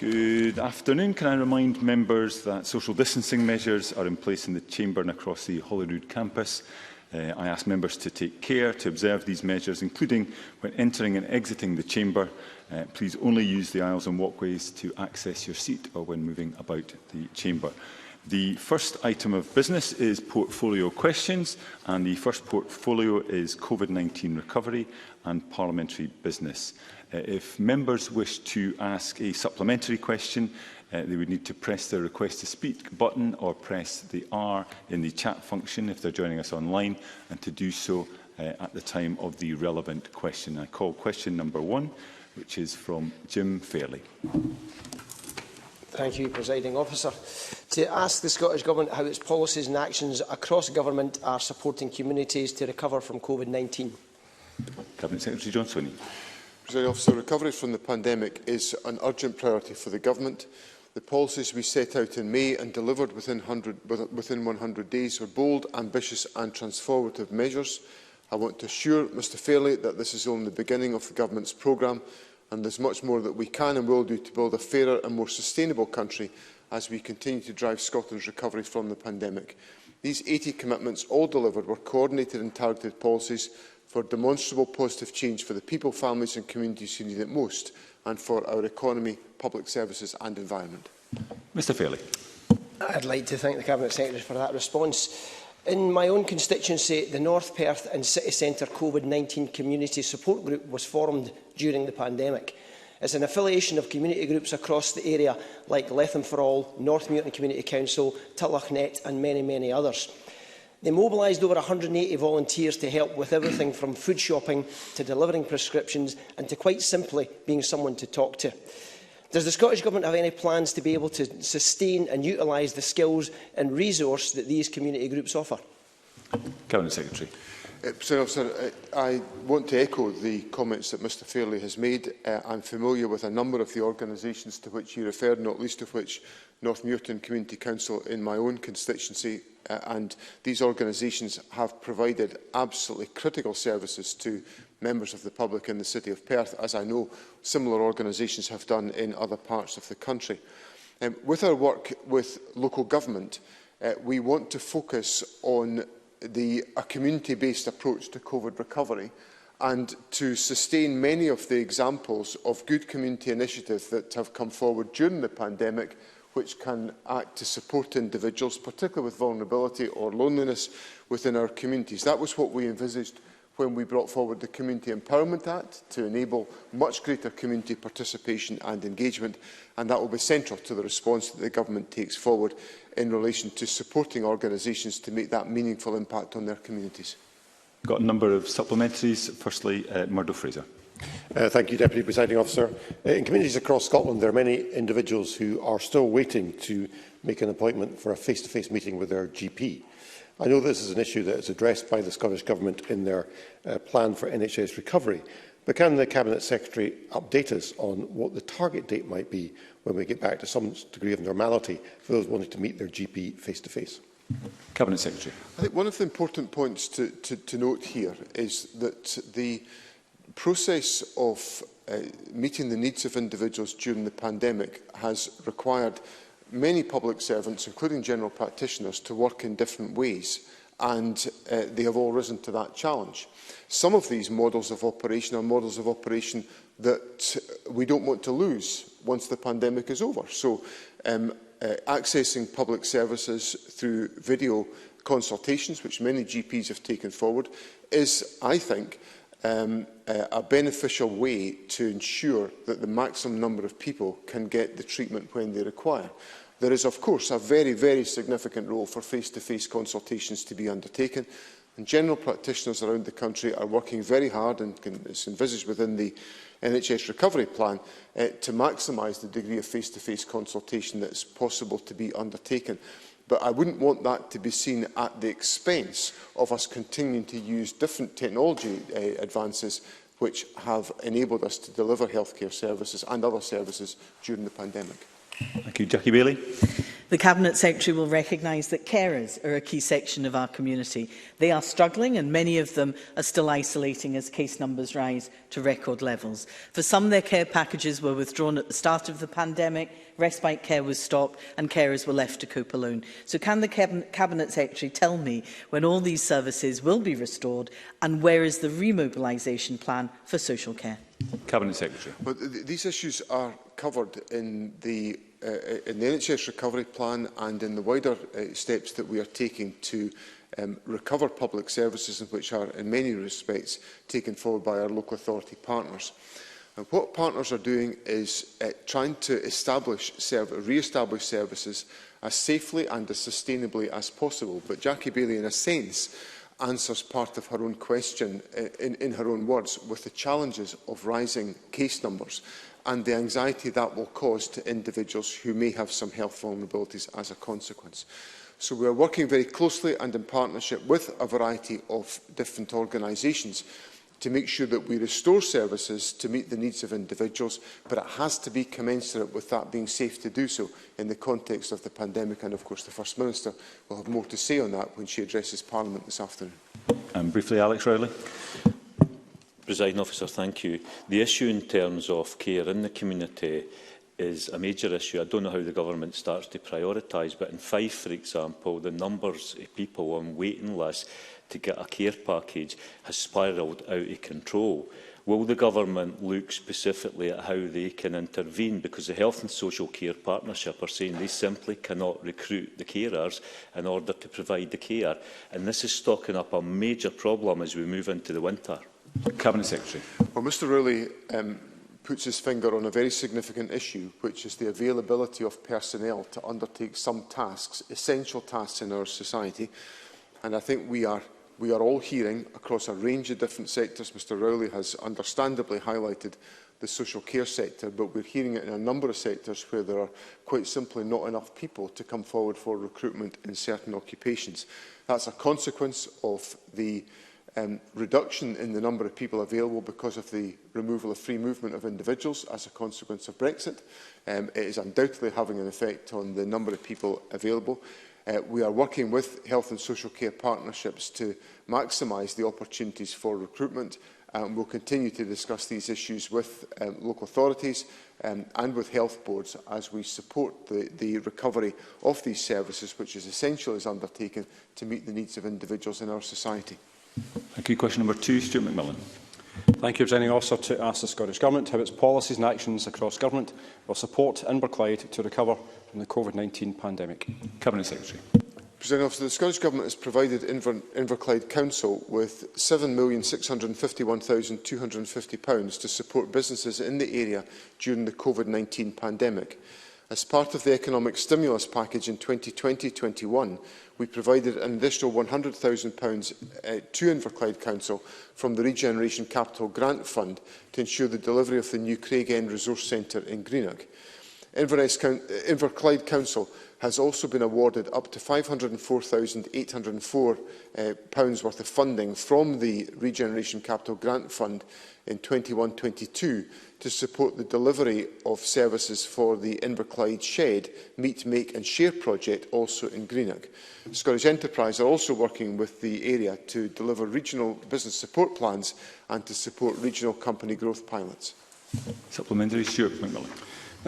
Good afternoon. Can I remind members that social distancing measures are in place in the Chamber and across the Holyrood campus. I ask members to take care to observe these measures, including when entering and exiting the Chamber. Please only use the aisles and walkways to access your seat or when moving about the Chamber. The first item of business is portfolio questions, and the first portfolio is COVID-19 recovery and parliamentary business. If members wish to ask a supplementary question, they would need to press the request to speak button or press the R in the chat function if they're joining us online, and to do so at the time of the relevant question. I call question number 1, which is from Jim Fairley. Thank you, Presiding Officer. To ask the Scottish Government how its policies and actions across government are supporting communities to recover from COVID-19. Cabinet Secretary John Swinney. Presiding Officer, recovery from the pandemic is an urgent priority for the Government. The policies we set out in May and delivered within 100 days are bold, ambitious and transformative measures. I want to assure Mr Fairley that this is only the beginning of the Government's programme, and there is much more that we can and will do to build a fairer and more sustainable country as we continue to drive Scotland's recovery from the pandemic. These 80 commitments, all delivered, were coordinated and targeted policies for demonstrable positive change for the people, families and communities who need it most, and for our economy, public services and environment. Mr Fairley. I'd like to thank the Cabinet Secretary for that response. In my own constituency, the North Perth and City Centre COVID-19 Community Support Group was formed during the pandemic. It's an affiliation of community groups across the area like Letham for All, North Muirton Community Council, Tullachnet and many others. They mobilised over 180 volunteers to help with everything from food shopping to delivering prescriptions and to quite simply being someone to talk to. Does the Scottish Government have any plans to be able to sustain and utilise the skills and resource that these community groups offer? Cabinet Secretary. I want to echo the comments that Mr Fairley has made. I'm familiar with a number of the organisations to which he referred, not least of which North Muirton Community Council in my own constituency, and these organisations have provided absolutely critical services to members of the public in the City of Perth, as I know similar organisations have done in other parts of the country. With our work with local government, we want to focus on a community-based approach to COVID recovery and to sustain many of the examples of good community initiatives that have come forward during the pandemic, which can act to support individuals, particularly with vulnerability or loneliness within our communities. That was what we envisaged when we brought forward the Community Empowerment Act to enable much greater community participation and engagement, and that will be central to the response that the Government takes forward in relation to supporting organisations to make that meaningful impact on their communities. Got a number of supplementaries. Firstly, Murdo Fraser. Thank you, Deputy Presiding Officer. In communities across Scotland, there are many individuals who are still waiting to make an appointment for a face-to-face meeting with their GP. I know this is an issue that is addressed by the Scottish Government in their plan for NHS recovery, but can the Cabinet Secretary update us on what the target date might be when we get back to some degree of normality for those wanting to meet their GP face-to-face? Cabinet Secretary. I think one of the important points to note here is that the process of meeting the needs of individuals during the pandemic has required many public servants, including general practitioners, to work in different ways, and they have all risen to that challenge. Some of these models of operation are models of operation that we don't want to lose once the pandemic is over. So accessing public services through video consultations, which many GPs have taken forward, is, I think, a beneficial way to ensure that the maximum number of people can get the treatment when they require. There is, of course, a very significant role for face-to-face consultations to be undertaken, and general practitioners around the country are working very hard, and it's envisaged within the NHS recovery plan, to maximise the degree of face-to-face consultation that is possible to be undertaken. But I wouldn't want that to be seen at the expense of us continuing to use different technology advances which have enabled us to deliver healthcare services and other services during the pandemic. Thank you. Jackie Bailey. The Cabinet Secretary will recognise that carers are a key section of our community. They are struggling and many of them are still isolating as case numbers rise to record levels. For some, their care packages were withdrawn at the start of the pandemic, respite care was stopped and carers were left to cope alone. So can the Cabinet Secretary tell me when all these services will be restored and where is the remobilisation plan for social care? Cabinet Secretary. Well, these issues are covered in the NHS recovery plan and in the wider steps that we are taking to recover public services, which are in many respects taken forward by our local authority partners. And what partners are doing is trying to re-establish services as safely and as sustainably as possible. But Jackie Baillie, in a sense, answers part of her own question in her own words with the challenges of rising case numbers and the anxiety that will cause to individuals who may have some health vulnerabilities as a consequence. So we are working very closely and in partnership with a variety of different organisations to make sure that we restore services to meet the needs of individuals, but it has to be commensurate with that being safe to do so in the context of the pandemic. And of course the First Minister will have more to say on that when she addresses Parliament this afternoon. And briefly, Alex Rowley. Presiding Officer, thank you. The issue in terms of care in the community is a major issue. I don't know how the government starts to prioritise, but in Fife, for example, the numbers of people on waiting lists to get a care package has spiralled out of control. Will the government look specifically at how they can intervene? Because the Health and Social Care Partnership are saying they simply cannot recruit the carers in order to provide the care. And this is stocking up a major problem as we move into the winter. Cabinet Secretary. Well, Mr Rowley puts his finger on a very significant issue, which is the availability of personnel to undertake some tasks, essential tasks in our society. And I think we are all hearing across a range of different sectors. Mr Rowley has understandably highlighted the social care sector, but we're hearing it in a number of sectors where there are quite simply not enough people to come forward for recruitment in certain occupations. That's a consequence of the reduction in the number of people available because of the removal of free movement of individuals as a consequence of Brexit. It is undoubtedly having an effect on the number of people available. We are working with health and social care partnerships to maximise the opportunities for recruitment, and we'll continue to discuss these issues with local authorities and with health boards as we support the recovery of these services, which is essential as undertaken to meet the needs of individuals in our society. Thank you. Question number 2, Stuart McMillan. Thank you, Presiding Officer, to ask the Scottish Government how its policies and actions across Government will support Inverclyde to recover from the COVID-19 pandemic. Cabinet Secretary. Presiding Officer, the Scottish Government has provided Inverclyde Council with £7,651,250 to support businesses in the area during the COVID-19 pandemic. As part of the economic stimulus package in 2020-21, we provided an additional £100,000 to Inverclyde Council from the Regeneration Capital Grant Fund to ensure the delivery of the new Craig End Resource Centre in Greenock. Inverclyde Council has also been awarded up to £504,804 worth of funding from the Regeneration Capital Grant Fund in 21-22 to support the delivery of services for the Inverclyde Shed, Meet, Make and Share project also in Greenock. Scottish Enterprise are also working with the area to deliver regional business support plans and to support regional company growth pilots. Supplementary, Stuart McMillan.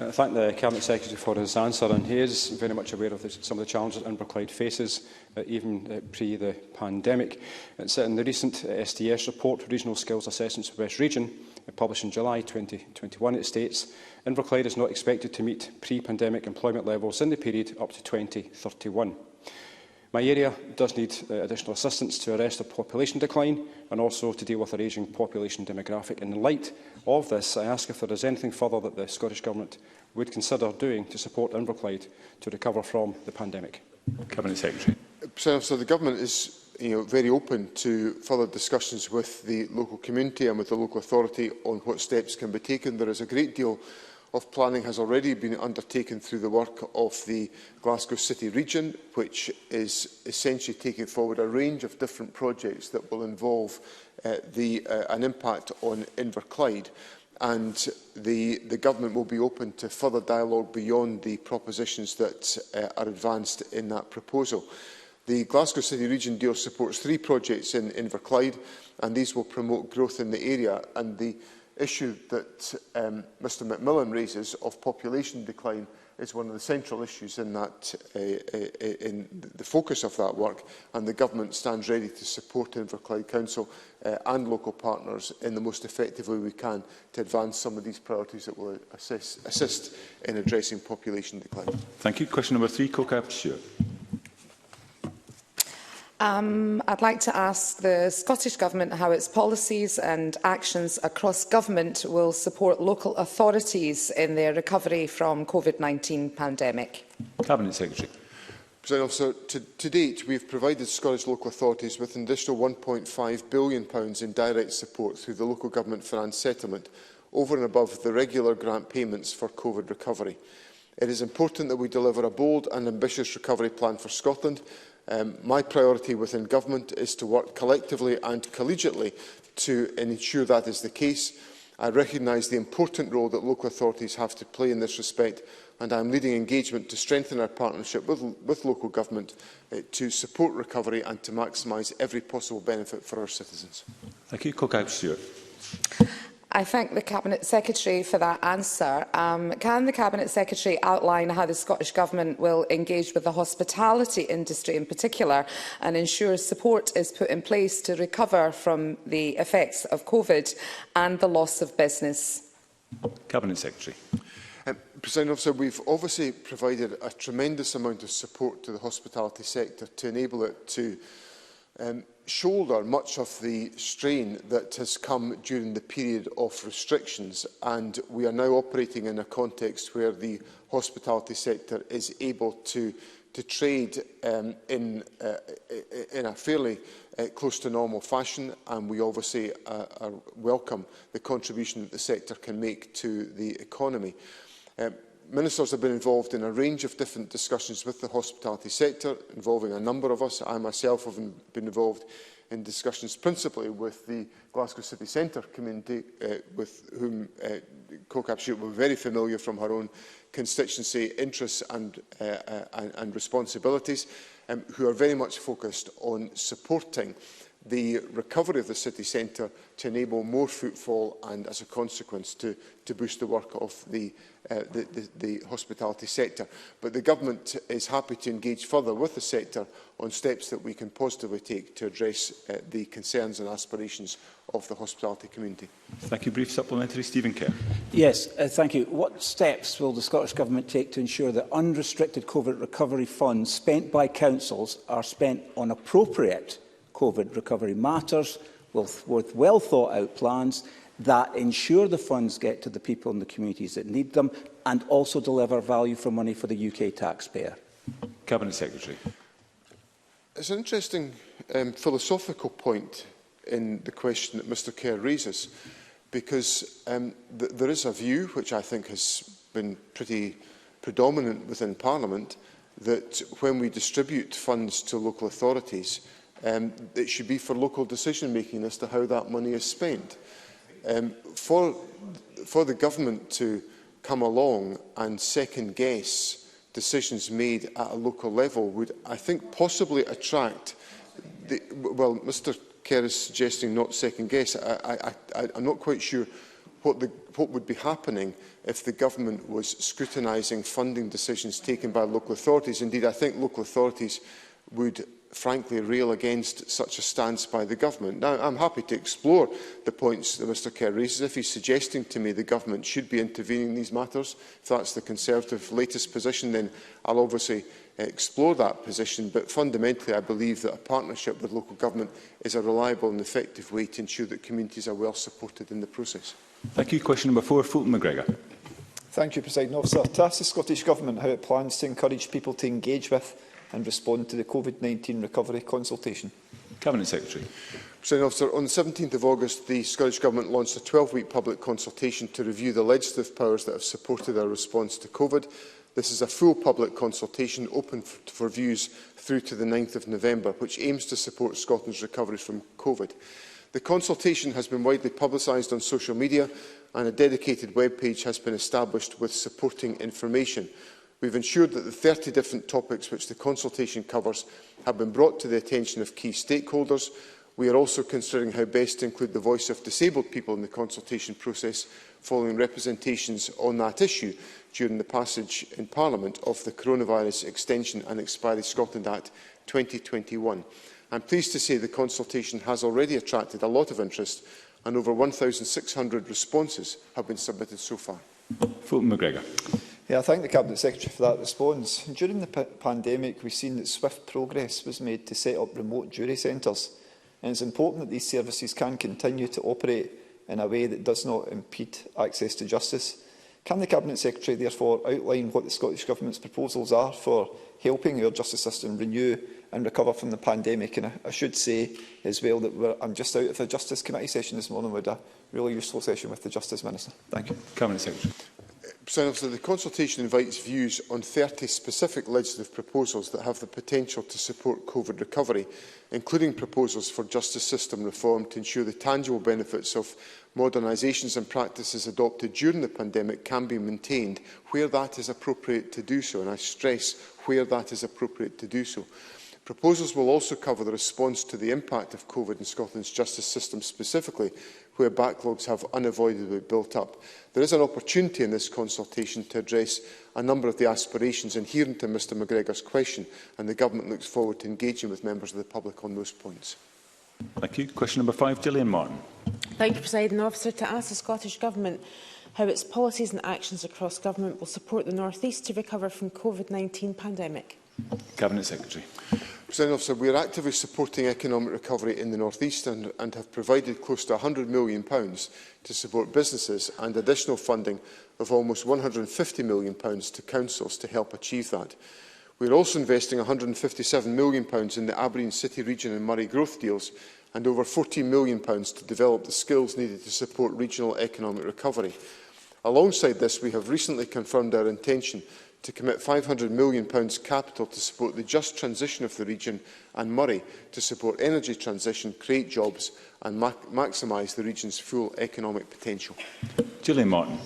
I thank the Cabinet Secretary for his answer, and he is very much aware of some of the challenges Inverclyde faces, even pre the pandemic. It's in the recent STS report, Regional Skills Assessments for West Region, published in July 2021, it states, Inverclyde is not expected to meet pre-pandemic employment levels in the period up to 2031. My area does need additional assistance to arrest the population decline and also to deal with a ageing population demographic. In light of this, I ask if there is anything further that the Scottish Government would consider doing to support Inverclyde to recover from the pandemic. Cabinet Secretary. So the Government is very open to further discussions with the local community and with the local authority on what steps can be taken. There is a great deal of planning has already been undertaken through the work of the Glasgow City region, which is essentially taking forward a range of different projects that will involve an impact on Inverclyde. And the government will be open to further dialogue beyond the propositions that are advanced in that proposal. The Glasgow City region deal supports 3 projects in Inverclyde, and these will promote growth in the area. And the issue that Mr McMillan raises of population decline is one of the central issues in the focus of that work, and the government stands ready to support Inverclyde Council and local partners in the most effective way we can to advance some of these priorities that will assist in addressing population decline. Thank you. Question number 3, Cocab Stewart. I'd like to ask the Scottish Government how its policies and actions across government will support local authorities in their recovery from COVID-19 pandemic. Cabinet Secretary. President Officer, to date, we have provided Scottish local authorities with an additional £1.5 billion in direct support through the Local Government Finance Settlement, over and above the regular grant payments for COVID recovery. It is important that we deliver a bold and ambitious recovery plan for Scotland. My priority within government is to work collectively and collegiately to ensure that is the case. I recognise the important role that local authorities have to play in this respect, and I am leading engagement to strengthen our partnership with local government to support recovery and to maximise every possible benefit for our citizens. Thank you. Cocab Stewart. I thank the Cabinet Secretary for that answer. Can the Cabinet Secretary outline how the Scottish Government will engage with the hospitality industry in particular and ensure support is put in place to recover from the effects of COVID and the loss of business? Cabinet Secretary. President Officer, we've obviously provided a tremendous amount of support to the hospitality sector to enable it to shoulder much of the strain that has come during the period of restrictions, and we are now operating in a context where the hospitality sector is able to trade in a fairly close to normal fashion, and we obviously welcome the contribution that the sector can make to the economy. Ministers have been involved in a range of different discussions with the hospitality sector, involving a number of us. I myself have been involved in discussions principally with the Glasgow City Centre community, with whom Cocab Stewart will be very familiar from her own constituency interests and responsibilities, who are very much focused on supporting the recovery of the city centre to enable more footfall and, as a consequence, to boost the work of the hospitality sector. But the Government is happy to engage further with the sector on steps that we can positively take to address the concerns and aspirations of the hospitality community. Thank you. Brief supplementary. Stephen Kerr. Yes, thank you. What steps will the Scottish Government take to ensure that unrestricted COVID recovery funds spent by councils are spent on appropriate COVID recovery matters with well thought out plans that ensure the funds get to the people in the communities that need them and also deliver value for money for the UK taxpayer? Cabinet Secretary. It's an interesting philosophical point in the question that Mr Kerr raises, because there is a view, which I think has been pretty predominant within Parliament, that when we distribute funds to local authorities, it should be for local decision-making as to how that money is spent. For the government to come along and second-guess decisions made at a local level would, I think, possibly attract well, Mr Kerr is suggesting not second-guess. I'm not quite sure what would be happening if the government was scrutinising funding decisions taken by local authorities. Indeed, I think local authorities would frankly rail against such a stance by the government. Now, I'm happy to explore the points that Mr Kerr raises. If he's suggesting to me the government should be intervening in these matters, if that's the Conservative latest position, then I'll obviously explore that position. But fundamentally, I believe that a partnership with local government is a reliable and effective way to ensure that communities are well supported in the process. Thank you. Question number 4, Fulton McGregor. Thank you, President Officer. To ask the Scottish Government how it plans to encourage people to engage with and respond to the COVID-19 recovery consultation. Cabinet Secretary. Presiding Officer, on the 17th of August, the Scottish Government launched a 12-week public consultation to review the legislative powers that have supported our response to COVID. This is a full public consultation open for views through to the 9th of November, which aims to support Scotland's recovery from COVID. The consultation has been widely publicised on social media and a dedicated web page has been established with supporting information. We've ensured that the 30 different topics which the consultation covers have been brought to the attention of key stakeholders. We are also considering how best to include the voice of disabled people in the consultation process, following representations on that issue during the passage in Parliament of the Coronavirus Extension and Expiry Scotland Act 2021. I am pleased to say the consultation has already attracted a lot of interest and over 1,600 responses have been submitted so far. Fulton McGregor. I thank the Cabinet Secretary for that response. During the pandemic, we've seen that swift progress was made to set up remote jury centres, and it's important that these services can continue to operate in a way that does not impede access to justice. Can the Cabinet Secretary therefore outline what the Scottish Government's proposals are for helping our justice system renew and recover from the pandemic? And I should say as well that I'm just out of the Justice Committee session this morning with a really useful session with the Justice Minister. Thank you. Cabinet Secretary. Presiding Officer, the consultation invites views on 30 specific legislative proposals that have the potential to support COVID recovery, including proposals for justice system reform to ensure the tangible benefits of modernisations and practices adopted during the pandemic can be maintained where that is appropriate to do so, and I stress where that is appropriate to do so. Proposals will also cover the response to the impact of COVID in Scotland's justice system, specifically where backlogs have unavoidably built up. There is an opportunity in this consultation to address a number of the aspirations inherent in Mr McGregor's question, and the Government looks forward to engaging with members of the public on those points. Thank you. Question number 5, Gillian Martin. Thank you, Presiding Officer. To ask the Scottish Government how its policies and actions across Government will support the North East to recover from the COVID-19 pandemic. Cabinet Secretary. Presiding Officer, we are actively supporting economic recovery in the North East and have provided close to £100 million to support businesses and additional funding of almost £150 million to councils to help achieve that. We are also investing £157 million in the Aberdeen City Region and Moray growth deals and over £14 million to develop the skills needed to support regional economic recovery. Alongside this, we have recently confirmed our intention to commit £500 million capital to support the just transition of the region and Moray to support energy transition, create jobs and maximise the region's full economic potential. Gillian Martin.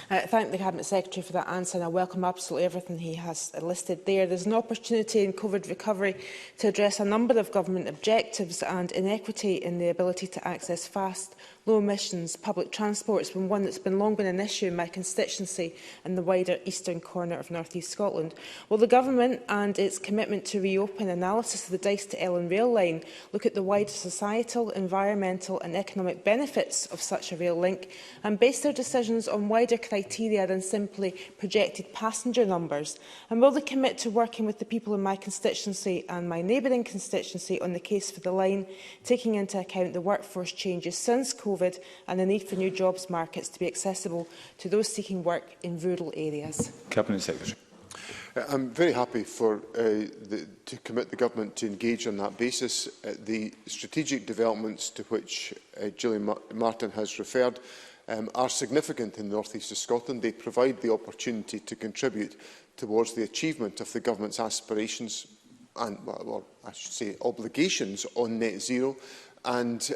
Thank the Cabinet Secretary for that answer, and I welcome absolutely everything he has listed there. There is an opportunity in COVID recovery to address a number of government objectives, and inequity in the ability to access fast, low emissions public transport has been one that's long been an issue in my constituency and the wider eastern corner of North East Scotland. Will the Government and its commitment to reopen analysis of the Dice to Ellon rail line look at the wider societal, environmental and economic benefits of such a rail link and base their decisions on wider criteria than simply projected passenger numbers? And will they commit to working with the people in my constituency and my neighbouring constituency on the case for the line, taking into account the workforce changes since COVID and the need for new jobs markets to be accessible to those seeking work in rural areas? Cabinet Secretary. I'm very happy to commit the Government to engage on that basis. The strategic developments to which Gillian Martin has referred are significant in the North East of Scotland. They provide the opportunity to contribute towards the achievement of the Government's aspirations and, well, I should say, obligations on net zero. And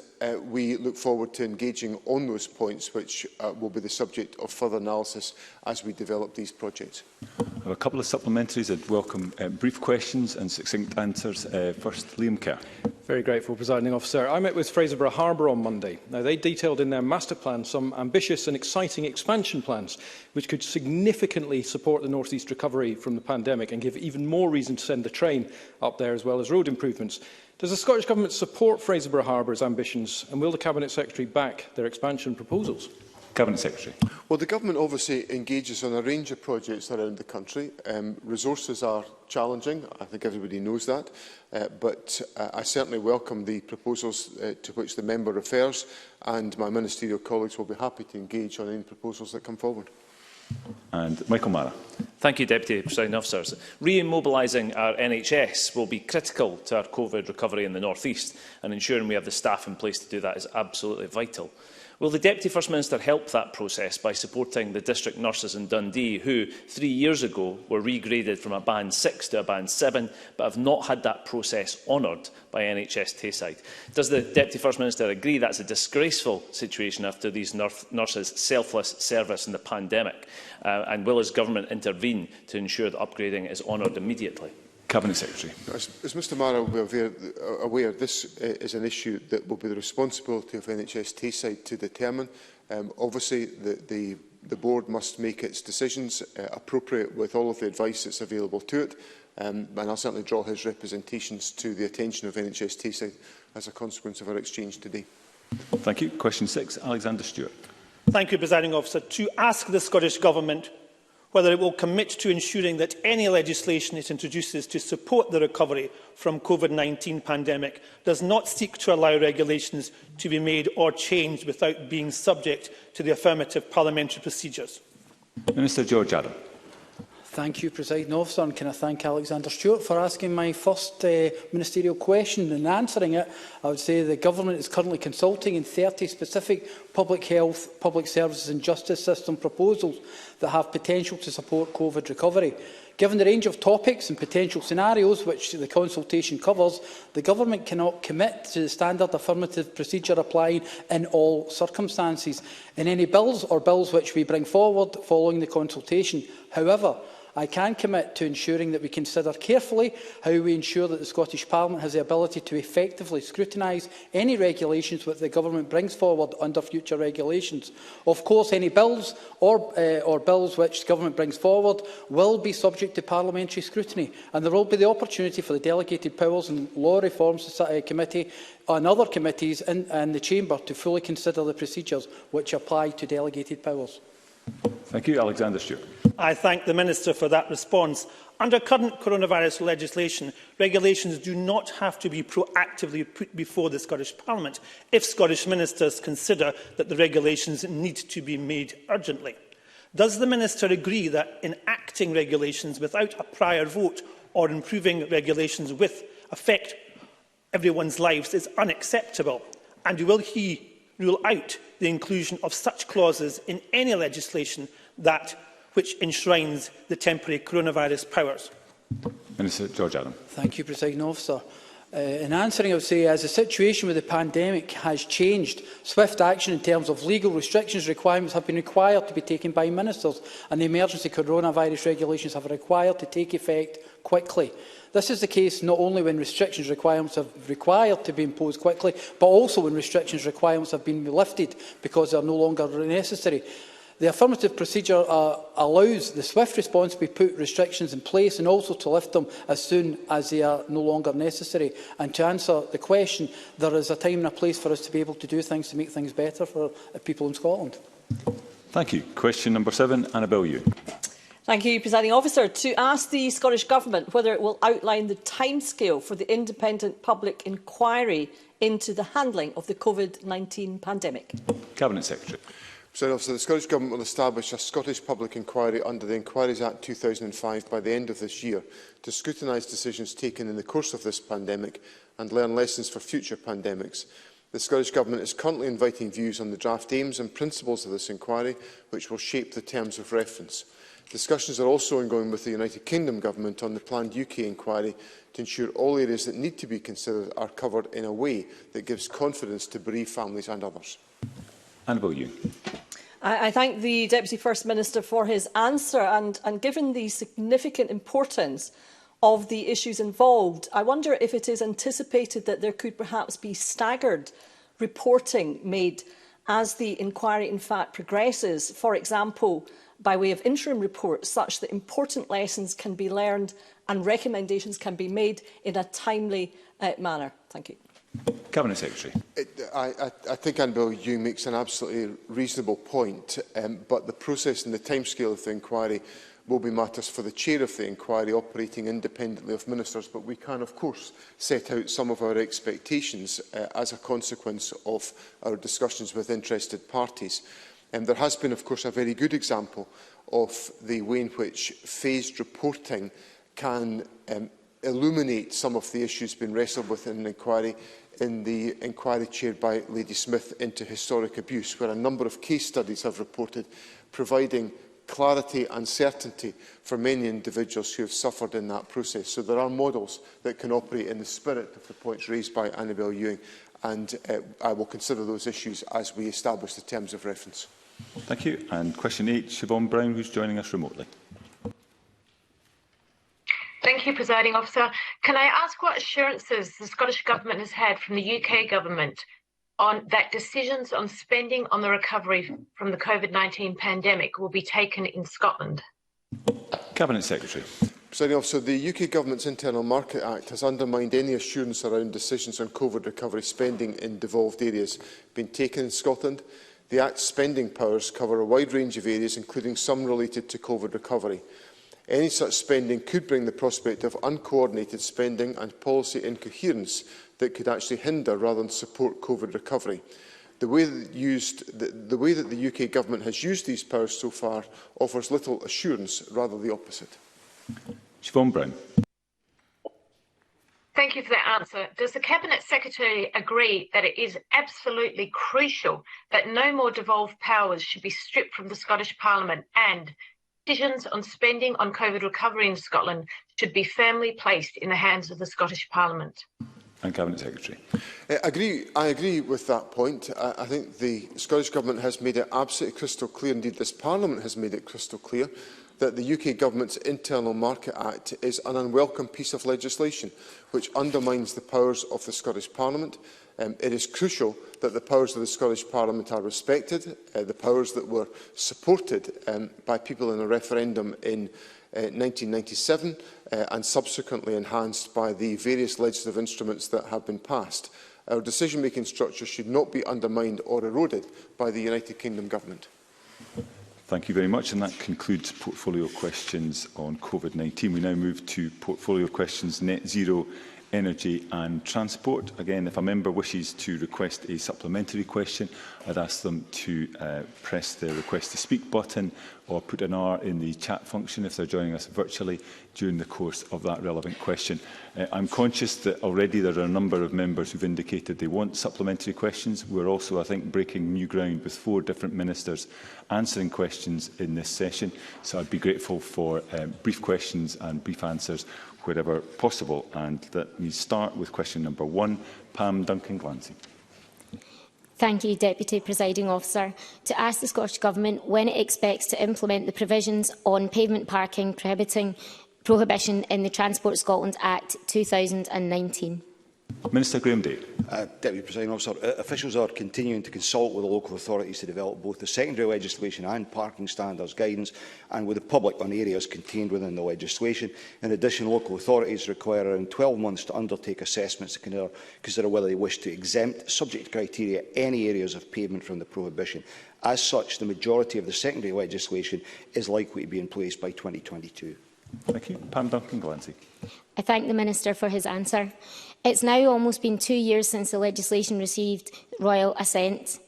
we look forward to engaging on those points, which will be the subject of further analysis as we develop these projects. I have a couple of supplementaries. I'd welcome brief questions and succinct answers. First, Liam Kerr. Very grateful, Presiding Officer. I met with Fraserburgh Harbour on Monday. Now, they detailed in their master plan some ambitious and exciting expansion plans which could significantly support the North East recovery from the pandemic and give even more reason to send the train up there, as well as road improvements. Does the Scottish Government support Fraserburgh Harbour's ambitions, and will the Cabinet Secretary back their expansion proposals? Cabinet Secretary. Well, the Government obviously engages on a range of projects around the country. Resources are challenging, I think everybody knows that, but I certainly welcome the proposals to which the member refers, and my ministerial colleagues will be happy to engage on any proposals that come forward. And Michael Mara. Thank you, Deputy Presiding Officer. Re-immobilising our NHS will be critical to our COVID recovery in the North East, and ensuring we have the staff in place to do that is absolutely vital. Will the Deputy First Minister help that process by supporting the district nurses in Dundee who, 3 years ago, were regraded from a Band 6 to a Band 7, but have not had that process honoured by NHS Tayside? Does the Deputy First Minister agree that's a disgraceful situation after these nurses' selfless service in the pandemic? And will his government intervene to ensure that upgrading is honoured immediately? Cabinet Secretary. As Mr Mara will be aware, this is an issue that will be the responsibility of NHS Tayside to determine. Obviously, the board must make its decisions appropriate with all of the advice that's available to it, and I'll certainly draw his representations to the attention of NHS Tayside as a consequence of our exchange today. Thank you. Question 6, Alexander Stewart. Thank you, Presiding Officer. To ask the Scottish Government whether it will commit to ensuring that any legislation it introduces to support the recovery from COVID-19 pandemic does not seek to allow regulations to be made or changed without being subject to the affirmative parliamentary procedures. Minister George Adam. Thank you, Presiding Officer, and can I thank Alexander Stewart for asking my first ministerial question and answering it. I would say the Government is currently consulting in 30 specific public health, public services and justice system proposals that have potential to support COVID recovery. Given the range of topics and potential scenarios which the consultation covers, the Government cannot commit to the standard affirmative procedure applying in all circumstances in any bills or bills which we bring forward following the consultation. However, I can commit to ensuring that we consider carefully how we ensure that the Scottish Parliament has the ability to effectively scrutinise any regulations which the Government brings forward under future regulations. Of course, any bills or bills which the Government brings forward will be subject to parliamentary scrutiny, and there will be the opportunity for the Delegated Powers and Law Reform Committee and other committees in the Chamber to fully consider the procedures which apply to delegated powers. Thank you. Alexander Stewart. I thank the Minister for that response. Under current coronavirus legislation, regulations do not have to be proactively put before the Scottish Parliament if Scottish ministers consider that the regulations need to be made urgently. Does the Minister agree that enacting regulations without a prior vote or improving regulations with affect everyone's lives is unacceptable? And will he rule out the inclusion of such clauses in any legislation which enshrines the temporary coronavirus powers? Minister George Adam. Thank you, Presiding Officer. In answering, I would say, as the situation with the pandemic has changed, swift action in terms of legal restrictions requirements have been required to be taken by ministers, and the emergency coronavirus regulations have required to take effect quickly. This is the case not only when restrictions requirements have required to be imposed quickly, but also when restrictions requirements have been lifted because they are no longer necessary. The affirmative procedure allows the swift response to put restrictions in place and also to lift them as soon as they are no longer necessary. And to answer the question, there is a time and a place for us to be able to do things to make things better for people in Scotland. Thank you. Question number 7, Annabel Ewan. Thank you, Presiding Officer. To ask the Scottish Government whether it will outline the timescale for the independent public inquiry into the handling of the COVID-19 pandemic. Cabinet Secretary. So the Scottish Government will establish a Scottish public inquiry under the Inquiries Act 2005 by the end of this year to scrutinise decisions taken in the course of this pandemic and learn lessons for future pandemics. The Scottish Government is currently inviting views on the draft aims and principles of this inquiry, which will shape the terms of reference. Discussions are also ongoing with the United Kingdom Government on the planned UK inquiry to ensure all areas that need to be considered are covered in a way that gives confidence to bereaved families and others. Annabel Ewan. I thank the Deputy First Minister for his answer, and given the significant importance of the issues involved, I wonder if it is anticipated that there could perhaps be staggered reporting made as the inquiry in fact progresses, for example, by way of interim reports, such that important lessons can be learned and recommendations can be made in a timely manner. Thank you. Cabinet Secretary. I think Annabel Ewan makes an absolutely reasonable point, but the process and the timescale of the inquiry will be matters for the chair of the inquiry operating independently of ministers, but we can of course set out some of our expectations as a consequence of our discussions with interested parties. There has been, of course, a very good example of the way in which phased reporting can illuminate some of the issues being wrestled with in the inquiry chaired by Lady Smith into historic abuse, where a number of case studies have reported providing clarity and certainty for many individuals who have suffered in that process. So there are models that can operate in the spirit of the points raised by Annabel Ewing, and I will consider those issues as we establish the terms of reference. Thank you. And question 8, Siobhan Brown, who's joining us remotely. Thank you, Presiding Officer. Can I ask what assurances the Scottish Government has had from the UK Government on that decisions on spending on the recovery from the COVID-19 pandemic will be taken in Scotland? Cabinet Secretary. Presiding Officer, the UK Government's Internal Market Act has undermined any assurance around decisions on COVID recovery spending in devolved areas being taken in Scotland. The Act's spending powers cover a wide range of areas, including some related to COVID recovery. Any such spending could bring the prospect of uncoordinated spending and policy incoherence that could actually hinder rather than support COVID recovery. The way that the UK Government has used these powers so far offers little assurance, rather the opposite. Siobhan Brown. Thank you for that answer. Does the Cabinet Secretary agree that it is absolutely crucial that no more devolved powers should be stripped from the Scottish Parliament, and decisions on spending on COVID recovery in Scotland should be firmly placed in the hands of the Scottish Parliament? And Cabinet Secretary. I agree with that point. I think the Scottish Government has made it absolutely crystal clear, indeed this Parliament has made it crystal clear, that the UK Government's Internal Market Act is an unwelcome piece of legislation which undermines the powers of the Scottish Parliament. It is crucial that the powers of the Scottish Parliament are respected, the powers that were supported by people in a referendum in 1997 and subsequently enhanced by the various legislative instruments that have been passed. Our decision-making structure should not be undermined or eroded by the United Kingdom Government. Thank you very much, and that concludes portfolio questions on COVID-19. We now move to portfolio questions net zero, energy and transport. Again, if a member wishes to request a supplementary question, I'd ask them to press the request to speak button or put an R in the chat function if they're joining us virtually during the course of that relevant question. I'm conscious that already there are a number of members who've indicated they want supplementary questions. We're also, I think, breaking new ground with 4 different ministers answering questions in this session. So I'd be grateful for brief questions and brief answers wherever possible. And let me start with question number 1, Pam Duncan-Glancy. Thank you, Deputy Presiding Officer. To ask the Scottish Government when it expects to implement the provisions on pavement parking prohibition in the Transport Scotland Act 2019. Minister Graham Day. Deputy Presiding Officer, officials are continuing to consult with the local authorities to develop both the secondary legislation and parking standards guidance, and with the public on areas contained within the legislation. In addition, local authorities require around 12 months to undertake assessments to consider whether they wish to exempt, subject to criteria, any areas of pavement from the prohibition. As such, the majority of the secondary legislation is likely to be in place by 2022. Thank you. Pam Duncan-Glancy. I thank the Minister for his answer. It's now almost been 2 years since the legislation received royal assent.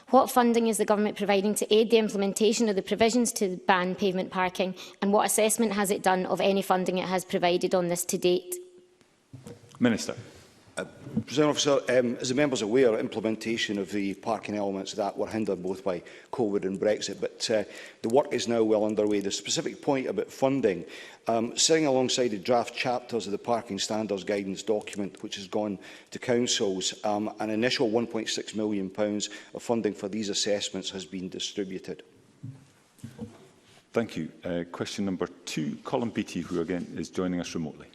What funding is the Government providing to aid the implementation of the provisions to ban pavement parking, and what assessment has it done of any funding it has provided on this to date? Minister. Presiding Officer, as the members are aware, implementation of the parking elements of that were hindered both by COVID and Brexit, but the work is now well underway. The specific point about funding, sitting alongside the draft chapters of the parking standards guidance document, which has gone to councils, an initial £1.6 million of funding for these assessments has been distributed. Thank you. Question number 2, Colin Beattie, who again is joining us remotely.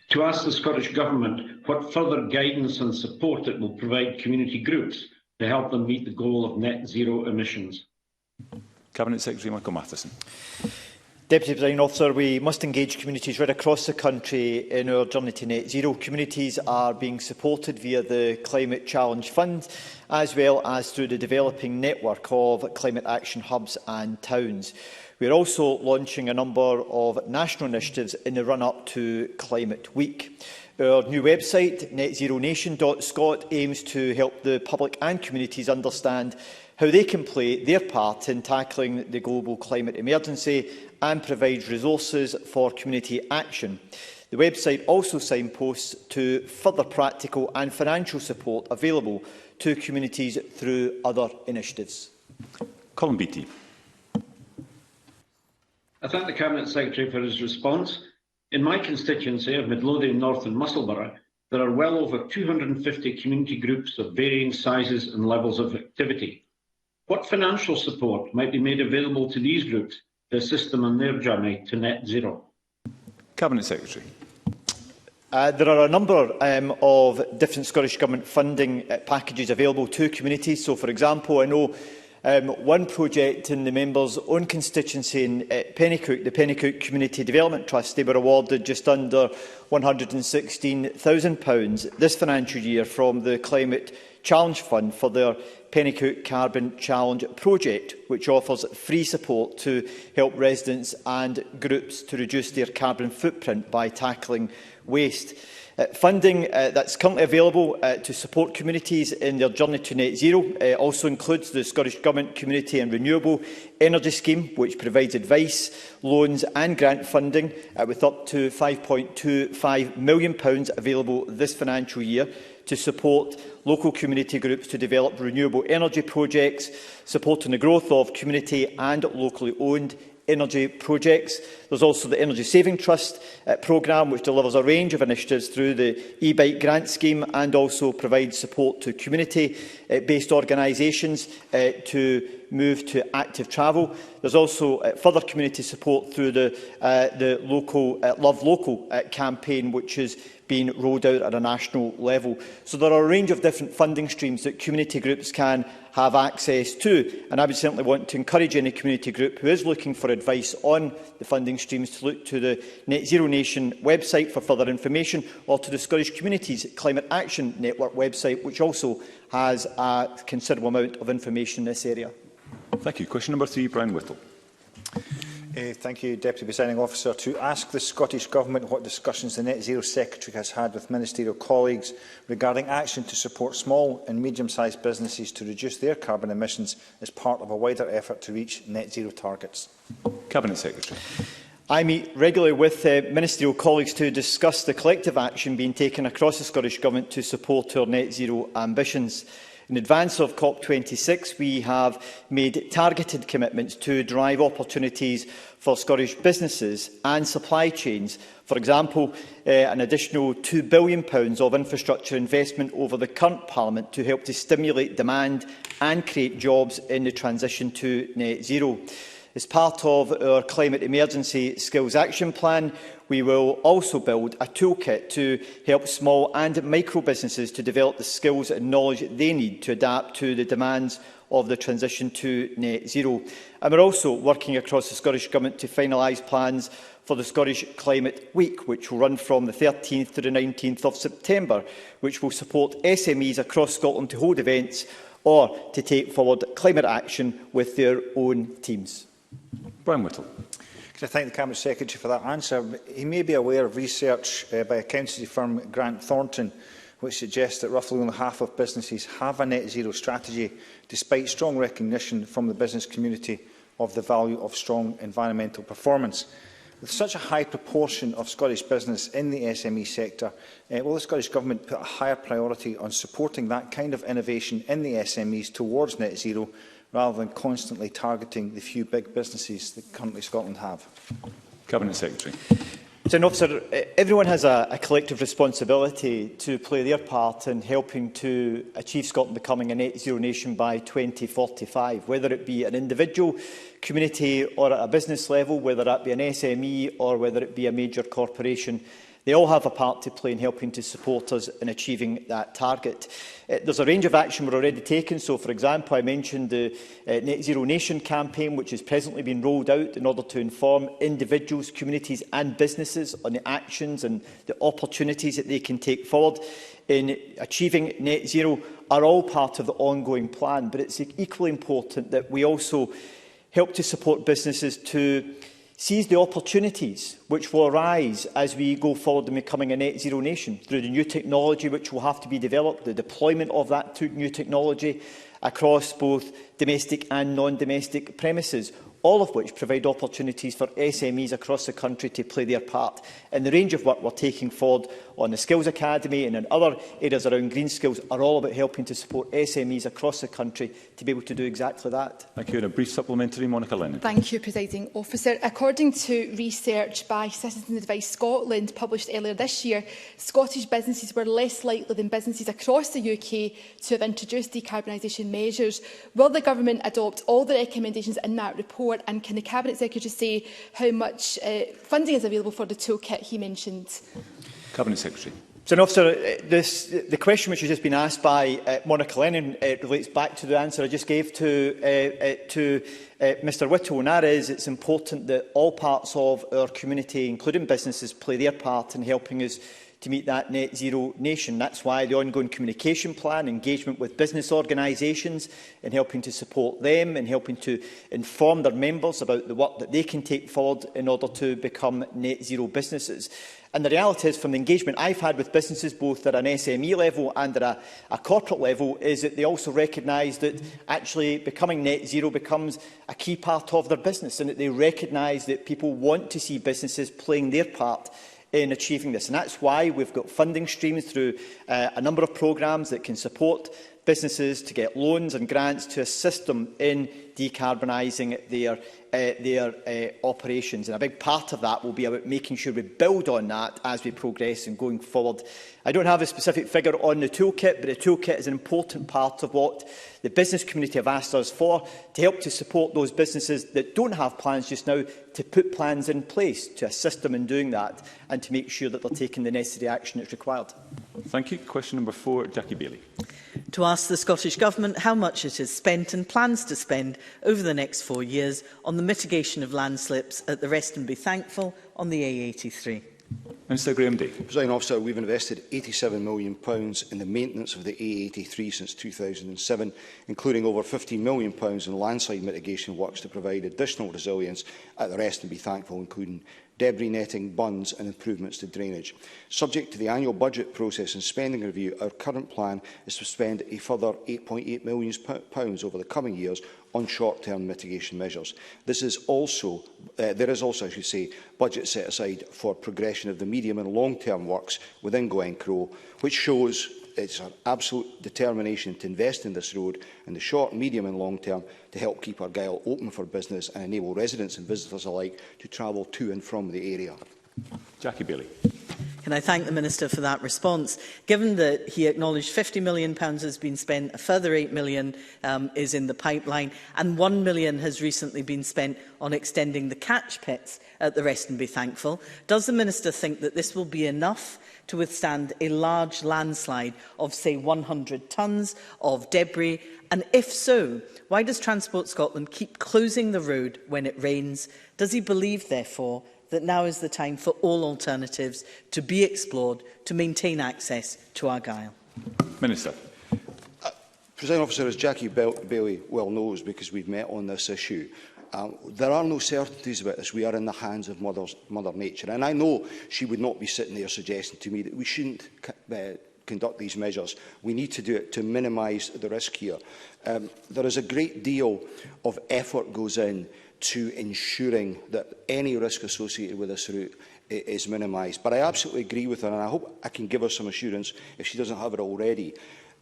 To ask the Scottish Government what further guidance and support it will provide community groups to help them meet the goal of net zero emissions. Cabinet Secretary Michael Matheson. Deputy Presiding Officer, we must engage communities right across the country in our journey to net zero. Communities are being supported via the Climate Challenge Fund, as well as through the developing network of climate action hubs and towns. We are also launching a number of national initiatives in the run-up to Climate Week. Our new website, netzeronation.scot, aims to help the public and communities understand how they can play their part in tackling the global climate emergency and provides resources for community action. The website also signposts to further practical and financial support available to communities through other initiatives. Colin Beattie. I thank the Cabinet Secretary for his response. In my constituency of Midlothian North and Musselburgh, there are well over 250 community groups of varying sizes and levels of activity. What financial support might be made available to these groups to assist them on their journey to net zero? Cabinet Secretary. There are a number of different Scottish Government funding packages available to communities. So, for example, I know one project in the member's own constituency in Pennycook, the Pennycook Community Development Trust, they were awarded just under £116,000 this financial year from the Climate Challenge Fund for their Pennycook Carbon Challenge project, which offers free support to help residents and groups to reduce their carbon footprint by tackling waste. Funding that's currently available to support communities in their journey to net zero also includes the Scottish Government Community and Renewable Energy Scheme, which provides advice, loans and grant funding with up to £5.25 million available this financial year to support local community groups to develop renewable energy projects, supporting the growth of community and locally owned energy projects. There's also the Energy Saving Trust programme, which delivers a range of initiatives through the e-bike grant scheme and also provides support to community-based organisations to move to active travel. There's also further community support through the local Love Local campaign, which is being rolled out at a national level. So there are a range of different funding streams that community groups can have access to, and I would certainly want to encourage any community group who is looking for advice on the funding streams to look to the Net Zero Nation website for further information, or to the Scottish Communities Climate Action Network website, which also has a considerable amount of information in this area. Thank you. Question number 3, Brian Whittle. Thank you, Deputy Presiding Officer. To ask the Scottish Government what discussions the Net Zero Secretary has had with ministerial colleagues regarding action to support small and medium-sized businesses to reduce their carbon emissions as part of a wider effort to reach net zero targets. Cabinet Secretary. I meet regularly with ministerial colleagues to discuss the collective action being taken across the Scottish Government to support our net zero ambitions. In advance of COP26, we have made targeted commitments to drive opportunities for Scottish businesses and supply chains. For example, an additional £2 billion of infrastructure investment over the current Parliament to help to stimulate demand and create jobs in the transition to net zero. As part of our Climate Emergency Skills Action Plan, we will also build a toolkit to help small and micro businesses to develop the skills and knowledge they need to adapt to the demands of the transition to net zero. And we're also working across the Scottish Government to finalise plans for the Scottish Climate Week, which will run from the 13th to the 19th of September, which will support SMEs across Scotland to hold events or to take forward climate action with their own teams. Brian Whittle. Can I thank the Cabinet Secretary for that answer? He may be aware of research by accountancy firm Grant Thornton, which suggests that roughly only half of businesses have a net zero strategy, despite strong recognition from the business community of the value of strong environmental performance. With such a high proportion of Scottish business in the SME sector, will the Scottish Government put a higher priority on supporting that kind of innovation in the SMEs towards net zero, rather than constantly targeting the few big businesses that currently Scotland have? Cabinet Secretary. Officer, everyone has a collective responsibility to play their part in helping to achieve Scotland becoming a net zero nation by 2045, whether it be an individual, community or at a business level, whether that be an SME or whether it be a major corporation. They all have a part to play in helping to support us in achieving that target. There's a range of action we're already taking. So, for example, I mentioned the Net Zero Nation campaign, which is presently being rolled out in order to inform individuals, communities and businesses on the actions and the opportunities that they can take forward in achieving net zero, are all part of the ongoing plan. But it's equally important that we also help to support businesses to seize the opportunities which will arise as we go forward in becoming a net zero nation through the new technology which will have to be developed, the deployment of that new technology across both domestic and non-domestic premises, all of which provide opportunities for SMEs across the country to play their part. And the range of work we're taking forward on the Skills Academy and in other areas around green skills are all about helping to support SMEs across the country to be able to do exactly that. Thank you. And a brief supplementary, Monica Lennon. Thank you, Presiding Officer. According to research by Citizens Advice Scotland published earlier this year, Scottish businesses were less likely than businesses across the UK to have introduced decarbonisation measures. Will the Government adopt all the recommendations in that report, and can the Cabinet Secretary say how much funding is available for the toolkit he mentioned? Cabinet Secretary. So, Officer, the question which has just been asked by Monica Lennon relates back to the answer I just gave to Mr Whittle, and that is it's important that all parts of our community, including businesses, play their part in helping us to meet that net zero nation. That's why the ongoing communication plan, engagement with business organisations and helping to support them and helping to inform their members about the work that they can take forward in order to become net zero businesses. And the reality is, from the engagement I've had with businesses, both at an SME level and at a corporate level, is that they also recognise that actually becoming net zero becomes a key part of their business, and that they recognise that people want to see businesses playing their part in achieving this. And that's why we've got funding streams through a number of programmes that can support businesses to get loans and grants to assist them in decarbonising their operations. And a big part of that will be about making sure we build on that as we progress and going forward. I don't have a specific figure on the toolkit, but the toolkit is an important part of what the business community have asked us for, to help to support those businesses that don't have plans just now, to put plans in place to assist them in doing that and to make sure that they're taking the necessary action that's required. Thank you. Question number 4, Jackie Bailey. To ask the Scottish Government how much it has spent and plans to spend over the next 4 years on the mitigation of landslips at the Reston-Be Thankful on the A83. Minister Graham Day. Presiding Officer, we've invested £87 million in the maintenance of the A83 since 2007, including over £15 million in landslide mitigation works to provide additional resilience at the Reston-Be Thankful, including debris netting, bunds and improvements to drainage. Subject to the annual budget process and spending review, our current plan is to spend a further £8.8 million over the coming years on short-term mitigation measures. There is also, I should say, budget set aside for progression of the medium and long-term works within Glencroe, which shows it's our absolute determination to invest in this road in the short, medium and long term to help keep Argyll open for business and enable residents and visitors alike to travel to and from the area. Jackie Bailey. Can I thank the Minister for that response? Given that he acknowledged £50 million has been spent, a further £8 million is in the pipeline, and £1 million has recently been spent on extending the catch pits at the Reston-Be Thankful, does the Minister think that this will be enough to withstand a large landslide of, say, 100 tonnes of debris? And if so, why does Transport Scotland keep closing the road when it rains? Does he believe, therefore, that now is the time for all alternatives to be explored to maintain access to Argyll? Minister. Presiding Officer, as Jackie Bailey well knows, because we've met on this issue, there are no certainties about this. We are in the hands of Mother Nature. And I know she would not be sitting there suggesting to me that we shouldn't conduct these measures. We need to do it to minimise the risk here. There is a great deal of effort goes in to ensuring that any risk associated with this route is minimised. But I absolutely agree with her, and I hope I can give her some assurance if she doesn't have it already.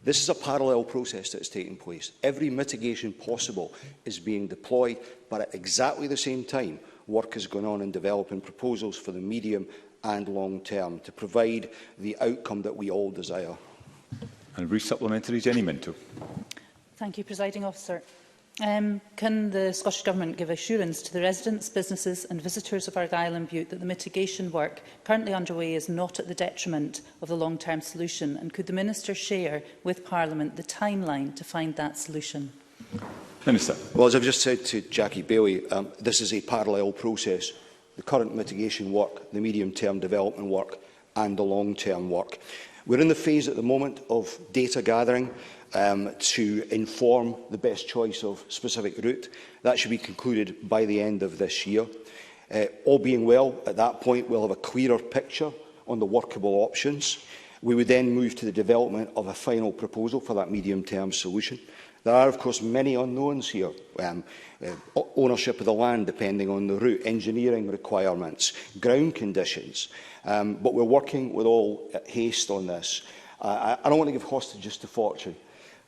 This is a parallel process that is taking place. Every mitigation possible is being deployed, but at exactly the same time, work is going on in developing proposals for the medium and long term to provide the outcome that we all desire. And brief supplementary, Jenny Minto. Thank you, Presiding Officer. Can the Scottish Government give assurance to the residents, businesses and visitors of Argyll and Bute that the mitigation work currently underway is not at the detriment of the long-term solution? And could the Minister share with Parliament the timeline to find that solution? Minister. Well, as I've just said to Jackie Bailey, this is a parallel process. The current mitigation work, the medium-term development work and the long-term work. We're in the phase at the moment of data gathering to inform the best choice of specific route. That should be concluded by the end of this year. All being well, at that point we'll have a clearer picture on the workable options. We would then move to the development of a final proposal for that medium-term solution. There are, of course, many unknowns here. Ownership of the land depending on the route, engineering requirements, ground conditions. But we're working with all haste on this. I don't want to give hostages to fortune,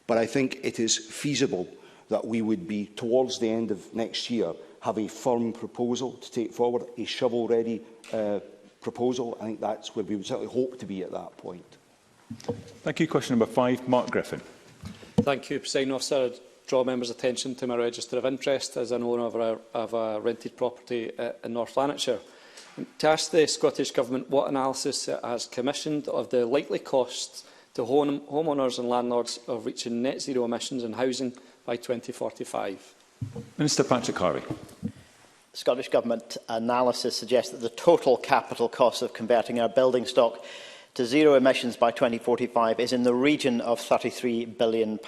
but I think it is feasible that we would be, towards the end of next year, have a firm proposal to take forward, a shovel-ready proposal. I think that's where we would certainly hope to be at that point. Thank you. Question number 5, Mark Griffin. Thank you, Presiding Officer. I draw members' attention to my register of interest as an owner of a rented property in North Lanarkshire. To ask the Scottish Government what analysis it has commissioned of the likely costs to homeowners and landlords of reaching net zero emissions in housing by 2045. Minister Patrick Harvey. The Scottish Government analysis suggests that the total capital cost of converting our building stock to zero emissions by 2045 is in the region of £33 billion.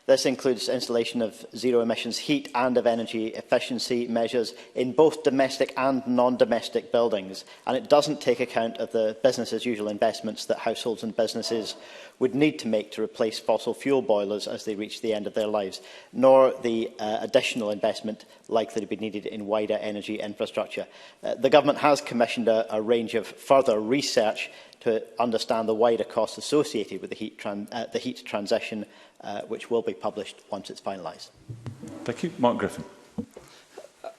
This includes installation of zero emissions heat and of energy efficiency measures in both domestic and non-domestic buildings, and it doesn't take account of the business as usual investments that households and businesses would need to make to replace fossil fuel boilers as they reach the end of their lives, nor the additional investment likely to be needed in wider energy infrastructure. The Government has commissioned a range of further research to understand the wider costs associated with the heat transition, which will be published once it's finalised. Thank you. Mark Griffin.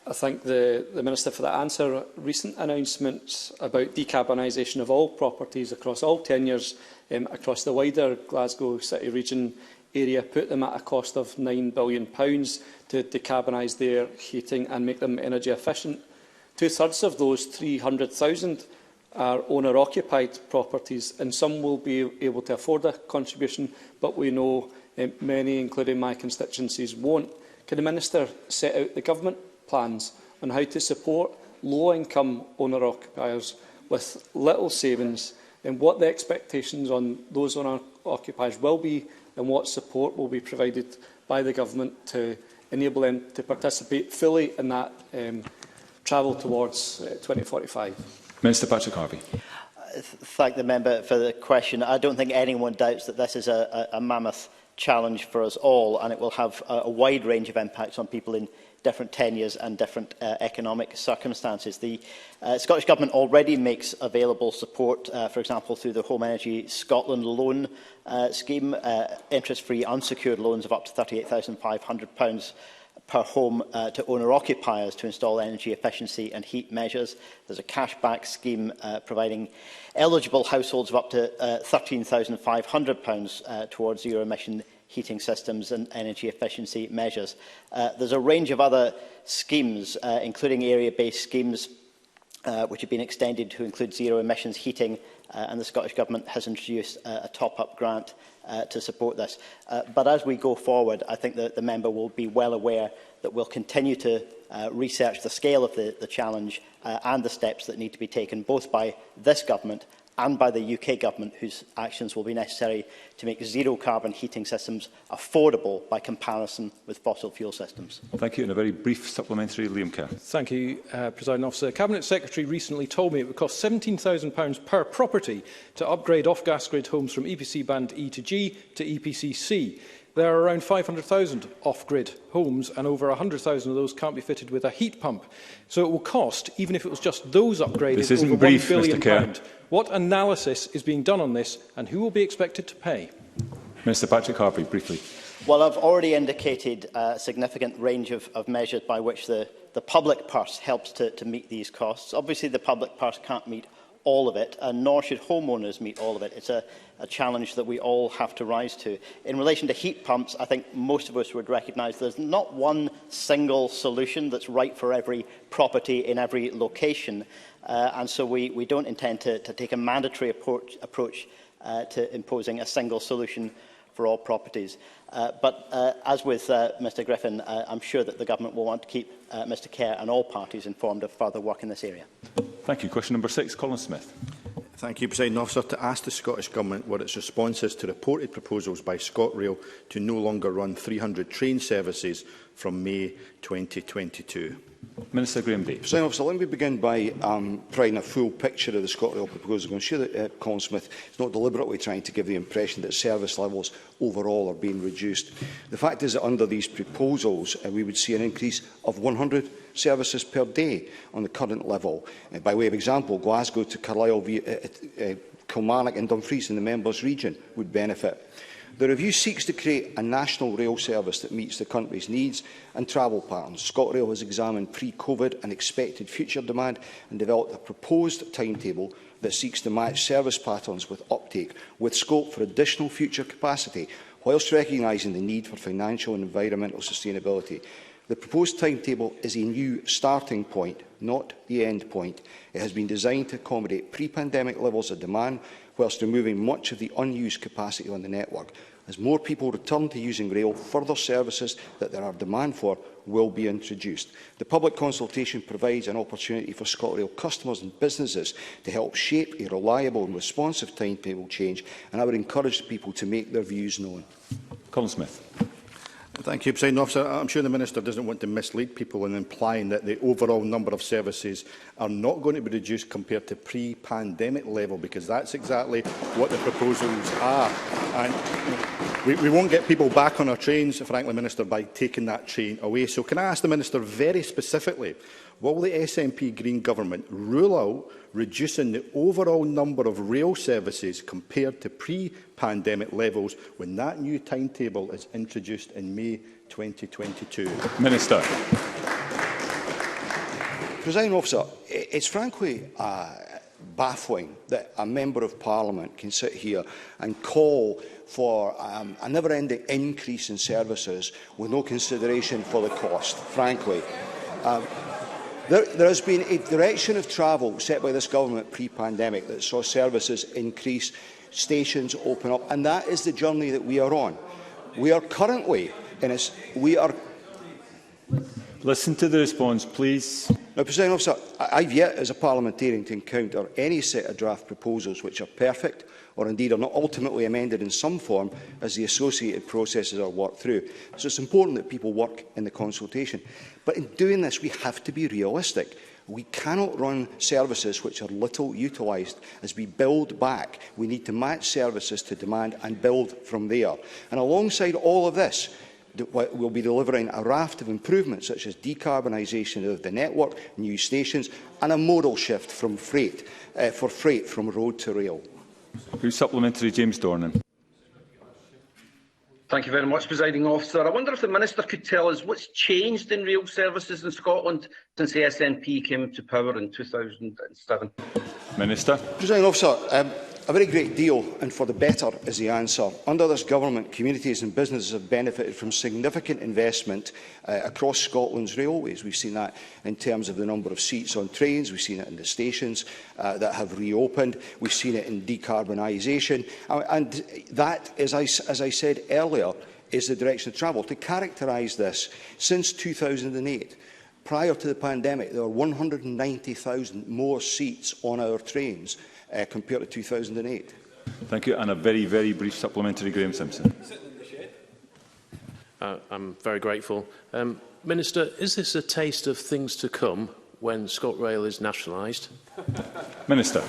I thank the Minister for that answer. Recent announcements about decarbonisation of all properties across all tenures across the wider Glasgow City region area put them at a cost of £9 billion to decarbonise their heating and make them energy efficient. 2/3 of those 300,000 are owner-occupied properties, and some will be able to afford a contribution, but we know many, including my constituencies, won't. Can the Minister set out the Government plans on how to support low-income owner-occupiers with little savings, and what the expectations on those owner-occupiers will be, and what support will be provided by the Government to enable them to participate fully in that travel towards 2045? Minister Patrick Harvey. Thank the member for the question. I don't think anyone doubts that this is a mammoth challenge for us all, and it will have a wide range of impacts on people in different tenures and different economic circumstances. The Scottish Government already makes available support, for example, through the Home Energy Scotland loan scheme, interest-free unsecured loans of up to £38,500 per home to owner-occupiers to install energy efficiency and heat measures. There's a cashback scheme providing eligible households of up to £13,500 towards zero-emission heating systems and energy efficiency measures. There's a range of other schemes, including area-based schemes, which have been extended to include zero-emissions heating, and the Scottish Government has introduced a top-up grant to support this. But as we go forward, I think that the member will be well aware that we'll continue to research the scale of the challenge and the steps that need to be taken, both by this Government and by the UK Government, whose actions will be necessary to make zero-carbon heating systems affordable by comparison with fossil fuel systems. Thank you. And a very brief supplementary, Liam Kerr. Thank you, Presiding Officer. The Cabinet Secretary recently told me it would cost £17,000 per property to upgrade off-gas grid homes from EPC Band E to G to EPC C. There are around 500,000 off-grid homes, and over 100,000 of those can't be fitted with a heat pump. So it will cost, even if it was just those upgraded, this isn't over brief, £1 billion. Mr. Kerr. What analysis is being done on this, and who will be expected to pay? Minister Patrick Harvey, briefly. Well, I've already indicated a significant range of measures by which the public purse helps to meet these costs. Obviously, the public purse can't meet all of it, and nor should homeowners meet all of it. It's a challenge that we all have to rise to. In relation to heat pumps, I think most of us would recognise there's not one single solution that's right for every property in every location, and so we don't intend to take a mandatory approach to imposing a single solution for all properties. But as with Mr Griffin, I'm sure that the Government will want to keep Mr Kerr and all parties informed of further work in this area. Thank you. Question number 6, Colin Smith. Thank you, Presiding Officer. To ask the Scottish Government what its response is to reported proposals by ScotRail to no longer run 300 train services from May 2022. Minister Graham Day. President Officer, let me begin by providing a full picture of the ScotRail proposal. I'm sure that Colin Smith is not deliberately trying to give the impression that service levels overall are being reduced. The fact is that under these proposals, we would see an increase of 100 services per day on the current level. By way of example, Glasgow to Carlisle, Kilmarnock and Dumfries in the members' region would benefit. The review seeks to create a national rail service that meets the country's needs and travel patterns. ScotRail has examined pre-COVID and expected future demand and developed a proposed timetable that seeks to match service patterns with uptake, with scope for additional future capacity, whilst recognising the need for financial and environmental sustainability. The proposed timetable is a new starting point, not the end point. It has been designed to accommodate pre-pandemic levels of demand, whilst removing much of the unused capacity on the network. As more people return to using rail, further services that there are demand for will be introduced. The public consultation provides an opportunity for ScotRail customers and businesses to help shape a reliable and responsive timetable change, and I would encourage people to make their views known. Colin Smith. Thank you, President Officer. I'm sure the Minister doesn't want to mislead people in implying that the overall number of services are not going to be reduced compared to pre-pandemic level, because that's exactly what the proposals are. And we won't get people back on our trains, frankly, Minister, by taking that train away. So can I ask the Minister very specifically, will the SNP Green Government rule out reducing the overall number of rail services compared to pre-pandemic levels when that new timetable is introduced in May 2022? Minister. Presiding Officer, it's frankly baffling that a Member of Parliament can sit here and call for a never-ending increase in services with no consideration for the cost, frankly. There has been a direction of travel set by this government pre-pandemic that saw services increase, stations open up, and that is the journey that we are on. We are currently in a... Listen to the response, please. Now, President Officer, I've yet as a parliamentarian to encounter any set of draft proposals which are perfect or indeed are not ultimately amended in some form as the associated processes are worked through. So it's important that people work in the consultation. But in doing this, we have to be realistic. We cannot run services which are little utilised. As we build back, we need to match services to demand and build from there. And alongside all of this, we'll be delivering a raft of improvements such as decarbonisation of the network, new stations and a modal shift from freight from road to rail. Who's supplementary? James Dornan. Thank you very much, Presiding Officer. I wonder if the Minister could tell us what's changed in rail services in Scotland since the SNP came into power in 2007. Minister. Presiding Officer, a very great deal, and for the better is the answer. Under this government, communities and businesses have benefited from significant investment across Scotland's railways. We've seen that in terms of the number of seats on trains, we've seen it in the stations that have reopened, we've seen it in decarbonisation, and that, as I said earlier, is the direction of travel. To characterise this, since 2008, prior to the pandemic, there were 190,000 more seats on our trains compared to 2008. Thank you. And a very, very brief supplementary, Graham Simpson. I'm very grateful. Minister, is this a taste of things to come when ScotRail is nationalised? Minister.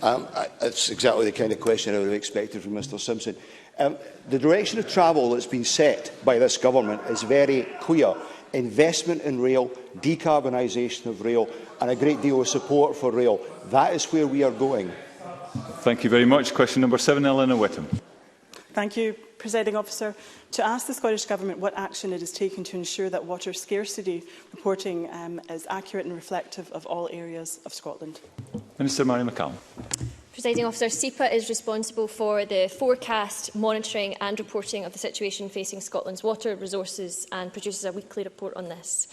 That's exactly the kind of question I would have expected from Mr Simpson. The direction of travel that's been set by this government is very clear. Investment in rail, decarbonisation of rail and a great deal of support for rail. That is where we are going. Thank you very much. Question number 7, Eleanor Whittam. Thank you, Presiding Officer. To ask the Scottish Government what action it is taking to ensure that water scarcity reporting is accurate and reflective of all areas of Scotland. Minister Mary McCallum. Presiding Officer, SEPA is responsible for the forecast, monitoring and reporting of the situation facing Scotland's water resources and produces a weekly report on this.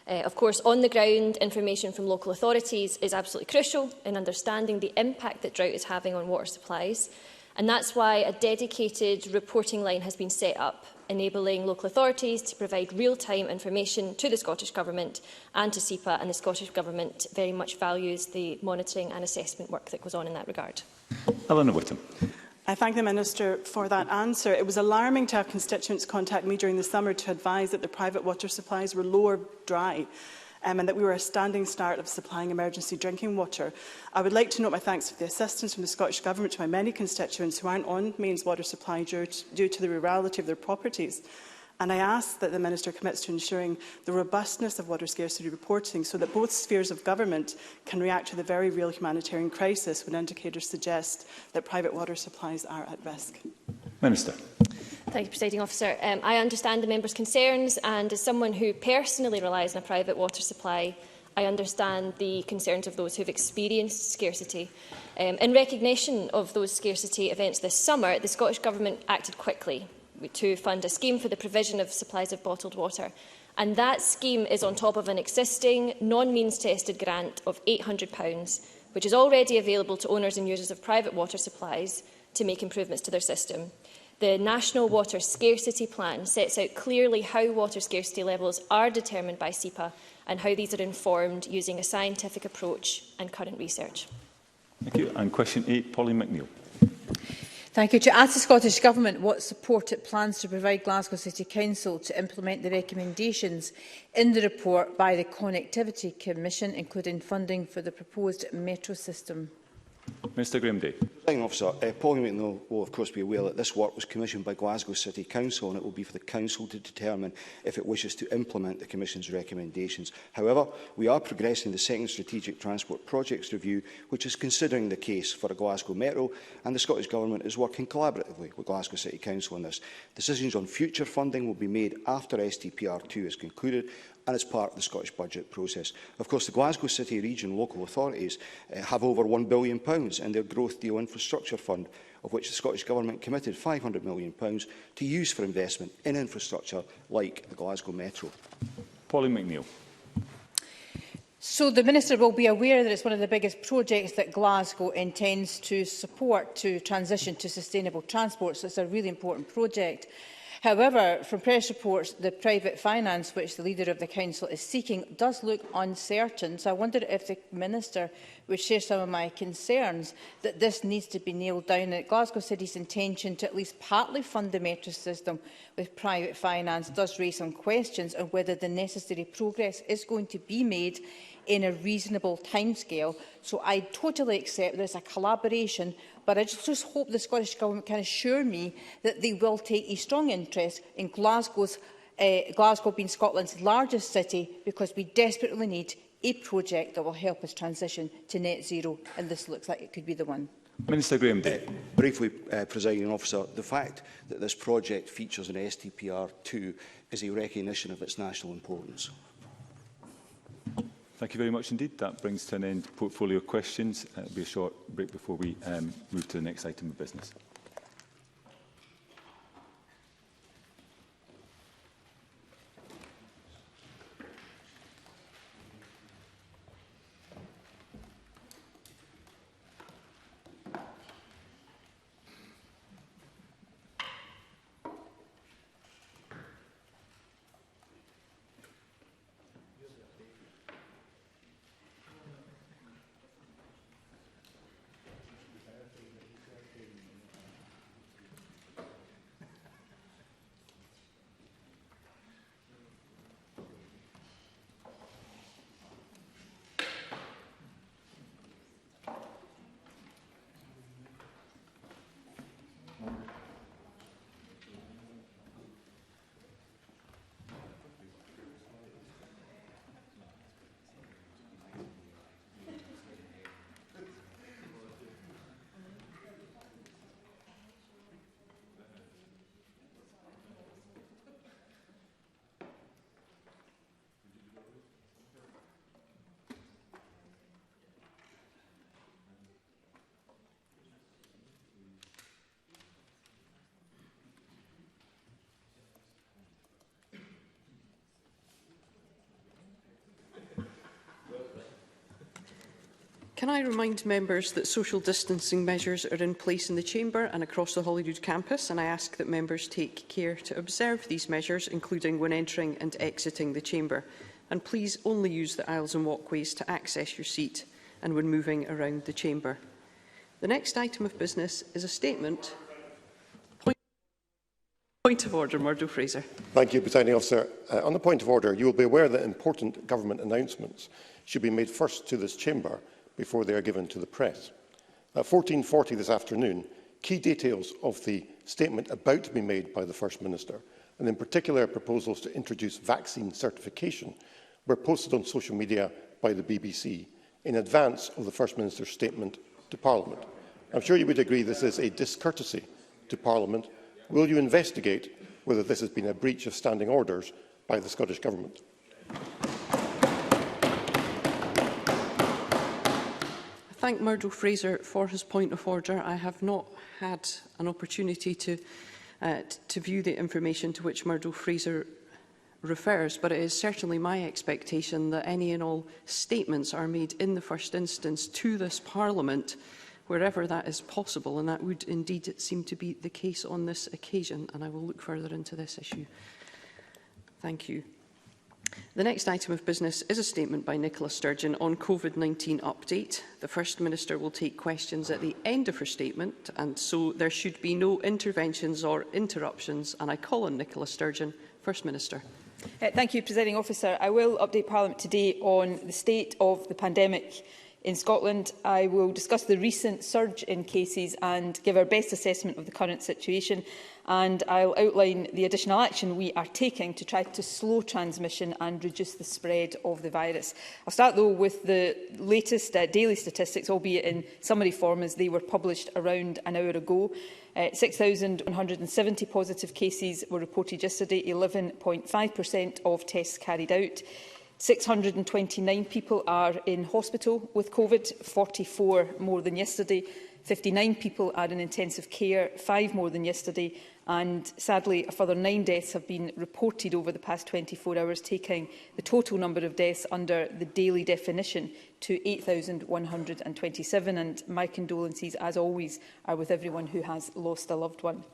Of course, on-the-ground information from local authorities is absolutely crucial in understanding the impact that drought is having on water supplies, and that's why a dedicated reporting line has been set up, enabling local authorities to provide real-time information to the Scottish Government and to SEPA, and the Scottish Government very much values the monitoring and assessment work that goes on in that regard. Eleanor Whittam. I thank the Minister for that answer. It was alarming to have constituents contact me during the summer to advise that the private water supplies were low or dry, and that we were a standing start of supplying emergency drinking water. I would like to note my thanks for the assistance from the Scottish Government to my many constituents who aren't on mains water supply due to the rurality of their properties. And I ask that the Minister commits to ensuring the robustness of water scarcity reporting so that both spheres of government can react to the very real humanitarian crisis when indicators suggest that private water supplies are at risk. Minister. Thank you, Presiding Officer. I understand the member's concerns, and as someone who personally relies on a private water supply, I understand the concerns of those who have experienced scarcity. In recognition of those scarcity events this summer, the Scottish Government acted quickly to fund a scheme for the provision of supplies of bottled water. And that scheme is on top of an existing non-means tested grant of £800, which is already available to owners and users of private water supplies to make improvements to their system. The National Water Scarcity Plan sets out clearly how water scarcity levels are determined by SEPA and how these are informed using a scientific approach and current research. Thank you. And question 8, Polly McNeill. Thank you. To ask the Scottish Government what support it plans to provide Glasgow City Council to implement the recommendations in the report by the Connectivity Commission, including funding for the proposed metro system. Mr Graham Day. Officer, Polly McNeill will of course be aware that this work was commissioned by Glasgow City Council, and it will be for the Council to determine if it wishes to implement the Commission's recommendations. However, we are progressing the second Strategic Transport Projects Review, which is considering the case for a Glasgow Metro, and the Scottish Government is working collaboratively with Glasgow City Council on this. Decisions on future funding will be made after STPR2 is concluded and as part of the Scottish budget process. Of course, the Glasgow City Region local authorities have over £1 billion in their Growth Deal Infrastructure Fund, of which the Scottish Government committed £500 million to use for investment in infrastructure like the Glasgow Metro. Polly McNeill. So the Minister will be aware that it's one of the biggest projects that Glasgow intends to support to transition to sustainable transport, so it's a really important project. However, from press reports, the private finance which the Leader of the Council is seeking does look uncertain. So I wondered if the Minister would share some of my concerns that this needs to be nailed down, and that Glasgow City's intention to at least partly fund the metro system with private finance does raise some questions on whether the necessary progress is going to be made in a reasonable timescale. So I totally accept there's a collaboration, but I just hope the Scottish Government can assure me that they will take a strong interest in Glasgow being Scotland's largest city, because we desperately need a project that will help us transition to net zero, and this looks like it could be the one. Minister Graham Day. Briefly, Presiding Officer, the fact that this project features in STPR2 is a recognition of its national importance. Thank you very much indeed. That brings to an end portfolio questions. It will be a short break before we move to the next item of business. Can I remind members that social distancing measures are in place in the Chamber and across the Holyrood campus, and I ask that members take care to observe these measures, including when entering and exiting the Chamber. And please only use the aisles and walkways to access your seat and when moving around the Chamber. The next item of business is a statement. Point of order, Murdo Fraser. Thank you, Presiding Officer. On the point of order, you will be aware that important government announcements should be made first to this chamber before they are given to the press. At 14:40 this afternoon, key details of the statement about to be made by the First Minister, and in particular proposals to introduce vaccine certification, were posted on social media by the BBC in advance of the First Minister's statement to Parliament. I'm sure you would agree this is a discourtesy to Parliament. Will you investigate whether this has been a breach of standing orders by the Scottish Government? I thank Murdo Fraser for his point of order. I have not had an opportunity to view the information to which Murdo Fraser refers, but it is certainly my expectation that any and all statements are made in the first instance to this Parliament wherever that is possible, and that would indeed seem to be the case on this occasion, and I will look further into this issue. Thank you. The next item of business is a statement by Nicola Sturgeon on COVID-19 update. The First Minister will take questions at the end of her statement, and so there should be no interventions or interruptions, and I call on Nicola Sturgeon, First Minister. Thank you, Presiding Officer. I will update Parliament today on the state of the pandemic in Scotland. I will discuss the recent surge in cases and give our best assessment of the current situation, and I'll outline the additional action we are taking to try to slow transmission and reduce the spread of the virus. I'll start, though, with the latest daily statistics, albeit in summary form as they were published around an hour ago. 6,170 positive cases were reported yesterday, 11.5% of tests carried out. 629 people are in hospital with COVID, 44 more than yesterday. 59 people are in intensive care, 5 more than yesterday. And sadly, a further 9 deaths have been reported over the past 24 hours, taking the total number of deaths under the daily definition to 8,127. And my condolences, as always, are with everyone who has lost a loved one.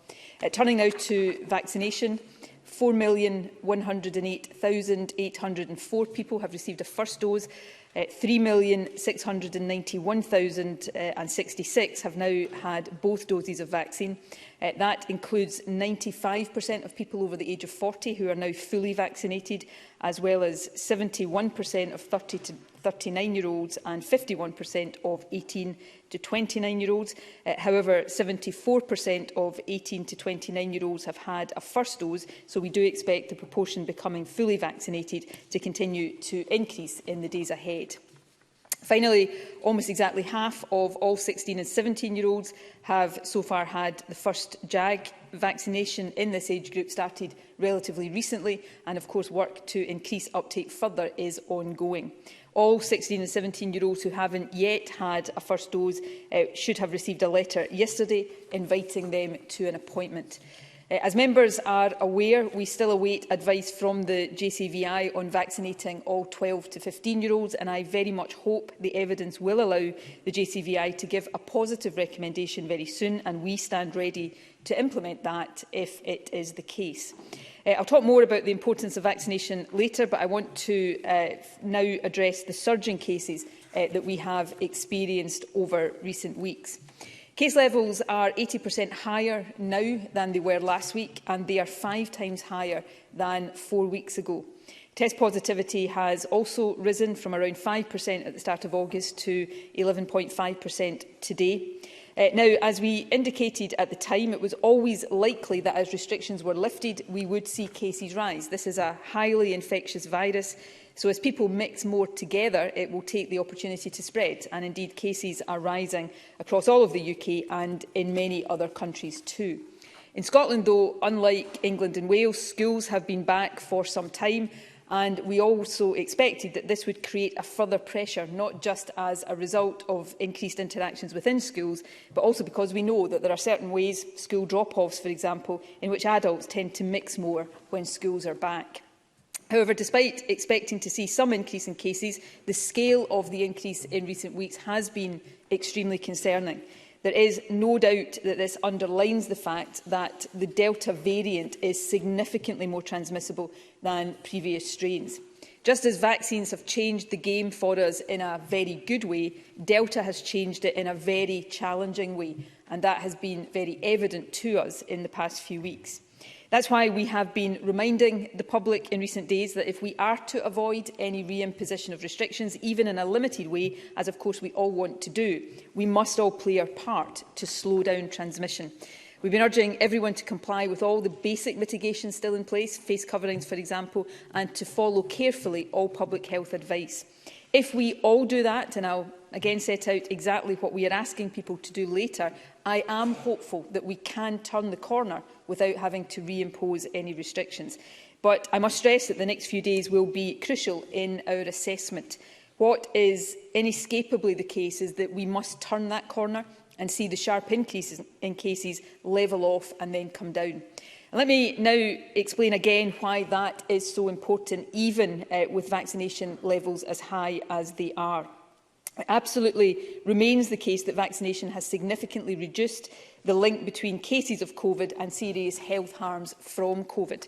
Turning now to vaccination. 4,108,804 people have received a first dose. 3,691,066 have now had both doses of vaccine. That includes 95% of people over the age of 40 who are now fully vaccinated, as well as 71% of 30 to 39-year-olds and 51% of 18 to 29-year-olds. However, 74% of 18 to 29-year-olds have had a first dose, so we do expect the proportion becoming fully vaccinated to continue to increase in the days ahead. Finally, almost exactly half of all 16 and 17-year-olds have so far had the first JAG. Vaccination in this age group started relatively recently, and of course work to increase uptake further is ongoing. All 16 and 17-year-olds who haven't yet had a first dose should have received a letter yesterday inviting them to an appointment. As members are aware, we still await advice from the JCVI on vaccinating all 12 to 15-year-olds, and I very much hope the evidence will allow the JCVI to give a positive recommendation very soon, and we stand ready to implement that if it is the case. I'll talk more about the importance of vaccination later, but I want to now address the surging cases that we have experienced over recent weeks. Case levels are 80% higher now than they were last week, and they are 5 times higher than 4 weeks ago. Test positivity has also risen from around 5% at the start of August to 11.5% today. Now, as we indicated at the time, it was always likely that as restrictions were lifted, we would see cases rise. This is a highly infectious virus, so as people mix more together, it will take the opportunity to spread. And indeed, cases are rising across all of the UK and in many other countries too. In Scotland, though, unlike England and Wales, schools have been back for some time, and we also expected that this would create a further pressure, not just as a result of increased interactions within schools, but also because we know that there are certain ways, school drop-offs for example, in which adults tend to mix more when schools are back. However, despite expecting to see some increase in cases, the scale of the increase in recent weeks has been extremely concerning. There is no doubt that this underlines the fact that the Delta variant is significantly more transmissible than previous strains. Just as vaccines have changed the game for us in a very good way, Delta has changed it in a very challenging way, and that has been very evident to us in the past few weeks. That's why we have been reminding the public in recent days that if we are to avoid any re-imposition of restrictions, even in a limited way, as of course we all want to do, we must all play our part to slow down transmission. We've been urging everyone to comply with all the basic mitigations still in place, face coverings for example, and to follow carefully all public health advice. If we all do that, and I'll again set out exactly what we are asking people to do later, I am hopeful that we can turn the corner without having to reimpose any restrictions. But I must stress that the next few days will be crucial in our assessment. What is inescapably the case is that we must turn that corner and see the sharp increases in cases level off and then come down. And let me now explain again why that is so important, even with vaccination levels as high as they are. It absolutely remains the case that vaccination has significantly reduced the link between cases of COVID and serious health harms from COVID.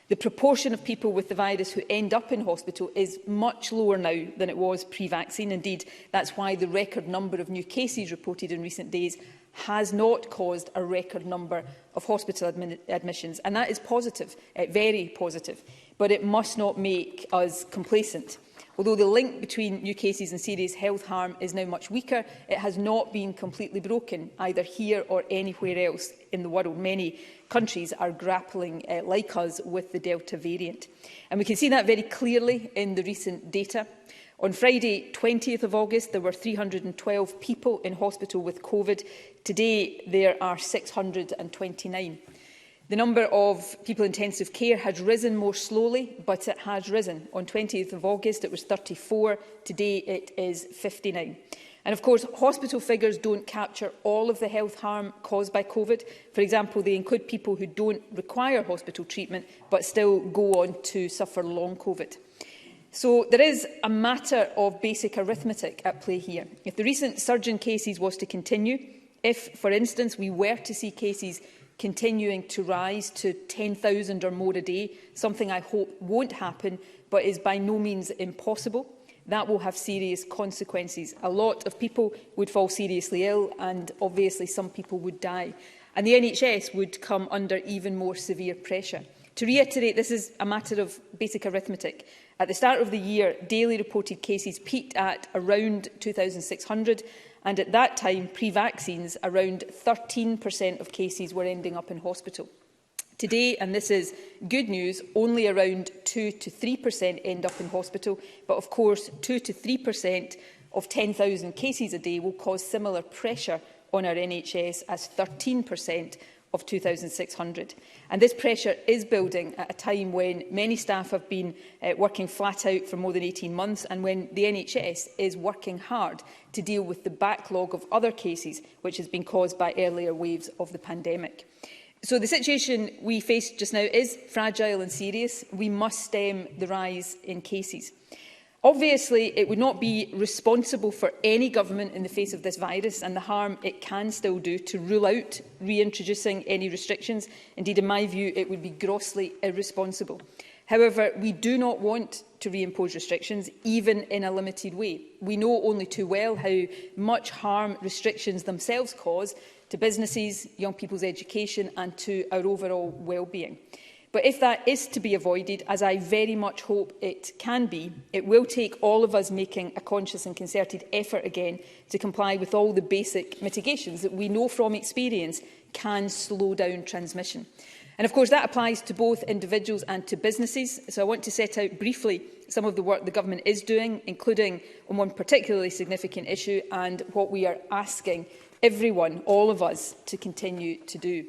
The proportion of people with the virus who end up in hospital is much lower now than it was pre-vaccine. Indeed, that's why the record number of new cases reported in recent days has not caused a record number of hospital admissions. And that is positive, very positive. But it must not make us complacent. Although the link between new cases and serious health harm is now much weaker, it has not been completely broken, either here or anywhere else in the world. Many countries are grappling, like us, with the Delta variant. And we can see that very clearly in the recent data. On Friday, 20th of August, there were 312 people in hospital with COVID. Today, there are 629. The number of people in intensive care has risen more slowly, but it has risen. On 20th of August, it was 34. Today, it is 59. And of course, hospital figures don't capture all of the health harm caused by COVID. For example, they include people who don't require hospital treatment, but still go on to suffer long COVID. So there is a matter of basic arithmetic at play here. If the recent surge in cases was to continue, if, for instance, we were to see cases continuing to rise to 10,000 or more a day, something I hope won't happen, but is by no means impossible, that will have serious consequences. A lot of people would fall seriously ill, and obviously some people would die. And the NHS would come under even more severe pressure. To reiterate, this is a matter of basic arithmetic. At the start of the year, daily reported cases peaked at around 2,600, and at that time, pre-vaccines, around 13% of cases were ending up in hospital. Today, and this is good news, only around 2 to 3% end up in hospital, but of course 2 to 3% of 10,000 cases a day will cause similar pressure on our NHS as 13% of 2,600. And this pressure is building at a time when many staff have been working flat out for more than 18 months and when the NHS is working hard to deal with the backlog of other cases which has been caused by earlier waves of the pandemic. So the situation we face just now is fragile and serious. We must stem the rise in cases. Obviously, it would not be responsible for any government in the face of this virus and the harm it can still do to rule out reintroducing any restrictions. Indeed, in my view, it would be grossly irresponsible. However, we do not want to reimpose restrictions, even in a limited way. We know only too well how much harm restrictions themselves cause to businesses, young people's education and to our overall well-being. But if that is to be avoided, as I very much hope it can be, it will take all of us making a conscious and concerted effort again to comply with all the basic mitigations that we know from experience can slow down transmission. And of course that applies to both individuals and to businesses. So I want to set out briefly some of the work the government is doing, including on one particularly significant issue and what we are asking everyone, all of us, to continue to do.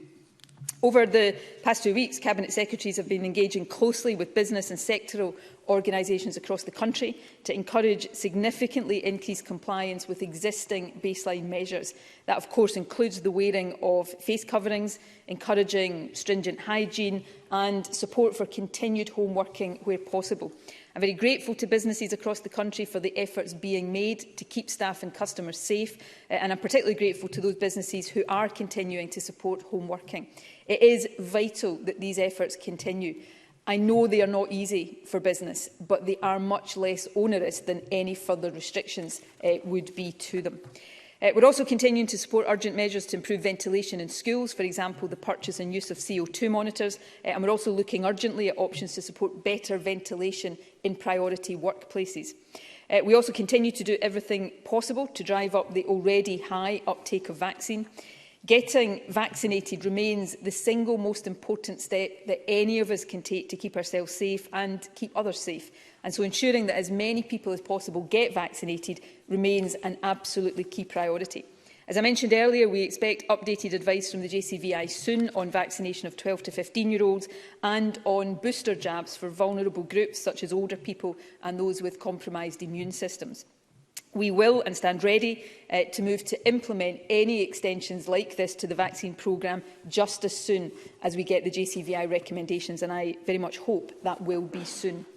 Over the past 2 weeks, Cabinet Secretaries have been engaging closely with business and sectoral organisations across the country to encourage significantly increased compliance with existing baseline measures. That, of course, includes the wearing of face coverings, encouraging stringent hygiene and support for continued home working where possible. I'm very grateful to businesses across the country for the efforts being made to keep staff and customers safe, and I'm particularly grateful to those businesses who are continuing to support home working. It is vital that these efforts continue. I know they are not easy for business, but they are much less onerous than any further restrictions would be to them. We're also continuing to support urgent measures to improve ventilation in schools, for example, the purchase and use of CO2 monitors, and we're also looking urgently at options to support better ventilation in priority workplaces. We also continue to do everything possible to drive up the already high uptake of vaccine. Getting vaccinated remains the single most important step that any of us can take to keep ourselves safe and keep others safe. And so ensuring that as many people as possible get vaccinated remains an absolutely key priority. As I mentioned earlier, we expect updated advice from the JCVI soon on vaccination of 12 to 15-year-olds and on booster jabs for vulnerable groups such as older people and those with compromised immune systems. We will and stand ready to move to implement any extensions like this to the vaccine programme just as soon as we get the JCVI recommendations, and I very much hope that will be soon.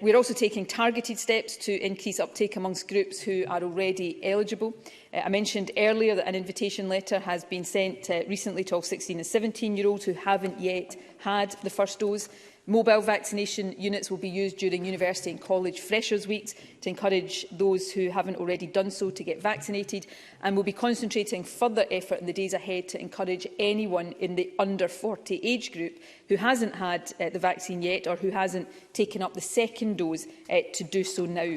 We are also taking targeted steps to increase uptake amongst groups who are already eligible. I mentioned earlier that an invitation letter has been sent recently to all 16 and 17-year-olds who haven't yet had the first dose. Mobile vaccination units will be used during university and college freshers' weeks to encourage those who haven't already done so to get vaccinated, and will be concentrating further effort in the days ahead to encourage anyone in the under 40 age group who hasn't had the vaccine yet or who hasn't taken up the second dose to do so now.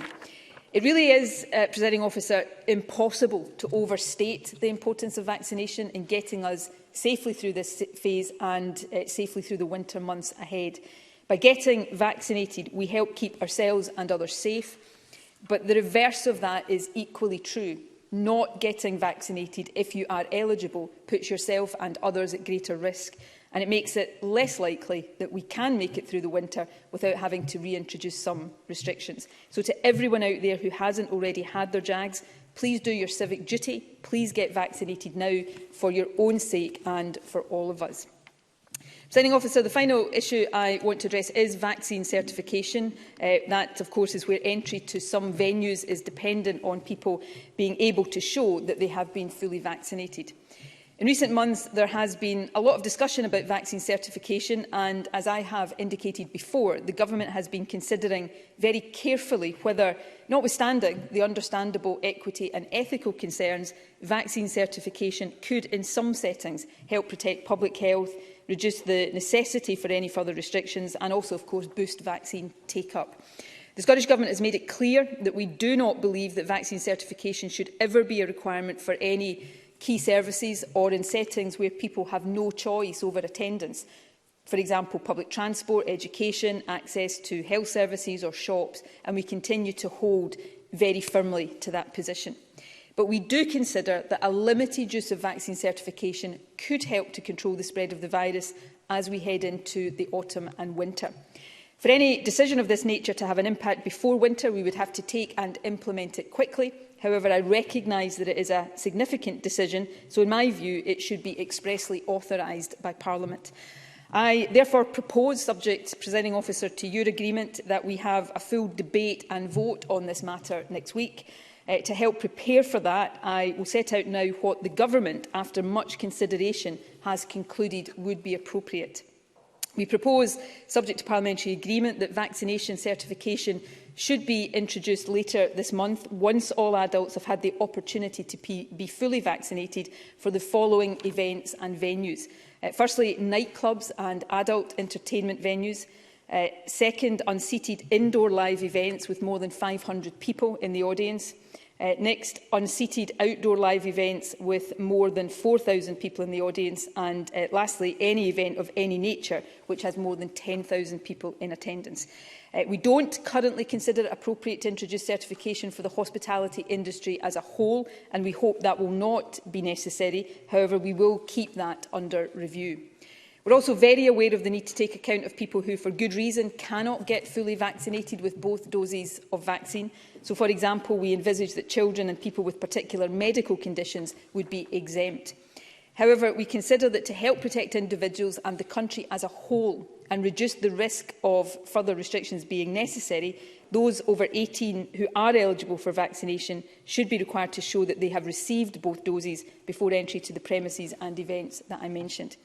It really is, Presiding Officer, impossible to overstate the importance of vaccination in getting us safely through this phase and safely through the winter months ahead. By getting vaccinated, we help keep ourselves and others safe, but the reverse of that is equally true. Not getting vaccinated, if you are eligible, puts yourself and others at greater risk, and it makes it less likely that we can make it through the winter without having to reintroduce some restrictions. So to everyone out there who hasn't already had their jags, please do your civic duty. Please get vaccinated now for your own sake and for all of us. Presiding Officer, the final issue I want to address is vaccine certification. That, of course, is where entry to some venues is dependent on people being able to show that they have been fully vaccinated. In recent months, there has been a lot of discussion about vaccine certification, and as I have indicated before, the Government has been considering very carefully whether, notwithstanding the understandable equity and ethical concerns, vaccine certification could, in some settings, help protect public health, reduce the necessity for any further restrictions, and also, of course, boost vaccine take-up. The Scottish Government has made it clear that we do not believe that vaccine certification should ever be a requirement for any key services or in settings where people have no choice over attendance. For example, public transport, education, access to health services or shops, and we continue to hold very firmly to that position. But we do consider that a limited use of vaccine certification could help to control the spread of the virus as we head into the autumn and winter. For any decision of this nature to have an impact before winter, we would have to take and implement it quickly. However, I recognise that it is a significant decision, so in my view, it should be expressly authorised by Parliament. I therefore propose, subject, Presiding Officer, to your agreement, that we have a full debate and vote on this matter next week. To help prepare for that, I will set out now what the Government, after much consideration, has concluded would be appropriate. We propose, subject to parliamentary agreement, that vaccination certification should be introduced later this month once all adults have had the opportunity to be fully vaccinated for the following events and venues. Firstly, nightclubs and adult entertainment venues. Second, unseated indoor live events with more than 500 people in the audience. Next, unseated outdoor live events with more than 4,000 people in the audience. And lastly, any event of any nature which has more than 10,000 people in attendance. We don't currently consider it appropriate to introduce certification for the hospitality industry as a whole, and we hope that will not be necessary. However, we will keep that under review. We're also very aware of the need to take account of people who, for good reason, cannot get fully vaccinated with both doses of vaccine. So, for example, we envisage that children and people with particular medical conditions would be exempt. However, we consider that to help protect individuals and the country as a whole and reduce the risk of further restrictions being necessary, those over 18 who are eligible for vaccination should be required to show that they have received both doses before entry to the premises and events that I mentioned.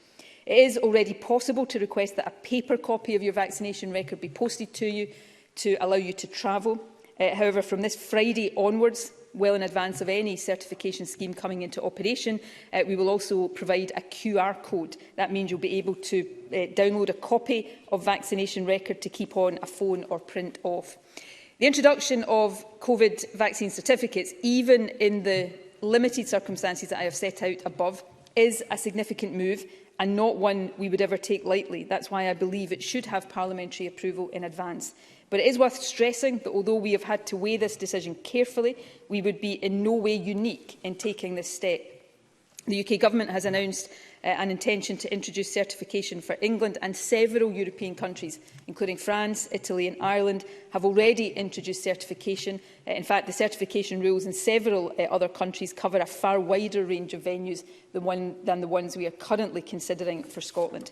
It is already possible to request that a paper copy of your vaccination record be posted to you to allow you to travel. However, from this Friday onwards, well in advance of any certification scheme coming into operation, we will also provide a QR code. That means you'll be able to download a copy of vaccination record to keep on a phone or print off. The introduction of COVID vaccine certificates, even in the limited circumstances that I have set out above, is a significant move and not one we would ever take lightly. That's why I believe it should have parliamentary approval in advance. But it is worth stressing that although we have had to weigh this decision carefully, we would be in no way unique in taking this step. The UK Government has announced an intention to introduce certification for England, and several European countries, including France, Italy and Ireland, have already introduced certification. In fact, the certification rules in several other countries cover a far wider range of venues than the ones we are currently considering for Scotland.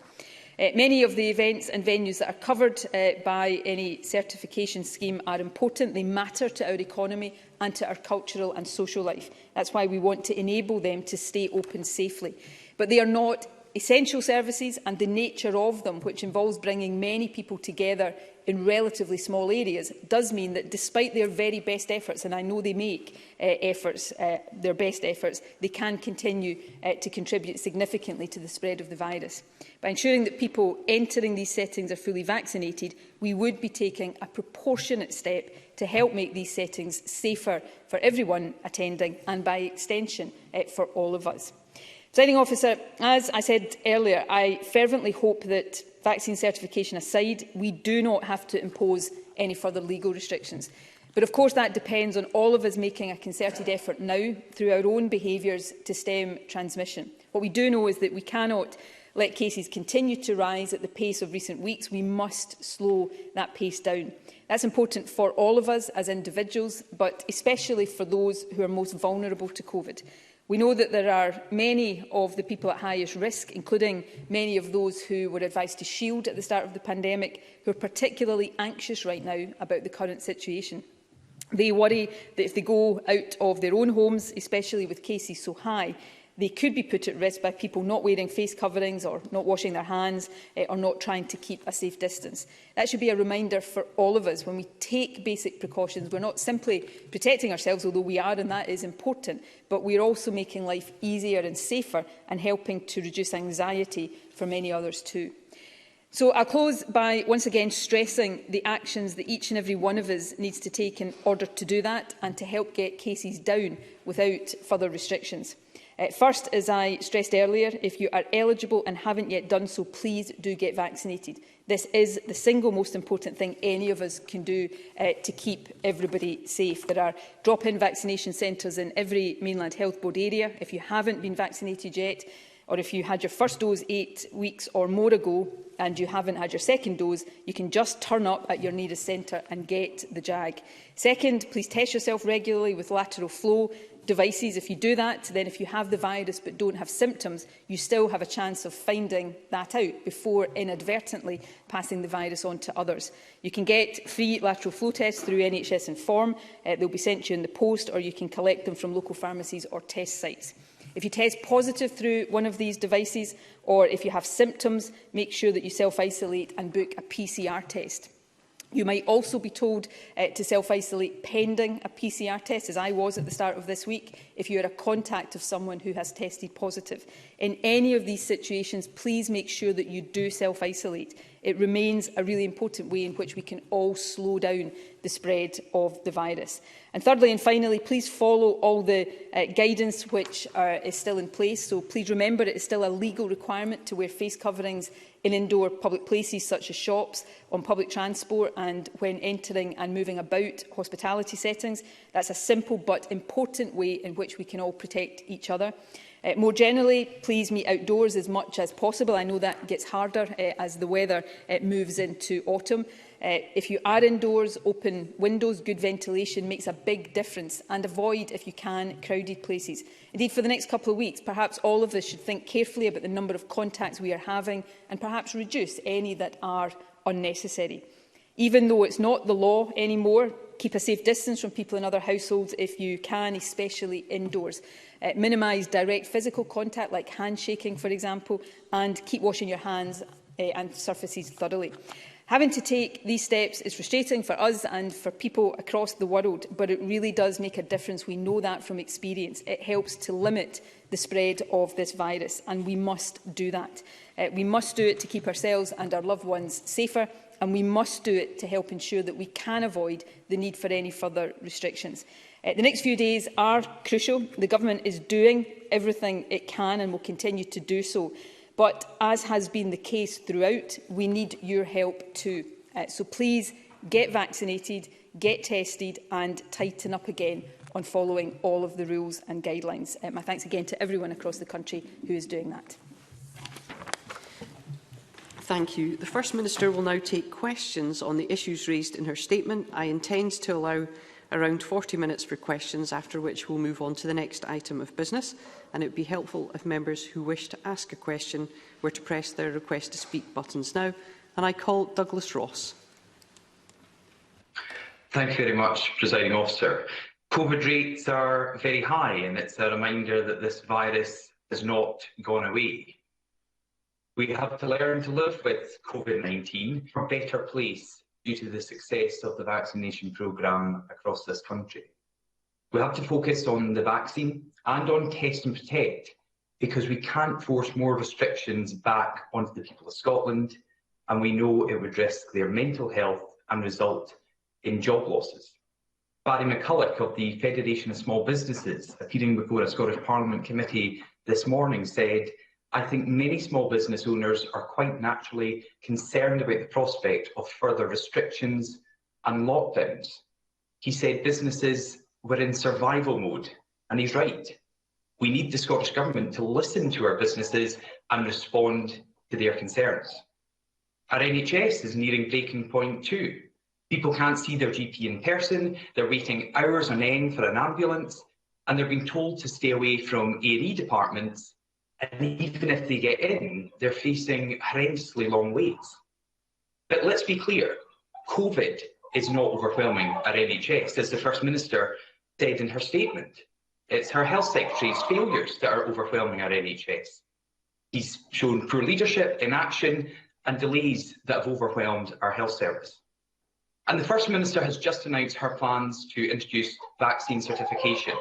Many of the events and venues that are covered by any certification scheme are important. They matter to our economy and to our cultural and social life. That's why we want to enable them to stay open safely. But they are not essential services, and the nature of them, which involves bringing many people together in relatively small areas, does mean that despite their very best efforts, and I know they make their best efforts, they can continue to contribute significantly to the spread of the virus. By ensuring that people entering these settings are fully vaccinated, we would be taking a proportionate step to help make these settings safer for everyone attending and, by extension, for all of us. Presiding Officer, as I said earlier, I fervently hope that, vaccine certification aside, we do not have to impose any further legal restrictions. But of course that depends on all of us making a concerted effort now through our own behaviours to stem transmission. What we do know is that we cannot let cases continue to rise at the pace of recent weeks. We must slow that pace down. That's important for all of us as individuals, but especially for those who are most vulnerable to COVID. We know that there are many of the people at highest risk, including many of those who were advised to shield at the start of the pandemic, who are particularly anxious right now about the current situation. They worry that if they go out of their own homes, especially with cases so high, they could be put at risk by people not wearing face coverings or not washing their hands or not trying to keep a safe distance. That should be a reminder for all of us when we take basic precautions. We're not simply protecting ourselves, although we are, and that is important, but we're also making life easier and safer and helping to reduce anxiety for many others too. So I'll close by once again stressing the actions that each and every one of us needs to take in order to do that and to help get cases down without further restrictions. First, as I stressed earlier, if you are eligible and haven't yet done so, please do get vaccinated. This is the single most important thing any of us can do to keep everybody safe. There are drop-in vaccination centres in every mainland health board area. If you haven't been vaccinated yet, or if you had your first dose 8 weeks or more ago and you haven't had your second dose, you can just turn up at your nearest centre and get the JAG. Second, please test yourself regularly with lateral flow devices. If you do that, then if you have the virus but don't have symptoms, you still have a chance of finding that out before inadvertently passing the virus on to others. You can get free lateral flow tests through NHS Inform. They'll be sent to you in the post, or you can collect them from local pharmacies or test sites. If you test positive through one of these devices, or if you have symptoms, make sure that you self-isolate and book a PCR test. You might also be told to self-isolate pending a PCR test, as I was at the start of this week, if you are a contact of someone who has tested positive. In any of these situations, please make sure that you do self-isolate. It remains a really important way in which we can all slow down the spread of the virus. And thirdly and finally, please follow all the guidance which is still in place. So please remember it is still a legal requirement to wear face coverings in indoor public places such as shops, on public transport and when entering and moving about hospitality settings. That's a simple but important way in which we can all protect each other. More generally, please meet outdoors as much as possible. I know that gets harder as the weather moves into autumn. If you are indoors, open windows, good ventilation makes a big difference, and avoid, if you can, crowded places. Indeed, for the next couple of weeks, perhaps all of us should think carefully about the number of contacts we are having and perhaps reduce any that are unnecessary. Even though it's not the law anymore, keep a safe distance from people in other households if you can, especially indoors. Minimise direct physical contact, like handshaking, for example, and keep washing your hands and surfaces thoroughly. Having to take these steps is frustrating for us and for people across the world, but it really does make a difference. We know that from experience. It helps to limit the spread of this virus, and we must do that. We must do it to keep ourselves and our loved ones safer, and we must do it to help ensure that we can avoid the need for any further restrictions. The next few days are crucial. The Government is doing everything it can and will continue to do so. But, as has been the case throughout, we need your help too. So please get vaccinated, get tested and tighten up again on following all of the rules and guidelines. My thanks again to everyone across the country who is doing that. Thank you. The First Minister will now take questions on the issues raised in her statement. I intend to allow around 40 minutes for questions, after which we'll move on to the next item of business. And it would be helpful if members who wish to ask a question were to press their request to speak buttons now. And I call Douglas Ross. Thank you very much, Presiding Officer. COVID rates are very high, and it's a reminder that this virus has not gone away. We have to learn to live with COVID-19 from a better place due to the success of the vaccination programme across this country. We have to focus on the vaccine and on test and protect, because we can't force more restrictions back onto the people of Scotland, and we know it would risk their mental health and result in job losses. Barry McCulloch of the Federation of Small Businesses, appearing before a Scottish Parliament committee this morning, said, "I think many small business owners are quite naturally concerned about the prospect of further restrictions and lockdowns." He said businesses were in survival mode, and he's right. We need the Scottish Government to listen to our businesses and respond to their concerns. Our NHS is nearing breaking point too. People can't see their GP in person, they're waiting hours on end for an ambulance, and they're being told to stay away from A&E departments, and even if they get in, they're facing horrendously long waits. But let's be clear, COVID is not overwhelming our NHS, as the First Minister said in her statement. It's her Health Secretary's failures that are overwhelming our NHS. He's shown poor leadership, inaction and delays that have overwhelmed our health service. And the First Minister has just announced her plans to introduce vaccine certification.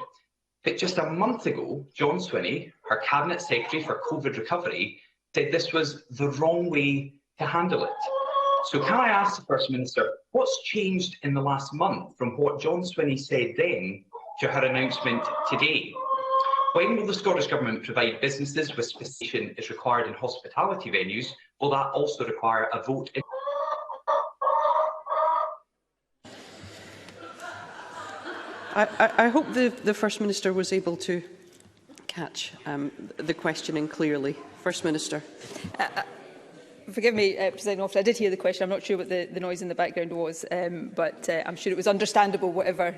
But just a month ago, John Swinney, her Cabinet Secretary for COVID recovery, said this was the wrong way to handle it. So can I ask the First Minister, what's changed in the last month from what John Swinney said then to her announcement today? When will the Scottish Government provide businesses with specification is required in hospitality venues? Will that also require a vote? I hope the First Minister was able to catch the questioning clearly. First Minister. Forgive me, President Officer, I did hear the question. I'm not sure what the noise in the background was, but I'm sure it was understandable, whatever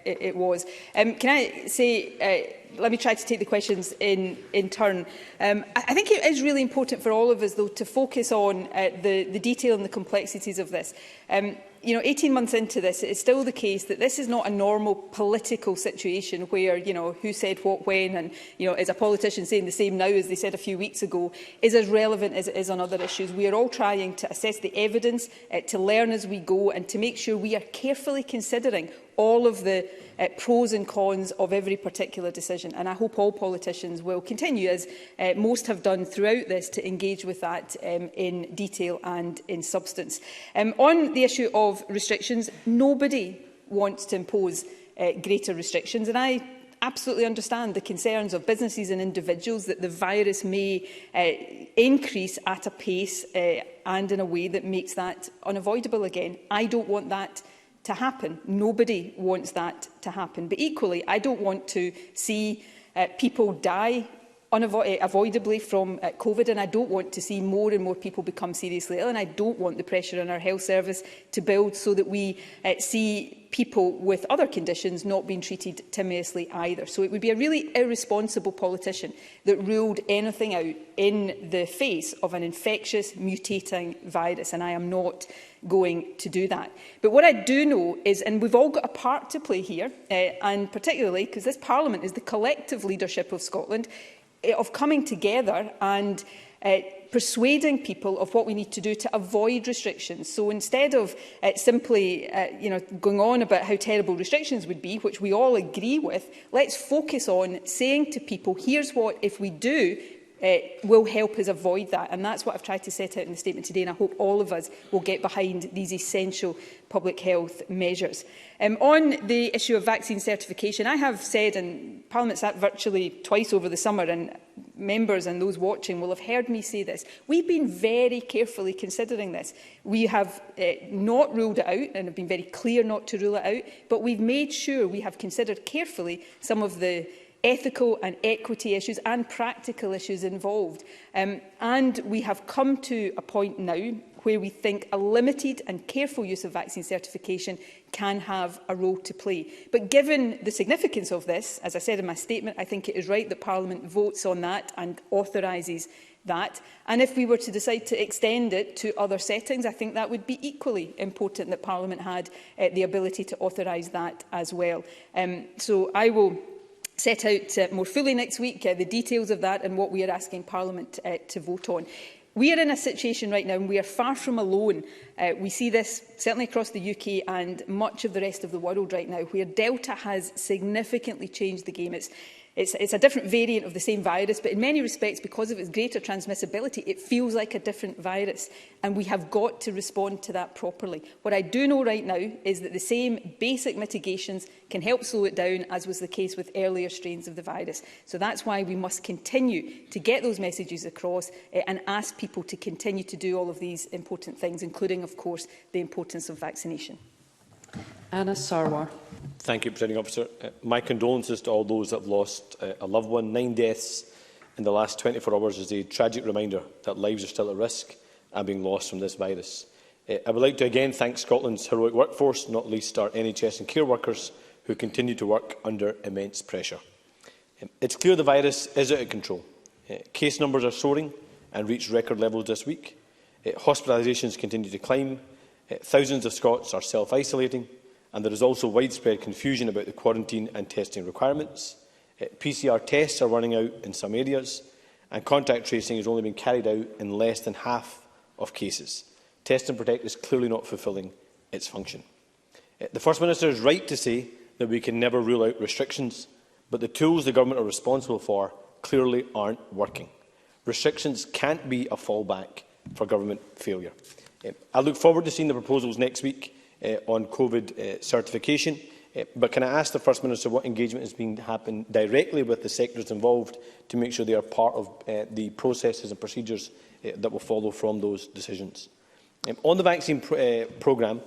it was. Can I say, let me try to take the questions in turn. I think it is really important for all of us, though, to focus on the detail and the complexities of this. 18 months into this, it is still the case that this is not a normal political situation where, who said what when, and, is a politician saying the same now as they said a few weeks ago, is as relevant as it is on other issues. We are all trying to assess the evidence, to learn as we go, and to make sure we are carefully considering all of the pros and cons of every particular decision. And I hope all politicians will continue, as most have done throughout this, to engage with that in detail and in substance. On the issue of restrictions, nobody wants to impose greater restrictions, and I absolutely understand the concerns of businesses and individuals that the virus may increase at a pace and in a way that makes that unavoidable again. I don't want that to happen. Nobody wants that to happen. But equally, I don't want to see people die unavoidably from COVID, and I don't want to see more and more people become seriously ill, and I don't want the pressure on our health service to build so that we see people with other conditions not being treated timorously either. So it would be a really irresponsible politician that ruled anything out in the face of an infectious, mutating virus, and I am not going to do that. But what I do know is, and we've all got a part to play here, and particularly because this Parliament is the collective leadership of Scotland, of coming together and persuading people of what we need to do to avoid restrictions. So instead of simply going on about how terrible restrictions would be, which we all agree with, let's focus on saying to people, here's what, if we do, will help us avoid that. And that's what I've tried to set out in the statement today, and I hope all of us will get behind these essential public health measures. On the issue of vaccine certification, I have said, and Parliament sat virtually twice over the summer, and members and those watching will have heard me say this, we've been very carefully considering this. We have not ruled it out, and have been very clear not to rule it out, but we've made sure we have considered carefully some of the ethical and equity issues and practical issues involved. And we have come to a point now where we think a limited and careful use of vaccine certification can have a role to play. But given the significance of this, as I said in my statement, I think it is right that Parliament votes on that and authorises that. And if we were to decide to extend it to other settings, I think that would be equally important that Parliament had the ability to authorise that as well. So I will set out more fully next week the details of that and what we are asking Parliament to vote on. We are in a situation right now, and we are far from alone. We see this certainly across the UK and much of the rest of the world right now, where Delta has significantly changed the game. It's a different variant of the same virus, but in many respects, because of its greater transmissibility, it feels like a different virus, and we have got to respond to that properly. What I do know right now is that the same basic mitigations can help slow it down, as was the case with earlier strains of the virus. So that's why we must continue to get those messages across and ask people to continue to do all of these important things, including, of course, the importance of vaccination. Anna Sarwar. Thank you, Presiding Officer. My condolences to all those that have lost a loved one. 9 deaths in the last 24 hours is a tragic reminder that lives are still at risk and being lost from this virus. I would like to again thank Scotland's heroic workforce, not least our NHS and care workers, who continue to work under immense pressure. It's clear the virus is out of control. Case numbers are soaring and reached record levels this week. Hospitalisations continue to climb. Thousands of Scots are self-isolating, and there is also widespread confusion about the quarantine and testing requirements. PCR tests are running out in some areas, and contact tracing has only been carried out in less than half of cases. Test and Protect is clearly not fulfilling its function. The First Minister is right to say that we can never rule out restrictions, but the tools the government are responsible for clearly aren't working. Restrictions can't be a fallback for government failure. I look forward to seeing the proposals next week on COVID certification, but can I ask the First Minister what engagement is being happening directly with the sectors involved to make sure they are part of the processes and procedures that will follow from those decisions? On the vaccine programme,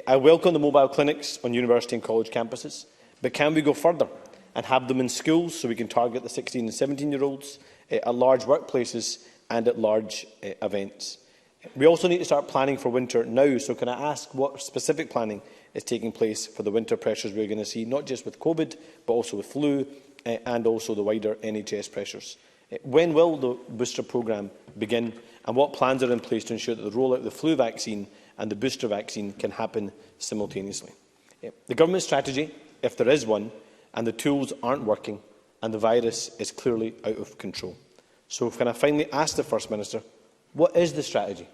I welcome the mobile clinics on university and college campuses, but can we go further and have them in schools so we can target the 16 and 17-year-olds at large workplaces and at large events? We also need to start planning for winter now, so can I ask what specific planning is taking place for the winter pressures we're going to see, not just with COVID, but also with flu and also the wider NHS pressures? When will the booster programme begin, and what plans are in place to ensure that the rollout of the flu vaccine and the booster vaccine can happen simultaneously? The government strategy, if there is one, and the tools aren't working, and the virus is clearly out of control. So can I finally ask the First Minister, what is the strategy?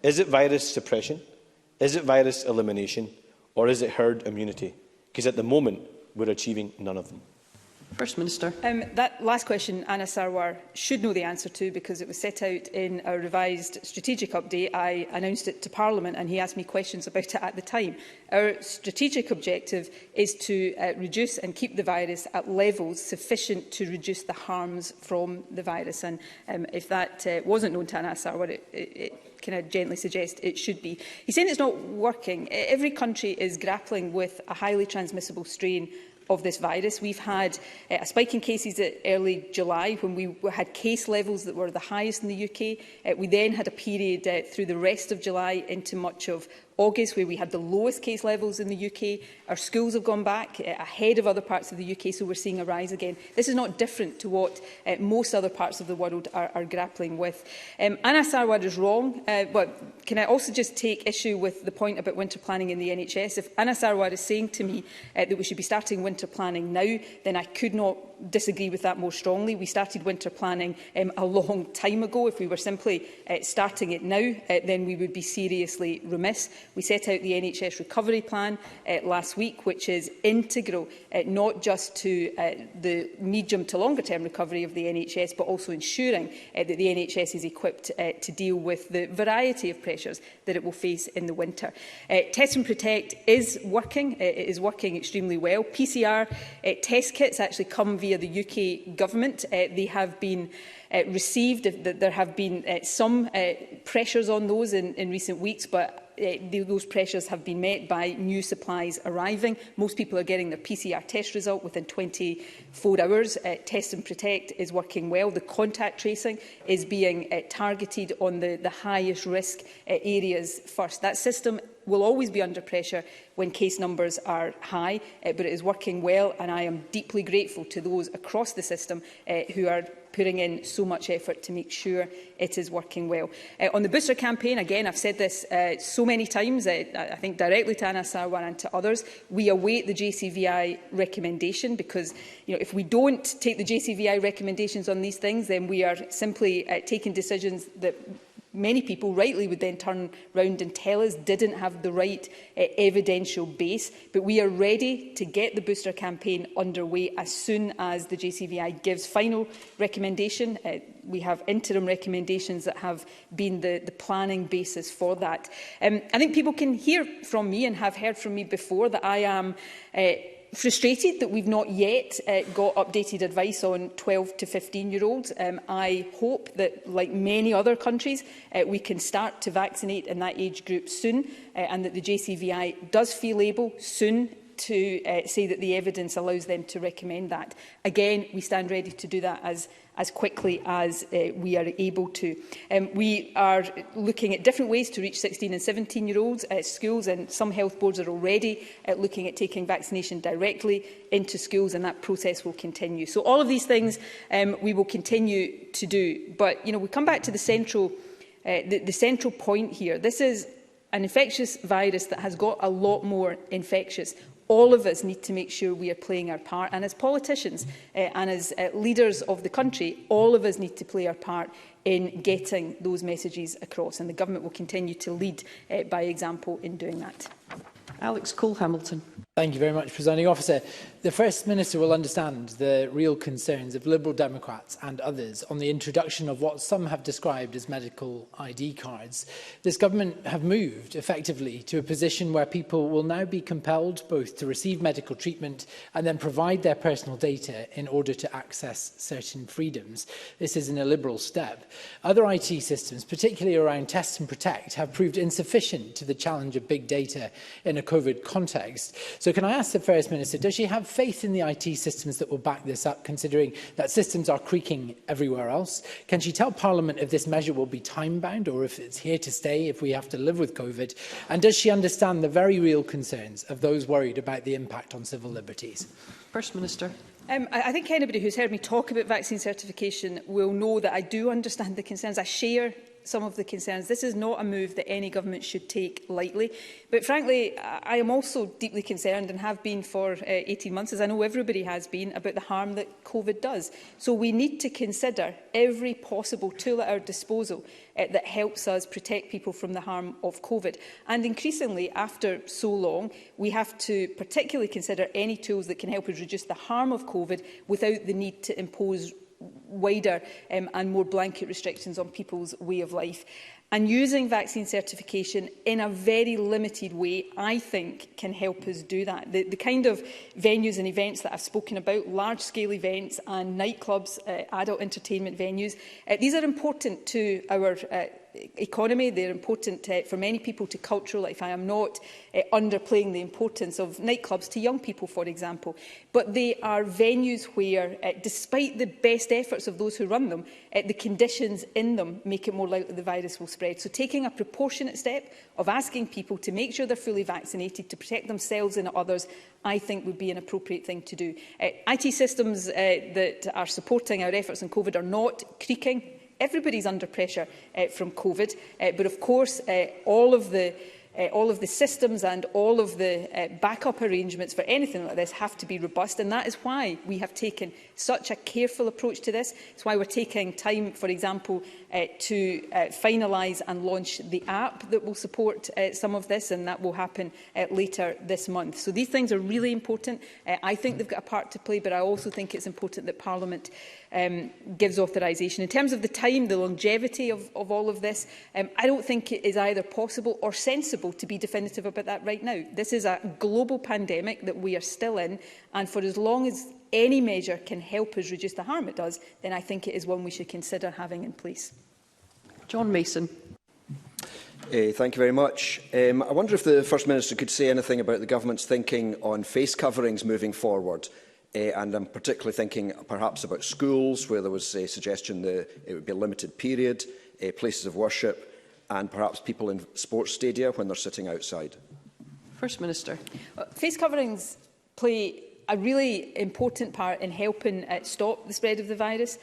Is it virus suppression? Is it virus elimination? Or is it herd immunity? Because at the moment, we're achieving none of them. First Minister. That last question, Anna Sarwar should know the answer to, because it was set out in our revised strategic update. I announced it to Parliament and he asked me questions about it at the time. Our strategic objective is to reduce and keep the virus at levels sufficient to reduce the harms from the virus. And if that wasn't known to Anna Sarwar, it can I gently suggest it should be. He's saying it's not working. Every country is grappling with a highly transmissible strain of this virus. We've had a spike in cases at early July when we had case levels that were the highest in the UK. We then had a period through the rest of July into much of August where we had the lowest case levels in the UK. Our schools have gone back ahead of other parts of the UK, so we're seeing a rise again. This is not different to what most other parts of the world are grappling with. Anna Sarwar is wrong, but can I also just take issue with the point about winter planning in the NHS? If Anna Sarwar is saying to me that we should be starting winter planning now, then I could not disagree with that more strongly. We started winter planning a long time ago. If we were simply starting it now, then we would be seriously remiss. We set out the NHS recovery plan last week, which is integral not just to the medium to longer term recovery of the NHS, but also ensuring that the NHS is equipped to deal with the variety of pressures that it will face in the winter. Test and Protect is working. It is working extremely well. PCR test kits actually come via the UK government. They have been received. There have been some pressures on those in recent weeks, but those pressures have been met by new supplies arriving. Most people are getting their PCR test result within 24 hours. Test and Protect is working well. The contact tracing is being targeted on the highest risk areas first. That system will always be under pressure when case numbers are high, but it is working well, and I am deeply grateful to those across the system who are putting in so much effort to make sure it is working well. On the booster campaign, again, I've said this so many times, I think directly to Anna Sarwar and to others, we await the JCVI recommendation because if we don't take the JCVI recommendations on these things, then we are simply taking decisions that many people rightly would then turn round and tell us didn't have the right evidential base. But we are ready to get the booster campaign underway as soon as the JCVI gives final recommendation. We have interim recommendations that have been the planning basis for that. I think people can hear from me and have heard from me before that I am frustrated that we've not yet got updated advice on 12 to 15-year-olds. I hope that, like many other countries, we can start to vaccinate in that age group soon, and that the JCVI does feel able soon to say that the evidence allows them to recommend that. Again, we stand ready to do that as quickly as we are able to. We are looking at different ways to reach 16 and 17-year-olds. Schools and some health boards are already looking at taking vaccination directly into schools, and that process will continue. So all of these things we will continue to do. But we come back to the central point here. This is an infectious virus that has got a lot more infectious. All of us need to make sure we are playing our part. And as politicians and as leaders of the country, all of us need to play our part in getting those messages across. And the government will continue to lead by example in doing that. Alex Cole-Hamilton. Thank you very much, Presiding Officer. The First Minister will understand the real concerns of Liberal Democrats and others on the introduction of what some have described as medical ID cards. This government have moved effectively to a position where people will now be compelled both to receive medical treatment and then provide their personal data in order to access certain freedoms. This is an illiberal step. Other IT systems, particularly around Test and Protect, have proved insufficient to the challenge of big data in a COVID context. So can I ask the First Minister, does she have faith in the IT systems that will back this up, considering that systems are creaking everywhere else? Can she tell Parliament if this measure will be time-bound or if it's here to stay, if we have to live with COVID? And does she understand the very real concerns of those worried about the impact on civil liberties? First Minister. I think anybody who's heard me talk about vaccine certification will know that I do understand the concerns. I share some of the concerns. This is not a move that any government should take lightly. But frankly, I am also deeply concerned and have been for 18 months, as I know everybody has been, about the harm that COVID does. So we need to consider every possible tool at our disposal that helps us protect people from the harm of COVID. And increasingly, after so long, we have to particularly consider any tools that can help us reduce the harm of COVID without the need to impose wider and more blanket restrictions on people's way of life. And using vaccine certification in a very limited way, I think, can help us do that. The kind of venues and events that I've spoken about, large-scale events and nightclubs, adult entertainment venues, these are important to our economy. They're important for many people to cultural life. I am not underplaying the importance of nightclubs to young people, for example. But they are venues where, despite the best efforts of those who run them, the conditions in them make it more likely the virus will spread. So taking a proportionate step of asking people to make sure they're fully vaccinated, to protect themselves and others, I think would be an appropriate thing to do. IT systems that are supporting our efforts on COVID are not creaking. Everybody's under pressure from COVID, but of course all of the systems and all of the backup arrangements for anything like this have to be robust, and that is why we have taken such a careful approach to this. It's why we're taking time, for example, to finalise and launch the app that will support some of this, and that will happen later this month. So these things are really important. I think they've got a part to play, but I also think it's important that Parliament gives authorisation. In terms of the time, the longevity of all of this, I don't think it is either possible or sensible to be definitive about that right now. This is a global pandemic that we are still in, and for as long as any measure can help us reduce the harm it does, then I think it is one we should consider having in place. John Mason. Thank you very much. I wonder if the First Minister could say anything about the Government's thinking on face coverings moving forward. And I'm particularly thinking perhaps about schools, where there was a suggestion that it would be a limited period, places of worship, and perhaps people in sports stadia when they're sitting outside. First Minister. Face coverings play a really important part in helping stop the spread of the virus.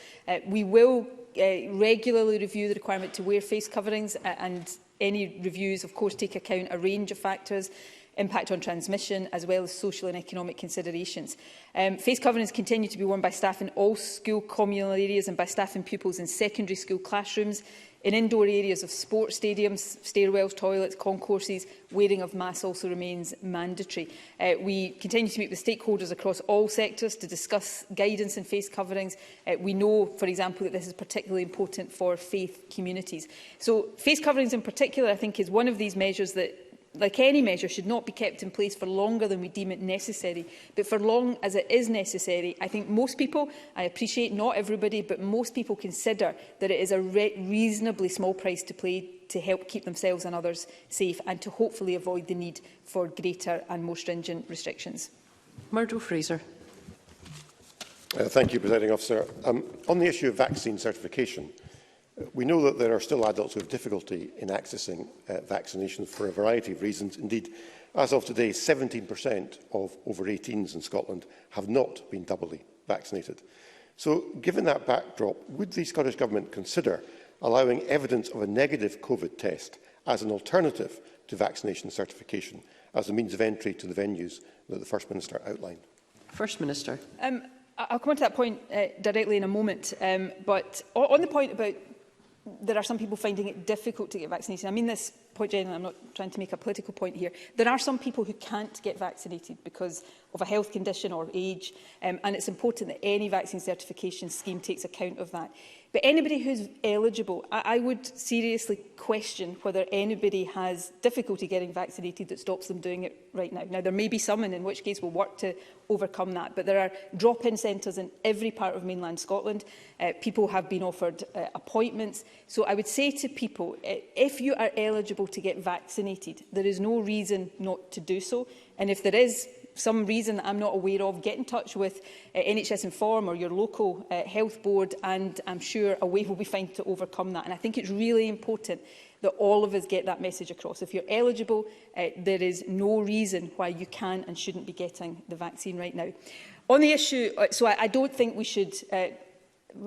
We will regularly review the requirement to wear face coverings, and any reviews, of course, take account a range of factors, impact on transmission, as well as social and economic considerations. Face coverings continue to be worn by staff in all school communal areas and by staff and pupils in secondary school classrooms. In indoor areas of sports stadiums, stairwells, toilets, concourses, wearing of masks also remains mandatory. We continue to meet with stakeholders across all sectors to discuss guidance and face coverings. We know, for example, that this is particularly important for faith communities. So face coverings in particular, I think, is one of these measures that, like any measure, should not be kept in place for longer than we deem it necessary. But for long as it is necessary, I think most people, I appreciate not everybody, but most people consider that it is a reasonably small price to pay to help keep themselves and others safe, and to hopefully avoid the need for greater and more stringent restrictions. Murdo Fraser. Thank you, Presiding Officer. On the issue of vaccine certification, we know that there are still adults who have difficulty in accessing vaccination for a variety of reasons. Indeed, as of today, 17% of over 18s in Scotland have not been doubly vaccinated. So, given that backdrop, would the Scottish Government consider allowing evidence of a negative COVID test as an alternative to vaccination certification as a means of entry to the venues that the First Minister outlined? First Minister. I'll come on to that point directly in a moment, but on the point about there are some people finding it difficult to get vaccinated. I mean this point generally, I'm not trying to make a political point here. There are some people who can't get vaccinated because of a health condition or age, and it's important that any vaccine certification scheme takes account of that. But anybody who's eligible, I would seriously question whether anybody has difficulty getting vaccinated that stops them doing it right now. Now, there may be some, and in which case we'll work to overcome that. But there are drop-in centres in every part of mainland Scotland. People have been offered appointments. So I would say to people, if you are eligible to get vaccinated, there is no reason not to do so. And if there is some reason that I'm not aware of, get in touch with NHS Inform or your local health board, and I'm sure a way will be found to overcome that. And I think it's really important that all of us get that message across. If you're eligible, there is no reason why you can and shouldn't be getting the vaccine right now. On the issue, so I don't think we should,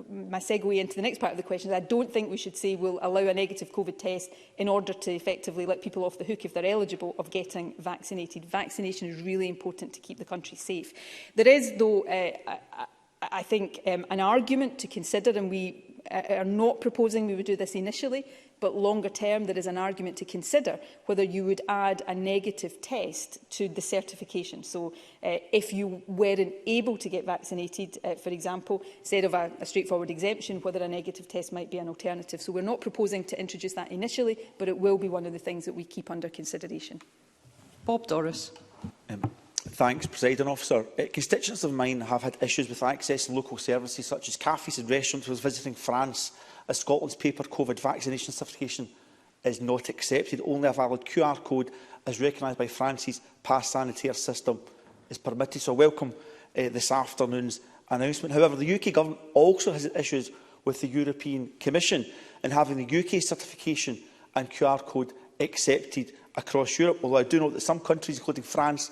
my segue into the next part of the question, is I don't think we should say we'll allow a negative COVID test in order to effectively let people off the hook if they're eligible of getting vaccinated. Vaccination is really important to keep the country safe. There is, though, I think, an argument to consider, and we are not proposing we would do this initially, but longer term there is an argument to consider whether you would add a negative test to the certification. So if you weren't able to get vaccinated, for example, instead of a straightforward exemption, whether a negative test might be an alternative. So we're not proposing to introduce that initially, but it will be one of the things that we keep under consideration. Bob Doris. Thanks, Presiding Officer. Constituents of mine have had issues with accessing local services such as cafes and restaurants. I was visiting France as Scotland's paper COVID vaccination certification is not accepted. Only a valid QR code, as recognised by France's pass sanitaire system, is permitted. So I welcome this afternoon's announcement. However, the UK Government also has issues with the European Commission in having the UK certification and QR code accepted across Europe, although I do note that some countries, including France,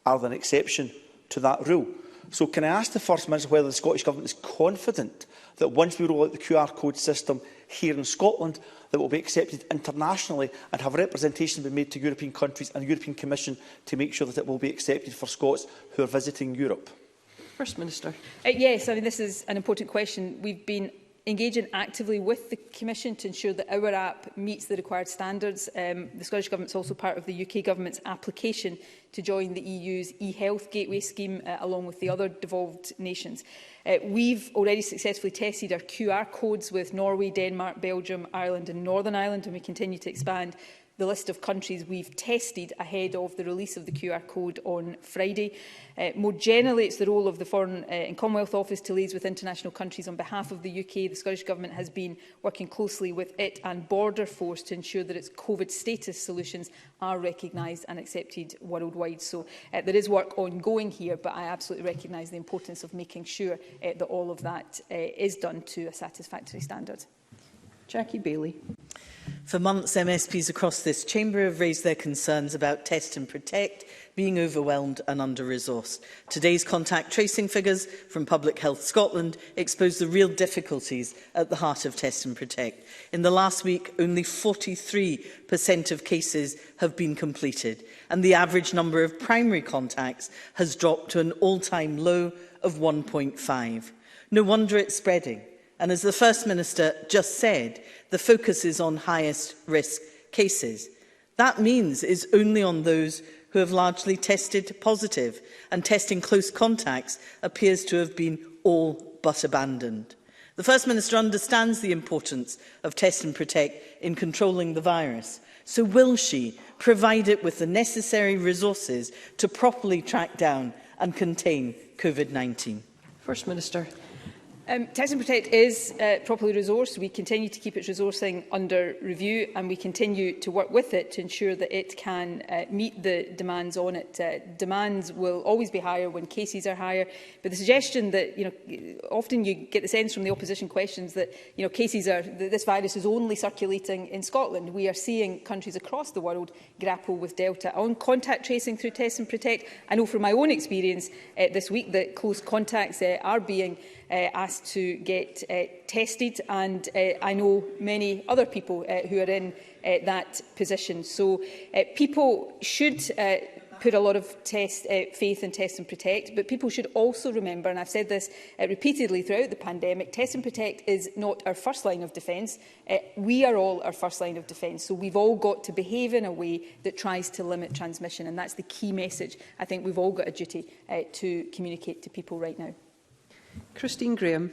are an exception to that rule. So can I ask the First Minister whether the Scottish Government is confident that once we roll out the QR code system here in Scotland, that will be accepted internationally and have representation be made to European countries and the European Commission to make sure that it will be accepted for Scots who are visiting Europe? First Minister. Yes, I mean, this is an important question. We've been engaging actively with the Commission to ensure that our app meets the required standards. The Scottish Government is also part of the UK Government's application to join the EU's e-health gateway scheme, along with the other devolved nations. We've already successfully tested our QR codes with Norway, Denmark, Belgium, Ireland and Northern Ireland, and we continue to expand the list of countries we've tested ahead of the release of the QR code on Friday. More generally, it's the role of the Foreign and Commonwealth Office to liaise with international countries on behalf of the UK. The Scottish Government has been working closely with it and Border Force to ensure that its COVID status solutions are recognised and accepted worldwide. So there is work ongoing here, but I absolutely recognise the importance of making sure that all of that is done to a satisfactory standard. Jackie Bailey. For months, MSPs across this chamber have raised their concerns about Test and Protect being overwhelmed and under-resourced. Today's contact tracing figures from Public Health Scotland expose the real difficulties at the heart of Test and Protect. In the last week, only 43% of cases have been completed, and the average number of primary contacts has dropped to an all-time low of 1.5. No wonder it's spreading. And as the First Minister just said, the focus is on highest risk cases. That means it's only on those who have largely tested positive, and testing close contacts appears to have been all but abandoned. The First Minister understands the importance of Test and Protect in controlling the virus. So will she provide it with the necessary resources to properly track down and contain COVID-19? First Minister. Test and Protect is properly resourced. We continue to keep its resourcing under review, and we continue to work with it to ensure that it can meet the demands on it. Demands will always be higher when cases are higher, but the suggestion that, often you get the sense from the opposition questions that, that this virus is only circulating in Scotland. We are seeing countries across the world grapple with Delta. On contact tracing through Test and Protect, I know from my own experience this week that close contacts are being asked to get tested, and I know many other people who are in that position. So people should put a lot of faith in Test and Protect, but people should also remember, and I've said this repeatedly throughout the pandemic, Test and Protect is not our first line of defence. We are all our first line of defence, so we've all got to behave in a way that tries to limit transmission, and that's the key message I think we've all got a duty to communicate to people right now. Christine Graham.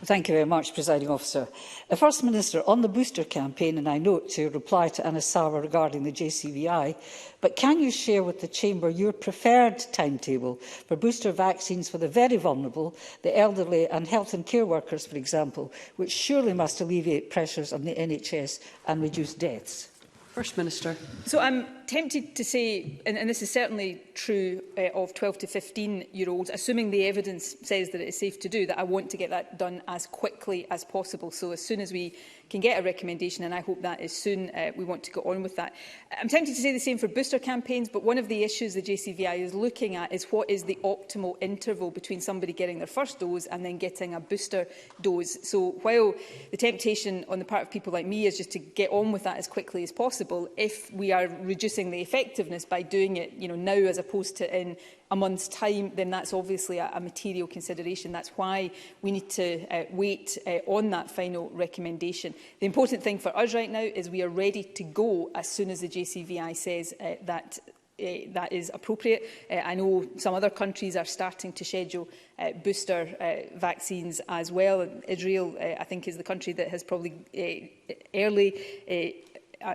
Thank you very much, Presiding Officer. First Minister, on the booster campaign, and I note to reply to Anna Sauer regarding the JCVI, but can you share with the Chamber your preferred timetable for booster vaccines for the very vulnerable, the elderly and health and care workers, for example, which surely must alleviate pressures on the NHS and reduce deaths? First Minister. So I'm tempted to say, and this is certainly true of 12 to 15-year-olds, assuming the evidence says that it is safe to do, that I want to get that done as quickly as possible. So as soon as we can get a recommendation, and I hope that is soon, we want to go on with that. I'm tempted to say the same for booster campaigns, but one of the issues the JCVI is looking at is what is the optimal interval between somebody getting their first dose and then getting a booster dose. So while the temptation on the part of people like me is just to get on with that as quickly as possible, if we are reducing the effectiveness by doing it now as opposed to in a month's time, then that's obviously a material consideration. That's why we need to wait on that final recommendation. The important thing for us right now is we are ready to go as soon as the JCVI says that that is appropriate. I know some other countries are starting to schedule booster vaccines as well. Israel, I think, is the country that has probably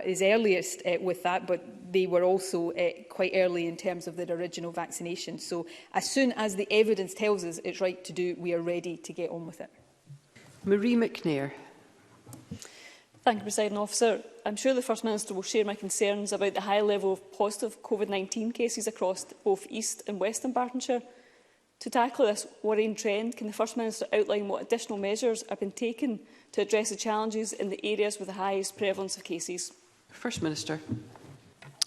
is earliest with that, but they were also quite early in terms of their original vaccination. So as soon as the evidence tells us it's right to do, we are ready to get on with it. Marie McNair. Thank you, Presiding Officer. I'm sure the First Minister will share my concerns about the high level of positive COVID-19 cases across both East and Western Bartonshire. To tackle this worrying trend, can the First Minister outline what additional measures have been taken to address the challenges in the areas with the highest prevalence of cases? First Minister.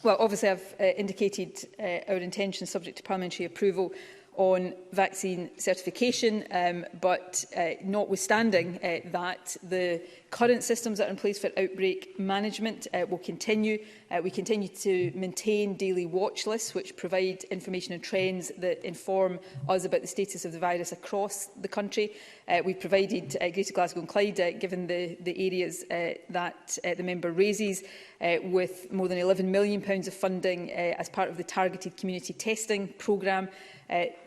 Well, obviously I've indicated our intention, subject to parliamentary approval, on vaccine certification, but notwithstanding that, the current systems that are in place for outbreak management will continue. We continue to maintain daily watch lists which provide information and trends that inform us about the status of the virus across the country. We've provided Greater Glasgow and Clyde, given the areas that the member raises, with more than £11 million of funding as part of the targeted community testing programme.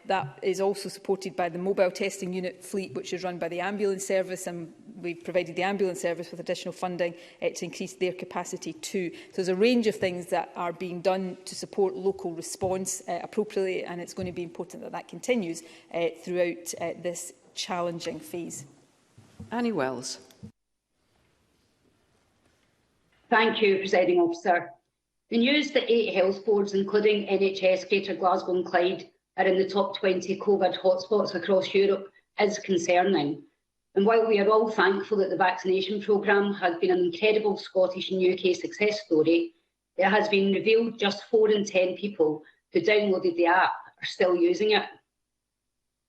That is also supported by the mobile testing unit fleet, which is run by the ambulance service, and we've provided the ambulance service with additional funding to increase their capacity too. So there's a range of things that are being done to support local response appropriately, and it's going to be important that that continues throughout this challenging phase. Annie Wells. Thank you, Presiding Officer. The news that 8 health boards, including NHS, Greater Glasgow and Clyde, are in the top 20 COVID hotspots across Europe is concerning. And while we are all thankful that the vaccination programme has been an incredible Scottish and UK success story, it has been revealed just 4 in 10 people who downloaded the app are still using it.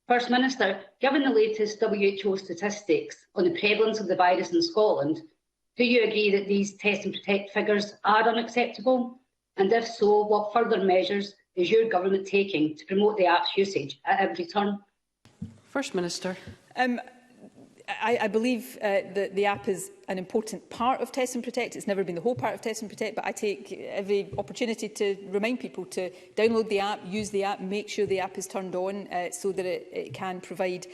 First Minister, given the latest WHO statistics on the prevalence of the virus in Scotland, do you agree that these test and protect figures are unacceptable? And if so, what further measures is your government taking to promote the app's usage at every turn? First Minister. I believe that the app is an important part of Test and Protect. It's never been the whole part of Test and Protect, but I take every opportunity to remind people to download the app, use the app, make sure the app is turned on so that it can provide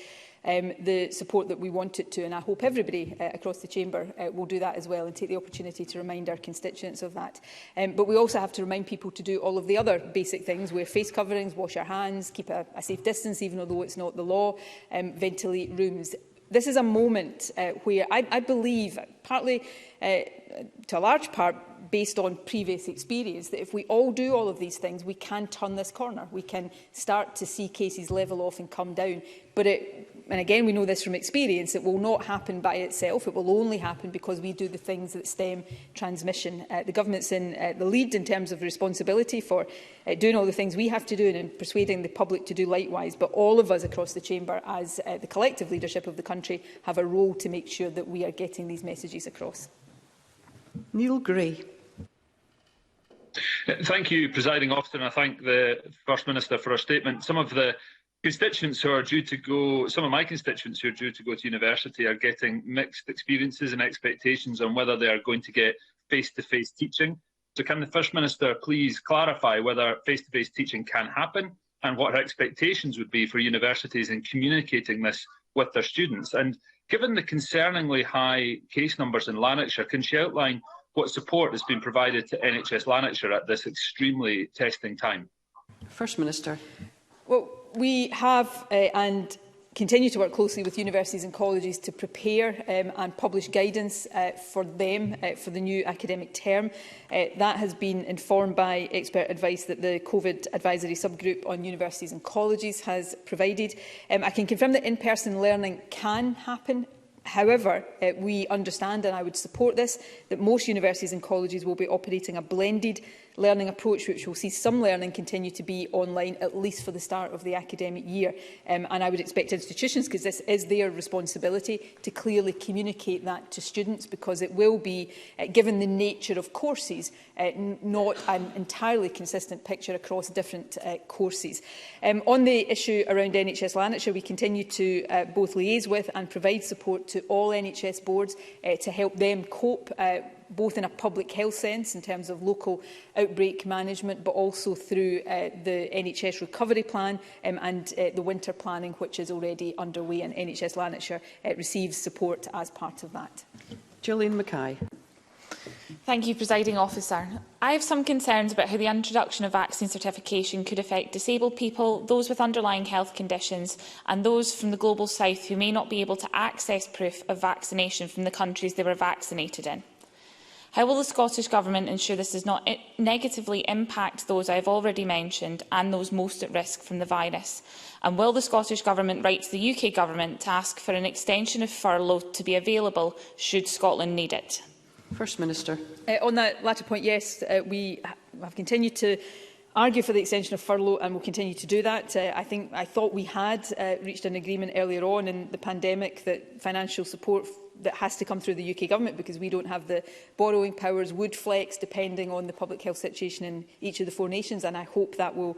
the support that we want it to. And I hope everybody across the chamber will do that as well and take the opportunity to remind our constituents of that. But we also have to remind people to do all of the other basic things: wear face coverings, wash our hands, keep a safe distance, even although it's not the law, ventilate rooms. This is a moment where I believe, partly to a large part based on previous experience, that if we all do all of these things, we can turn this corner. We can start to see cases level off and come down. But and again, we know this from experience, it will not happen by itself. It will only happen because we do the things that stem transmission. The government's in the lead in terms of responsibility for doing all the things we have to do and persuading the public to do likewise. But all of us across the chamber, as the collective leadership of the country, have a role to make sure that we are getting these messages across. Neil Gray. Thank you, Presiding Officer, and I thank the First Minister for her statement. Some of my constituents who are due to go to university are getting mixed experiences and expectations on whether they are going to get face-to-face teaching. So can the First Minister please clarify whether face-to-face teaching can happen and what her expectations would be for universities in communicating this with their students? And given the concerningly high case numbers in Lanarkshire, can she outline what support has been provided to NHS Lanarkshire at this extremely testing time? First Minister. Well, we have and continue to work closely with universities and colleges to prepare and publish guidance for them for the new academic term. That has been informed by expert advice that the COVID advisory subgroup on universities and colleges has provided. I can confirm that in-person learning can happen. However, we understand, and I would support this, that most universities and colleges will be operating a blended learning approach, which will see some learning continue to be online, at least for the start of the academic year. And I would expect institutions, because this is their responsibility, to clearly communicate that to students, because it will be, given the nature of courses, not an entirely consistent picture across different courses. On the issue around NHS Lanarkshire, we continue to both liaise with and provide support to all NHS boards to help them cope both in a public health sense in terms of local outbreak management, but also through the NHS recovery plan and the winter planning, which is already underway, and NHS Lanarkshire receives support as part of that. Gillian Mackay. Thank you, Presiding Officer. I have some concerns about how the introduction of vaccine certification could affect disabled people, those with underlying health conditions and those from the Global South who may not be able to access proof of vaccination from the countries they were vaccinated in. How will the Scottish Government ensure this does not negatively impact those I have already mentioned and those most at risk from the virus? And will the Scottish Government write to the UK Government to ask for an extension of furlough to be available should Scotland need it? First Minister. On that latter point, yes, we have continued to argue for the extension of furlough and will continue to do that. I thought we had reached an agreement earlier on in the pandemic that financial support that has to come through the UK Government, because we don't have the borrowing powers, would flex depending on the public health situation in each of the 4 nations, and I hope that will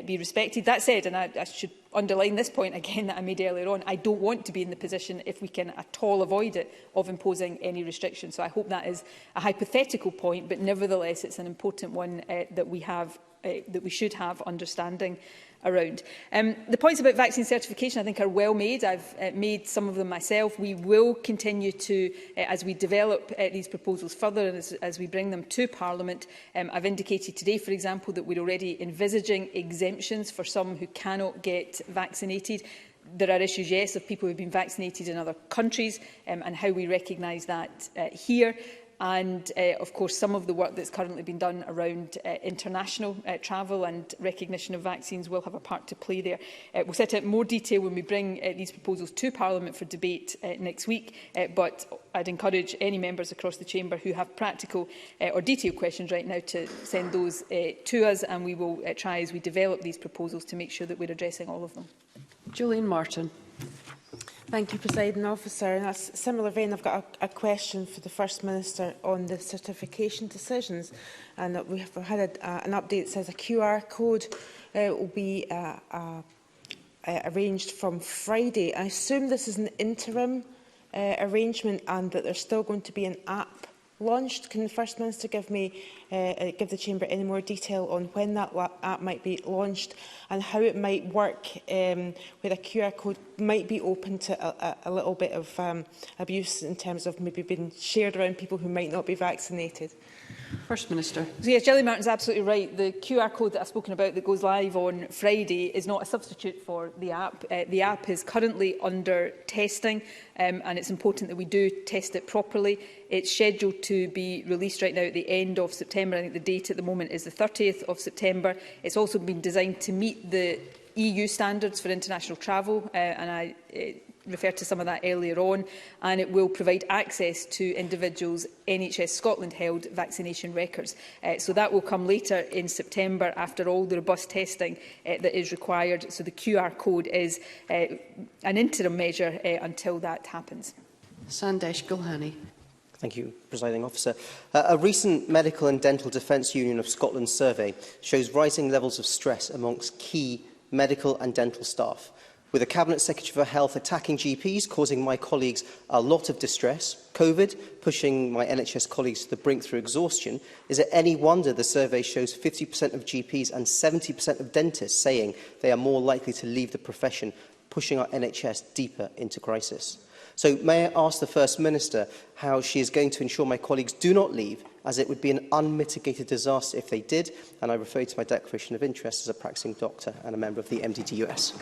be respected. That said, and I should underline this point again that I made earlier on, I don't want to be in the position, if we can at all avoid it, of imposing any restrictions. So I hope that is a hypothetical point, but nevertheless it's an important one that we should have understanding around. The points about vaccine certification I think are well made. I've made some of them myself. We will continue to, as we develop these proposals further and as we bring them to Parliament. I've indicated today, for example, that we're already envisaging exemptions for some who cannot get vaccinated. There are issues, yes, of people who have been vaccinated in other countries and how we recognise that here. And, of course, some of the work that's currently been done around international travel and recognition of vaccines will have a part to play there. We'll set out more detail when we bring these proposals to Parliament for debate next week, but I'd encourage any members across the chamber who have practical or detailed questions right now to send those to us, and we will try, as we develop these proposals, to make sure that we're addressing all of them. Julian Martin. Thank you, Presiding Officer. In a similar vein, I've got a question for the First Minister on the certification decisions. And we have had an update that says a QR code will be arranged from Friday. I assume this is an interim arrangement and that there's still going to be an app launched. Can the First Minister give the Chamber any more detail on when that app might be launched and how it might work, where a QR code might be open to a little bit of abuse in terms of maybe being shared around people who might not be vaccinated? First Minister. So yes, Gillian Martin's absolutely right. The QR code that I've spoken about that goes live on Friday is not a substitute for the app. The app is currently under testing and it's important that we do test it properly. It's scheduled to be released right now at the end of September. I think the date at the moment is the 30th of September. It's also been designed to meet the EU standards for international travel and I referred to some of that earlier on, and it will provide access to individuals' NHS Scotland held vaccination records. So that will come later in September after all the robust testing that is required. So the QR code is an interim measure until that happens. Sandesh Gulhani. Thank you, Presiding Officer. A recent Medical and Dental Defence Union of Scotland survey shows rising levels of stress amongst key medical and dental staff, with the Cabinet Secretary for Health attacking GPs, causing my colleagues a lot of distress, COVID pushing my NHS colleagues to the brink through exhaustion. Is it any wonder the survey shows 50% of GPs and 70% of dentists saying they are more likely to leave the profession, pushing our NHS deeper into crisis? So may I ask the First Minister how she is going to ensure my colleagues do not leave, as it would be an unmitigated disaster if they did, and I refer you to my declaration of interest as a practising doctor and a member of the MDDUS.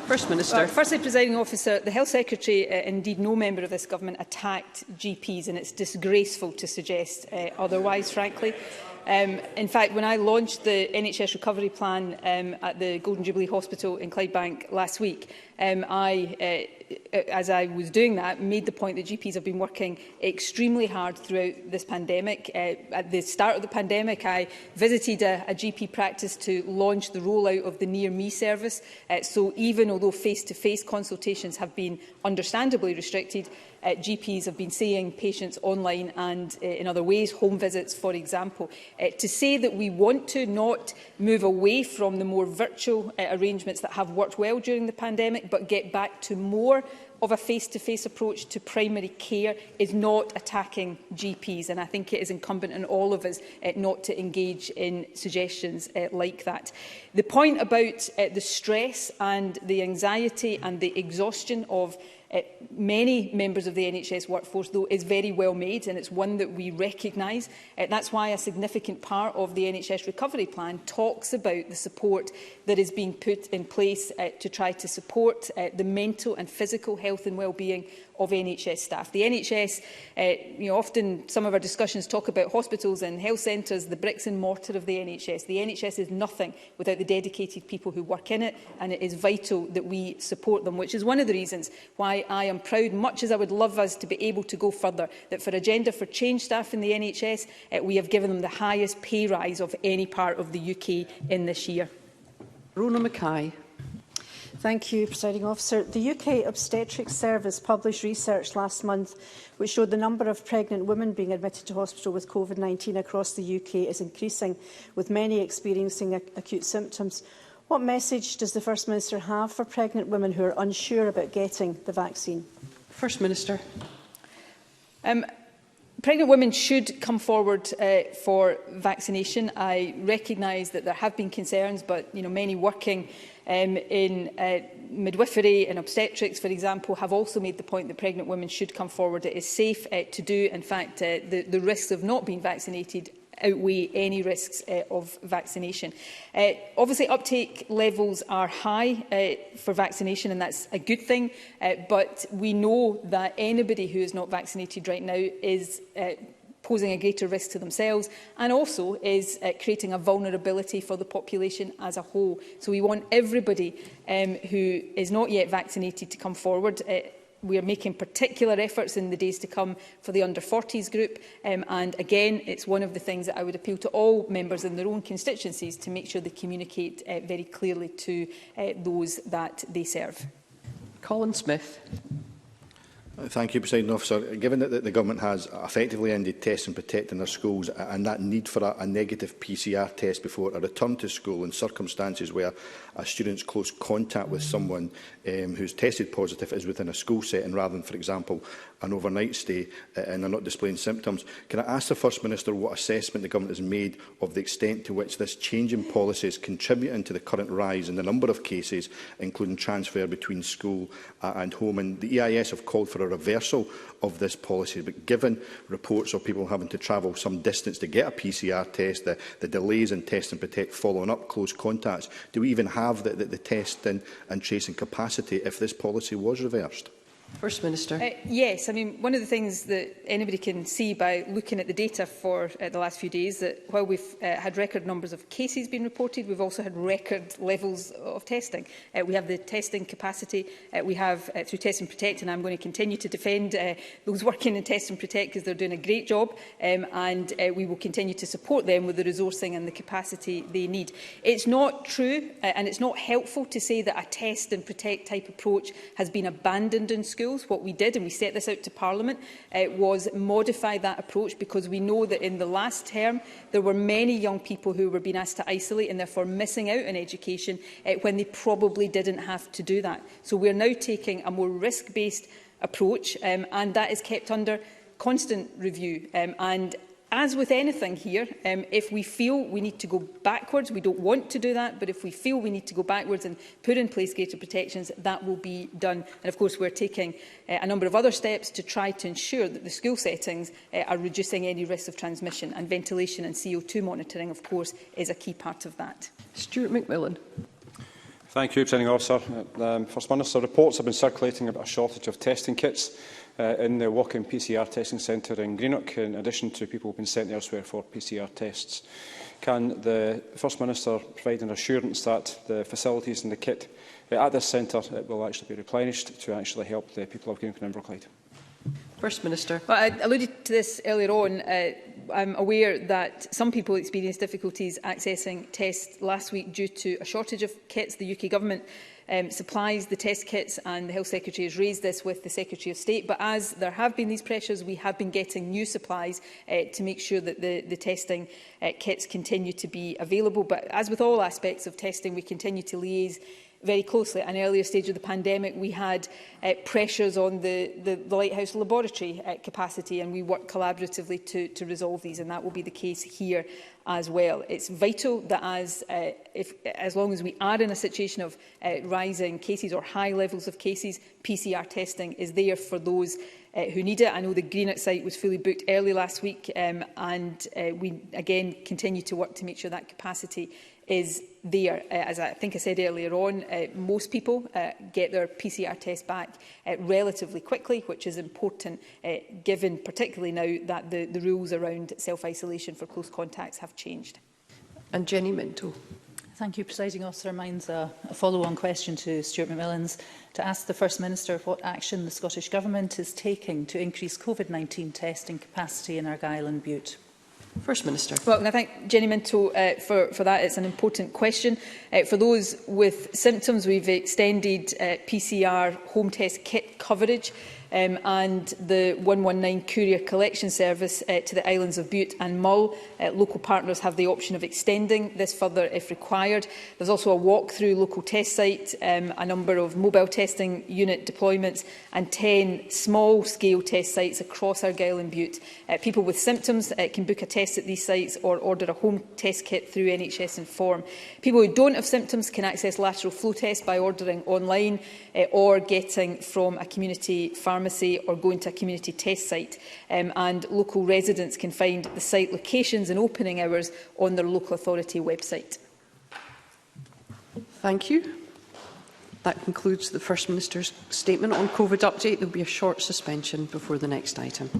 First Minister. Firstly, Presiding Officer, the Health Secretary, indeed no member of this Government, attacked GPs, and it's disgraceful to suggest otherwise, frankly. In fact, when I launched the NHS recovery plan at the Golden Jubilee Hospital in Clydebank last week, as I was doing that, made the point that GPs have been working extremely hard throughout this pandemic. At the start of the pandemic, I visited a GP practice to launch the rollout of the Near Me service. So even although face-to-face consultations have been understandably restricted, GPs have been seeing patients online and in other ways, home visits, for example. To say that we want to not move away from the more virtual arrangements that have worked well during the pandemic, but get back to more of a face-to-face approach to primary care is not attacking GPs, and I think it is incumbent on all of us not to engage in suggestions like that. The point about the stress and the anxiety and the exhaustion of many members of the NHS workforce, though, is very well made, and it's one that we recognise. That's why a significant part of the NHS Recovery Plan talks about the support that is being put in place to try to support the mental and physical health and well-being of NHS staff. The NHS, often some of our discussions talk about hospitals and health centres, the bricks and mortar of the NHS. The NHS is nothing without the dedicated people who work in it, and it is vital that we support them, which is one of the reasons why I am proud, much as I would love us to be able to go further, that for Agenda for Change staff in the NHS, we have given them the highest pay rise of any part of the UK in this year. Rona Mackay. Thank you, Presiding Officer. The UK Obstetrics Service published research last month which showed the number of pregnant women being admitted to hospital with COVID-19 across the UK is increasing, with many experiencing acute symptoms. What message does the First Minister have for pregnant women who are unsure about getting the vaccine? First Minister. Pregnant women should come forward for vaccination. I recognise that there have been concerns, but many working in midwifery and obstetrics, for example, have also made the point that pregnant women should come forward. It is safe to do. In fact, the risks of not being vaccinated outweigh any risks of vaccination. Obviously, uptake levels are high for vaccination, and that's a good thing. But we know that anybody who is not vaccinated right now is posing a greater risk to themselves, and also is creating a vulnerability for the population as a whole. So we want everybody who is not yet vaccinated to come forward. We are making particular efforts in the days to come for the under-40s group. And again, it's one of the things that I would appeal to all members in their own constituencies to make sure they communicate very clearly to those that they serve. Colin Smith. Thank you, Presiding Officer. Given that the Government has effectively ended Test and Protect in their schools, and that need for a negative PCR test before a return to school in circumstances where a student's close contact with someone who's tested positive is within a school setting rather than, for example, an overnight stay, and they're not displaying symptoms, can I ask the First Minister what assessment the Government has made of the extent to which this change in policy is contributing to the current rise in the number of cases, including transfer between school and home? And the EIS have called for a reversal of this policy, but given reports of people having to travel some distance to get a PCR test, the delays in Test and Protect following up close contacts, do we even have the testing and tracing capacity if this policy was reversed? First Minister. Yes, I mean, one of the things that anybody can see by looking at the data for the last few days, that while we've had record numbers of cases being reported, we've also had record levels of testing. We have the testing capacity, we have through Test and Protect, and I'm going to continue to defend those working in Test and Protect because they're doing a great job, and we will continue to support them with the resourcing and the capacity they need. It's not true and it's not helpful to say that a Test and Protect type approach has been abandoned in schools. What we did, and we set this out to Parliament, was modify that approach, because we know that in the last term there were many young people who were being asked to isolate and therefore missing out on education when they probably didn't have to do that. So we are now taking a more risk-based approach, and that is kept under constant review. And as with anything here, if we feel we need to go backwards, we don't want to do that, but if we feel we need to go backwards and put in place greater protections, that will be done. And of course, we're taking a number of other steps to try to ensure that the school settings are reducing any risk of transmission, and ventilation and CO2 monitoring, of course, is a key part of that. Stuart McMillan. Thank you, Presiding Officer. First Minister, reports have been circulating about a shortage of testing kits in the walk-in PCR testing centre in Greenock, in addition to people who have been sent elsewhere for PCR tests. Can the First Minister provide an assurance that the facilities and the kit at this centre will actually be replenished to actually help the people of Greenock and Inverclyde? First Minister. Well, I alluded to this earlier on. I'm aware that some people experienced difficulties accessing tests last week due to a shortage of kits. The UK Government supplies the test kits, and the Health Secretary has raised this with the Secretary of State. But as there have been these pressures, we have been getting new supplies to make sure that the testing kits continue to be available. But as with all aspects of testing, we continue to liaise very closely. At an earlier stage of the pandemic, we had pressures on the Lighthouse laboratory capacity, and we worked collaboratively to resolve these, and that will be the case here as well. It's vital that as long as we are in a situation of rising cases or high levels of cases, PCR testing is there for those who need it. I know the Greenock site was fully booked early last week, and we again continue to work to make sure that capacity is there. As I think I said earlier on, most people get their PCR test back relatively quickly, which is important given particularly now that the rules around self-isolation for close contacts have changed. And Jenny Minto. Thank you, Presiding Officer. Mine's a follow-on question to Stuart McMillan's to ask the First Minister what action the Scottish Government is taking to increase COVID-19 testing capacity in Argyll and Bute. First Minister. Well, I thank Jenny Minto for that. It's an important question. For those with symptoms, we've extended PCR home test kit coverage and the 119 courier collection service to the islands of Bute and Mull. Local partners have the option of extending this further if required. There's also a walk-through local test site, a number of mobile testing unit deployments and 10 small-scale test sites across Argyll and Bute. People with symptoms can book a test at these sites or order a home test kit through NHS Inform. People who don't have symptoms can access lateral flow tests by ordering online or getting from a community pharmacy or going to a community test site. And local residents can find the site locations and opening hours on their local authority website. Thank you. That concludes the First Minister's statement on COVID update. There will be a short suspension before the next item.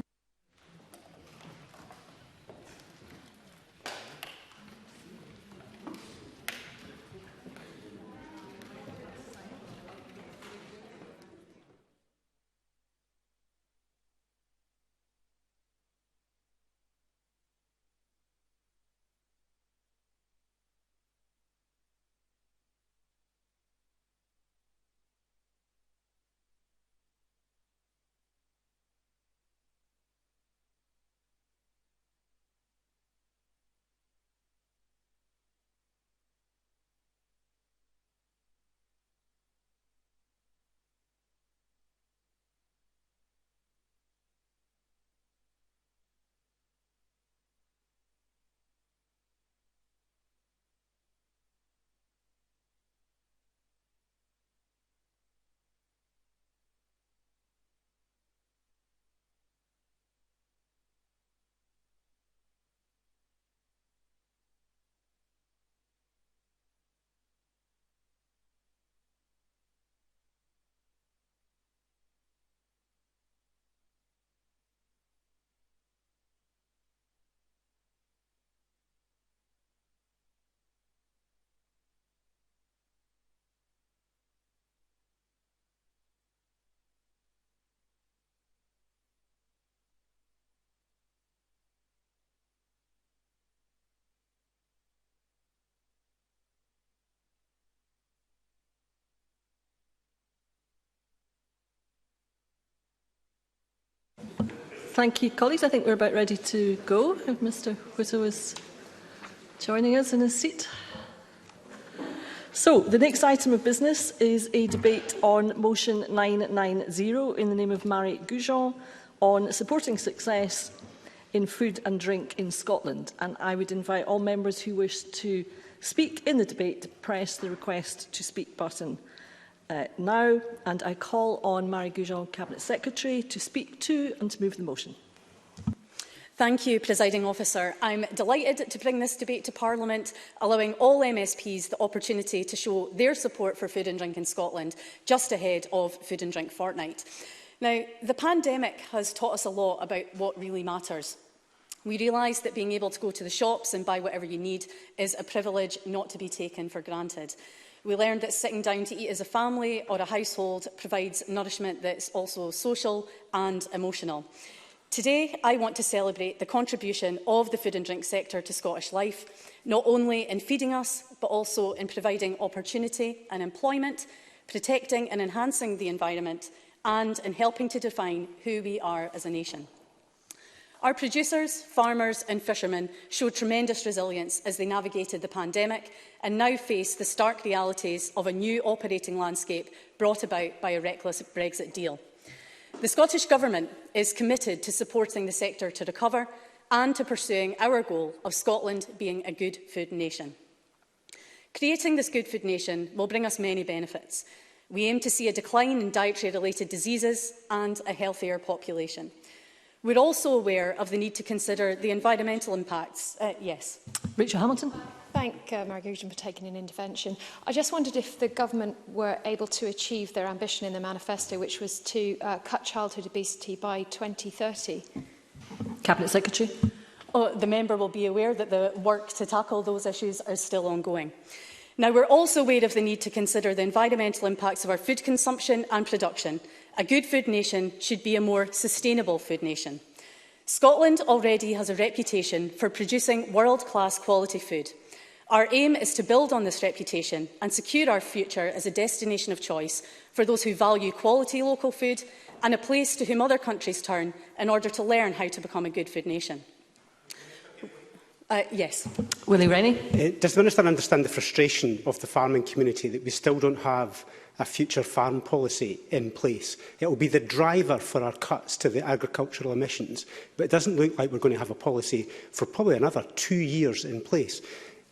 Thank you, colleagues. I think we're about ready to go, if Mr Whittle is joining us in his seat. So, the next item of business is a debate on motion 990 in the name of Marie Goujon on supporting success in food and drink in Scotland. And I would invite all members who wish to speak in the debate to press the request to speak button now, and I call on Marie Goujon, Cabinet Secretary, to speak to and to move the motion. Thank you, Presiding Officer. I'm delighted to bring this debate to Parliament, allowing all MSPs the opportunity to show their support for food and drink in Scotland just ahead of Food and Drink Fortnight. Now, the pandemic has taught us a lot about what really matters. We realise that being able to go to the shops and buy whatever you need is a privilege not to be taken for granted. We learned that sitting down to eat as a family or a household provides nourishment that's also social and emotional. Today, I want to celebrate the contribution of the food and drink sector to Scottish life, not only in feeding us, but also in providing opportunity and employment, protecting and enhancing the environment, and in helping to define who we are as a nation. Our producers, farmers and fishermen showed tremendous resilience as they navigated the pandemic and now face the stark realities of a new operating landscape brought about by a reckless Brexit deal. The Scottish Government is committed to supporting the sector to recover and to pursuing our goal of Scotland being a good food nation. Creating this good food nation will bring us many benefits. We aim to see a decline in dietary-related diseases and a healthier population. We're also aware of the need to consider the environmental impacts. Yes. Rachel Hamilton. Thank Margaret for taking an intervention. I just wondered if the government were able to achieve their ambition in the manifesto, which was to cut childhood obesity by 2030. Cabinet Secretary. The member will be aware that the work to tackle those issues is still ongoing. Now, we're also aware of the need to consider the environmental impacts of our food consumption and production. A good food nation should be a more sustainable food nation. Scotland already has a reputation for producing world-class quality food. Our aim is to build on this reputation and secure our future as a destination of choice for those who value quality local food and a place to whom other countries turn in order to learn how to become a good food nation. Yes. Willie Rennie. Does the Minister understand the frustration of the farming community that we still don't have a future farm policy in place? It will be the driver for our cuts to the agricultural emissions, but it doesn't look like we're going to have a policy for probably another 2 years in place.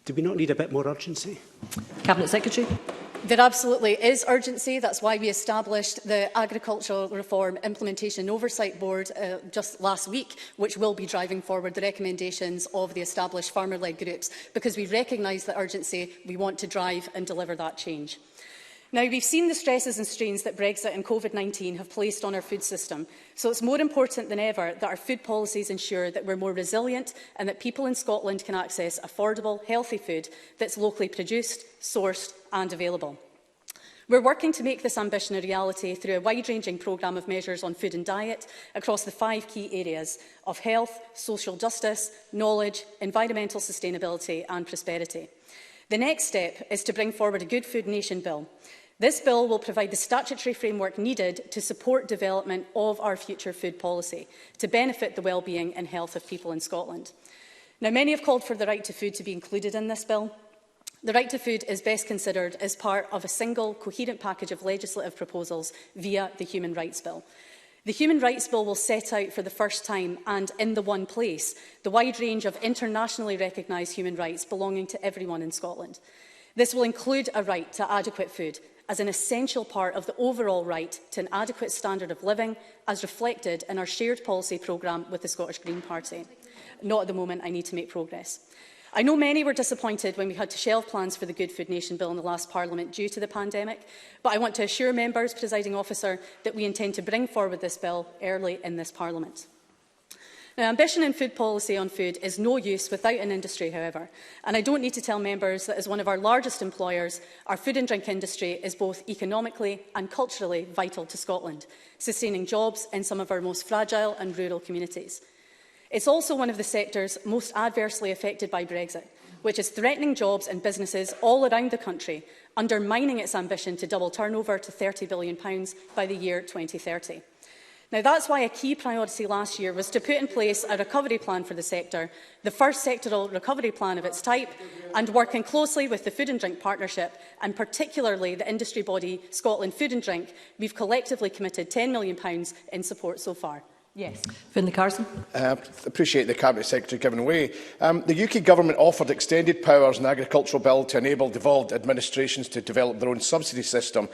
Do we not need a bit more urgency? Cabinet Secretary. There absolutely is urgency. That's why we established the Agricultural Reform Implementation Oversight Board just last week, which will be driving forward the recommendations of the established farmer-led groups, because we recognise the urgency. We want to drive and deliver that change. Now, we've seen the stresses and strains that Brexit and COVID-19 have placed on our food system, so it's more important than ever that our food policies ensure that we're more resilient and that people in Scotland can access affordable, healthy food that's locally produced, sourced and available. We're working to make this ambition a reality through a wide-ranging programme of measures on food and diet across the 5 key areas of health, social justice, knowledge, environmental sustainability and prosperity. The next step is to bring forward a Good Food Nation bill. This bill will provide the statutory framework needed to support development of our future food policy, to benefit the well-being and health of people in Scotland. Now, many have called for the right to food to be included in this bill. The right to food is best considered as part of a single, coherent package of legislative proposals via the Human Rights Bill. The Human Rights Bill will set out for the first time and in the one place the wide range of internationally recognised human rights belonging to everyone in Scotland. This will include a right to adequate food as an essential part of the overall right to an adequate standard of living, as reflected in our shared policy programme with the Scottish Green Party. Not at the moment. I need to make progress. I know many were disappointed when we had to shelve plans for the Good Food Nation bill in the last Parliament due to the pandemic, but I want to assure members, Presiding Officer, that we intend to bring forward this bill early in this Parliament. Now, ambition in food policy on food is no use without an industry, however, and I don't need to tell members that as one of our largest employers, our food and drink industry is both economically and culturally vital to Scotland, sustaining jobs in some of our most fragile and rural communities. It's also one of the sectors most adversely affected by Brexit, which is threatening jobs and businesses all around the country, undermining its ambition to double turnover to £30 billion by the year 2030. Now, that's why a key priority last year was to put in place a recovery plan for the sector, the first sectoral recovery plan of its type, and working closely with the Food and Drink Partnership, and particularly the industry body Scotland Food and Drink, we've collectively committed £10 million in support so far. Yes. Finlay Carson. Appreciate the Cabinet Secretary giving way. The UK Government offered extended powers in the Agricultural Bill to enable devolved administrations to develop their own subsidy system.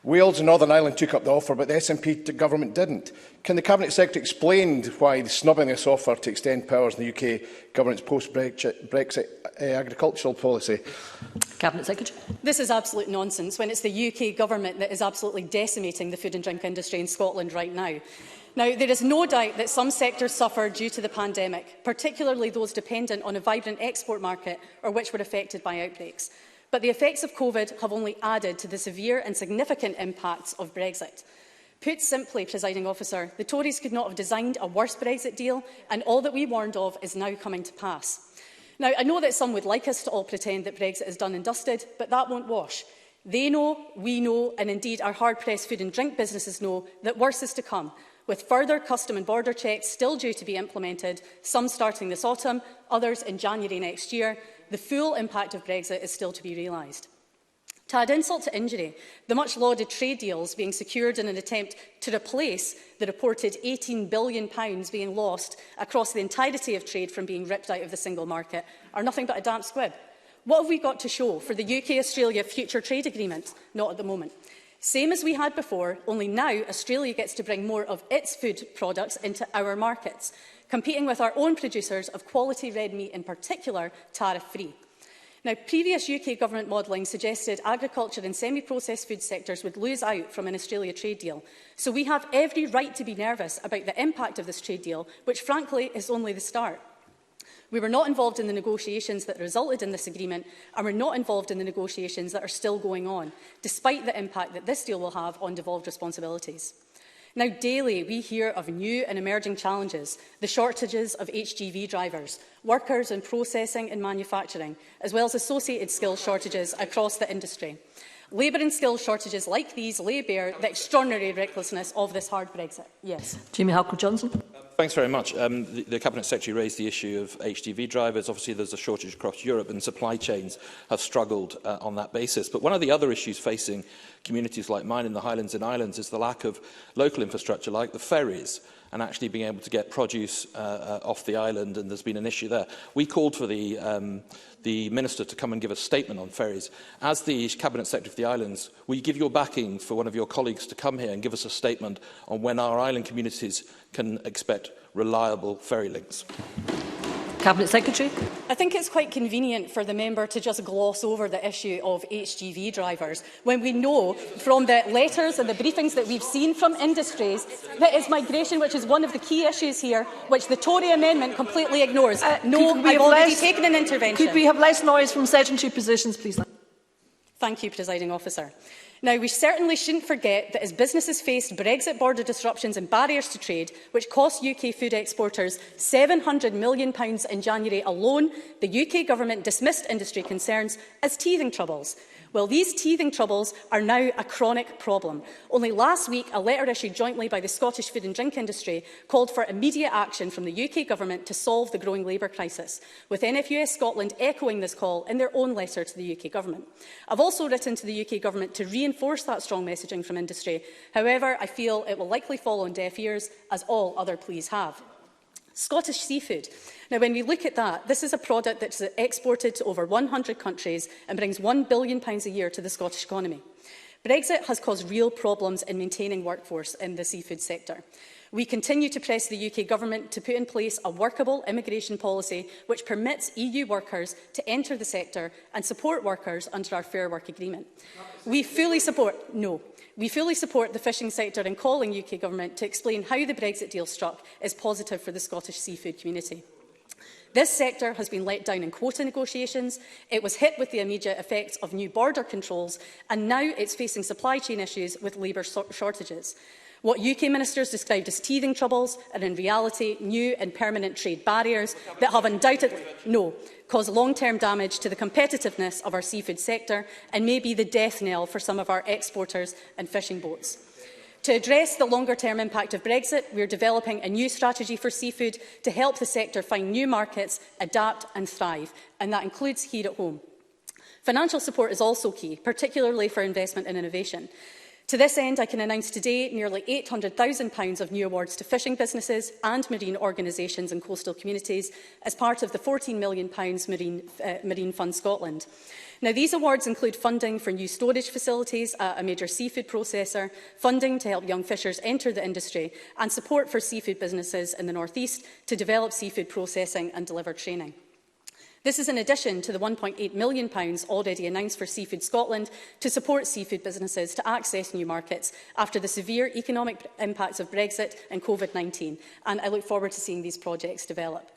Wales and Northern Ireland took up the offer, but the SNP government didn't. Can the Cabinet Secretary explain why the snubbing this offer to extend powers in the UK government's post-Brexit agricultural policy? Cabinet Secretary. This is absolute nonsense when it's the UK government that is absolutely decimating the food and drink industry in Scotland right now. Now, there is no doubt that some sectors suffered due to the pandemic, particularly those dependent on a vibrant export market or which were affected by outbreaks. But the effects of COVID have only added to the severe and significant impacts of Brexit. Put simply, Presiding Officer, the Tories could not have designed a worse Brexit deal, and all that we warned of is now coming to pass. Now, I know that some would like us to all pretend that Brexit is done and dusted, but that won't wash. They know, we know, and indeed our hard-pressed food and drink businesses know that worse is to come, with further custom and border checks still due to be implemented, some starting this autumn, others in January next year. The full impact of Brexit is still to be realised. To add insult to injury, the much-lauded trade deals being secured in an attempt to replace the reported £18 billion being lost across the entirety of trade from being ripped out of the single market are nothing but a damp squib. What have we got to show for the UK-Australia future trade agreement? Not at the moment. Same as we had before, only now Australia gets to bring more of its food products into our markets, competing with our own producers of quality red meat in particular, tariff-free. Now, previous UK Government modelling suggested agriculture and semi-processed food sectors would lose out from an Australia trade deal. So we have every right to be nervous about the impact of this trade deal, which frankly is only the start. We were not involved in the negotiations that resulted in this agreement, and we're not involved in the negotiations that are still going on, despite the impact that this deal will have on devolved responsibilities. Now, daily we hear of new and emerging challenges, the shortages of HGV drivers, workers in processing and manufacturing, as well as associated skills shortages across the industry. Labour and skills shortages like these lay bare the extraordinary recklessness of this hard Brexit. Yes. Jamie Halcroft-Johnson. Thanks very much. The Cabinet Secretary raised the issue of HGV drivers. Obviously, there's a shortage across Europe and supply chains have struggled on that basis. But one of the other issues facing communities like mine in the Highlands and Islands is the lack of local infrastructure like the ferries and actually being able to get produce off the island, and there's been an issue there. We called for the Minister to come and give a statement on ferries. As the Cabinet Secretary of the Islands, will you give your backing for one of your colleagues to come here and give us a statement on when our island communities can expect reliable ferry links? Cabinet Secretary. I think it's quite convenient for the member to just gloss over the issue of HGV drivers when we know from the letters and the briefings that we've seen from industries that it's migration which is one of the key issues here, which the Tory amendment completely ignores. No, I've already taken an intervention. Could we have less noise from sedentary positions, please? Thank you, Presiding Officer. Now, we certainly shouldn't forget that as businesses faced Brexit border disruptions and barriers to trade, which cost UK food exporters £700 million in January alone, the UK Government dismissed industry concerns as teething troubles. Well, these teething troubles are now a chronic problem. Only last week, a letter issued jointly by the Scottish food and drink industry called for immediate action from the UK Government to solve the growing labour crisis, with NFUS Scotland echoing this call in their own letter to the UK Government. I've also written to the UK Government to reinforce that strong messaging from industry. However, I feel it will likely fall on deaf ears, as all other pleas have. Scottish seafood. Now, when we look at that, this is a product that's exported to over 100 countries and brings £1 billion a year to the Scottish economy. Brexit has caused real problems in maintaining workforce in the seafood sector. We continue to press the UK Government to put in place a workable immigration policy which permits EU workers to enter the sector and support workers under our Fair Work Agreement. We fully support the fishing sector in calling UK Government to explain how the Brexit deal struck is positive for the Scottish seafood community. This sector has been let down in quota negotiations, it was hit with the immediate effects of new border controls, and now it's facing supply chain issues with labour shortages. What UK ministers described as teething troubles are in reality new and permanent trade barriers that have undoubtedly caused long-term damage to the competitiveness of our seafood sector and may be the death knell for some of our exporters and fishing boats. To address the longer-term impact of Brexit, we are developing a new strategy for seafood to help the sector find new markets, adapt and thrive, and that includes here at home. Financial support is also key, particularly for investment and innovation. To this end, I can announce today nearly £800,000 of new awards to fishing businesses and marine organisations and coastal communities as part of the £14 million Marine Fund Scotland. Now, these awards include funding for new storage facilities at a major seafood processor, funding to help young fishers enter the industry, and support for seafood businesses in the North East to develop seafood processing and deliver training. This is in addition to the £1.8 million already announced for Seafood Scotland to support seafood businesses to access new markets after the severe economic impacts of Brexit and COVID-19, and I look forward to seeing these projects develop.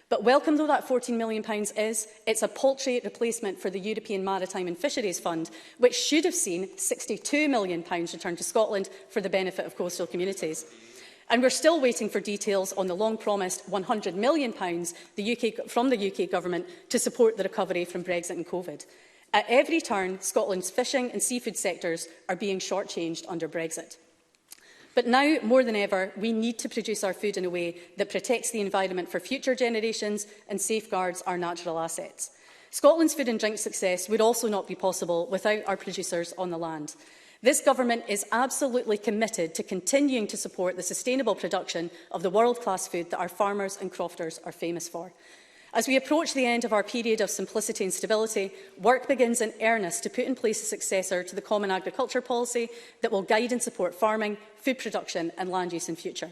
But welcome though that £14 million is, it's a paltry replacement for the European Maritime and Fisheries Fund, which should have seen £62 million returned to Scotland for the benefit of coastal communities. And we're still waiting for details on the long-promised £100 million from the UK Government to support the recovery from Brexit and COVID. At every turn, Scotland's fishing and seafood sectors are being shortchanged under Brexit. But now, more than ever, we need to produce our food in a way that protects the environment for future generations and safeguards our natural assets. Scotland's food and drink success would also not be possible without our producers on the land. This government is absolutely committed to continuing to support the sustainable production of the world-class food that our farmers and crofters are famous for. As we approach the end of our period of simplicity and stability, work begins in earnest to put in place a successor to the Common Agriculture Policy that will guide and support farming, food production and land use in future.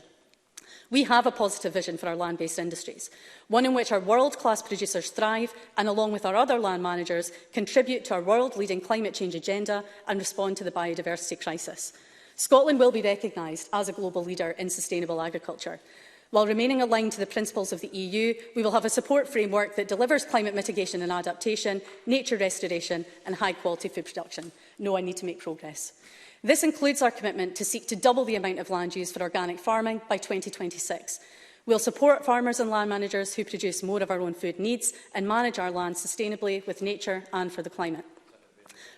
We have a positive vision for our land-based industries, one in which our world-class producers thrive and, along with our other land managers, contribute to our world-leading climate change agenda and respond to the biodiversity crisis. Scotland will be recognised as a global leader in sustainable agriculture. While remaining aligned to the principles of the EU, we will have a support framework that delivers climate mitigation and adaptation, nature restoration and high-quality food production. No, I need to make progress. This includes our commitment to seek to double the amount of land used for organic farming by 2026. We'll support farmers and land managers who produce more of our own food needs and manage our land sustainably with nature and for the climate.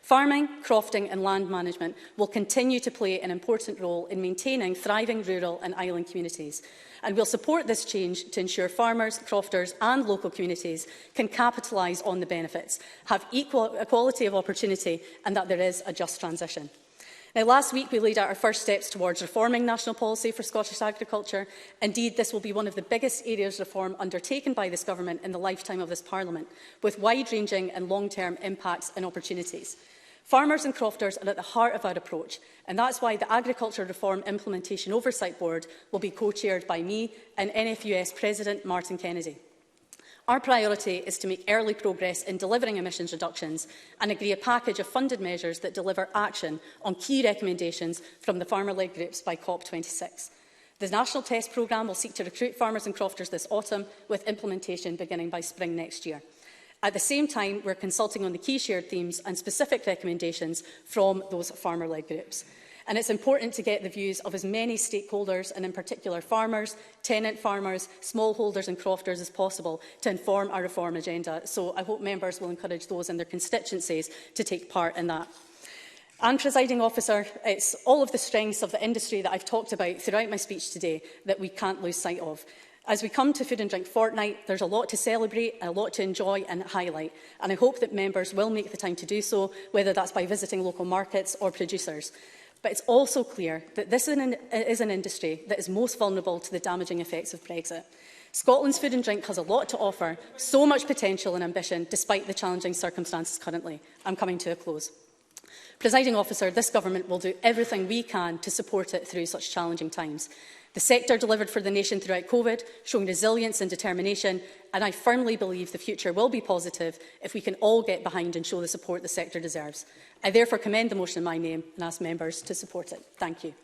Farming, crofting and land management will continue to play an important role in maintaining thriving rural and island communities. And we'll support this change to ensure farmers, crofters and local communities can capitalise on the benefits, have equality of opportunity and that there is a just transition. Now, last week we laid out our first steps towards reforming national policy for Scottish agriculture. Indeed, this will be one of the biggest areas of reform undertaken by this government in the lifetime of this Parliament, with wide-ranging and long-term impacts and opportunities. Farmers and crofters are at the heart of our approach, and that's why the Agriculture Reform Implementation Oversight Board will be co-chaired by me and NFUS President Martin Kennedy. Our priority is to make early progress in delivering emissions reductions and agree a package of funded measures that deliver action on key recommendations from the farmer-led groups by COP26. The National Test Programme will seek to recruit farmers and crofters this autumn, with implementation beginning by spring next year. At the same time, we're consulting on the key shared themes and specific recommendations from those farmer-led groups. And it's important to get the views of as many stakeholders, and in particular farmers, tenant farmers, smallholders and crofters as possible to inform our reform agenda. So I hope members will encourage those in their constituencies to take part in that. And, Presiding Officer, it's all of the strengths of the industry that I've talked about throughout my speech today that we can't lose sight of. As we come to Food and Drink Fortnight, there's a lot to celebrate, a lot to enjoy and highlight. And I hope that members will make the time to do so, whether that's by visiting local markets or producers. But it's also clear that this is an industry that is most vulnerable to the damaging effects of Brexit. Scotland's food and drink has a lot to offer, so much potential and ambition, despite the challenging circumstances currently. I'm coming to a close. Presiding Officer, this government will do everything we can to support it through such challenging times. The sector delivered for the nation throughout COVID, showing resilience and determination, and I firmly believe the future will be positive if we can all get behind and show the support the sector deserves. I therefore commend the motion in my name and ask members to support it. Thank you.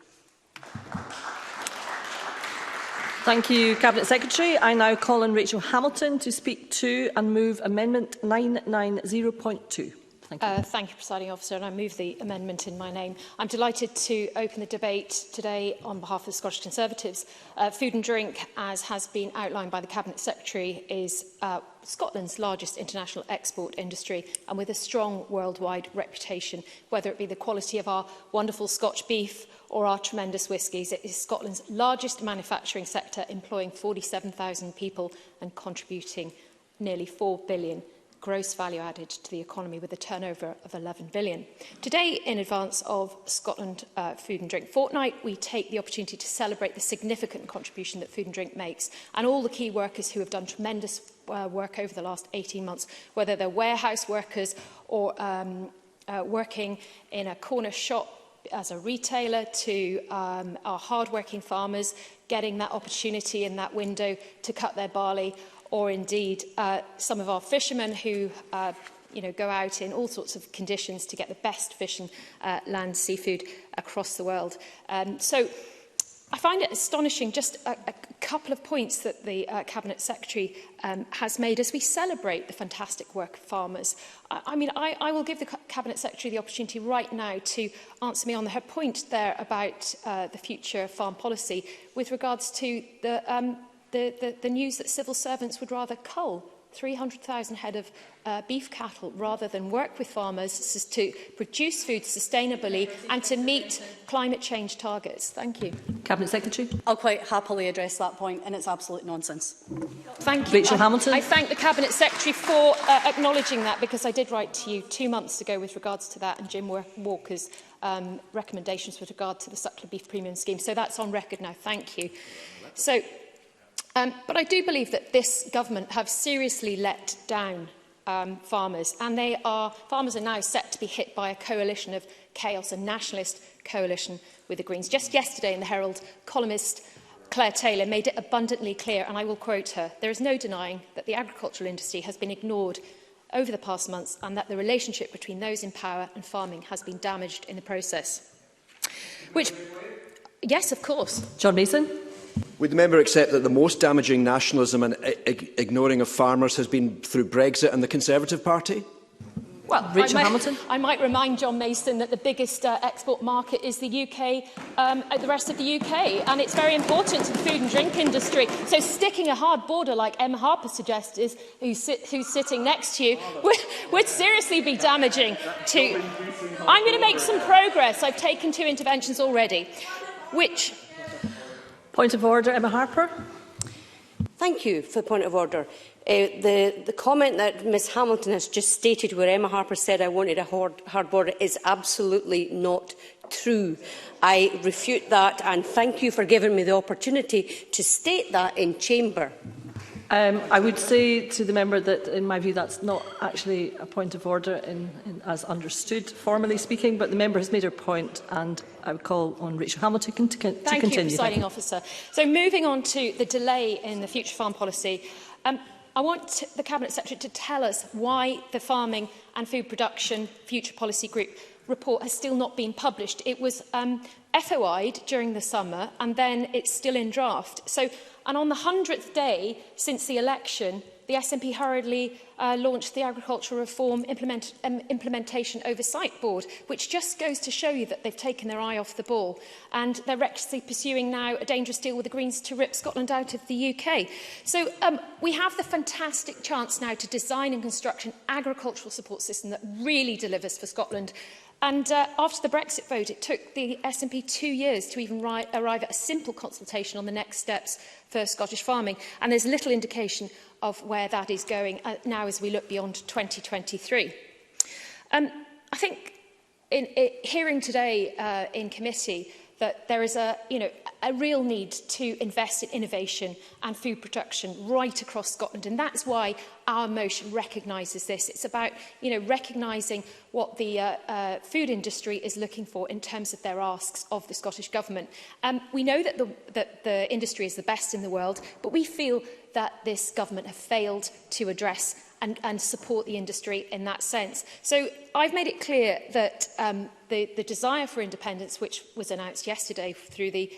Thank you, Cabinet Secretary. I now call on Rachel Hamilton to speak to and move Amendment 990.2. Thank you, Presiding Officer, and I move the amendment in my name. I'm delighted to open the debate today on behalf of the Scottish Conservatives. Food and drink, as has been outlined by the Cabinet Secretary, is Scotland's largest international export industry and with a strong worldwide reputation, whether it be the quality of our wonderful Scotch beef or our tremendous whiskies. It is Scotland's largest manufacturing sector, employing 47,000 people and contributing nearly 4 billion gross value added to the economy, with a turnover of 11 billion. Today, in advance of Scotland Food and Drink Fortnight, we take the opportunity to celebrate the significant contribution that food and drink makes, and all the key workers who have done tremendous work over the last 18 months, whether they're warehouse workers or working in a corner shop as a retailer, to our hard-working farmers getting that opportunity in that window to cut their barley, or indeed some of our fishermen who go out in all sorts of conditions to get the best fish and land seafood across the world. So I find it astonishing, just a couple of points that the Cabinet Secretary has made as we celebrate the fantastic work of farmers. I will give the Cabinet Secretary the opportunity right now to answer me on her point there about the future farm policy with regards to the news that civil servants would rather cull 300,000 head of beef cattle rather than work with farmers to produce food sustainably and to meet climate change targets? Thank you. Cabinet Secretary. I'll quite happily address that point, and it's absolute nonsense. Thank you. Rachel Hamilton. I thank the Cabinet Secretary for acknowledging that, because I did write to you 2 months ago with regards to that and Jim Walker's recommendations with regard to the Suckler Beef Premium Scheme. So that's on record now. Thank you. So, but I do believe that this government have seriously let down farmers, and farmers are now set to be hit by a coalition of chaos, a nationalist coalition with the Greens. Just yesterday in the Herald, columnist Claire Taylor made it abundantly clear, and I will quote her: "There is no denying that the agricultural industry has been ignored over the past months, and that the relationship between those in power and farming has been damaged in the process." Which, yes, of course. John Mason. Would the member accept that the most damaging nationalism and ignoring of farmers has been through Brexit and the Conservative Party? Well, Rachel Hamilton. I might remind John Mason that the biggest export market is the UK, the rest of the UK, and it's very important to the food and drink industry. So sticking a hard border, like Emma Harper suggests, who's sitting next to you, would seriously be damaging to... I'm going to make some progress. I've taken 2 interventions already. Which... Point of order, Emma Harper. Thank you for the point of order. The comment that Ms Hamilton has just stated, where Emma Harper said I wanted a hard border, is absolutely not true. I refute that, and thank you for giving me the opportunity to state that in chamber. I would say to the member that, in my view, that's not actually a point of order as understood, formally speaking, but the member has made her point, and I would call on Rachel Hamilton to continue. Thank you, Presiding Officer. So moving on to the delay in the future farm policy, I want the Cabinet Secretary to tell us why the Farming and Food Production Future Policy Group report has still not been published. It was FOI'd during the summer, and then it's still in draft. And on the 100th day since the election, the SNP hurriedly launched the Agricultural Reform Implementation Oversight Board, which just goes to show you that they've taken their eye off the ball. And they're recklessly pursuing now a dangerous deal with the Greens to rip Scotland out of the UK. So we have the fantastic chance now to design and construct an agricultural support system that really delivers for Scotland. And after the Brexit vote, it took the SNP 2 years to even arrive at a simple consultation on the next steps for Scottish farming. And there's little indication of where that is going now as we look beyond 2023. I think hearing today in committee that there is a real need to invest in innovation and food production right across Scotland, and that's why our motion recognises this. It's about recognising what the food industry is looking for in terms of their asks of the Scottish Government. We know that the industry is the best in the world, but we feel that this government have failed to address and support the industry in that sense. So I've made it clear that the desire for independence, which was announced yesterday through the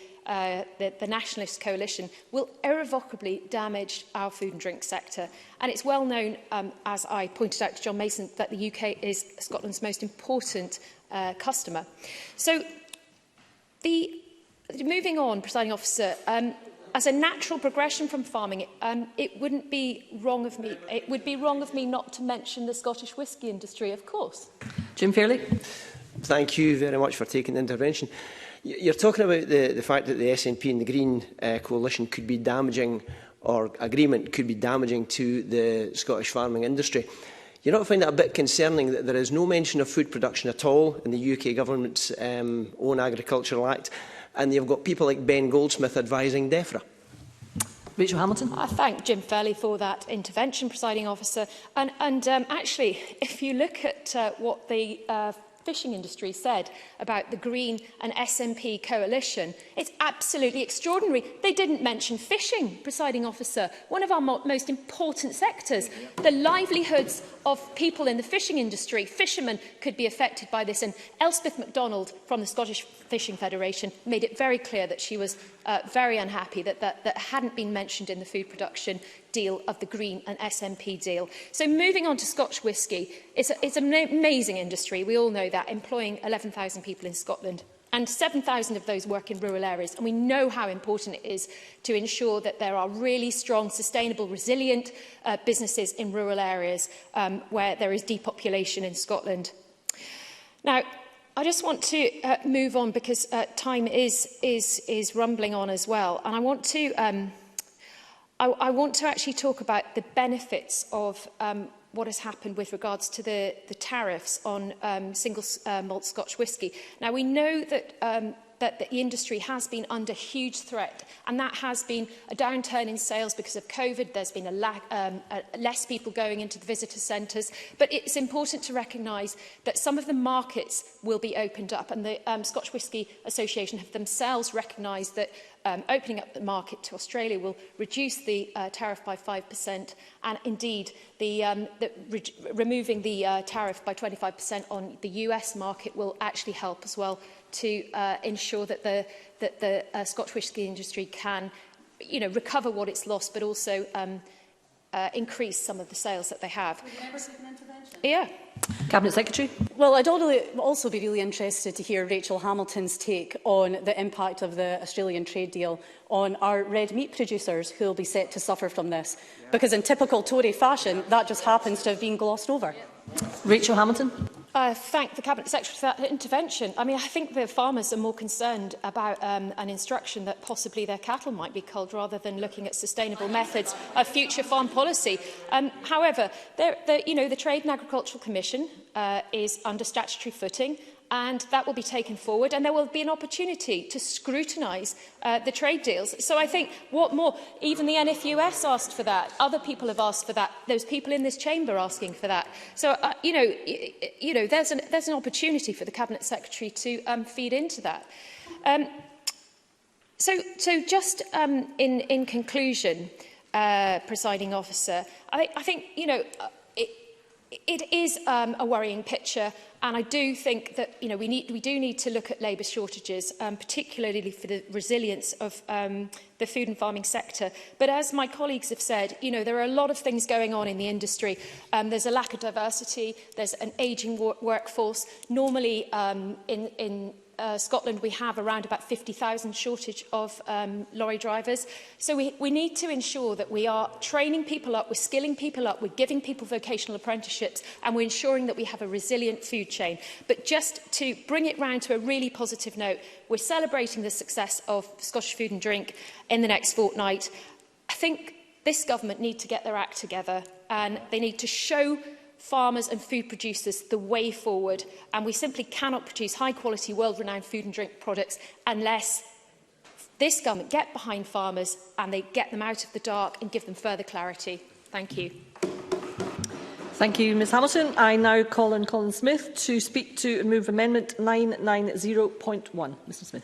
Nationalist Coalition, will irrevocably damage our food and drink sector. And it's well known, as I pointed out to John Mason, that the UK is Scotland's most important customer. So moving on, Presiding Officer, as a natural progression from farming, it wouldn't be wrong of me. It would be wrong of me not to mention the Scottish whisky industry, of course. Jim Fairley. Thank you very much for taking the intervention. You're talking about the fact that the SNP and the Green coalition could be damaging, or agreement could be damaging to the Scottish farming industry. You not find that a bit concerning that there is no mention of food production at all in the UK government's own Agricultural Act, and you've got people like Ben Goldsmith advising DEFRA? Rachel Hamilton. I thank Jim Fairley for that intervention, Presiding Officer. And actually, if you look at what the fishing industry said about the Green and SNP coalition, it's absolutely extraordinary. They didn't mention fishing, Presiding Officer, one of our most important sectors. The livelihoods of people in the fishing industry, fishermen, could be affected by this. And Elspeth MacDonald from the Scottish Fishing Federation made it very clear that she was very unhappy that hadn't been mentioned in the food production deal of the Green and SNP deal. So moving on to Scotch whisky, it's an amazing industry, we all know that, employing 11,000 people in Scotland. And 7,000 of those work in rural areas. And we know how important it is to ensure that there are really strong, sustainable, resilient businesses in rural areas where there is depopulation in Scotland. Now, I just want to move on because time is rumbling on as well. And I want to, I want to actually talk about the benefits of what has happened with regards to the tariffs on single malt Scotch whisky. Now, we know that that the industry has been under huge threat, and that has been a downturn in sales because of COVID. There's been less people going into the visitor centres, but it's important to recognise that some of the markets will be opened up, and the Scotch Whisky Association have themselves recognised that opening up the market to Australia will reduce the tariff by 5%, and indeed removing the tariff by 25% on the US market will actually help as well to ensure that the Scotch whisky industry can, recover what it's lost, but also increase some of the sales that they have. Yeah. Cabinet Secretary. Well, I'd also be really interested to hear Rachel Hamilton's take on the impact of the Australian trade deal on our red meat producers who will be set to suffer from this. Because in typical Tory fashion, that just happens to have been glossed over. Rachel Hamilton. Thank the Cabinet Secretary for that intervention. I mean, I think the farmers are more concerned about an instruction that possibly their cattle might be culled rather than looking at sustainable methods of future farm policy. However, the Trade and Agricultural Commission is under statutory footing, and that will be taken forward, and there will be an opportunity to scrutinise the trade deals. So I think, what more, even the NFUS asked for that, other people have asked for that, there's people in this chamber asking for that. So, there's an opportunity for the Cabinet Secretary to feed into that. So just in conclusion, Presiding Officer, I think, it is a worrying picture, and I do think that we do need to look at labour shortages, particularly for the resilience of the food and farming sector. But as my colleagues have said, there are a lot of things going on in the industry. There's a lack of diversity. There's an ageing workforce. Normally, in Scotland, we have around about 50,000 shortage of lorry drivers. So we need to ensure that we are training people up, we're skilling people up, we're giving people vocational apprenticeships, and we're ensuring that we have a resilient food chain. But just to bring it round to a really positive note, we're celebrating the success of Scottish Food and Drink in the next fortnight. I think this government need to get their act together, and they need to show farmers and food producers the way forward, and we simply cannot produce high-quality, world-renowned food and drink products unless this government get behind farmers and they get them out of the dark and give them further clarity. Thank you. Thank you, Ms Hamilton. I now call on Colin Smith to speak to and move Amendment 990.1. Mr Smith.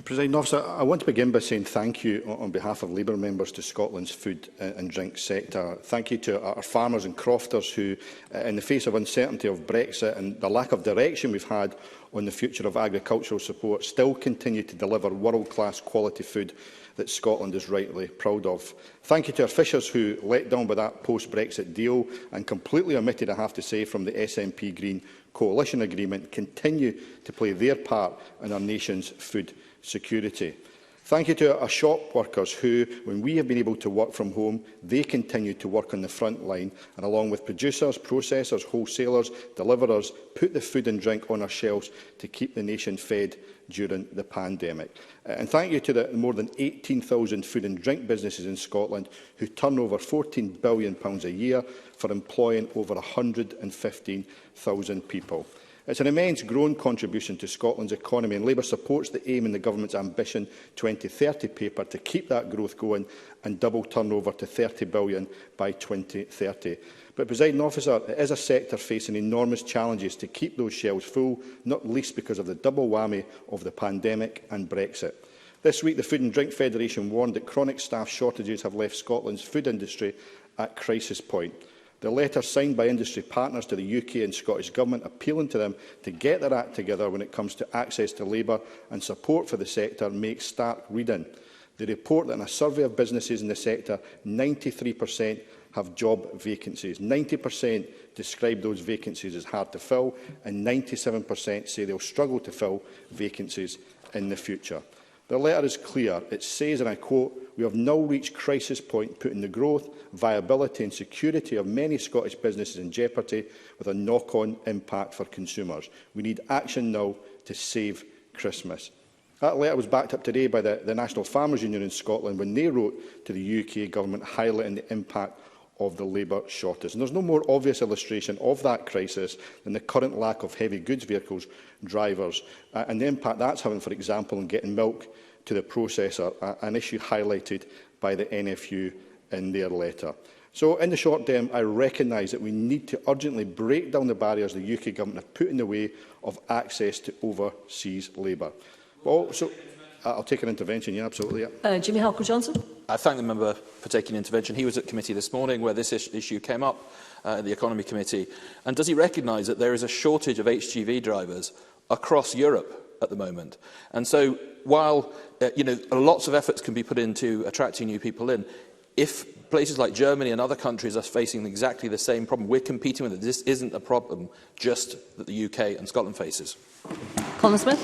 Presiding Officer, I want to begin by saying thank you on behalf of Labour members to Scotland's food and drink sector. Thank you to our farmers and crofters who, in the face of uncertainty of Brexit and the lack of direction we've had on the future of agricultural support, still continue to deliver world-class quality food that Scotland is rightly proud of. Thank you to our fishers who, let down by that post-Brexit deal and completely omitted, I have to say, from the SNP Green coalition agreement, continue to play their part in our nation's food security. Thank you to our shop workers who, when we have been able to work from home, they continue to work on the front line and, along with producers, processors, wholesalers, deliverers, put the food and drink on our shelves to keep the nation fed during the pandemic. And thank you to the more than 18,000 food and drink businesses in Scotland who turn over £14 billion a year for employing over 115,000 people. It's an immense growing contribution to Scotland's economy, and Labour supports the aim in the Government's Ambition 2030 paper to keep that growth going and double turnover to £30 billion by 2030. But, Presiding Officer, it is a sector facing enormous challenges to keep those shelves full, not least because of the double whammy of the pandemic and Brexit. This week, the Food and Drink Federation warned that chronic staff shortages have left Scotland's food industry at crisis point. The letter signed by industry partners to the UK and Scottish Government appealing to them to get their act together when it comes to access to labour and support for the sector makes stark reading. They report that in a survey of businesses in the sector, 93% have job vacancies. 90% describe those vacancies as hard to fill, and 97% say they'll struggle to fill vacancies in the future. The letter is clear. It says, and I quote, "We have now reached crisis point, putting the growth, viability and security of many Scottish businesses in jeopardy, with a knock-on impact for consumers. We need action now to save Christmas." That letter was backed up today by the National Farmers Union in Scotland when they wrote to the UK Government highlighting the impact of the labour shortage. And there's no more obvious illustration of that crisis than the current lack of heavy goods vehicles drivers and the impact that's having, for example, on getting milk to the processor, an issue highlighted by the NFU in their letter. So, in the short term, I recognise that we need to urgently break down the barriers the UK Government have put in the way of access to overseas labour. But also, I'll take an intervention, yeah, absolutely. Yeah. Jimmy Halcrow-Johnson. I thank the member for taking an intervention. He was at committee this morning where this issue came up at the Economy Committee. And does he recognise that there is a shortage of HGV drivers across Europe at the moment? And so while lots of efforts can be put into attracting new people in, if places like Germany and other countries are facing exactly the same problem, we're competing with it. This isn't a problem just that the UK and Scotland faces. Colin Smith.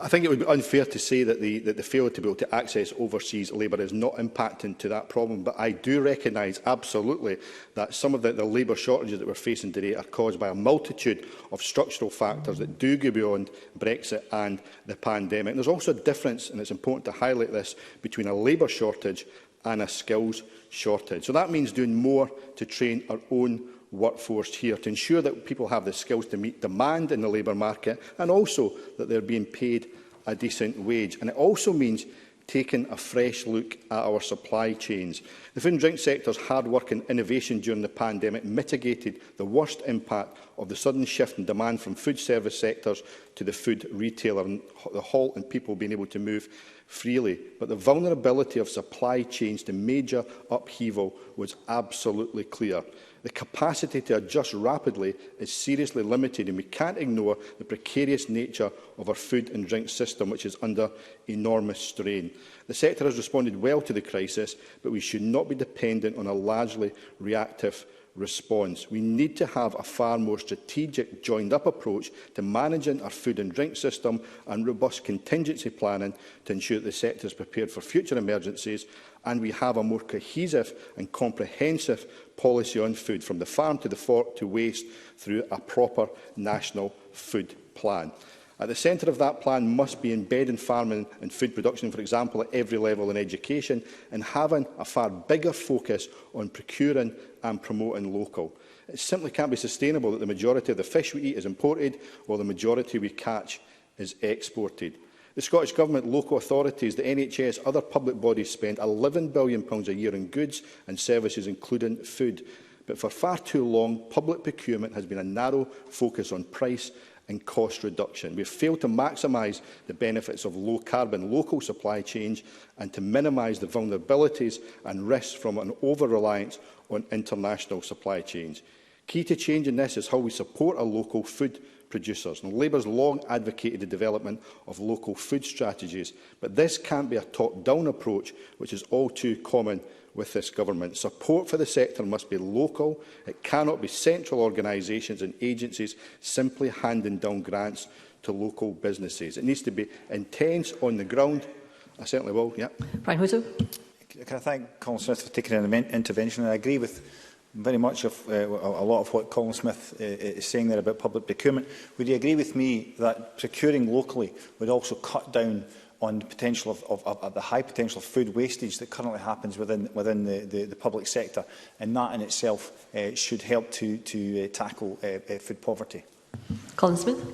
I think it would be unfair to say that the failure to be able to access overseas labour is not impacting to that problem, but I do recognise absolutely that some of the labour shortages that we're facing today are caused by a multitude of structural factors that do go beyond Brexit and the pandemic. And there's also a difference, and it's important to highlight this, between a labour shortage and a skills shortage. So that means doing more to train our own workforce here to ensure that people have the skills to meet demand in the labour market and also that they're being paid a decent wage. And it also means taking a fresh look at our supply chains. The food and drink sector's hard work and innovation during the pandemic mitigated the worst impact of the sudden shift in demand from food service sectors to the food retailer and the halt in people being able to move freely. But the vulnerability of supply chains to major upheaval was absolutely clear. The capacity to adjust rapidly is seriously limited, and we can't ignore the precarious nature of our food and drink system, which is under enormous strain. The sector has responded well to the crisis, but we should not be dependent on a largely reactive response. We need to have a far more strategic, joined-up approach to managing our food and drink system and robust contingency planning to ensure that the sector is prepared for future emergencies, and we have a more cohesive and comprehensive policy on food, from the farm to the fork to waste, through a proper national food plan. At the centre of that plan must be embedding farming and food production, for example, at every level in education, and having a far bigger focus on procuring and promoting local. It simply can't be sustainable that the majority of the fish we eat is imported, while the majority we catch is exported. The Scottish Government, local authorities, the NHS, other public bodies spend £11 billion a year on goods and services, including food. But for far too long, public procurement has been a narrow focus on price and cost reduction. We have failed to maximise the benefits of low-carbon local supply chains and to minimise the vulnerabilities and risks from an over-reliance on international supply chains. Key to changing this is how we support our local food producers. And Labour has long advocated the development of local food strategies, but this can't be a top-down approach, which is all too common with this government. Support for the sector must be local. It cannot be central organisations and agencies simply handing down grants to local businesses. It needs to be intense on the ground. I certainly will, yeah. Brian Whittle. Can I thank Colin Smith for taking an intervention? And I agree with very much of a lot of what Colin Smith is saying there about public procurement. Would you agree with me that procuring locally would also cut down on the potential of the high potential of food wastage that currently happens within the public sector, and that in itself should help to tackle food poverty? Colin Smith.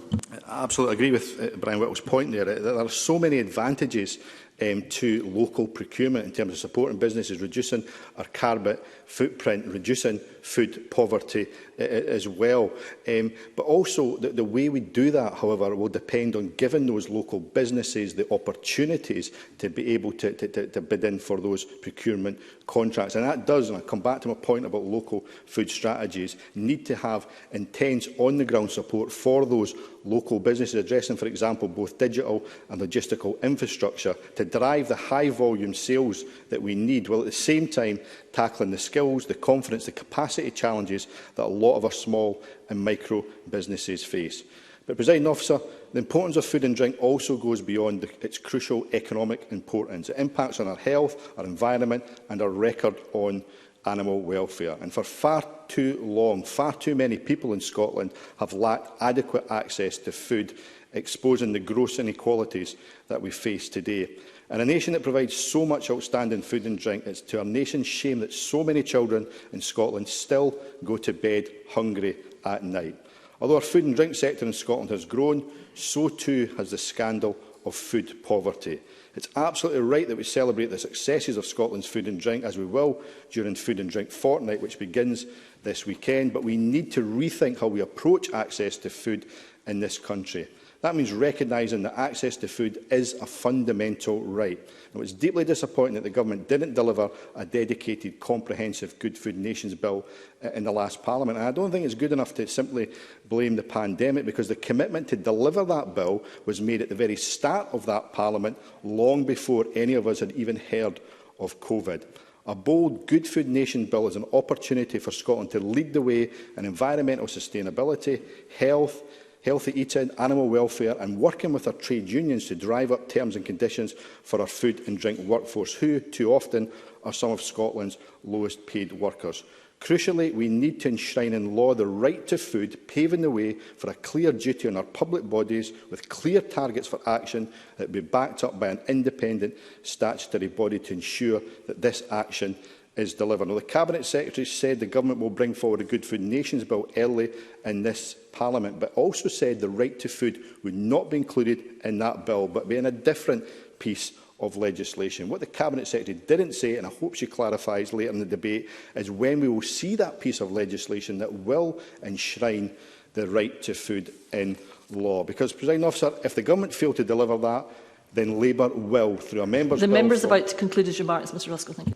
I absolutely agree with Brian Whittle's point there. There are so many advantages to local procurement in terms of supporting businesses, reducing our carbon footprint, reducing food poverty as well. But also the way we do that, however, will depend on giving those local businesses the opportunities to be able to bid in for those procurement contracts. And that does, and I come back to my point about local food strategies, need to have intense on-the-ground support for those local businesses, addressing, for example, both digital and logistical infrastructure to drive the high-volume sales that we need, while at the same time tackling the skills, the confidence, the capacity challenges that a lot of our small and micro businesses face. But, Presiding Officer, the importance of food and drink also goes beyond its crucial economic importance. It impacts on our health, our environment and our record on animal welfare. And for far too long, far too many people in Scotland have lacked adequate access to food, exposing the gross inequalities that we face today. In a nation that provides so much outstanding food and drink, it's to our nation's shame that so many children in Scotland still go to bed hungry at night. Although our food and drink sector in Scotland has grown, so too has the scandal of food poverty. It's absolutely right that we celebrate the successes of Scotland's food and drink, as we will during Food and Drink Fortnight, which begins this weekend, but we need to rethink how we approach access to food in this country. That means recognising that access to food is a fundamental right. It was deeply disappointing that the Government didn't deliver a dedicated, comprehensive Good Food Nations bill in the last Parliament. And I don't think it's good enough to simply blame the pandemic, because the commitment to deliver that bill was made at the very start of that Parliament, long before any of us had even heard of COVID. A bold Good Food Nation bill is an opportunity for Scotland to lead the way in environmental sustainability, healthy eating, animal welfare and working with our trade unions to drive up terms and conditions for our food and drink workforce, who too often are some of Scotland's lowest paid workers. Crucially, we need to enshrine in law the right to food, paving the way for a clear duty on our public bodies with clear targets for action that will be backed up by an independent statutory body to ensure that this action is delivered. Now, the Cabinet Secretary said the Government will bring forward a Good Food Nations bill early in this Parliament, but also said the right to food would not be included in that bill, but be in a different piece of legislation. What the Cabinet Secretary didn't say, and I hope she clarifies later in the debate, is when we will see that piece of legislation that will enshrine the right to food in law. Because, Presiding Officer, if the Government fail to deliver that, then Labour will, through a member's bill... The member is about to conclude his remarks, Mr Ruskell. Thank you.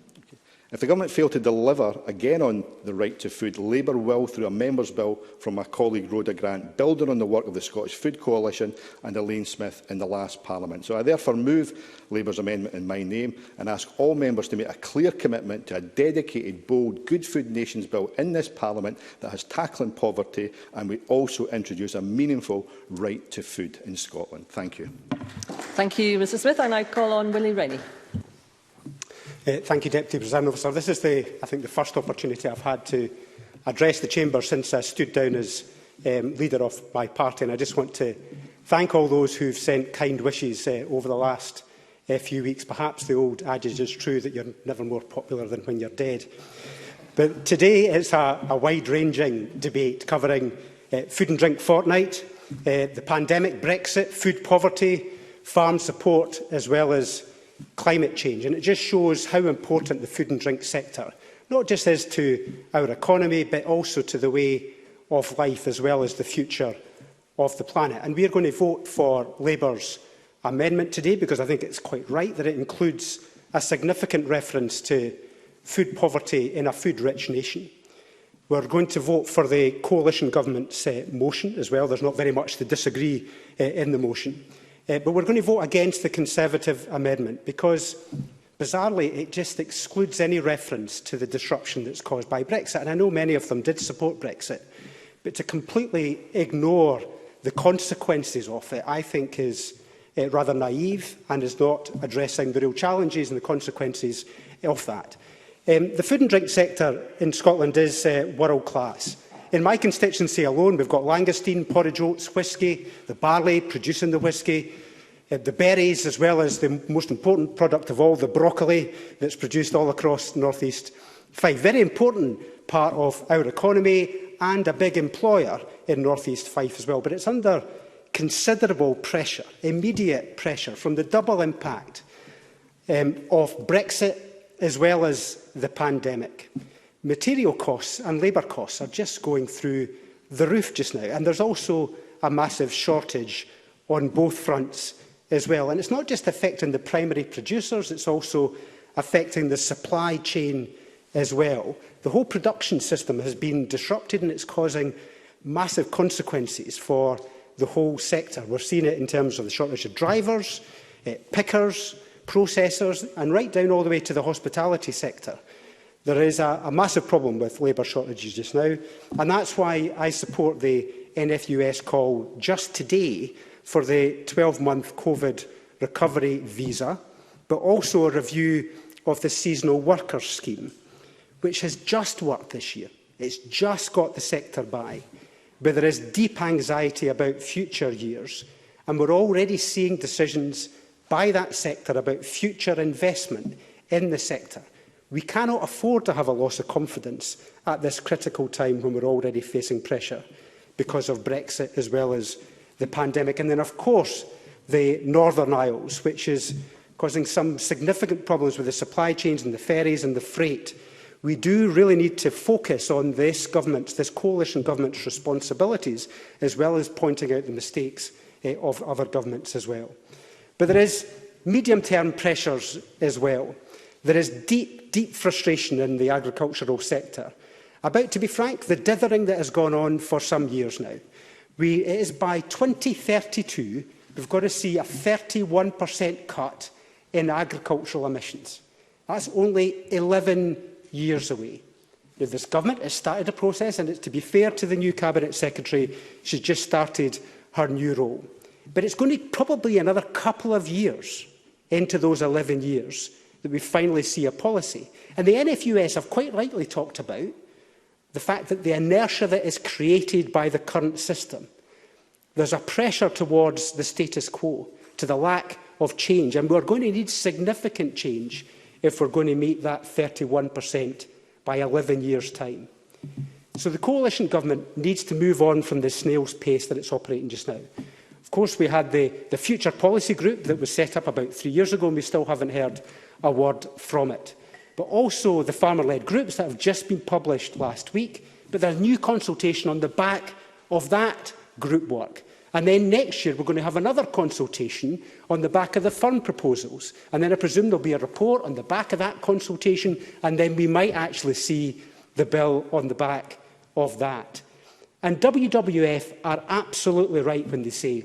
If the Government fail to deliver again on the right to food, Labour will, through a member's bill from my colleague Rhoda Grant, building on the work of the Scottish Food Coalition and Elaine Smith in the last Parliament. So I therefore move Labour's amendment in my name and ask all members to make a clear commitment to a dedicated, bold Good Food Nations bill in this Parliament that has tackling poverty, and we also introduce a meaningful right to food in Scotland. Thank you. Thank you, Mr Smith. I now call on Willie Rennie. Thank you, Deputy Presiding Officer. This is, I think, the first opportunity I've had to address the Chamber since I stood down as leader of my party, and I just want to thank all those who've sent kind wishes over the last few weeks. Perhaps the old adage is true that you're never more popular than when you're dead. But today it's a wide-ranging debate covering Food and Drink Fortnight, the pandemic, Brexit, food poverty, farm support, as well as climate change. And it just shows how important the food and drink sector not just is to our economy, but also to the way of life, as well as the future of the planet. And we are going to vote for Labour's amendment today, because I think it's quite right that it includes a significant reference to food poverty in a food-rich nation. We're going to vote for the coalition government's motion as well. There's not very much to disagree in the motion. But we're going to vote against the Conservative amendment because, bizarrely, it just excludes any reference to the disruption that's caused by Brexit. And I know many of them did support Brexit, but to completely ignore the consequences of it, I think, is rather naive and is not addressing the real challenges and the consequences of that. The food and drink sector in Scotland is world class. In my constituency alone, we've got Langoustine, porridge oats, whisky, the barley producing the whisky, the berries, as well as the most important product of all, the broccoli that's produced all across North East Fife. Very important part of our economy and a big employer in North East Fife as well. But it's under considerable pressure, immediate pressure, from the double impact of Brexit as well as the pandemic. Material costs and labour costs are just going through the roof just now. And there's also a massive shortage on both fronts as well. And it's not just affecting the primary producers, it's also affecting the supply chain as well. The whole production system has been disrupted, and it's causing massive consequences for the whole sector. We're seeing it in terms of the shortage of drivers, pickers, processors, and right down all the way to the hospitality sector. There is a massive problem with labour shortages just now, and that's why I support the NFUS call just today for the 12-month COVID recovery visa, but also a review of the seasonal workers scheme, which has just worked this year. It's just got the sector by. But there is deep anxiety about future years, and we're already seeing decisions by that sector about future investment in the sector. We cannot afford to have a loss of confidence at this critical time when we're already facing pressure because of Brexit as well as the pandemic. And then, of course, the Northern Isles, which is causing some significant problems with the supply chains and the ferries and the freight. We do really need to focus on this coalition government's responsibilities, as well as pointing out the mistakes of other governments as well. But there is medium-term pressures as well. There is deep frustration in the agricultural sector about, to be frank, the dithering that has gone on for some years now. It is by 2032, we've got to see a 31% cut in agricultural emissions. That's only 11 years away. Now, this government has started a process, and it's, to be fair to the new Cabinet Secretary, she's just started her new role. But it's going to probably another couple of years into those 11 years that we finally see a policy. And the NFUS have quite rightly talked about the fact that the inertia that is created by the current system, there's a pressure towards the status quo, to the lack of change. And we're going to need significant change if we're going to meet that 31% by 11 years' time. So the coalition government needs to move on from the snail's pace that it's operating just now. Of course, we had the Future Policy Group that was set up about 3 years ago, and we still haven't heard a word from it. But also the farmer-led groups that have just been published last week. But there's new consultation on the back of that group work. And then next year, we're going to have another consultation on the back of the firm proposals. And then I presume there'll be a report on the back of that consultation, and then we might actually see the bill on the back of that. And WWF are absolutely right when they say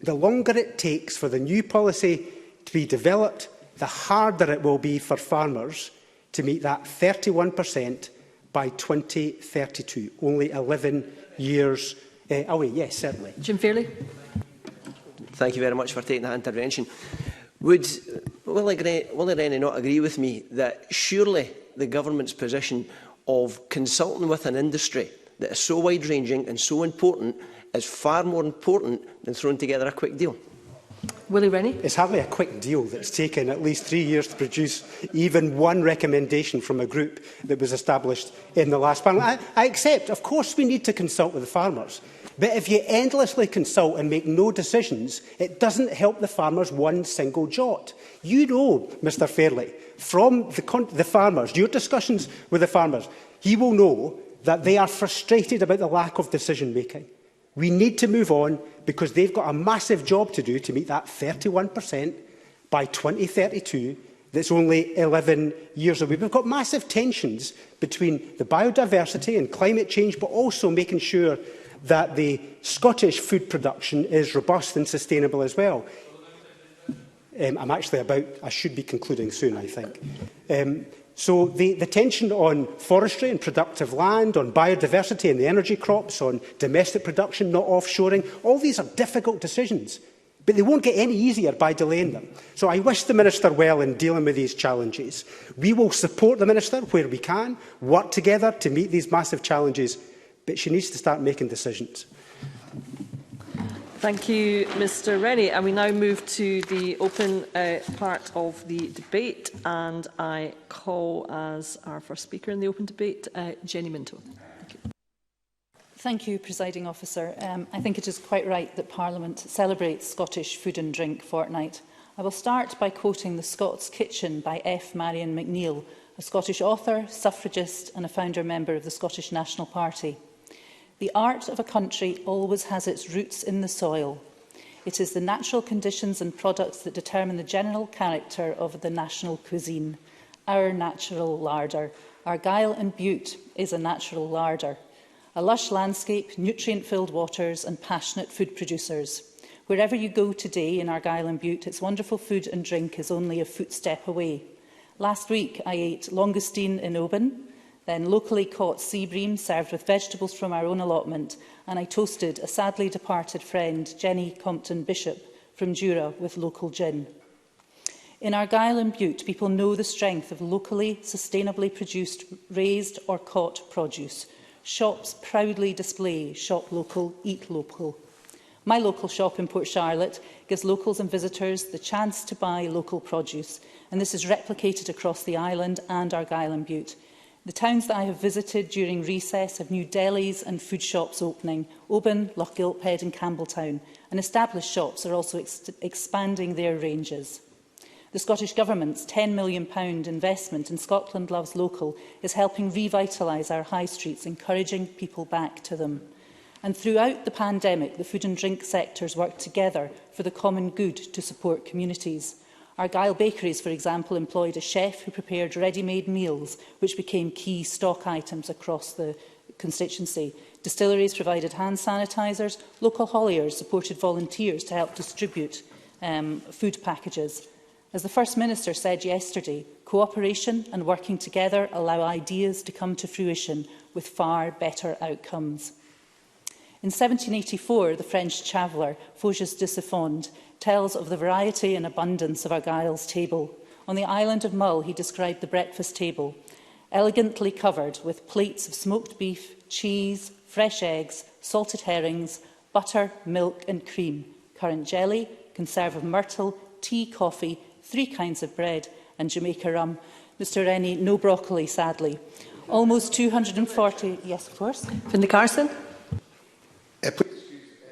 the longer it takes for the new policy to be developed, the harder it will be for farmers to meet that 31% by 2032, only 11 years away. Yes, certainly. Jim Fairley. Thank you very much for taking that intervention. Would Willie Rennie not agree with me that surely the government's position of consulting with an industry that is so wide-ranging and so important is far more important than throwing together a quick deal? Willie Rennie. It's hardly a quick deal that's taken at least 3 years to produce even one recommendation from a group that was established in the last Parliament. I accept, of course, we need to consult with the farmers. But if you endlessly consult and make no decisions, it doesn't help the farmers one single jot. You know, Mr Fairley, from the farmers, your discussions with the farmers, he will know that they are frustrated about the lack of decision-making. We need to move on because they've got a massive job to do to meet that 31% by 2032 that's only 11 years away. We've got massive tensions between the biodiversity and climate change, but also making sure that the Scottish food production is robust and sustainable as well. I should be concluding soon, I think. So the tension on forestry and productive land, on biodiversity and the energy crops, on domestic production, not offshoring, all these are difficult decisions, but they won't get any easier by delaying them. So I wish the Minister well in dealing with these challenges. We will support the Minister where we can, work together to meet these massive challenges, but she needs to start making decisions. Thank you, Mr Rennie. And we now move to the open part of the debate. And I call as our first speaker in the open debate, Jenny Minto. Thank you, Presiding Officer. I think it is quite right that Parliament celebrates Scottish Food and Drink Fortnight. I will start by quoting The Scots Kitchen by F. Marion McNeill, a Scottish author, suffragist and a founder member of the Scottish National Party. The art of a country always has its roots in the soil. It is the natural conditions and products that determine the general character of the national cuisine. Our natural larder. Argyll and Bute is a natural larder. a lush landscape, nutrient-filled waters and passionate food producers. Wherever you go today in Argyll and Bute, its wonderful food and drink is only a footstep away. Last week I ate langoustine in Oban, then locally caught sea bream served with vegetables from our own allotment, and I toasted a sadly departed friend, Jenny Compton Bishop, from Jura with local gin. In Argyll and Bute, people know the strength of locally, sustainably produced, raised or caught produce. Shops proudly display shop local, eat local. My local shop in Port Charlotte gives locals and visitors the chance to buy local produce, and this is replicated across the island and Argyll and Bute. The towns that I have visited during recess have new delis and food shops opening, Oban, Loch Gilphead and Campbelltown, and established shops are also expanding their ranges. The Scottish Government's £10 million investment in Scotland Loves Local is helping revitalise our high streets, encouraging people back to them. And throughout the pandemic, the food and drink sectors worked together for the common good to support communities. Argyll Bakeries, for example, employed a chef who prepared ready-made meals, which became key stock items across the constituency. Distilleries provided hand sanitisers. Local hauliers supported volunteers to help distribute food packages. As the First Minister said yesterday, cooperation and working together allow ideas to come to fruition with far better outcomes. In 1784, the French traveller Faujas de Siffond tells of the variety and abundance of Argyll's table. On the island of Mull, he described the breakfast table, elegantly covered with plates of smoked beef, cheese, fresh eggs, salted herrings, butter, milk and cream, currant jelly, conserve of myrtle, tea, coffee, 3 kinds of bread and Jamaica rum. Mr Rennie, no broccoli, sadly. Almost 240... Yes, of course. Finlay Carson.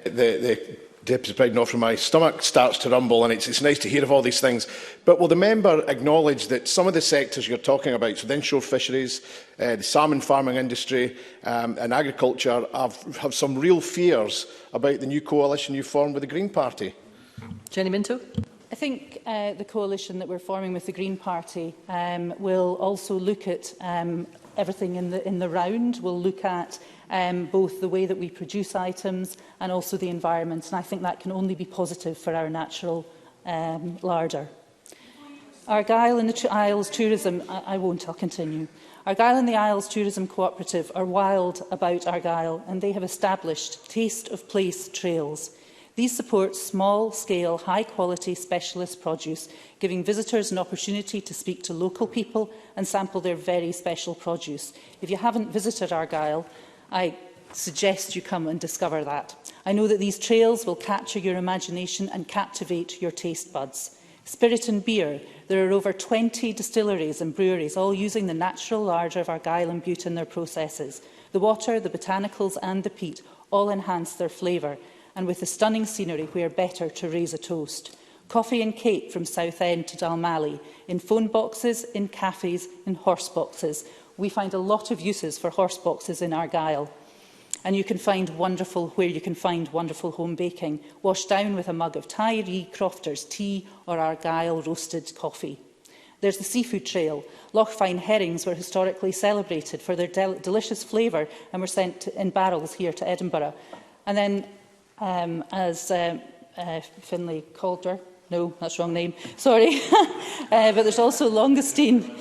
The Deputy President offer, my stomach starts to rumble, and it's nice to hear of all these things. But will the member acknowledge that some of the sectors you're talking about, so the inshore fisheries, the salmon farming industry and agriculture, have some real fears about the new coalition you formed with the Green Party? Jenny Minto. I think the coalition that we're forming with the Green Party will also look at everything in the round. We'll look at both the way that we produce items and also the environment, and I think that can only be positive for our natural larder. Argyll and the Isles Tourism, I'll continue. Argyll and the Isles Tourism Cooperative are wild about Argyll, and they have established Taste of Place trails. These support small-scale, high-quality specialist produce, giving visitors an opportunity to speak to local people and sample their very special produce. If you haven't visited Argyll, I suggest you come and discover that. I know that these trails will capture your imagination and captivate your taste buds. Spirit and beer. There are over 20 distilleries and breweries, all using the natural larder of Argyll and Bute in their processes. The water, the botanicals and the peat all enhance their flavour. And with the stunning scenery, where better to raise a toast. Coffee and cake from Southend to Dalmally, in phone boxes, in cafes, in horse boxes. We find a lot of uses for horse boxes in Argyll. And you can find wonderful home baking, washed down with a mug of Tyree Crofter's tea or Argyll roasted coffee. There's the seafood trail. Loch Fyne herrings were historically celebrated for their delicious flavour and were sent in barrels here to Edinburgh. And then as Finlay Calder, no, that's the wrong name, sorry, but there's also langoustine,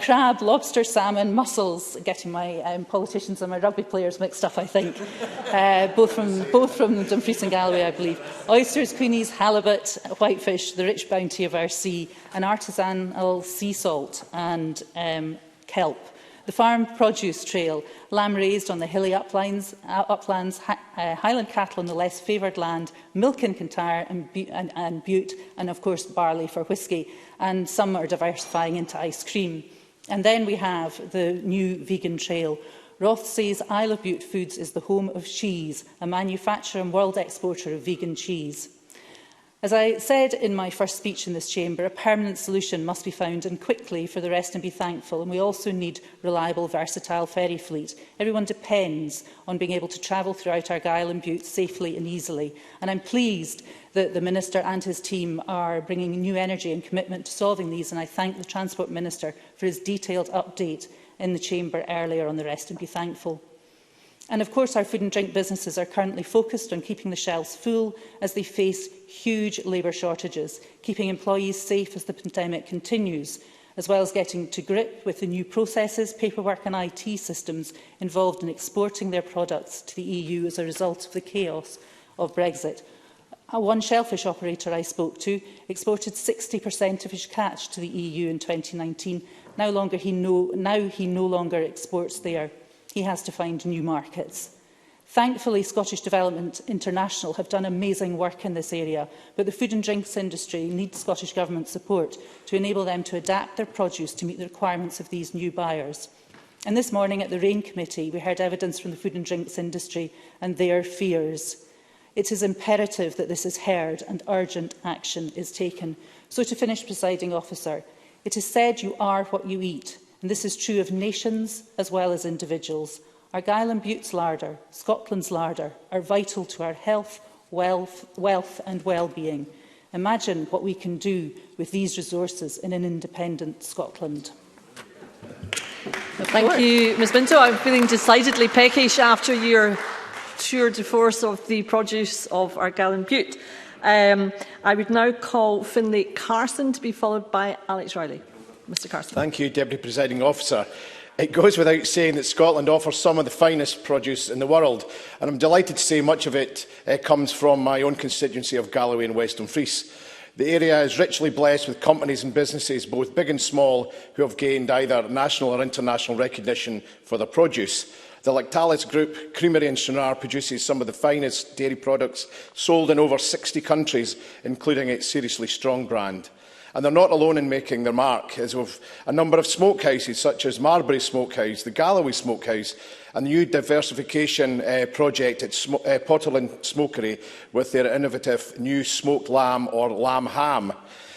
crab, lobster, salmon, mussels, getting my politicians and my rugby players mixed up, I think, both from Dumfries and Galway, I believe. Oysters, queenies, halibut, whitefish, the rich bounty of our sea, and artisanal sea salt and kelp. The farm produce trail, lamb raised on the hilly uplands, Highland cattle on the less favoured land, milk in Kintyre and Bute, and of course barley for whisky, and some are diversifying into ice cream. And then we have the new vegan trail. Rothsay's Isle of Bute Foods is the home of cheese, a manufacturer and world exporter of vegan cheese. As I said in my first speech in this chamber, a permanent solution must be found, and quickly, for the rest and be thankful. And we also need reliable, versatile ferry fleet. Everyone depends on being able to travel throughout Argyll and Bute safely and easily. And I'm pleased that the Minister and his team are bringing new energy and commitment to solving these. And I thank the Transport Minister for his detailed update in the chamber earlier on the rest and be thankful. And of course, our food and drink businesses are currently focused on keeping the shelves full as they face huge labour shortages, keeping employees safe as the pandemic continues, as well as getting to grip with the new processes, paperwork and IT systems involved in exporting their products to the EU as a result of the chaos of Brexit. One shellfish operator I spoke to exported 60% of his catch to the EU in 2019. Now he no longer exports there. He has to find new markets. Thankfully, Scottish Development International have done amazing work in this area, but the food and drinks industry needs Scottish Government support to enable them to adapt their produce to meet the requirements of these new buyers. And this morning at the RAIN Committee, we heard evidence from the food and drinks industry and their fears. It is imperative that this is heard and urgent action is taken. So to finish, Presiding Officer, it is said you are what you eat. And this is true of nations as well as individuals. Argyll and Bute's larder, Scotland's larder, are vital to our health, wealth and well-being. Imagine what we can do with these resources in an independent Scotland. Thank you, Ms Minto. I'm feeling decidedly peckish after your tour de force of the produce of Argyll and Bute. I would now call Finlay Carson to be followed by Alex Riley. Mr Carson. Thank you, Deputy Presiding Officer. It goes without saying that Scotland offers some of the finest produce in the world, and I'm delighted to say much of it comes from my own constituency of Galloway and West Dumfries. The area is richly blessed with companies and businesses, both big and small, who have gained either national or international recognition for their produce. The Lactalis Group, Creamery in Stranraer, produces some of the finest dairy products sold in over 60 countries, including its Seriously Strong brand. And they're not alone in making their mark, as with a number of smokehouses such as Marbury Smokehouse, the Galloway Smokehouse and the new diversification project at Potterland Smokery with their innovative new smoked lamb or lamb ham.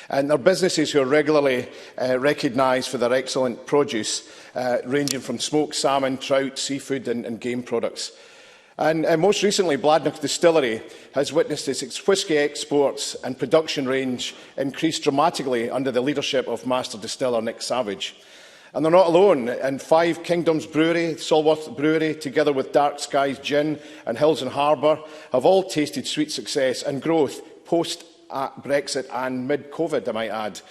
And they're businesses who are regularly recognised for their excellent produce, ranging from smoked salmon, trout, seafood and game products. And most recently, Bladnoch Distillery has witnessed its whisky exports and production range increase dramatically under the leadership of Master Distiller Nick Savage. And they're not alone. And Five Kingdoms Brewery, Solworth Brewery, together with Dark Skies Gin and Hills and Harbour, have all tasted sweet success and growth post-Brexit and mid-COVID, I might add.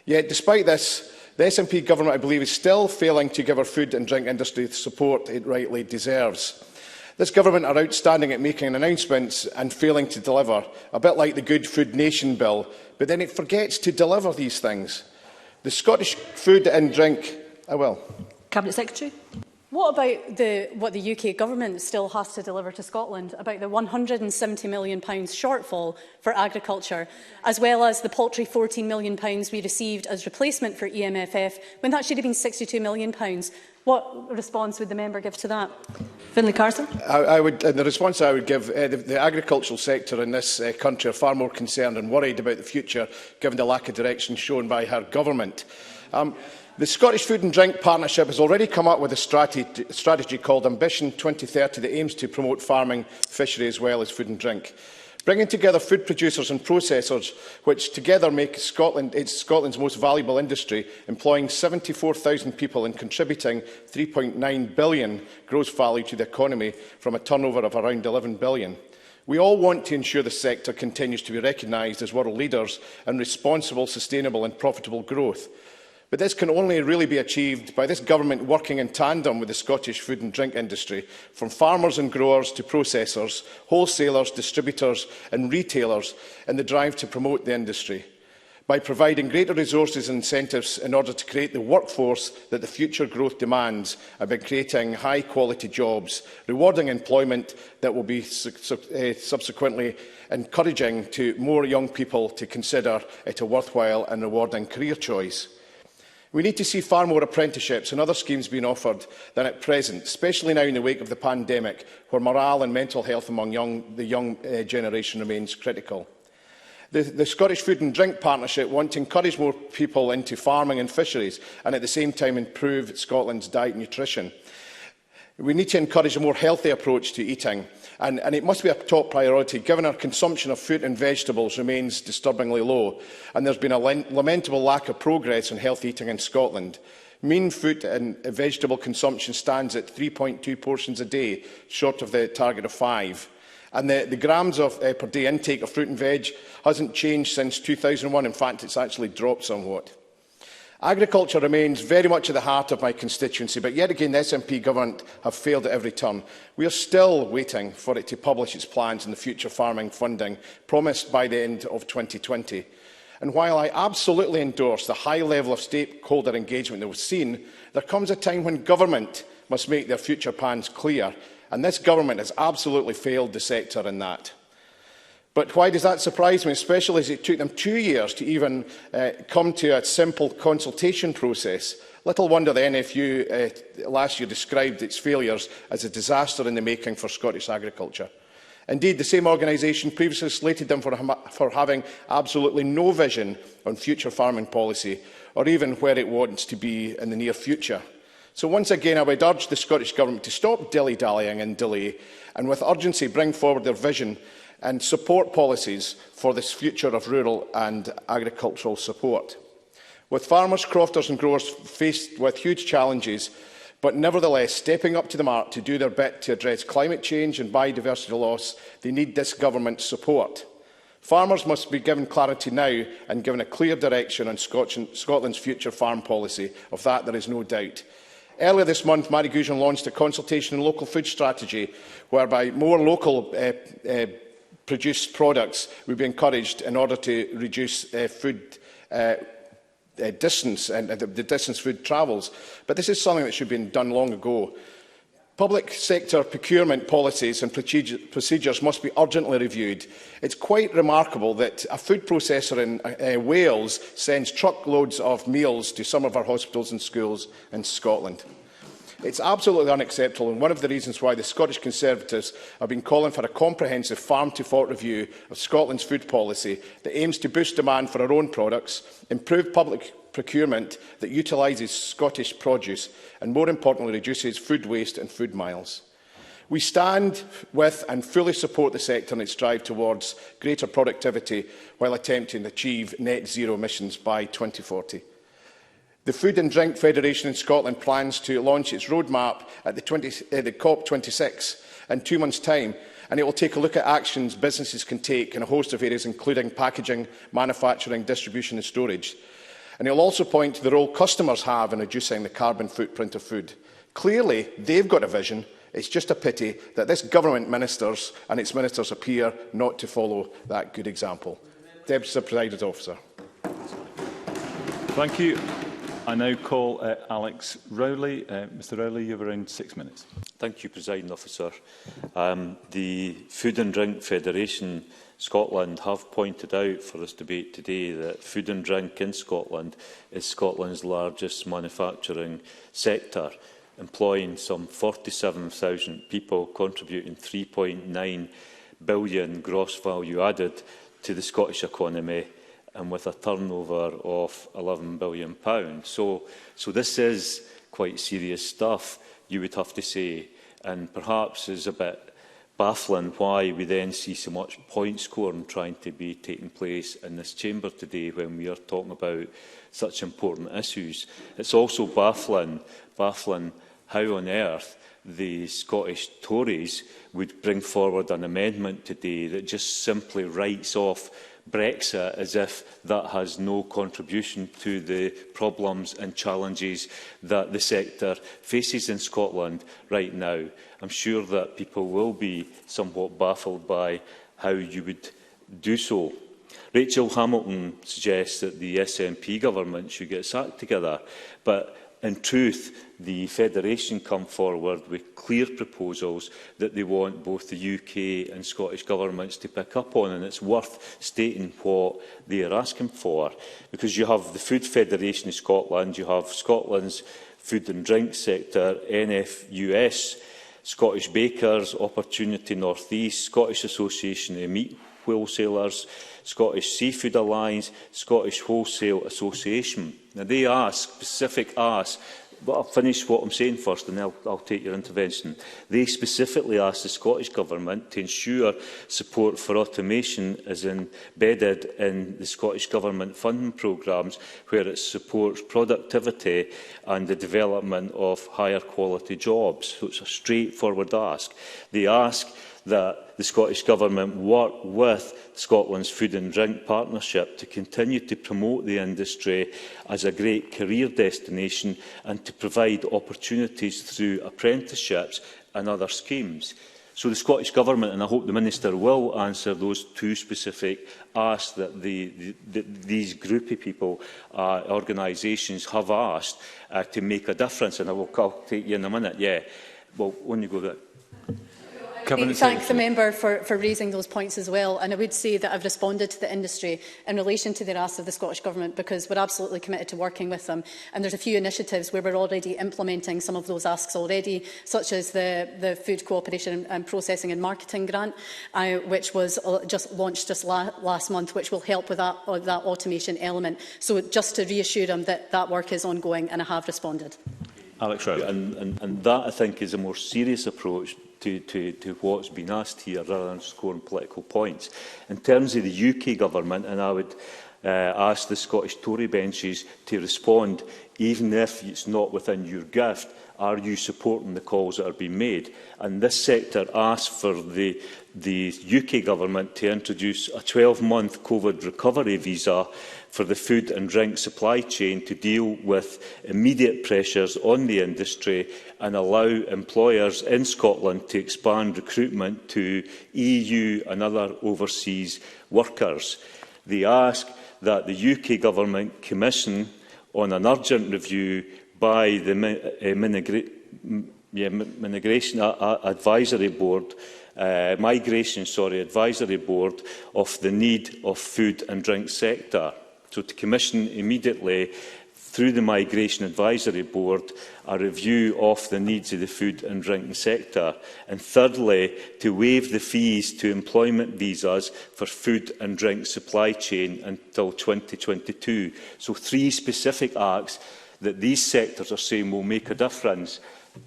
Yet, despite this, the SNP government, I believe, is still failing to give our food and drink industry the support it rightly deserves. This government are outstanding at making announcements and failing to deliver, a bit like the Good Food Nation bill, but then it forgets to deliver these things. The Scottish food and drink... Cabinet Secretary. What about what the UK government still has to deliver to Scotland, about the £170 million shortfall for agriculture, as well as the paltry £14 million we received as replacement for EMFF, when that should have been £62 million? What response would the member give to that? Finlay Carson. The response I would give, the agricultural sector in this country are far more concerned and worried about the future, given the lack of direction shown by her government. The Scottish Food and Drink Partnership has already come up with a strategy called Ambition 2030 that aims to promote farming, fishery as well as food and drink. Bringing together food producers and processors, which together make Scotland's most valuable industry, employing 74,000 people and contributing £3.9 billion gross value to the economy from a turnover of around £11 billion. We all want to ensure the sector continues to be recognised as world leaders in responsible, sustainable and profitable growth. But this can only really be achieved by this government working in tandem with the Scottish food and drink industry, from farmers and growers to processors, wholesalers, distributors and retailers, in the drive to promote the industry, by providing greater resources and incentives in order to create the workforce that the future growth demands, and by creating high-quality jobs, rewarding employment that will be subsequently encouraging to more young people to consider it a worthwhile and rewarding career choice. We need to see far more apprenticeships and other schemes being offered than at present, especially now in the wake of the pandemic, where morale and mental health among the young generation remains critical. The Scottish Food and Drink Partnership want to encourage more people into farming and fisheries and at the same time improve Scotland's diet and nutrition. We need to encourage a more healthy approach to eating, and it must be a top priority given our consumption of fruit and vegetables remains disturbingly low and there's been a lamentable lack of progress in healthy eating in Scotland. Mean fruit and vegetable consumption stands at 3.2 portions a day, short of the target of 5. And the grams per day intake of fruit and veg hasn't changed since 2001. In fact, it's actually dropped somewhat. Agriculture remains very much at the heart of my constituency, but yet again the SNP government have failed at every turn. We are still waiting for it to publish its plans in the future farming funding promised by the end of 2020. And while I absolutely endorse the high level of stakeholder engagement that we've seen, there comes a time when government must make their future plans clear, and this government has absolutely failed the sector in that. But why does that surprise me, especially as it took them 2 years to even come to a simple consultation process? Little wonder the NFU last year described its failures as a disaster in the making for Scottish agriculture. Indeed, the same organisation previously slated them for having absolutely no vision on future farming policy, or even where it wants to be in the near future. So once again, I would urge the Scottish Government to stop dilly-dallying and delay, and with urgency bring forward their vision and support policies for this future of rural and agricultural support. With farmers, crofters and growers faced with huge challenges, but nevertheless stepping up to the mark to do their bit to address climate change and biodiversity loss, they need this government's support. Farmers must be given clarity now and given a clear direction on Scotland's future farm policy. Of that there is no doubt. Earlier this month, Mary Goujon launched a consultation on local food strategy, whereby more local produced products would be encouraged in order to reduce food distance and the distance food travels. But this is something that should have been done long ago. Public sector procurement policies and procedures must be urgently reviewed. It's quite remarkable that a food processor in Wales sends truckloads of meals to some of our hospitals and schools in Scotland. It's absolutely unacceptable, and one of the reasons why the Scottish Conservatives have been calling for a comprehensive farm-to-fork review of Scotland's food policy that aims to boost demand for our own products, improve public procurement that utilises Scottish produce, and more importantly, reduces food waste and food miles. We stand with and fully support the sector in its drive towards greater productivity while attempting to achieve net zero emissions by 2040. The Food and Drink Federation in Scotland plans to launch its roadmap at the COP26 in 2 months' time, and it will take a look at actions businesses can take in a host of areas, including packaging, manufacturing, distribution and storage. And it will also point to the role customers have in reducing the carbon footprint of food. Clearly, they've got a vision. It's just a pity that this government ministers and its ministers appear not to follow that good example. Deputy Presiding Officer. Thank you. I now call Alex Rowley. Mr Rowley, you have around 6 minutes. Thank you, Presiding Officer. The Food and Drink Federation Scotland have pointed out for this debate today that food and drink in Scotland is Scotland's largest manufacturing sector, employing some 47,000 people, contributing 3.9 billion gross value added to the Scottish economy, and with a turnover of £11 billion. So this is quite serious stuff, you would have to say, and perhaps is a bit baffling why we then see so much point scoring trying to be taking place in this chamber today when we are talking about such important issues. It's also baffling how on earth the Scottish Tories would bring forward an amendment today that just simply writes off Brexit as if that has no contribution to the problems and challenges that the sector faces in Scotland right now. I'm sure that people will be somewhat baffled by how you would do so. Rachel Hamilton suggests that the SNP government should get its act together, but in truth, the Federation come forward with clear proposals that they want both the UK and Scottish governments to pick up on, and it's worth stating what they are asking for. Because you have the Food Federation of Scotland, you have Scotland's food and drink sector, NFUS, Scottish Bakers, Opportunity North East, Scottish Association of Meat Wholesalers, Scottish Seafood Alliance, Scottish Wholesale Association. Now, they ask, specific ask, but I'll finish what I'm saying first and then I'll take your intervention. They specifically asked the Scottish Government to ensure support for automation is embedded in the Scottish Government funding programmes where it supports productivity and the development of higher quality jobs. So it's a straightforward ask. They ask that the Scottish Government work with Scotland's Food and Drink Partnership to continue to promote the industry as a great career destination and to provide opportunities through apprenticeships and other schemes. So the Scottish Government, and I hope the Minister will answer those two specific asks that these group of people, organisations have asked to make a difference. And I'll take you in a minute. Yeah. Well, when you go there. Thank the member for raising those points as well. And I would say that I've responded to the industry in relation to their asks of the Scottish Government because we're absolutely committed to working with them. And there's a few initiatives where we're already implementing some of those asks already, such as the Food Cooperation and Processing and Marketing Grant, which was just launched last month, which will help with that automation element. So just to reassure them that that work is ongoing, and I have responded. Alex Rowley. And that, I think, is a more serious approach to what's been asked here, rather than scoring political points. In terms of the UK Government, and I would ask the Scottish Tory benches to respond, even if it's not within your gift, are you supporting the calls that are being made? And this sector asked for the UK Government to introduce a 12-month COVID recovery visa for the food and drink supply chain to deal with immediate pressures on the industry and allow employers in Scotland to expand recruitment to EU and other overseas workers. They ask that the UK Government commission on an urgent review by the Migration Advisory Board of the need of food and drink sector. So to commission immediately through the Migration Advisory Board a review of the needs of the food and drinking sector. And thirdly, to waive the fees to employment visas for food and drink supply chain until 2022. So 3 specific acts that these sectors are saying will make a difference.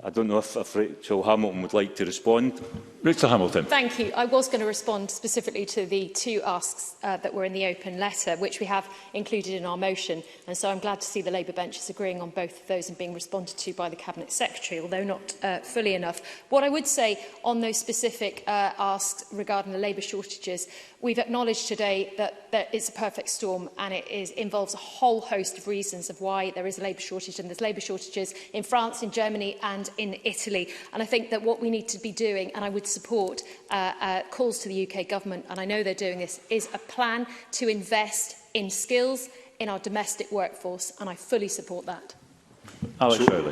I don't know if Rachel Hamilton would like to respond. Rachel Hamilton. Thank you. I was going to respond specifically to the 2 asks that were in the open letter, which we have included in our motion. And so I'm glad to see the Labour benches agreeing on both of those and being responded to by the Cabinet Secretary, although not fully enough. What I would say on those specific asks regarding the labour shortages, we've acknowledged today that it's a perfect storm and it involves a whole host of reasons of why there is a labour shortage, and there's labour shortages in France, in Germany and in Italy. And I think that what we need to be doing, and I would support calls to the UK Government, and I know they're doing this, is a plan to invest in skills in our domestic workforce, and I fully support that.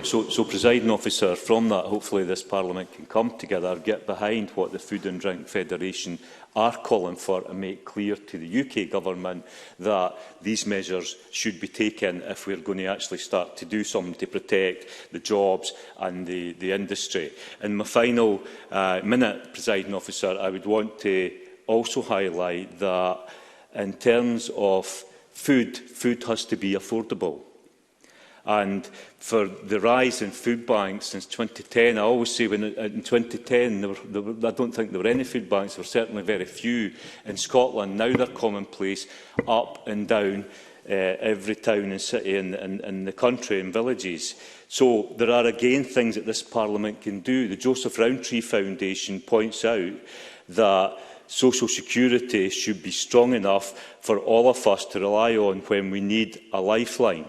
So, Presiding Officer, from that, hopefully this Parliament can come together, get behind what the Food and Drink Federation are calling for and make clear to the UK Government that these measures should be taken if we're going to actually start to do something to protect the jobs and the industry. In my final minute, Presiding Officer, I would want to also highlight that in terms of food has to be affordable. And for the rise in food banks since 2010, I always say when in 2010 I don't think there were any food banks, there were certainly very few in Scotland. Now they're commonplace up and down every town and city in the country and villages. So there are again things that this Parliament can do. The Joseph Rowntree Foundation points out that social security should be strong enough for all of us to rely on when we need a lifeline.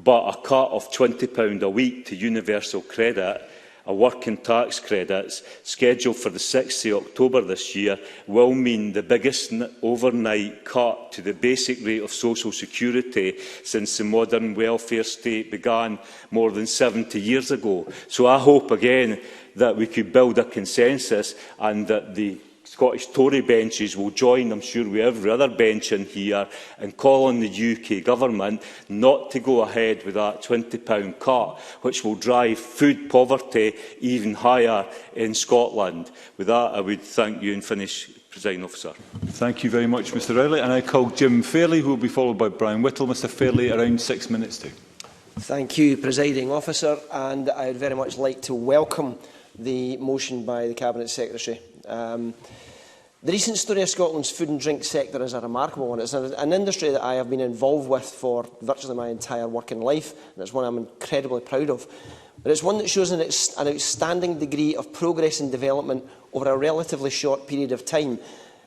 But a cut of £20 a week to universal credit, a working tax credits, scheduled for the 6th of October this year, will mean the biggest overnight cut to the basic rate of social security since the modern welfare state began more than 70 years ago. So I hope again that we could build a consensus and that the Scottish Tory benches will join, I'm sure, with every other bench in here and call on the UK Government not to go ahead with that £20 cut, which will drive food poverty even higher in Scotland. With that, I would thank you and finish, Presiding Officer. Thank you very much, Mr Rowley. And I call Jim Fairley, who will be followed by Brian Whittle. Mr Fairley, around 6 minutes too. Thank you, Presiding Officer, and I would very much like to welcome the motion by the Cabinet Secretary. The recent story of Scotland's food and drink sector is a remarkable one. It's an industry that I have been involved with for virtually my entire working life, and it's one I'm incredibly proud of. But it's one that shows an outstanding degree of progress and development over a relatively short period of time,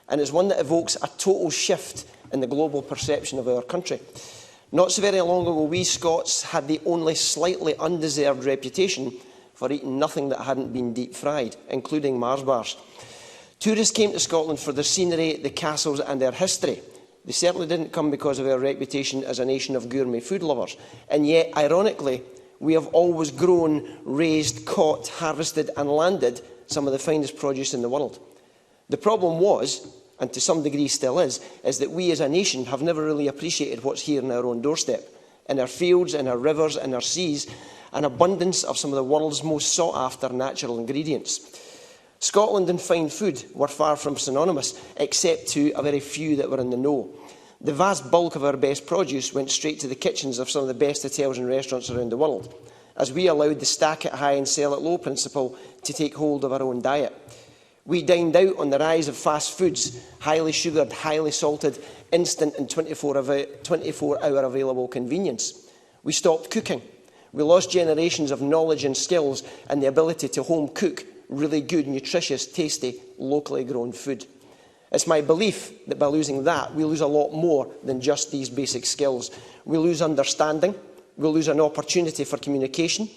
and it's one that evokes a total shift in the global perception of our country. Not so very long ago, we Scots had the only slightly undeserved reputation for eating nothing that hadn't been deep-fried, including Mars bars. Tourists came to Scotland for their scenery, the castles and their history. They certainly didn't come because of our reputation as a nation of gourmet food lovers. And yet, ironically, we have always grown, raised, caught, harvested and landed some of the finest produce in the world. The problem was, and to some degree still is that we as a nation have never really appreciated what's here on our own doorstep. In our fields, in our rivers, in our seas, an abundance of some of the world's most sought-after natural ingredients. Scotland and fine food were far from synonymous, except to a very few that were in the know. The vast bulk of our best produce went straight to the kitchens of some of the best hotels and restaurants around the world, as we allowed the stack it high and sell it low principle to take hold of our own diet. We dined out on the rise of fast foods, highly sugared, highly salted, instant and 24-hour available convenience. We stopped cooking. We lost generations of knowledge and skills and the ability to home cook really good, nutritious, tasty, locally grown food. It's my belief that by losing that, we lose a lot more than just these basic skills. We lose understanding, we lose an opportunity for communication,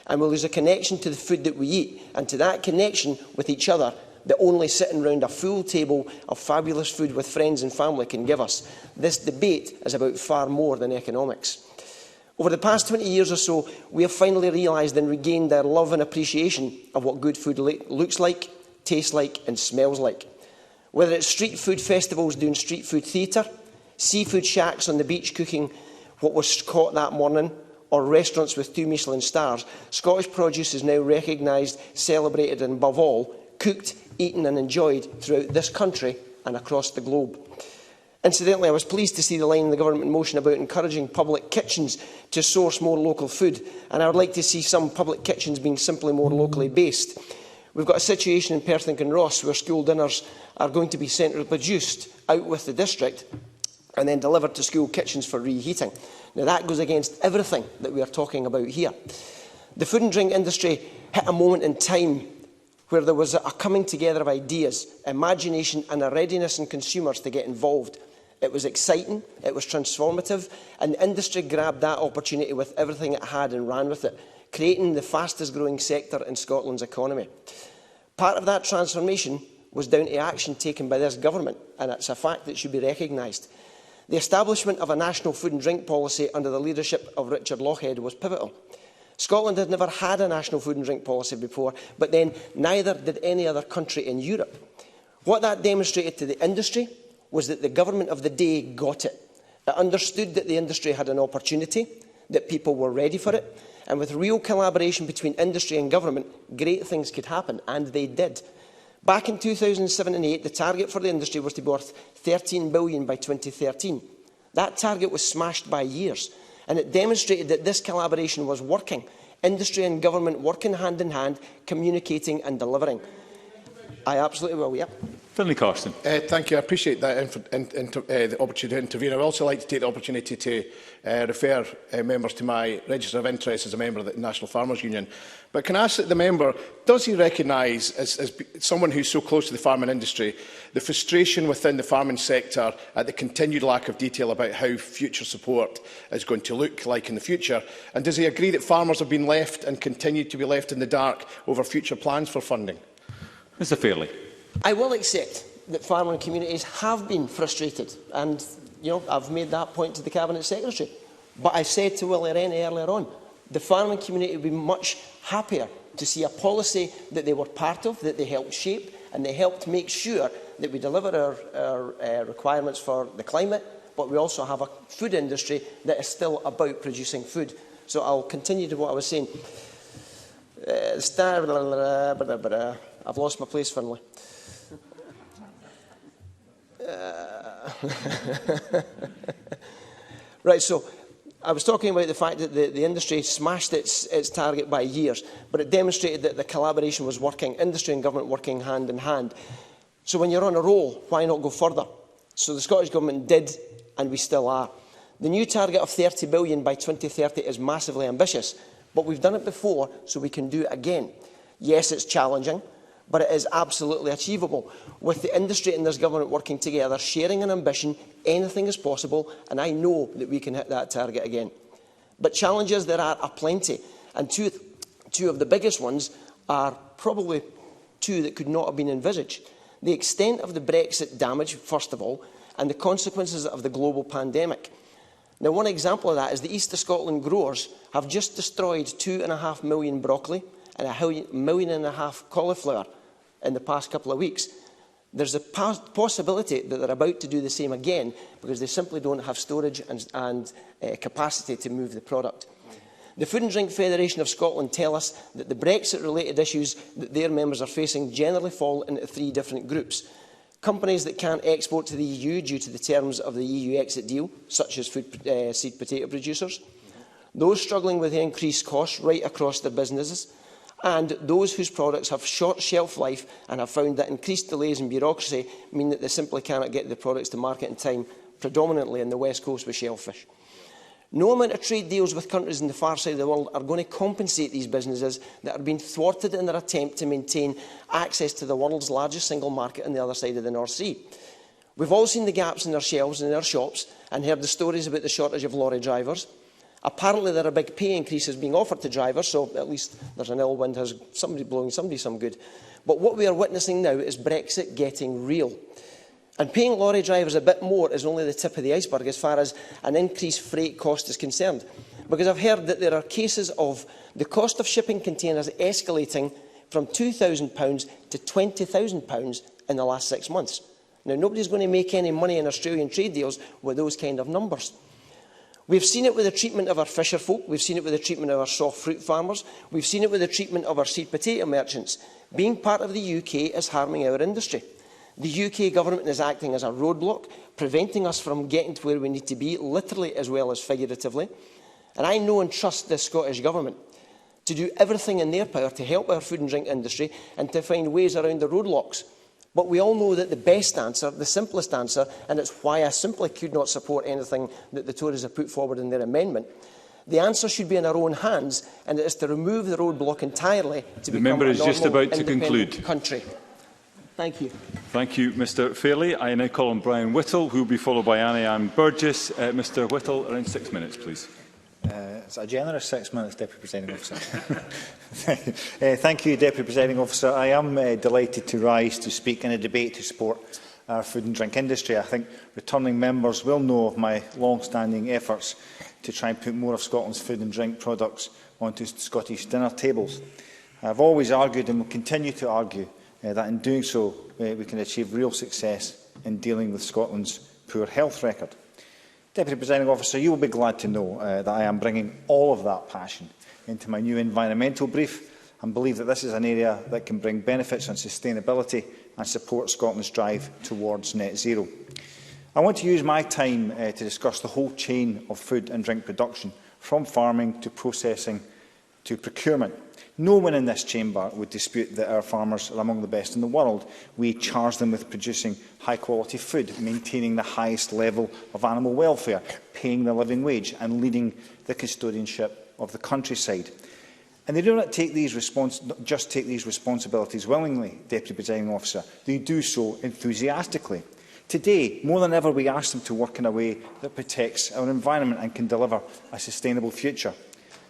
and we lose a connection to the food that we eat, and to that connection with each other that only sitting round a full table of fabulous food with friends and family can give us. This debate is about far more than economics. Over the past 20 years or so, we have finally realised and regained our love and appreciation of what good food looks like, tastes like and smells like. Whether it's street food festivals doing street food theatre, seafood shacks on the beach cooking what was caught that morning, or restaurants with 2 Michelin stars, Scottish produce is now recognised, celebrated and, above all, cooked, eaten and enjoyed throughout this country and across the globe. Incidentally, I was pleased to see the line in the government motion about encouraging public kitchens to source more local food, and I would like to see some public kitchens being simply more locally based. We've got a situation in Perthink and Ross where school dinners are going to be centrally produced out with the district and then delivered to school kitchens for reheating. Now that goes against everything that we are talking about here. The food and drink industry hit a moment in time where there was a coming together of ideas, imagination and a readiness in consumers to get involved. It was exciting, it was transformative, and the industry grabbed that opportunity with everything it had and ran with it, creating the fastest growing sector in Scotland's economy. Part of that transformation was down to action taken by this government, and it's a fact that should be recognised. The establishment of a national food and drink policy under the leadership of Richard Lochhead was pivotal. Scotland had never had a national food and drink policy before, but then neither did any other country in Europe. What that demonstrated to the industry was that the government of the day got it. It understood that the industry had an opportunity, that people were ready for it, and with real collaboration between industry and government, great things could happen, and they did. Back in 2007 and 2008, the target for the industry was to be worth £13 billion by 2013. That target was smashed by years, and it demonstrated that this collaboration was working. Industry and government working hand in hand, communicating and delivering. I absolutely will, yeah. Finlay Carston. Thank you. I appreciate that the opportunity to intervene. I would also like to take the opportunity to refer members to my register of interest as a member of the National Farmers Union. But can I ask the member, does he recognise, as someone who is so close to the farming industry, the frustration within the farming sector at the continued lack of detail about how future support is going to look like in the future? And does he agree that farmers have been left and continue to be left in the dark over future plans for funding? Mr Fairley. I will accept that farming communities have been frustrated, and I've made that point to the Cabinet Secretary. But I said to Willie Rennie earlier on, the farming community would be much happier to see a policy that they were part of, that they helped shape, and they helped make sure that we deliver our requirements for the climate, but we also have a food industry that is still about producing food. So I'll continue to what I was saying. I've lost my place, Finlay. Right, so I was talking about the fact that the industry smashed its target by years, but it demonstrated that the collaboration was working, industry and government working hand in hand. So when you're on a roll, why not go further? So the Scottish Government did, and we still are. The new target of 30 billion by 2030 is massively ambitious, but we've done it before, so we can do it again. Yes, it's challenging, but it is absolutely achievable. With the industry and this government working together, sharing an ambition, anything is possible, and I know that we can hit that target again. But challenges there are plenty, and two of the biggest ones are probably two that could not have been envisaged. The extent of the Brexit damage, first of all, and the consequences of the global pandemic. Now, one example of that is the East of Scotland growers have just destroyed 2.5 million broccoli and 1.5 million cauliflower in the past couple of weeks. There's a possibility that they're about to do the same again because they simply don't have storage and capacity to move the product. The Food and Drink Federation of Scotland tell us that the Brexit-related issues that their members are facing generally fall into 3 different groups. Companies that can't export to the EU due to the terms of the EU exit deal, such as seed potato producers, those struggling with increased costs right across their businesses, and those whose products have short shelf life and have found that increased delays and bureaucracy mean that they simply cannot get the products to market in time, predominantly in the West Coast with shellfish. No amount of trade deals with countries on the far side of the world are going to compensate these businesses that are being thwarted in their attempt to maintain access to the world's largest single market on the other side of the North Sea. We've all seen the gaps in their shelves and in their shops and heard the stories about the shortage of lorry drivers. Apparently there are big pay increases being offered to drivers, so at least there's an ill wind, has somebody blowing somebody some good. But what we are witnessing now is Brexit getting real. And paying lorry drivers a bit more is only the tip of the iceberg as far as an increased freight cost is concerned. Because I've heard that there are cases of the cost of shipping containers escalating from £2,000 to £20,000 in the last 6 months. Now, nobody's going to make any money in Australian trade deals with those kind of numbers. We've seen it with the treatment of our fisher folk, we've seen it with the treatment of our soft fruit farmers, we've seen it with the treatment of our seed potato merchants. Being part of the UK is harming our industry. The UK government is acting as a roadblock, preventing us from getting to where we need to be, literally as well as figuratively. And I know and trust the Scottish Government to do everything in their power to help our food and drink industry and to find ways around the roadblocks. But we all know that the best answer, the simplest answer, and it's why I simply could not support anything that the Tories have put forward in their amendment, the answer should be in our own hands, and it is to remove the roadblock entirely to become a normal, independent country. The member is just about to conclude. Thank you. Thank you, Mr Fairley. I now call on Brian Whittle, who will be followed by Anne Burgess. Mr Whittle, around 6 minutes, please. It's a generous 6 minutes, Deputy Presiding Officer. Thank you, Deputy Presiding Officer. I am delighted to rise to speak in a debate to support our food and drink industry. I think returning members will know of my long-standing efforts to try and put more of Scotland's food and drink products onto Scottish dinner tables. I have always argued and will continue to argue that in doing so we can achieve real success in dealing with Scotland's poor health record. Deputy Presiding Officer, you will be glad to know that I am bringing all of that passion into my new environmental brief and believe that this is an area that can bring benefits on sustainability and support Scotland's drive towards net zero. I want to use my time to discuss the whole chain of food and drink production, from farming to processing to procurement. No one in this chamber would dispute that our farmers are among the best in the world. We charge them with producing high-quality food, maintaining the highest level of animal welfare, paying the living wage and leading the custodianship of the countryside. And they do not take just take these responsibilities willingly, Deputy Presiding Officer. They do so enthusiastically. Today, more than ever, we ask them to work in a way that protects our environment and can deliver a sustainable future.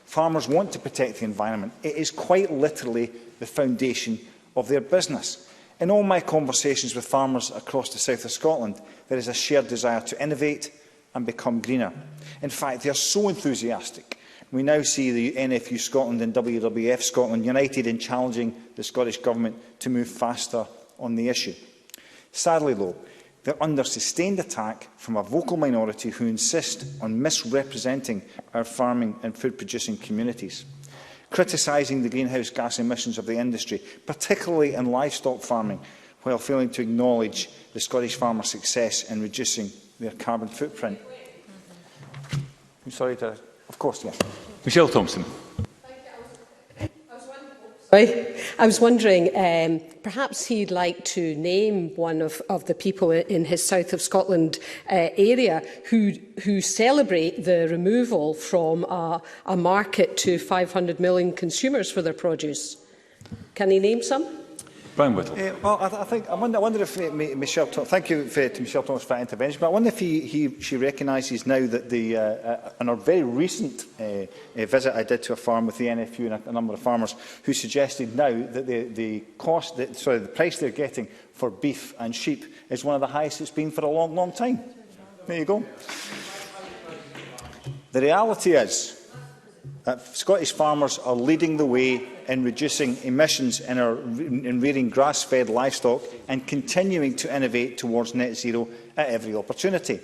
Farmers want to protect the environment. It is quite literally the foundation of their business. In all my conversations with farmers across the south of Scotland, there is a shared desire to innovate and become greener. In fact, they are so enthusiastic. We now see the NFU Scotland and WWF Scotland united in challenging the Scottish Government to move faster on the issue. Sadly, though, they're under sustained attack from a vocal minority who insist on misrepresenting our farming and food-producing communities, criticising the greenhouse gas emissions of the industry, particularly in livestock farming, while failing to acknowledge the Scottish farmers' success in reducing their carbon footprint. sorry to... Of course, yes. Michelle Thompson. I was wondering, perhaps he'd like to name one of the people in his south of Scotland area who celebrate the removal from a market to 500 million consumers for their produce. Can he name some? Brian Whittle. Well, I wonder if Michelle. Thank you to Michelle Thomas for that intervention. But I wonder if she recognises now that in our very recent visit I did to a farm with the NFU and a number of farmers who suggested now that the price they're getting for beef and sheep is one of the highest it's been for a long, long time. There you go. The reality is that Scottish farmers are leading the way in reducing emissions in rearing grass-fed livestock and continuing to innovate towards net zero at every opportunity.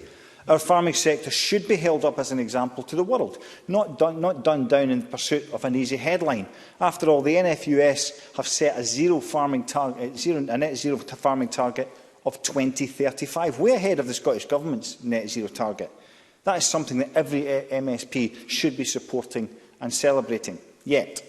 Our farming sector should be held up as an example to the world, not done down in pursuit of an easy headline. After all, the NFUS have set a net zero farming target of 2035, way ahead of the Scottish Government's net zero target. That is something that every MSP should be supporting and celebrating. Yet,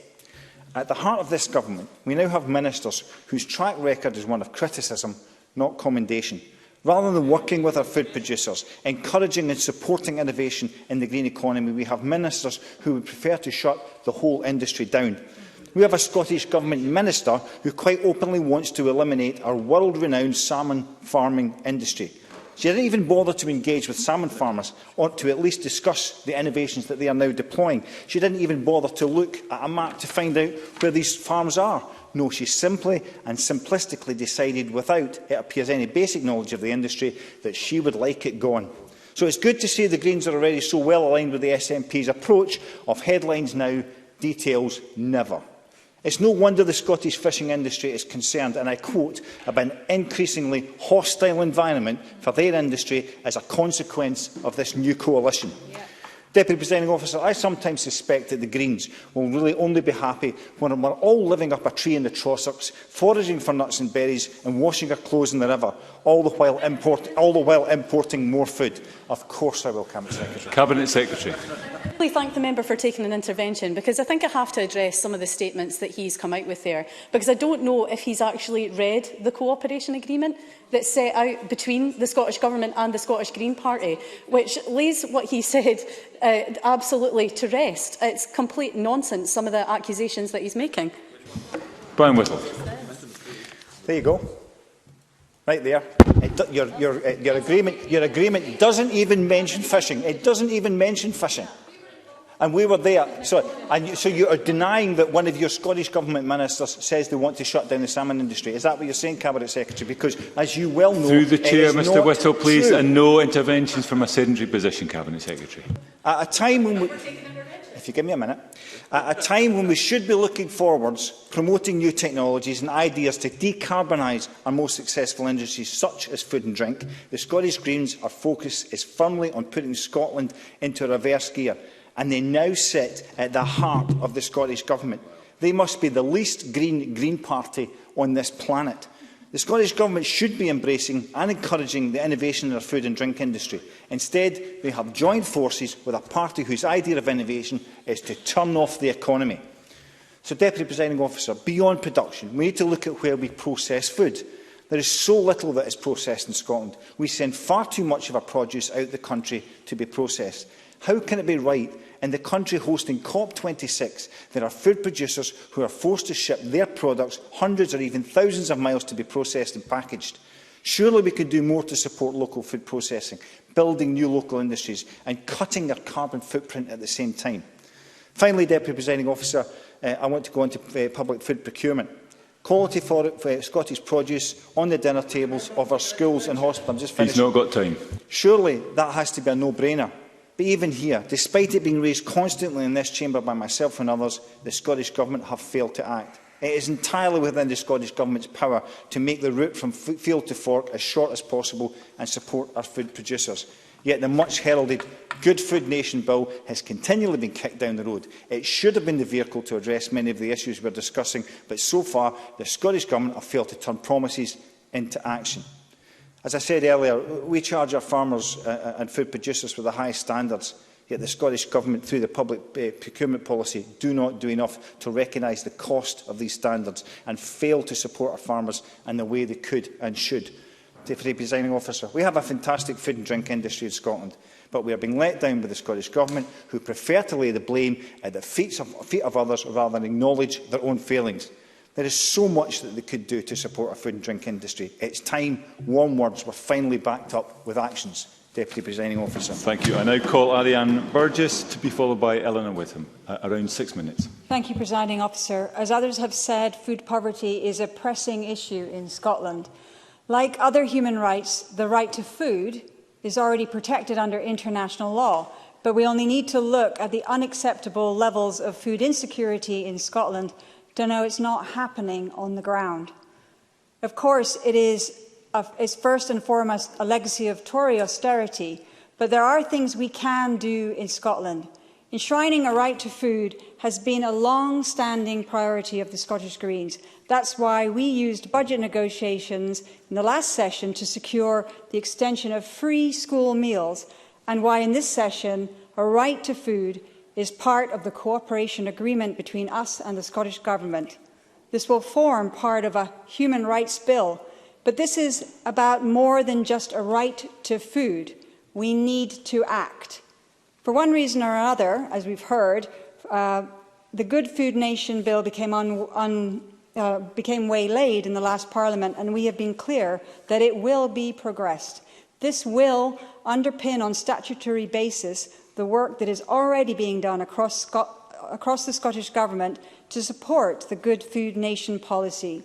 at the heart of this government, we now have ministers whose track record is one of criticism, not commendation. Rather than working with our food producers, encouraging and supporting innovation in the green economy, we have ministers who would prefer to shut the whole industry down. We have a Scottish Government minister who quite openly wants to eliminate our world-renowned salmon farming industry. She didn't even bother to engage with salmon farmers or to at least discuss the innovations that they are now deploying. She didn't even bother to look at a map to find out where these farms are. No, she simply and simplistically decided, without, it appears, any basic knowledge of the industry, that she would like it gone. So it's good to see the Greens are already so well aligned with the SNP's approach of headlines now, details never. It's no wonder the Scottish fishing industry is concerned, and I quote, about an increasingly hostile environment for their industry as a consequence of this new coalition. Yeah. Deputy Presiding Officer, I sometimes suspect that the Greens will really only be happy when we're all living up a tree in the Trossachs, foraging for nuts and berries and washing our clothes in the river, all the while importing more food. Of course I will, Cabinet Secretary. Cabinet Secretary. I really thank the member for taking an intervention, because I think I have to address some of the statements that he's come out with there, because I don't know if he's actually read the cooperation agreement that's set out between the Scottish Government and the Scottish Green Party, which lays what he said absolutely to rest. It's complete nonsense, some of the accusations that he's making. Brian Whittle. There you go. Right there. Your agreement doesn't even mention fishing. It doesn't even mention fishing. And we were there. So you are denying that one of your Scottish Government ministers says they want to shut down the salmon industry. Is that what you're saying, Cabinet Secretary? Because, as you well know... Through the Chair, Mr Whittle, please, and no interventions from a sedentary position, Cabinet Secretary. At a time when we... If you give me a minute. At a time when we should be looking forwards, promoting new technologies and ideas to decarbonise our most successful industries, such as food and drink, the Scottish Greens, our focus is firmly on putting Scotland into a reverse gear, and they now sit at the heart of the Scottish Government. They must be the least Green Party on this planet. The Scottish Government should be embracing and encouraging the innovation in our food and drink industry. Instead, they have joined forces with a party whose idea of innovation is to turn off the economy. So, Deputy Presiding Officer, beyond production, we need to look at where we process food. There is so little that is processed in Scotland. We send far too much of our produce out of the country to be processed. How can it be right, in the country hosting COP26, there are food producers who are forced to ship their products hundreds or even thousands of miles to be processed and packaged? Surely we could do more to support local food processing, building new local industries and cutting their carbon footprint at the same time. Finally, Deputy Presiding Officer, I want to go on to public food procurement. Quality for Scottish produce on the dinner tables of our schools and hospitals. I'm just finishing. He's not got time. Surely that has to be a no-brainer. But even here, despite it being raised constantly in this chamber by myself and others, the Scottish Government have failed to act. It is entirely within the Scottish Government's power to make the route from field to fork as short as possible and support our food producers. Yet the much-heralded Good Food Nation bill has continually been kicked down the road. It should have been the vehicle to address many of the issues we are discussing, but so far the Scottish Government have failed to turn promises into action. As I said earlier, we charge our farmers and food producers with the highest standards. Yet the Scottish Government, through the public procurement policy, do not do enough to recognise the cost of these standards and fail to support our farmers in the way they could and should. Deputy Presiding Officer, we have a fantastic food and drink industry in Scotland, but we are being let down by the Scottish Government, who prefer to lay the blame at the feet of others rather than acknowledge their own failings. There is so much that they could do to support our food and drink industry. It's time warm words were finally backed up with actions. Deputy Presiding Officer. Thank you. I now call Ariane Burgess to be followed by Eleanor Whitham. Around 6 minutes. Thank you, Presiding Officer. As others have said, food poverty is a pressing issue in Scotland. Like other human rights, the right to food is already protected under international law, but we only need to look at the unacceptable levels of food insecurity in Scotland to know it's not happening on the ground. Of course, it is first and foremost a legacy of Tory austerity, but there are things we can do in Scotland. Enshrining a right to food has been a long-standing priority of the Scottish Greens. That's why we used budget negotiations in the last session to secure the extension of free school meals, and why in this session a right to food is part of the cooperation agreement between us and the Scottish Government. This will form part of a human rights bill, but this is about more than just a right to food. We need to act. For one reason or another, as we've heard, the Good Food Nation bill became waylaid in the last Parliament, and we have been clear that it will be progressed. This will underpin on statutory basis the work that is already being done across the Scottish Government to support the Good Food Nation policy.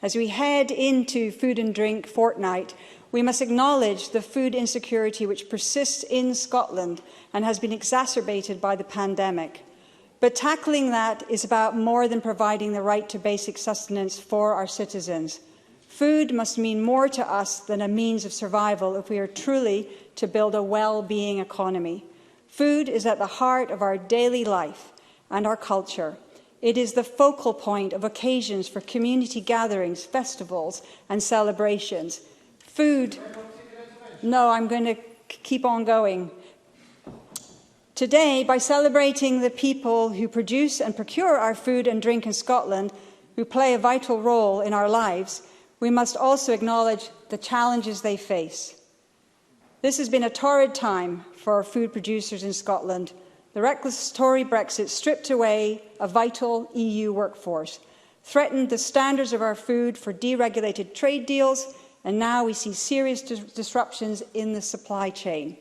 As we head into Food and Drink Fortnight, we must acknowledge the food insecurity which persists in Scotland and has been exacerbated by the pandemic. But tackling that is about more than providing the right to basic sustenance for our citizens. Food must mean more to us than a means of survival if we are truly to build a well-being economy. Food is at the heart of our daily life and our culture. It is the focal point of occasions for community gatherings, festivals and celebrations. Food... No, I'm going to keep on going. Today, by celebrating the people who produce and procure our food and drink in Scotland, who play a vital role in our lives, we must also acknowledge the challenges they face. This has been a torrid time for our food producers in Scotland. The reckless Tory Brexit stripped away a vital EU workforce, threatened the standards of our food for deregulated trade deals, and now we see serious disruptions in the supply chain.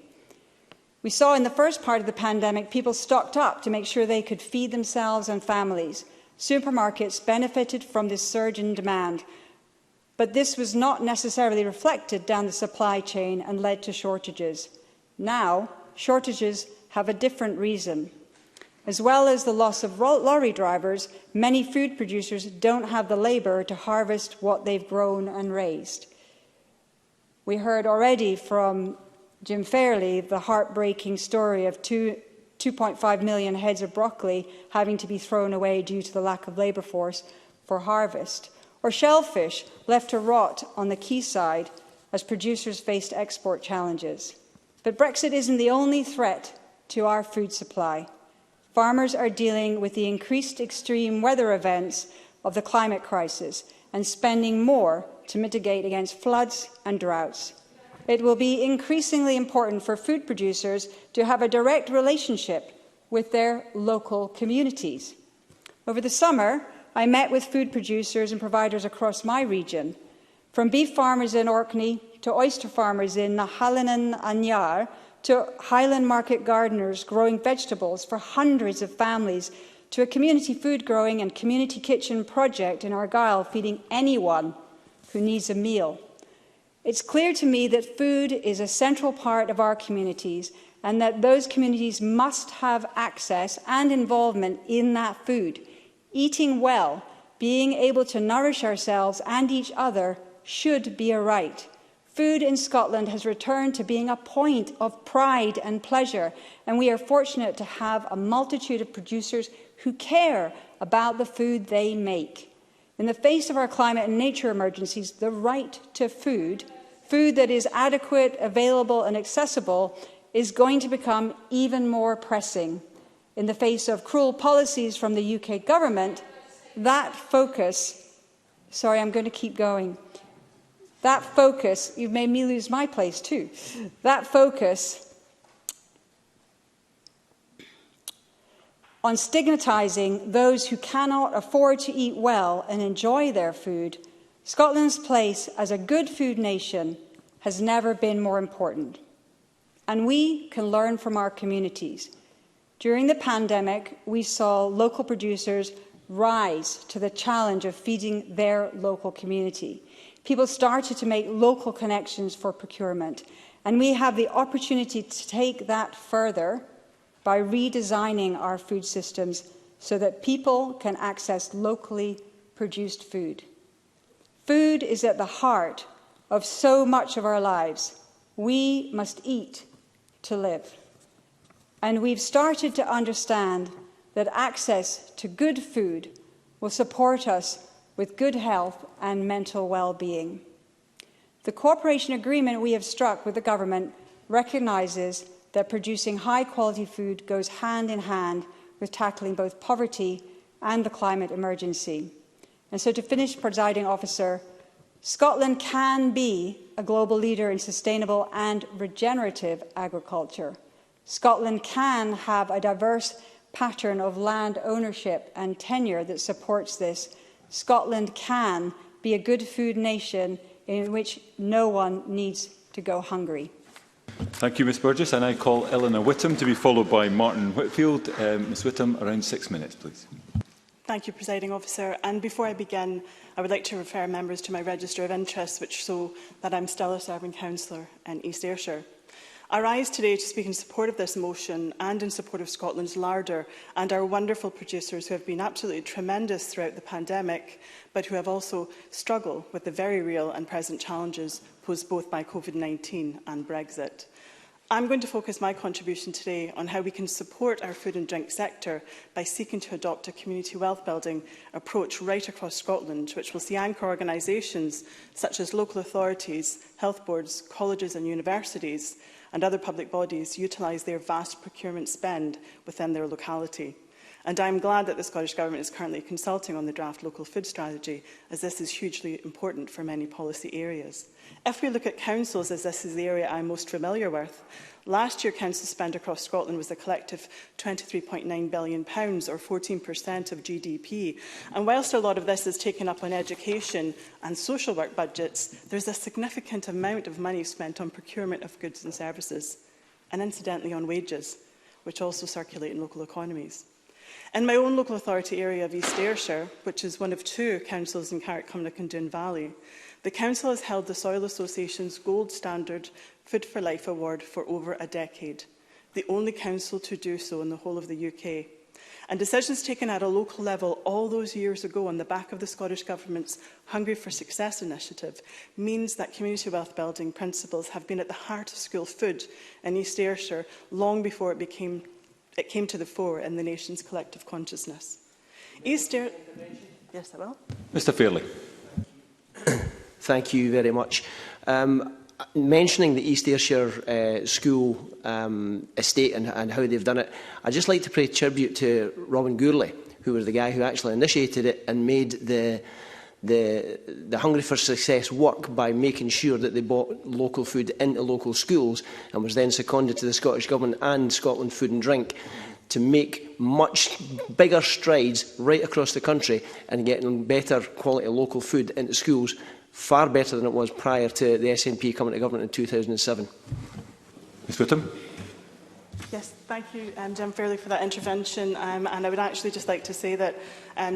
We saw in the first part of the pandemic people stocked up to make sure they could feed themselves and families. Supermarkets benefited from this surge in demand, but this was not necessarily reflected down the supply chain and led to shortages. Now, shortages have a different reason. As well as the loss of lorry drivers, many food producers don't have the labour to harvest what they've grown and raised. We heard already from Jim Fairley the heartbreaking story of 2.5 million heads of broccoli having to be thrown away due to the lack of labour force for harvest, or shellfish left to rot on the quayside as producers faced export challenges. But Brexit isn't the only threat to our food supply. Farmers are dealing with the increased extreme weather events of the climate crisis and spending more to mitigate against floods and droughts. It will be increasingly important for food producers to have a direct relationship with their local communities. Over the summer, I met with food producers and providers across my region, from beef farmers in Orkney to oyster farmers in Nahalinen and Yar, to Highland market gardeners growing vegetables for hundreds of families, to a community food growing and community kitchen project in Argyll feeding anyone who needs a meal. It's clear to me that food is a central part of our communities and that those communities must have access and involvement in that food. Eating well, being able to nourish ourselves and each other should be a right. Food in Scotland has returned to being a point of pride and pleasure, and we are fortunate to have a multitude of producers who care about the food they make. In the face of our climate and nature emergencies, the right to food that is adequate, available and accessible, is going to become even more pressing. In the face of cruel policies from the UK government, that focus, sorry, I'm going to keep going. That focus, you've made me lose my place too. That focus on stigmatising those who cannot afford to eat well and enjoy their food, Scotland's place as a good food nation has never been more important. And we can learn from our communities. During the pandemic, we saw local producers rise to the challenge of feeding their local community. People started to make local connections for procurement, and we have the opportunity to take that further by redesigning our food systems so that people can access locally produced food. Food is at the heart of so much of our lives. We must eat to live. And we've started to understand that access to good food will support us with good health and mental well-being. The cooperation agreement we have struck with the government recognises that producing high-quality food goes hand in hand with tackling both poverty and the climate emergency. And so, to finish, Presiding Officer, Scotland can be a global leader in sustainable and regenerative agriculture. Scotland can have a diverse pattern of land ownership and tenure that supports this. Scotland can be a good food nation in which no one needs to go hungry. Thank you, Ms Burgess. I now call Eleanor Whittam to be followed by Martin Whitfield. Ms Whittam, around 6 minutes, please. Thank you, Presiding Officer. And before I begin, I would like to refer members to my register of interests, which show that I'm still a serving councillor in East Ayrshire. I rise today to speak in support of this motion and in support of Scotland's larder and our wonderful producers who have been absolutely tremendous throughout the pandemic, but who have also struggled with the very real and present challenges posed both by COVID-19 and Brexit. I'm going to focus my contribution today on how we can support our food and drink sector by seeking to adopt a community wealth building approach right across Scotland, which will see anchor organisations such as local authorities, health boards, colleges and universities and other public bodies utilise their vast procurement spend within their locality. And I'm glad that the Scottish Government is currently consulting on the draft local food strategy, as this is hugely important for many policy areas. If we look at councils, as this is the area I'm most familiar with, last year council spend across Scotland was a collective £23.9 billion, or 14% of GDP. And whilst a lot of this is taken up on education and social work budgets, there's a significant amount of money spent on procurement of goods and services, and incidentally on wages, which also circulate in local economies. In my own local authority area of East Ayrshire, which is one of two councils in Carrickcumnock and Doon Valley, the council has held the Soil Association's Gold Standard Food for Life Award for over a decade, the only council to do so in the whole of the UK. And decisions taken at a local level all those years ago on the back of the Scottish Government's Hungry for Success initiative means that community wealth building principles have been at the heart of school food in East Ayrshire long before it came to the fore in the nation's collective consciousness. Yes, I will. Mr Fairley. Thank you very much. Mentioning the East Ayrshire school estate and how they've done it, I'd just like to pay tribute to Robin Gourley, who was the guy who actually initiated it and made the Hungry for Success work by making sure that they bought local food into local schools, and was then seconded to the Scottish Government and Scotland Food and Drink to make much bigger strides right across the country and getting better quality local food into schools, far better than it was prior to the SNP coming to government in 2007. Ms Whittam. Yes, thank you, Jim Fairley, for that intervention. And I would actually just like to say that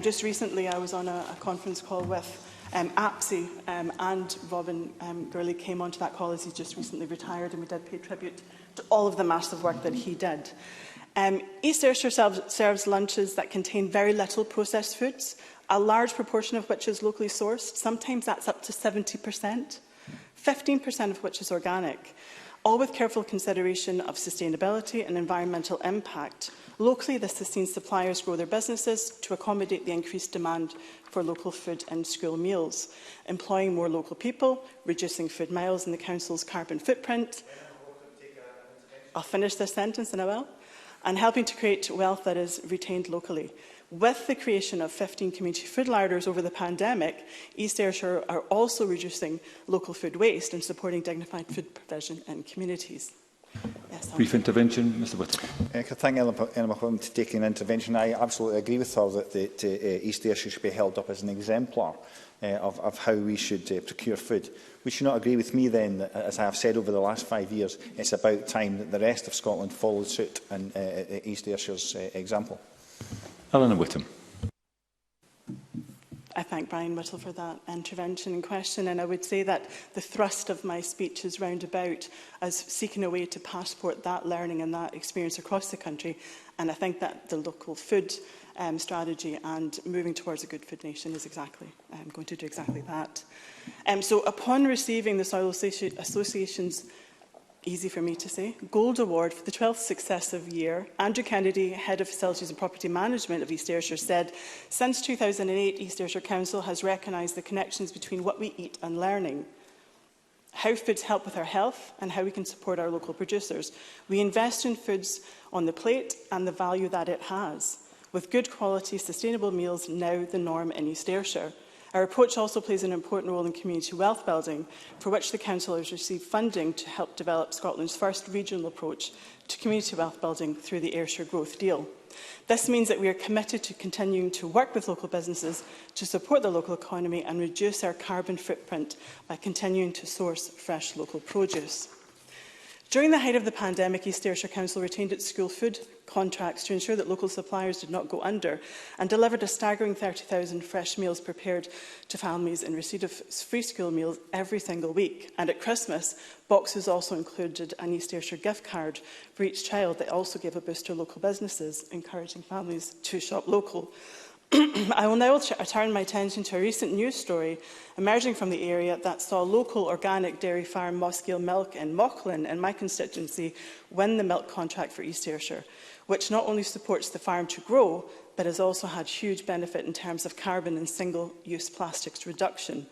just recently I was on a conference call with APSI, and Robin Gourley came onto that call as he just recently retired, and we did pay tribute to all of the massive work that he did. East Ayrshire serves lunches that contain very little processed foods, a large proportion of which is locally sourced. Sometimes that's up to 70%, 15% of which is organic, all with careful consideration of sustainability and environmental impact. Locally, this has seen suppliers grow their businesses to accommodate the increased demand for local food and school meals, employing more local people, reducing food miles in the council's carbon footprint. I'll finish this sentence and I will. And helping to create wealth that is retained locally. With the creation of 15 community food larders over the pandemic, East Ayrshire are also reducing local food waste and supporting dignified food provision in communities. Yes, brief intervention, Mr Whittle. I thank Ellen McClellan for taking an intervention. I absolutely agree with her that East Ayrshire should be held up as an exemplar of how we should procure food. Would you not agree with me then that, as I have said over the last 5 years, it's about time that the rest of Scotland followed suit and East Ayrshires example? Eleanor Whittam. I thank Brian Whittle for that intervention and question, and I would say that the thrust of my speech is roundabout as seeking a way to passport that learning and that experience across the country, and I think that the local food strategy and moving towards a good food nation is going to do exactly that. So upon receiving the Soil Association's, easy for me to say, Gold Award for the 12th successive year, Andrew Kennedy, Head of Facilities and Property Management of East Ayrshire, said, since 2008, East Ayrshire Council has recognised the connections between what we eat and learning, how foods help with our health and how we can support our local producers. We invest in foods on the plate and the value that it has, with good quality, sustainable meals now the norm in East Ayrshire. Our approach also plays an important role in community wealth building, for which the Council has received funding to help develop Scotland's first regional approach to community wealth building through the Ayrshire Growth Deal. This means that we are committed to continuing to work with local businesses to support the local economy and reduce our carbon footprint by continuing to source fresh local produce. During the height of the pandemic, East Ayrshire Council retained its school food contracts to ensure that local suppliers did not go under and delivered a staggering 30,000 fresh meals prepared to families in receipt of free school meals every single week. And at Christmas, boxes also included an East Ayrshire gift card for each child that also gave a boost to local businesses, encouraging families to shop local. I will now turn my attention to a recent news story emerging from the area that saw local organic dairy farm Mossgiel Milk in Mauchline in my constituency win the milk contract for East Ayrshire, which not only supports the farm to grow, but has also had huge benefit in terms of carbon and single-use plastics reduction.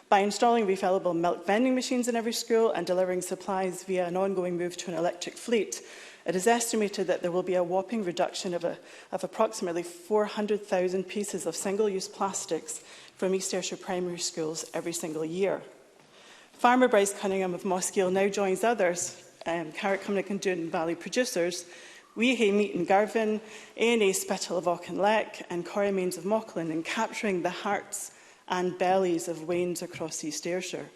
By installing refillable milk vending machines in every school and delivering supplies via an ongoing move to an electric fleet, it is estimated that there will be a whopping reduction of approximately 400,000 pieces of single-use plastics from East Ayrshire primary schools every single year. Farmer Bryce Cunningham of Mossgiel now joins others, Carrick, Cumnock and Doon Valley producers, Weehey Meat in Garvin, A&A Spittal of Auchinleck and Corriemains of Mauchline in capturing the hearts and bellies of wains across East Ayrshire.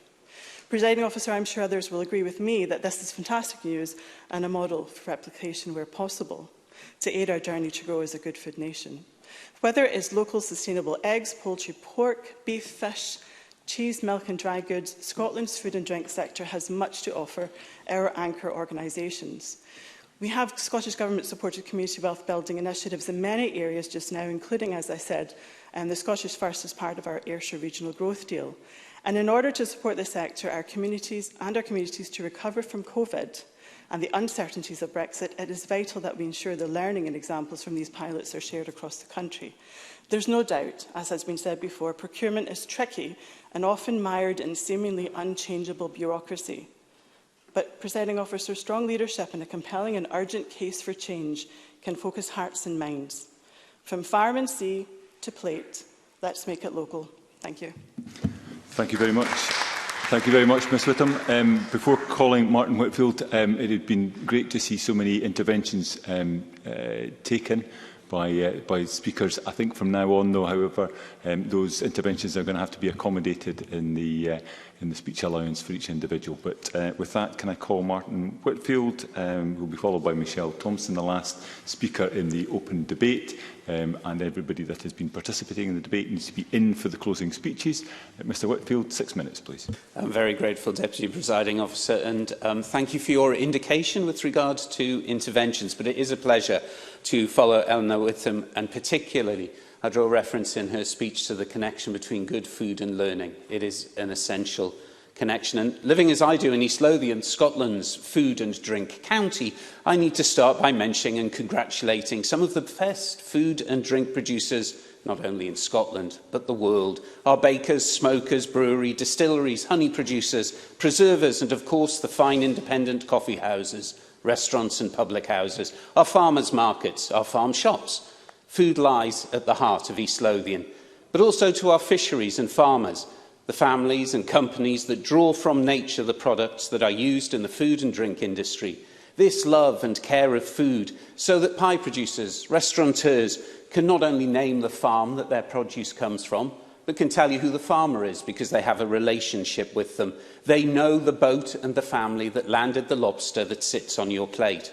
Presiding Officer, I'm sure others will agree with me that this is fantastic news and a model for replication where possible to aid our journey to grow as a good food nation. Whether it is local sustainable eggs, poultry, pork, beef, fish, cheese, milk and dry goods, Scotland's food and drink sector has much to offer our anchor organisations. We have Scottish Government-supported community wealth building initiatives in many areas just now, including, as I said, the Scottish First as part of our Ayrshire Regional Growth Deal. And in order to support the sector, our communities to recover from COVID and the uncertainties of Brexit, it is vital that we ensure the learning and examples from these pilots are shared across the country. There's no doubt, as has been said before, procurement is tricky and often mired in seemingly unchangeable bureaucracy. But, Presiding Officer, strong leadership and a compelling and urgent case for change can focus hearts and minds. From farm and sea to plate, let's make it local. Thank you. Thank you very much. Thank you very much, Ms Whittam. Before calling Martin Whitfield, it had been great to see so many interventions taken by speakers. I think from now on, though, however, those interventions are going to have to be accommodated in the speech allowance for each individual. But with that, can I call Martin Whitfield, who will be followed by Michelle Thompson, the last speaker in the open debate. And everybody that has been participating in the debate needs to be in for the closing speeches. Mr Whitfield, 6 minutes, please. I'm very grateful, Deputy Presiding Officer, and thank you for your indication with regard to interventions. But it is a pleasure to follow Eleanor Whittam, and particularly I draw reference in her speech to the connection between good food and learning. It is an essential connection. And living as I do in East Lothian, Scotland's food and drink county, I need to start by mentioning and congratulating some of the best food and drink producers, not only in Scotland, but the world. Our bakers, smokers, brewery, distilleries, honey producers, preservers, and of course the fine independent coffee houses restaurants and public houses, our farmers' markets, our farm shops. Food lies at the heart of East Lothian, but also to our fisheries and farmers, the families and companies that draw from nature the products that are used in the food and drink industry. This love and care of food, so that pie producers, restaurateurs can not only name the farm that their produce comes from, but can tell you who the farmer is because they have a relationship with them. They know the boat and the family that landed the lobster that sits on your plate.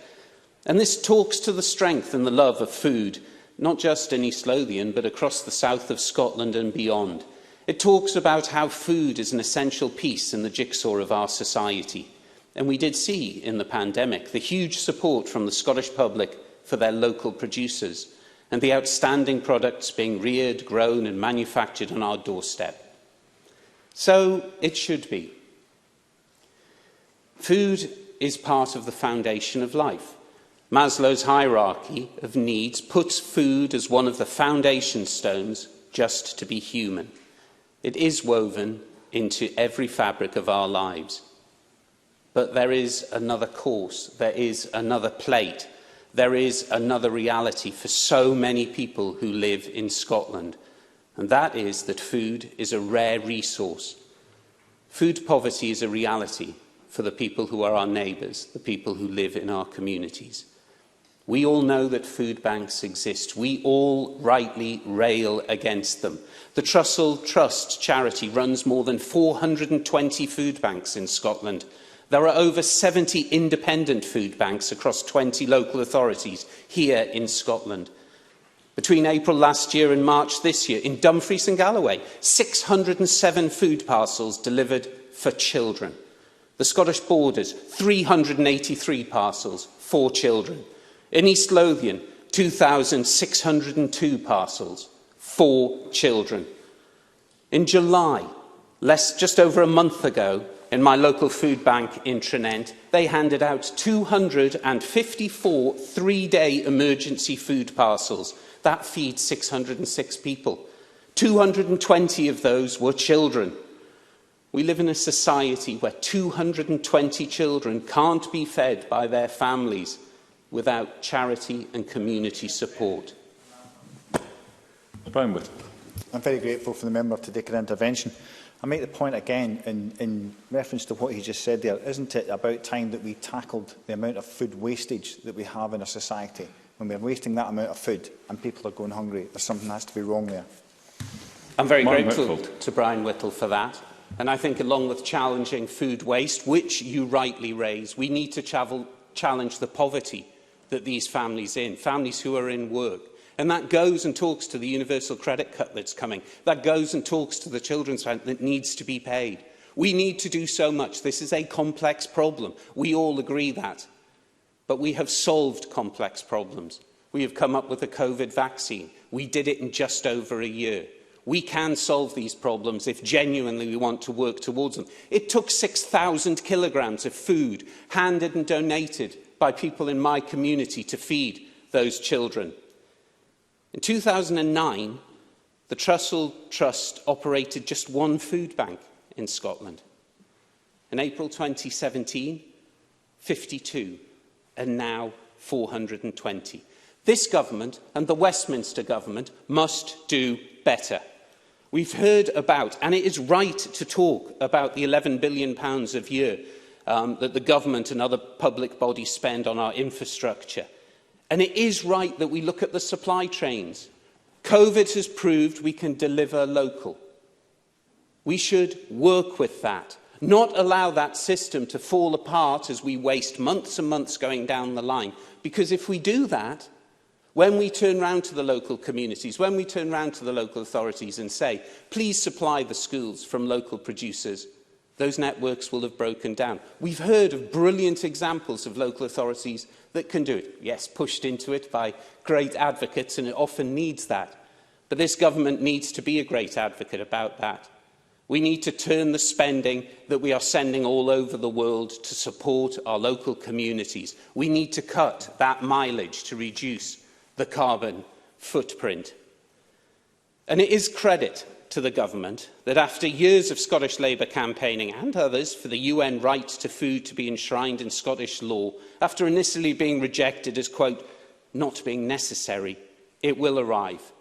And this talks to the strength and the love of food, not just in East Lothian, but across the south of Scotland and beyond. It talks about how food is an essential piece in the jigsaw of our society. And we did see in the pandemic the huge support from the Scottish public for their local producers and the outstanding products being reared, grown and manufactured on our doorstep. So it should be. Food is part of the foundation of life. Maslow's hierarchy of needs puts food as one of the foundation stones just to be human. It is woven into every fabric of our lives. But there is another course, there is another plate, there is another reality for so many people who live in Scotland, and that is that food is a rare resource. Food poverty is a reality for the people who are our neighbours, the people who live in our communities. We all know that food banks exist. We all rightly rail against them. The Trussell Trust charity runs more than 420 food banks in Scotland. There are over 70 independent food banks across 20 local authorities here in Scotland. Between April last year and March this year, in Dumfries and Galloway, 607 food parcels delivered for children. The Scottish Borders, 383 parcels for children. In East Lothian, 2,602 parcels for children. In July, just over a month ago, in my local food bank in Tranent, they handed out 254 three-day emergency food parcels. That feeds 606 people. 220 of those were children. We live in a society where 220 children can't be fed by their families without charity and community support. I'm very grateful for the member to take an intervention. I make the point again, in reference to what he just said there, isn't it about time that we tackled the amount of food wastage that we have in our society? When we're wasting that amount of food and people are going hungry, there's something has to be wrong there. I'm very grateful to Brian Whittle for that. And I think along with challenging food waste, which you rightly raise, we need to challenge the poverty that these families who are in work. And that goes and talks to the universal credit cut that's coming. That goes and talks to the children's fund that needs to be paid. We need to do so much. This is a complex problem. We all agree that. But we have solved complex problems. We have come up with a COVID vaccine. We did it in just over a year. We can solve these problems if genuinely we want to work towards them. It took 6,000 kilograms of food handed and donated by people in my community to feed those children. In 2009, the Trussell Trust operated just one food bank in Scotland. In April 2017, 52, and now 420. This government and the Westminster government must do better. We've heard about, and it is right to talk about the £11 billion a year that the government and other public bodies spend on our infrastructure. And it is right that we look at the supply chains. COVID has proved we can deliver local. We should work with that, not allow that system to fall apart as we waste months and months going down the line. Because if we do that, when we turn round to the local communities, when we turn round to the local authorities and say, please supply the schools from local producers, those networks will have broken down. We've heard of brilliant examples of local authorities that can do it. Yes, pushed into it by great advocates, and it often needs that. But this government needs to be a great advocate about that. We need to turn the spending that we are sending all over the world to support our local communities. We need to cut that mileage to reduce the carbon footprint. And it is credit to the government that after years of Scottish Labour campaigning and others for the UN right to food to be enshrined in Scottish law, after initially being rejected as, quote, not being necessary, it will arrive.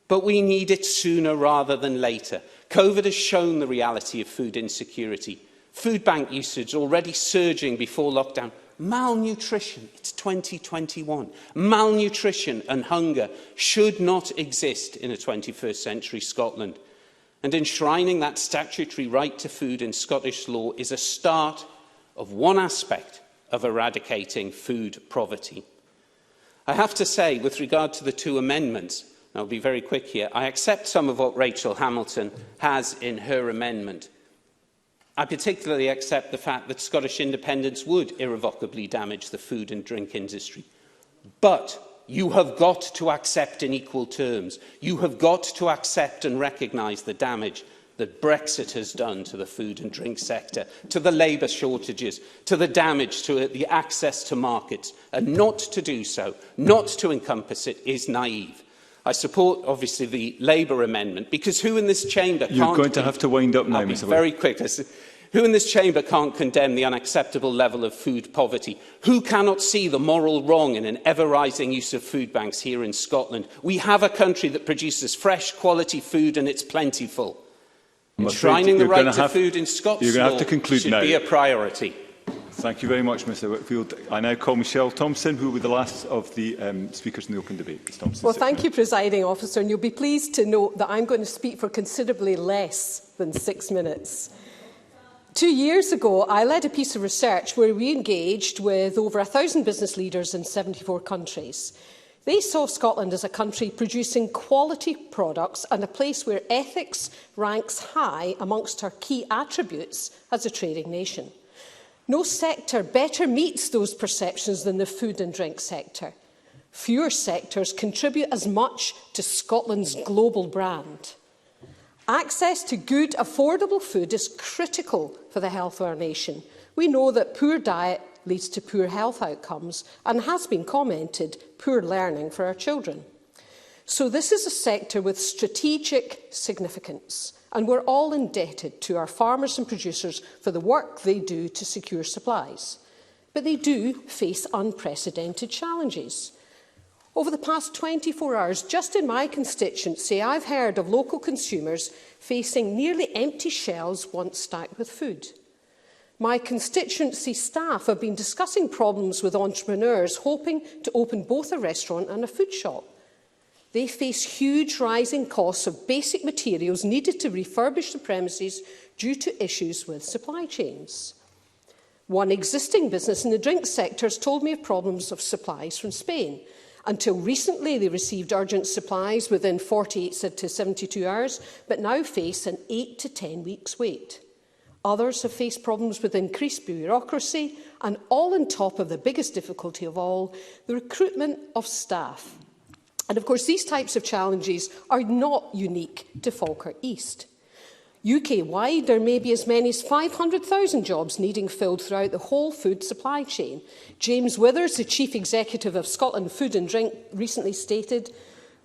But we need it sooner rather than later. COVID has shown the reality of food insecurity. Food bank usage already surging before lockdown. Malnutrition, it's 2021. Malnutrition and hunger should not exist in a 21st century Scotland. And enshrining that statutory right to food in Scottish law is a start of one aspect of eradicating food poverty. I have to say, with regard to the two amendments, and I'll be very quick here, I accept some of what Rachel Hamilton has in her amendment. I particularly accept the fact that Scottish independence would irrevocably damage the food and drink industry. But you have got to accept in equal terms. You have got to accept and recognise the damage that Brexit has done to the food and drink sector, to the labour shortages, to the damage to the access to markets. And not to do so, not to encompass it, is naive. I support, obviously, the Labour amendment, because who in this chamber can't... You're going to have to wind up now, I'll be Mr. very quick. Who in this chamber can't condemn the unacceptable level of food poverty? Who cannot see the moral wrong in an ever-rising use of food banks here in Scotland? We have a country that produces fresh, quality food, and it's plentiful. Enshrining the right to food in Scots law should be a priority. Thank you very much, Mr Whitfield. I now call Michelle Thompson, who will be the last of the speakers in the open debate. Ms Thompson, well, thank you, Presiding Officer, and you'll be pleased to note that I'm going to speak for considerably less than 6 minutes. 2 years ago, I led a piece of research where we engaged with over 1,000 business leaders in 74 countries. They saw Scotland as a country producing quality products and a place where ethics ranks high amongst our key attributes as a trading nation. No sector better meets those perceptions than the food and drink sector. Fewer sectors contribute as much to Scotland's global brand. Access to good, affordable food is critical for the health of our nation. We know that poor diet leads to poor health outcomes and has been commented, poor learning for our children. So this is a sector with strategic significance, and we're all indebted to our farmers and producers for the work they do to secure supplies. But they do face unprecedented challenges. Over the past 24 hours, just in my constituency, I've heard of local consumers facing nearly empty shelves once stacked with food. My constituency staff have been discussing problems with entrepreneurs hoping to open both a restaurant and a food shop. They face huge rising costs of basic materials needed to refurbish the premises due to issues with supply chains. One existing business in the drink sector has told me of problems of supplies from Spain. Until recently, they received urgent supplies within 48 to 72 hours, but now face an 8 to 10 weeks wait. Others have faced problems with increased bureaucracy, and all on top of the biggest difficulty of all, the recruitment of staff. And of course, these types of challenges are not unique to Falkirk East. UK-wide, there may be as many as 500,000 jobs needing filled throughout the whole food supply chain. James Withers, the Chief Executive of Scotland Food and Drink, recently stated,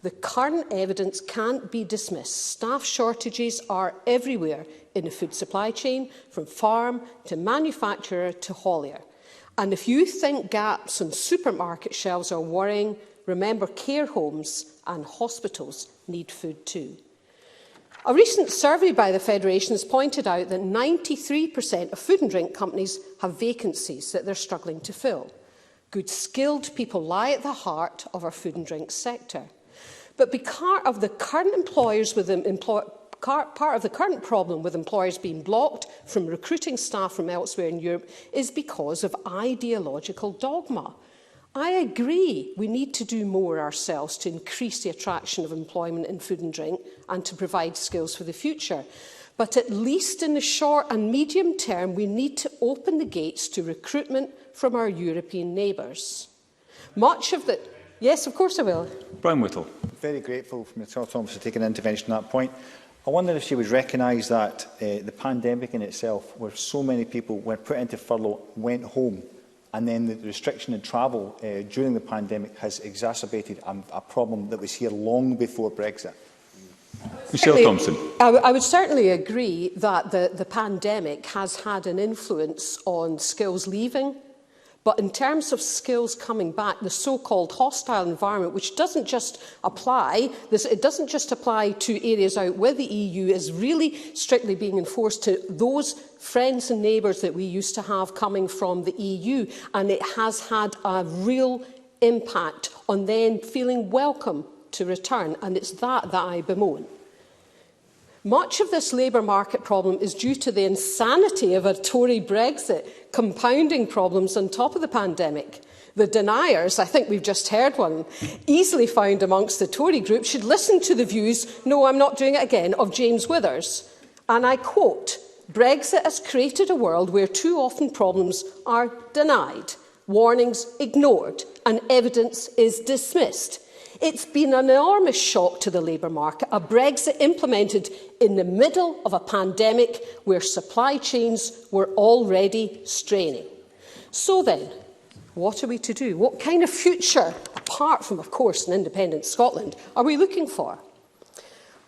"The current evidence can't be dismissed. Staff shortages are everywhere in the food supply chain, from farm to manufacturer to haulier. And if you think gaps on supermarket shelves are worrying, remember care homes and hospitals need food too." A recent survey by the Federation has pointed out that 93% of food and drink companies have vacancies that they're struggling to fill. Good skilled people lie at the heart of our food and drink sector. But part of the current problem with employers being blocked from recruiting staff from elsewhere in Europe is because of ideological dogma. I agree we need to do more ourselves to increase the attraction of employment in food and drink and to provide skills for the future. But at least in the short and medium term, we need to open the gates to recruitment from our European neighbours. Much of the... Yes, of course I will. Brian Whittle. Very grateful for Ms Thompson for taking an intervention on that point. I wonder if she would recognise that the pandemic in itself, where so many people were put into furlough, went home, and then the restriction in travel during the pandemic has exacerbated a problem that was here long before Brexit. Michelle Thompson. I would certainly agree that the pandemic has had an influence on skills leaving. But in terms of skills coming back, the so-called hostile environment, which doesn't just apply, it doesn't just apply to areas out with the EU, is really strictly being enforced to those friends and neighbours that we used to have coming from the EU. And it has had a real impact on them feeling welcome to return. And it's that I bemoan. Much of this labour market problem is due to the insanity of a Tory Brexit, compounding problems on top of the pandemic. The deniers, I think we've just heard one, easily found amongst the Tory group, should listen to the views, no, I'm not doing it again, of James Withers. And I quote, "Brexit has created a world where too often problems are denied, warnings ignored, and evidence is dismissed. It's been an enormous shock to the labour market, a Brexit implemented in the middle of a pandemic where supply chains were already straining." So then, what are we to do? What kind of future, apart from, of course, an independent Scotland, are we looking for?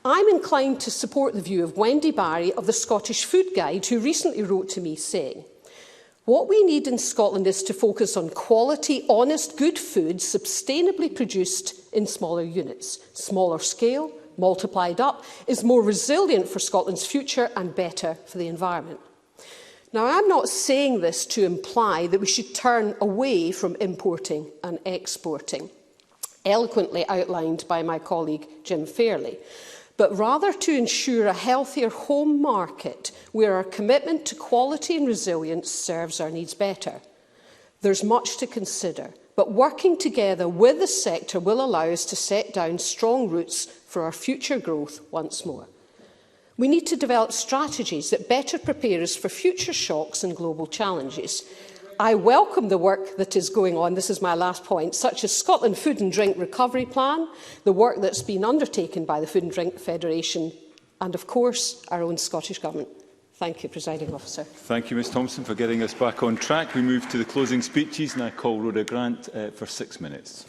I'm inclined to support the view of Wendy Barry of the Scottish Food Guide, who recently wrote to me saying, "What we need in Scotland is to focus on quality, honest, good food, sustainably produced in smaller units. Smaller scale, multiplied up, is more resilient for Scotland's future and better for the environment." Now, I'm not saying this to imply that we should turn away from importing and exporting, eloquently outlined by my colleague Jim Fairley, but rather to ensure a healthier home market where our commitment to quality and resilience serves our needs better. There's much to consider, but working together with the sector will allow us to set down strong roots for our future growth once more. We need to develop strategies that better prepare us for future shocks and global challenges. I welcome the work that is going on, this is my last point, such as Scotland Food and Drink Recovery Plan, the work that's been undertaken by the Food and Drink Federation, and of course our own Scottish Government. Thank you, Presiding Officer. Thank you, Ms Thompson, for getting us back on track. We move to the closing speeches, and I call Rhoda Grant for 6 minutes.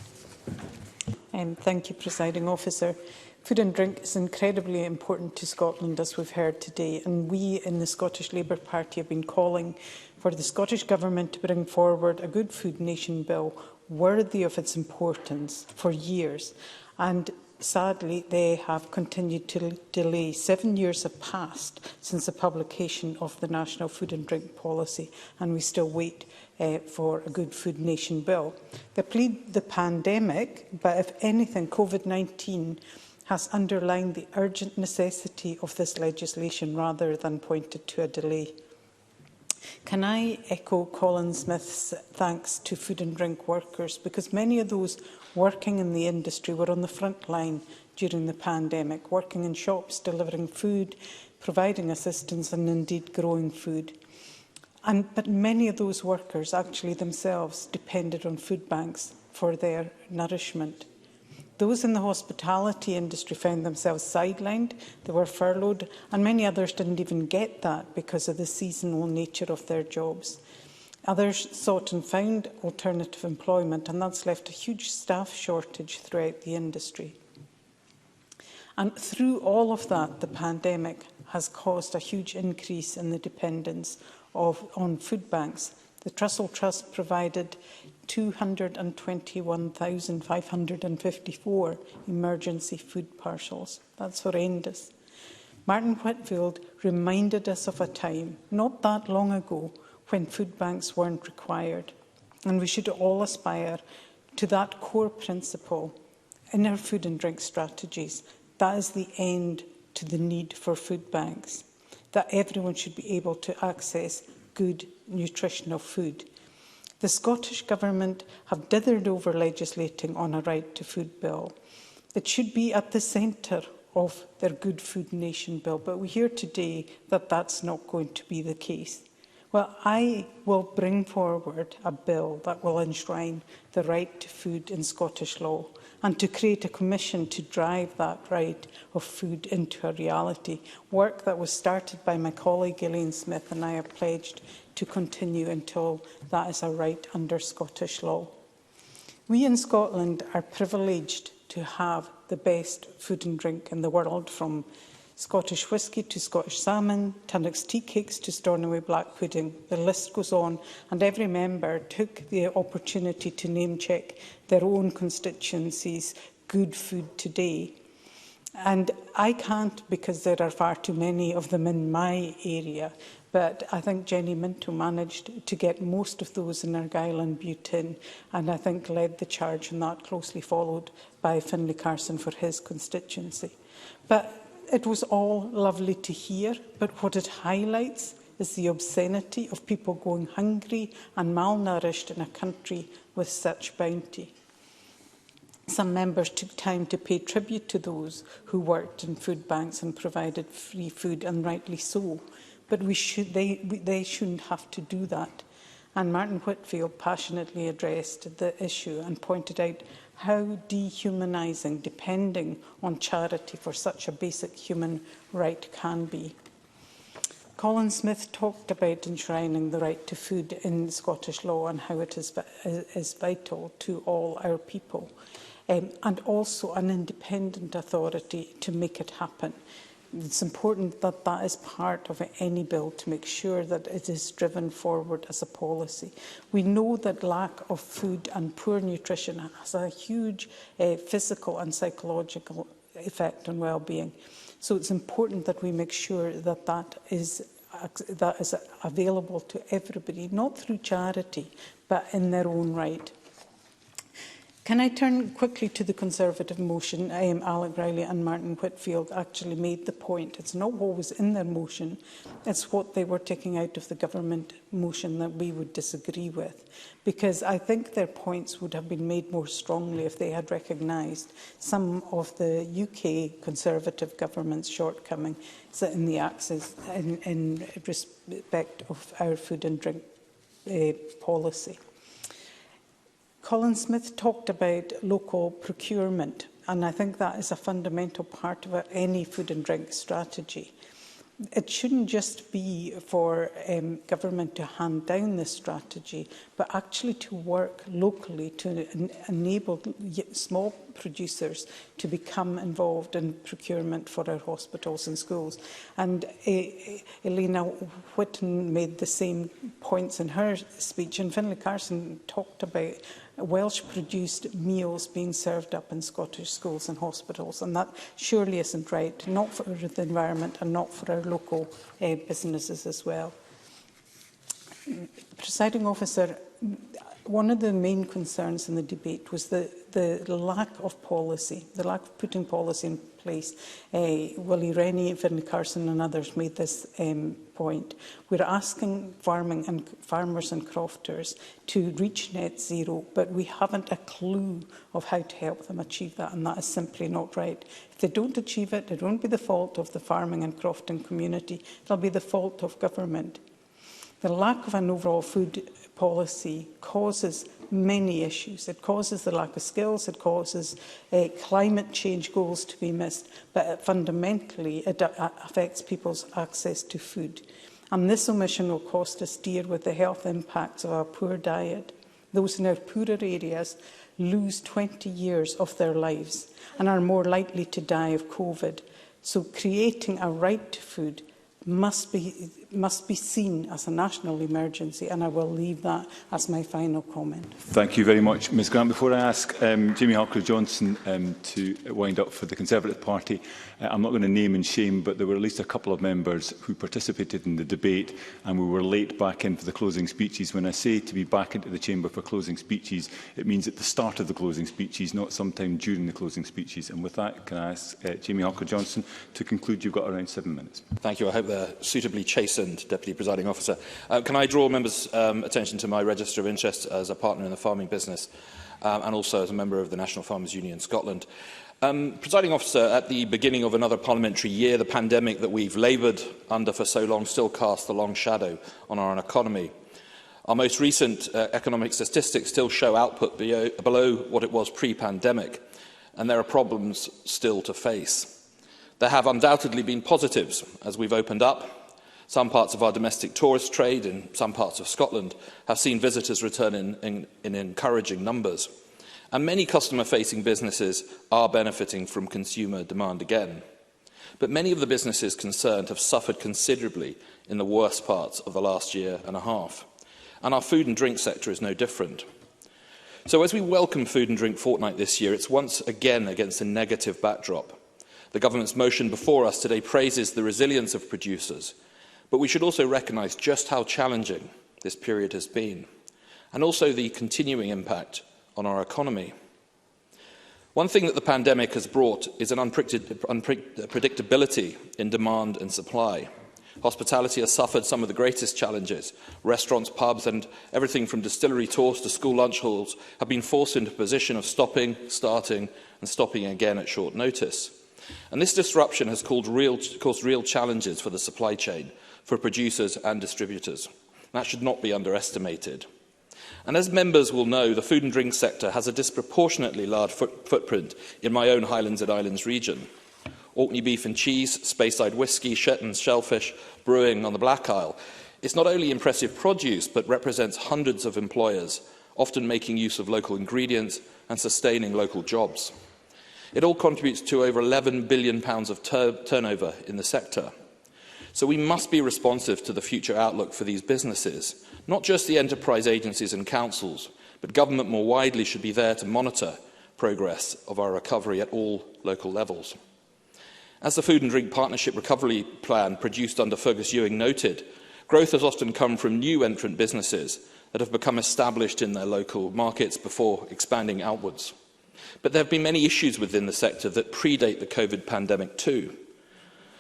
Thank you, Presiding Officer. Food and drink is incredibly important to Scotland, as we've heard today, and we in the Scottish Labour Party have been calling for the Scottish Government to bring forward a Good Food Nation bill worthy of its importance for years. And sadly, they have continued to delay. 7 years have passed since the publication of the National Food and Drink Policy, and we still wait for a Good Food Nation bill. They plead the pandemic, but if anything, COVID-19 has underlined the urgent necessity of this legislation rather than pointed to a delay. Can I echo Colin Smith's thanks to food and drink workers, because many of those working in the industry were on the front line during the pandemic, working in shops, delivering food, providing assistance and indeed growing food. But many of those workers actually themselves depended on food banks for their nourishment. Those in the hospitality industry found themselves sidelined, they were furloughed, and many others didn't even get that because of the seasonal nature of their jobs. Others sought and found alternative employment, and that's left a huge staff shortage throughout the industry. And through all of that, the pandemic has caused a huge increase in the dependence on food banks. The Trussell Trust provided 221,554 emergency food parcels. That's horrendous. Martin Whitfield reminded us of a time, not that long ago, when food banks weren't required. And we should all aspire to that core principle in our food and drink strategies. That is the end to the need for food banks, that everyone should be able to access good, nutritional food. The Scottish Government have dithered over legislating on a right to food bill. It should be at the centre of their Good Food Nation bill, but we hear today that that's not going to be the case. Well, I will bring forward a bill that will enshrine the right to food in Scottish law and to create a commission to drive that right of food into a reality, work that was started by my colleague Elaine Smith, and I have pledged to continue until that is a right under Scottish law. We in Scotland are privileged to have the best food and drink in the world, from Scottish whisky to Scottish salmon, Tunnock's tea cakes to Stornoway black pudding. The list goes on, and every member took the opportunity to name-check their own constituencies' good food today. And I can't, because there are far too many of them in my area, but I think Jenny Minto managed to get most of those in Argyll and Bute, and I think led the charge on that, closely followed by Finlay Carson for his constituency. But it was all lovely to hear, but what it highlights is the obscenity of people going hungry and malnourished in a country with such bounty. Some members took time to pay tribute to those who worked in food banks and provided free food, and rightly so. But they shouldn't have to do that. And Martin Whitfield passionately addressed the issue and pointed out how dehumanising depending on charity for such a basic human right can be. Colin Smith talked about enshrining the right to food in Scottish law and how it is vital to all our people, and also an independent authority to make it happen. It's important that that is part of any bill, to make sure that it is driven forward as a policy. We know that lack of food and poor nutrition has a huge physical and psychological effect on well-being. So it's important that we make sure that that is available to everybody, not through charity, but in their own right. Can I turn quickly to the Conservative motion? Alec Riley and Martin Whitfield actually made the point. It's not what was in their motion, it's what they were taking out of the government motion that we would disagree with. Because I think their points would have been made more strongly if they had recognised some of the UK Conservative government's shortcomings in the access in respect of our food and drink policy. Colin Smith talked about local procurement, and I think that is a fundamental part of any food and drink strategy. It shouldn't just be for government to hand down this strategy, but actually to work locally to enable small producers to become involved in procurement for our hospitals and schools. And Elena Whitten made the same points in her speech, and Finlay Carson talked about Welsh-produced meals being served up in Scottish schools and hospitals, and that surely isn't right, not for the environment and not for our local businesses as well. Presiding officer, one of the main concerns in the debate was the lack of policy, the lack of putting policy in place. Willie Rennie, Finlay Carson and others made this point. We're asking farmers and crofters to reach net zero, but we haven't a clue of how to help them achieve that, and that is simply not right. If they don't achieve it, it won't be the fault of the farming and crofting community, it'll be the fault of government. The lack of an overall food policy causes many issues. It causes the lack of skills, it causes climate change goals to be missed, but fundamentally it affects people's access to food. And this omission will cost us dear with the health impacts of our poor diet. Those in our poorer areas lose 20 years of their lives and are more likely to die of COVID. So creating a right to food must be seen as a national emergency, and I will leave that as my final comment. Thank you very much, Ms Grant. Before I ask Jamie Harker-Johnson to wind up for the Conservative Party, I'm not going to name and shame, but there were at least a couple of members who participated in the debate, and we were late back in for the closing speeches. When I say to be back into the chamber for closing speeches, it means at the start of the closing speeches, not sometime during the closing speeches. And with that, can I ask Jamie Harker-Johnson to conclude? You've got around 7 minutes. Thank you. I hope they're suitably chastened, Deputy Presiding Officer. Can I draw members' attention to my register of interest as a partner in the farming business and also as a member of the National Farmers Union Scotland? Presiding Officer, at the beginning of another parliamentary year, the pandemic that we've laboured under for so long still casts a long shadow on our economy. Our most recent economic statistics still show output below what it was pre-pandemic, and there are problems still to face. There have undoubtedly been positives as we've opened up. Some parts of our domestic tourist trade in some parts of Scotland have seen visitors return in encouraging numbers. and many customer-facing businesses are benefiting from consumer demand again. But many of the businesses concerned have suffered considerably in the worst parts of the last year and a half, and our food and drink sector is no different. So as we welcome Food and Drink Fortnight this year, it's once again against a negative backdrop. The government's motion before us today praises the resilience of producers, but we should also recognise just how challenging this period has been, and also the continuing impact on our economy. One thing that the pandemic has brought is an unpredictability in demand and supply. Hospitality has suffered some of the greatest challenges. Restaurants, pubs and everything from distillery tours to school lunch halls have been forced into a position of stopping, starting and stopping again at short notice. And this disruption has caused real challenges for the supply chain, for producers and distributors. That should not be underestimated. And as members will know, the food and drink sector has a disproportionately large footprint in my own Highlands and Islands region. Orkney beef and cheese, Speyside whisky, Shetland shellfish, brewing on the Black Isle. It's not only impressive produce, but represents hundreds of employers, often making use of local ingredients and sustaining local jobs. It all contributes to over £11 billion of turnover in the sector. So we must be responsive to the future outlook for these businesses. Not just the enterprise agencies and councils, but government more widely should be there to monitor progress of our recovery at all local levels. As the Food and Drink Partnership Recovery Plan produced under Fergus Ewing noted, growth has often come from new entrant businesses that have become established in their local markets before expanding outwards. But there have been many issues within the sector that predate the COVID pandemic too.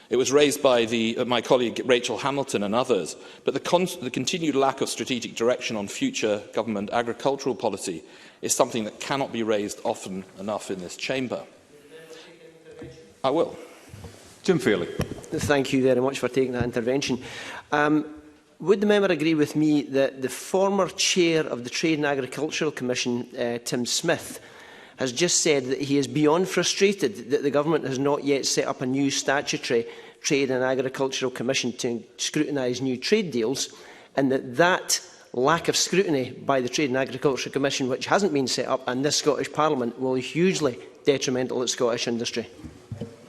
It was raised by my colleague Rachel Hamilton and others, but the continued lack of strategic direction on future government agricultural policy is something that cannot be raised often enough in this chamber. I will. Jim Fairley. Thank you very much for taking that intervention. Would the member agree with me that the former chair of the Trade and Agricultural Commission, Tim Smith, has just said that he is beyond frustrated that the government has not yet set up a new statutory Trade and Agricultural Commission to scrutinise new trade deals, and that lack of scrutiny by the Trade and Agricultural Commission, which hasn't been set up, and this Scottish Parliament, will be hugely detrimental to Scottish industry?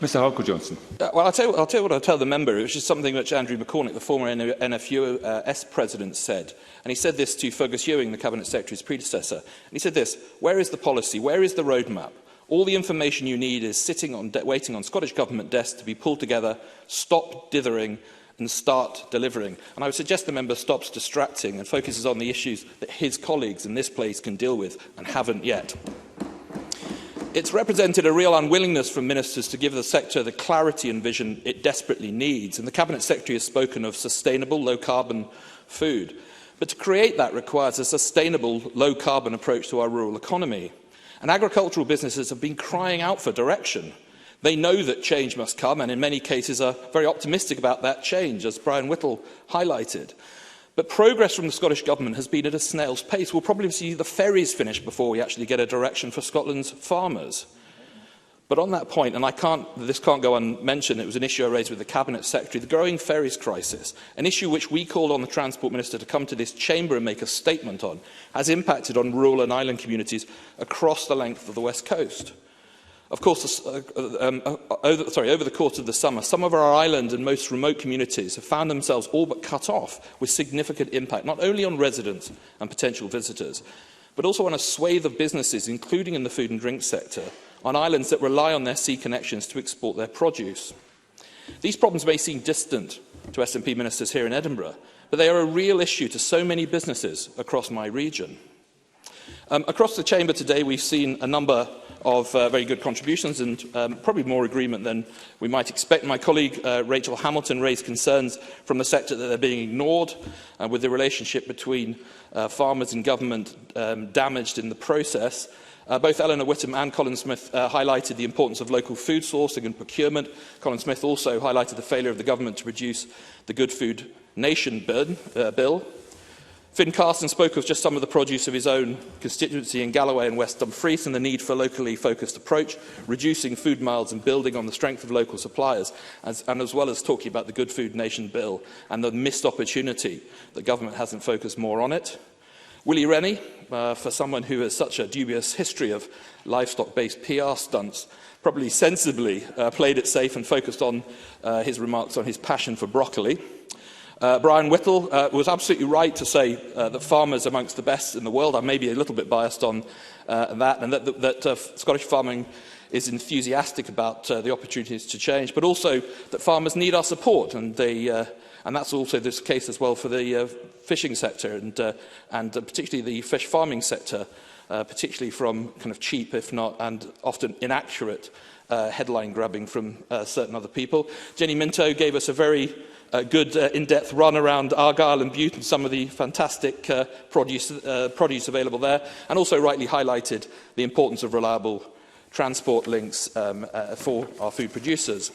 Mr Harcourt-Johnson. Well, I'll tell you what I'll tell the member, which is something which Andrew McCormick, the former NFUS president, said. And he said this to Fergus Ewing, the Cabinet Secretary's predecessor. And he said this: where is the policy? Where is the roadmap? All the information you need is waiting on Scottish Government desks to be pulled together. Stop dithering and start delivering. And I would suggest the member stops distracting and focuses on the issues that his colleagues in this place can deal with and haven't yet. It's represented a real unwillingness from ministers to give the sector the clarity and vision it desperately needs. And the Cabinet Secretary has spoken of sustainable, low-carbon food. But to create that requires a sustainable, low-carbon approach to our rural economy. And agricultural businesses have been crying out for direction. They know that change must come, and in many cases are very optimistic about that change, as Brian Whittle highlighted. But progress from the Scottish Government has been at a snail's pace. We'll probably see the ferries finished before we actually get a direction for Scotland's farmers. But on that point, and this can't go unmentioned, it was an issue I raised with the Cabinet Secretary, the growing ferries crisis, an issue which we called on the Transport Minister to come to this chamber and make a statement on, has impacted on rural and island communities across the length of the West Coast. Of course, over the course of the summer, some of our island and most remote communities have found themselves all but cut off, with significant impact, not only on residents and potential visitors, but also on a swathe of businesses, including in the food and drink sector, on islands that rely on their sea connections to export their produce. These problems may seem distant to SNP ministers here in Edinburgh, but they are a real issue to so many businesses across my region. Across the chamber today, we've seen a number of very good contributions and probably more agreement than we might expect. My colleague Rachel Hamilton raised concerns from the sector that they're being ignored, with the relationship between farmers and government damaged in the process. Both Eleanor Whittam and Colin Smith highlighted the importance of local food sourcing and procurement. Colin Smith also highlighted the failure of the government to produce the Good Food Nation bill. Finn Carson spoke of just some of the produce of his own constituency in Galloway and West Dumfries and the need for a locally focused approach, reducing food miles and building on the strength of local suppliers, as well as talking about the Good Food Nation bill and the missed opportunity that government hasn't focused more on it. Willie Rennie for someone who has such a dubious history of livestock-based PR stunts, probably sensibly played it safe and focused on his remarks on his passion for broccoli. Brian Whittle was absolutely right to say that farmers are amongst the best in the world. I may be a little bit biased on that, and that Scottish farming is enthusiastic about the opportunities to change, but also that farmers need our support, and that's also this case as well for the fishing sector and particularly the fish farming sector, particularly from kind of cheap, if not, and often inaccurate headline grabbing from certain other people. Jenny Minto gave us a very good in-depth run around Argyll and Bute and some of the fantastic produce available there, and also rightly highlighted the importance of reliable transport links for our food producers.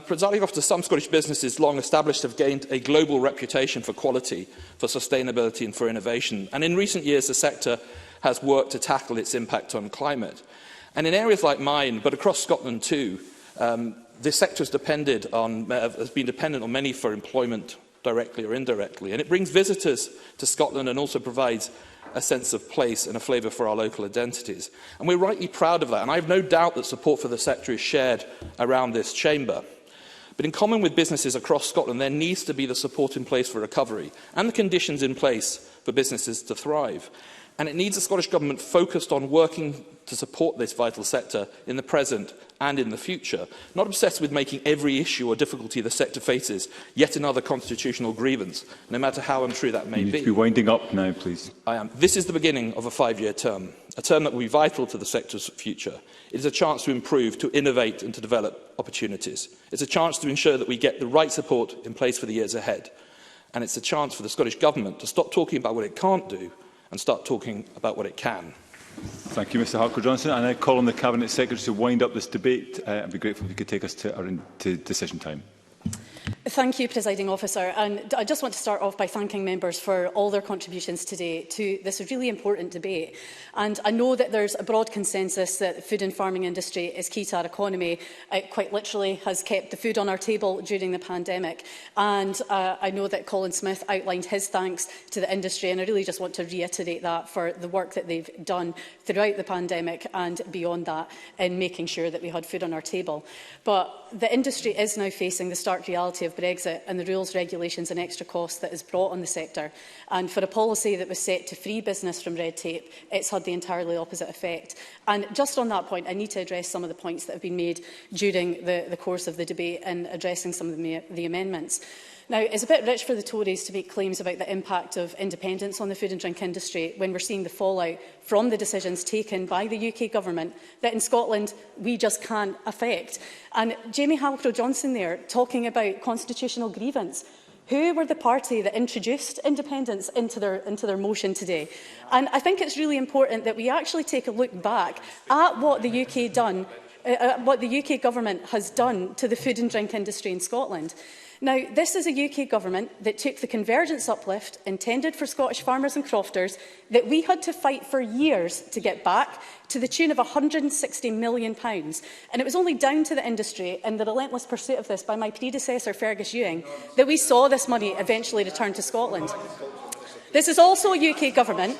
Presiding officer, some Scottish businesses long established have gained a global reputation for quality, for sustainability and for innovation, and in recent years the sector has worked to tackle its impact on climate. And in areas like mine, but across Scotland too, this sector has been dependent on many for employment, directly or indirectly, and it brings visitors to Scotland and also provides a sense of place and a flavour for our local identities. And we're rightly proud of that, and I have no doubt that support for the sector is shared around this chamber. But in common with businesses across Scotland, there needs to be the support in place for recovery and the conditions in place for businesses to thrive. And it needs a Scottish Government focused on working to support this vital sector in the present and in the future, not obsessed with making every issue or difficulty the sector faces yet another constitutional grievance, no matter how untrue that may be. You need to be winding up now, please. I am. This is the beginning of a 5-year term, a term that will be vital to the sector's future. It is a chance to improve, to innovate and to develop opportunities. It's a chance to ensure that we get the right support in place for the years ahead. And it's a chance for the Scottish Government to stop talking about what it can't do and start talking about what it can. Thank you, Mr Harcourt-Johnson. And I call on the Cabinet Secretary to wind up this debate. I'd be grateful if you could take us to decision time. Thank you, Presiding Officer. And I just want to start off by thanking members for all their contributions today to this really important debate. And I know that there's a broad consensus that the food and farming industry is key to our economy. It quite literally has kept the food on our table during the pandemic. And I know that Colin Smith outlined his thanks to the industry, and I really just want to reiterate that for the work that they've done throughout the pandemic and beyond that in making sure that we had food on our table. But the industry is now facing the stark reality of Brexit and the rules, regulations and extra costs that is brought on the sector. And for a policy that was set to free business from red tape, it's had the entirely opposite effect. And just on that point, I need to address some of the points that have been made during the course of the debate and addressing some of the amendments. Now, it's a bit rich for the Tories to make claims about the impact of independence on the food and drink industry when we're seeing the fallout from the decisions taken by the UK Government that in Scotland we just can't affect. And Jamie Halcrow-Johnson there talking about constitutional grievance. Who were the party that introduced independence into their motion today? And I think it's really important that we actually take a look back at what the UK Government has done to the food and drink industry in Scotland. Now, this is a UK Government that took the convergence uplift intended for Scottish farmers and crofters that we had to fight for years to get back to the tune of £160 million. And it was only down to the industry and the relentless pursuit of this by my predecessor, Fergus Ewing, that we saw this money eventually return to Scotland. This is also a UK Government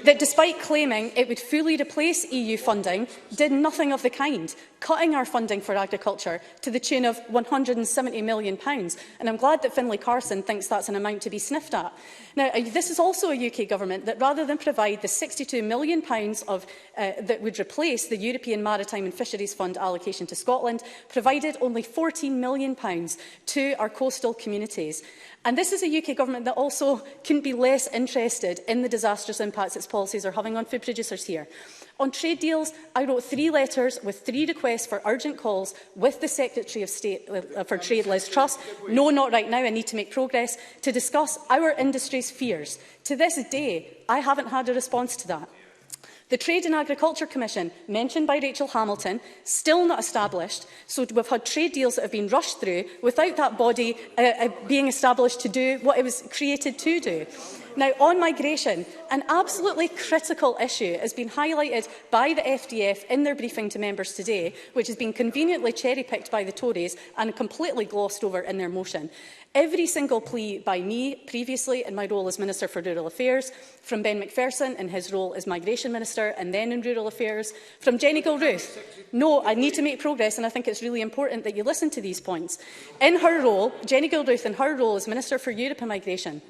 that, despite claiming it would fully replace EU funding, did nothing of the kind, cutting our funding for agriculture to the tune of £170 million. And I'm glad that Finlay Carson thinks that's an amount to be sniffed at. Now, this is also a UK Government that, rather than provide the £62 million that would replace the European Maritime and Fisheries Fund allocation to Scotland, provided only £14 million to our coastal communities. And this is a UK Government that also couldn't be less interested in the disastrous impacts its policies are having on food producers here. On trade deals, I wrote 3 letters with 3 requests for urgent calls with the Secretary of State for Trade, Liz Truss. No, not right now, I need to make progress, to discuss our industry's fears. To this day, I haven't had a response to that. The Trade and Agriculture Commission, mentioned by Rachel Hamilton, still not established, so we've had trade deals that have been rushed through without that body being established to do what it was created to do. Now, on migration, an absolutely critical issue has been highlighted by the FDF in their briefing to members today, which has been conveniently cherry-picked by the Tories and completely glossed over in their motion. Every single plea by me previously in my role as Minister for Rural Affairs, from Ben Macpherson in his role as Migration Minister and then in Rural Affairs, from Jenny Gilruth. No, I need to make progress, and I think it's really important that you listen to these points. In her role, Jenny Gilruth, in her role as Minister for Europe and Migration,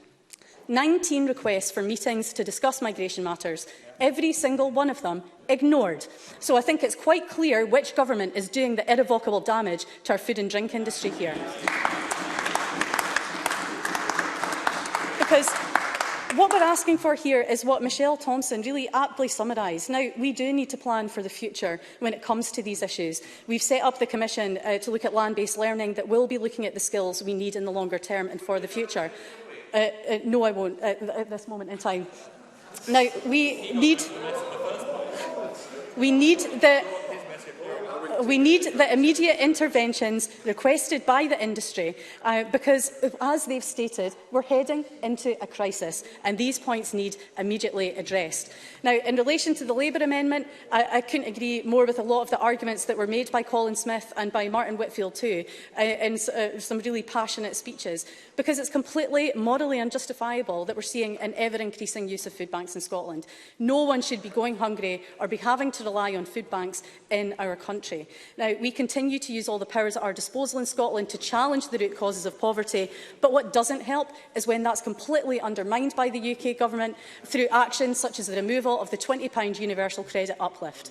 19 requests for meetings to discuss migration matters, every single one of them ignored. So I think it's quite clear which government is doing the irrevocable damage to our food and drink industry here. Because what we're asking for here is what Michelle Thompson really aptly summarised. Now, we do need to plan for the future when it comes to these issues. We've set up the Commission to look at land-based learning that will be looking at the skills we need in the longer term and for the future. No, I won't at this moment in time. Now, we need the immediate interventions requested by the industry because, as they've stated, we're heading into a crisis and these points need immediately addressed. Now, in relation to the Labour amendment, I couldn't agree more with a lot of the arguments that were made by Colin Smith and by Martin Whitfield too, in some really passionate speeches, because it's completely morally unjustifiable that we're seeing an ever-increasing use of food banks in Scotland. No one should be going hungry or be having to rely on food banks in our country. Now, we continue to use all the powers at our disposal in Scotland to challenge the root causes of poverty, but what doesn't help is when that's completely undermined by the UK Government through actions such as the removal of the £20 universal credit uplift.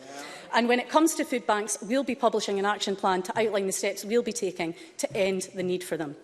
And when it comes to food banks, we'll be publishing an action plan to outline the steps we'll be taking to end the need for them.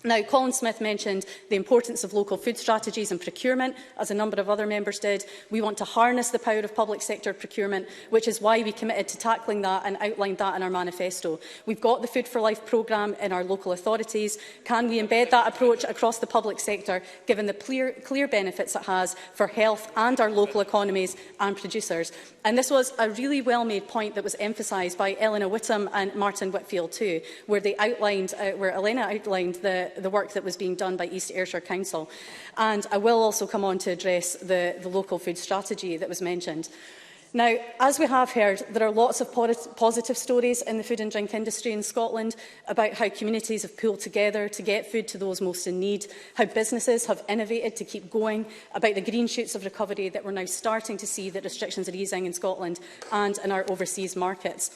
Now, Colin Smith mentioned the importance of local food strategies and procurement, as a number of other members did. We want to harness the power of public sector procurement, which is why we committed to tackling that and outlined that in our manifesto. We've got the Food for Life programme in our local authorities. Can we embed that approach across the public sector, given the clear benefits it has for health and our local economies and producers? And this was a really well-made point that was emphasised by Elena Whittam and Martin Whitfield too, where Elena outlined the work that was being done by East Ayrshire Council. And I will also come on to address the local food strategy that was mentioned. Now, as we have heard, there are lots of positive stories in the food and drink industry in Scotland about how communities have pulled together to get food to those most in need, how businesses have innovated to keep going, about the green shoots of recovery that we're now starting to see that restrictions are easing in Scotland and in our overseas markets.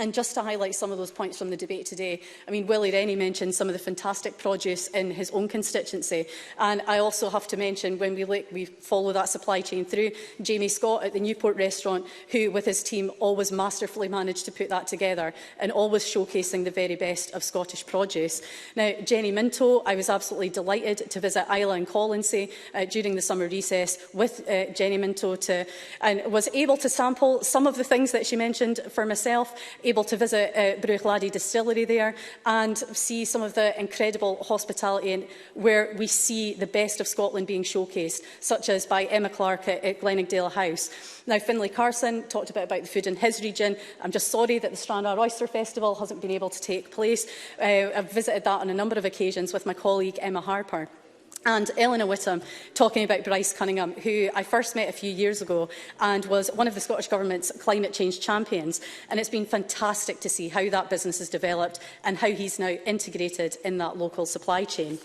And just to highlight some of those points from the debate today, I mean, Willie Rennie mentioned some of the fantastic produce in his own constituency. And I also have to mention, when we follow that supply chain through, Jamie Scott at the Newport restaurant, who with his team always masterfully managed to put that together and always showcasing the very best of Scottish produce. Now, Jenny Minto, I was absolutely delighted to visit Isla and Colonsay during the summer recess with Jenny Minto and was able to sample some of the things that she mentioned for myself, able to visit Bruichladdich Distillery there and see some of the incredible hospitality where we see the best of Scotland being showcased, such as by Emma Clark at Gleneagdale House. Now, Finlay Carson talked about the food in his region. I'm just sorry that the Stranraer Oyster Festival hasn't been able to take place. I've visited that on a number of occasions with my colleague Emma Harper. And Elena Whittam talking about Bryce Cunningham, who I first met a few years ago and was one of the Scottish Government's climate change champions. And it's been fantastic to see how that business has developed and how he's now integrated in that local supply chain.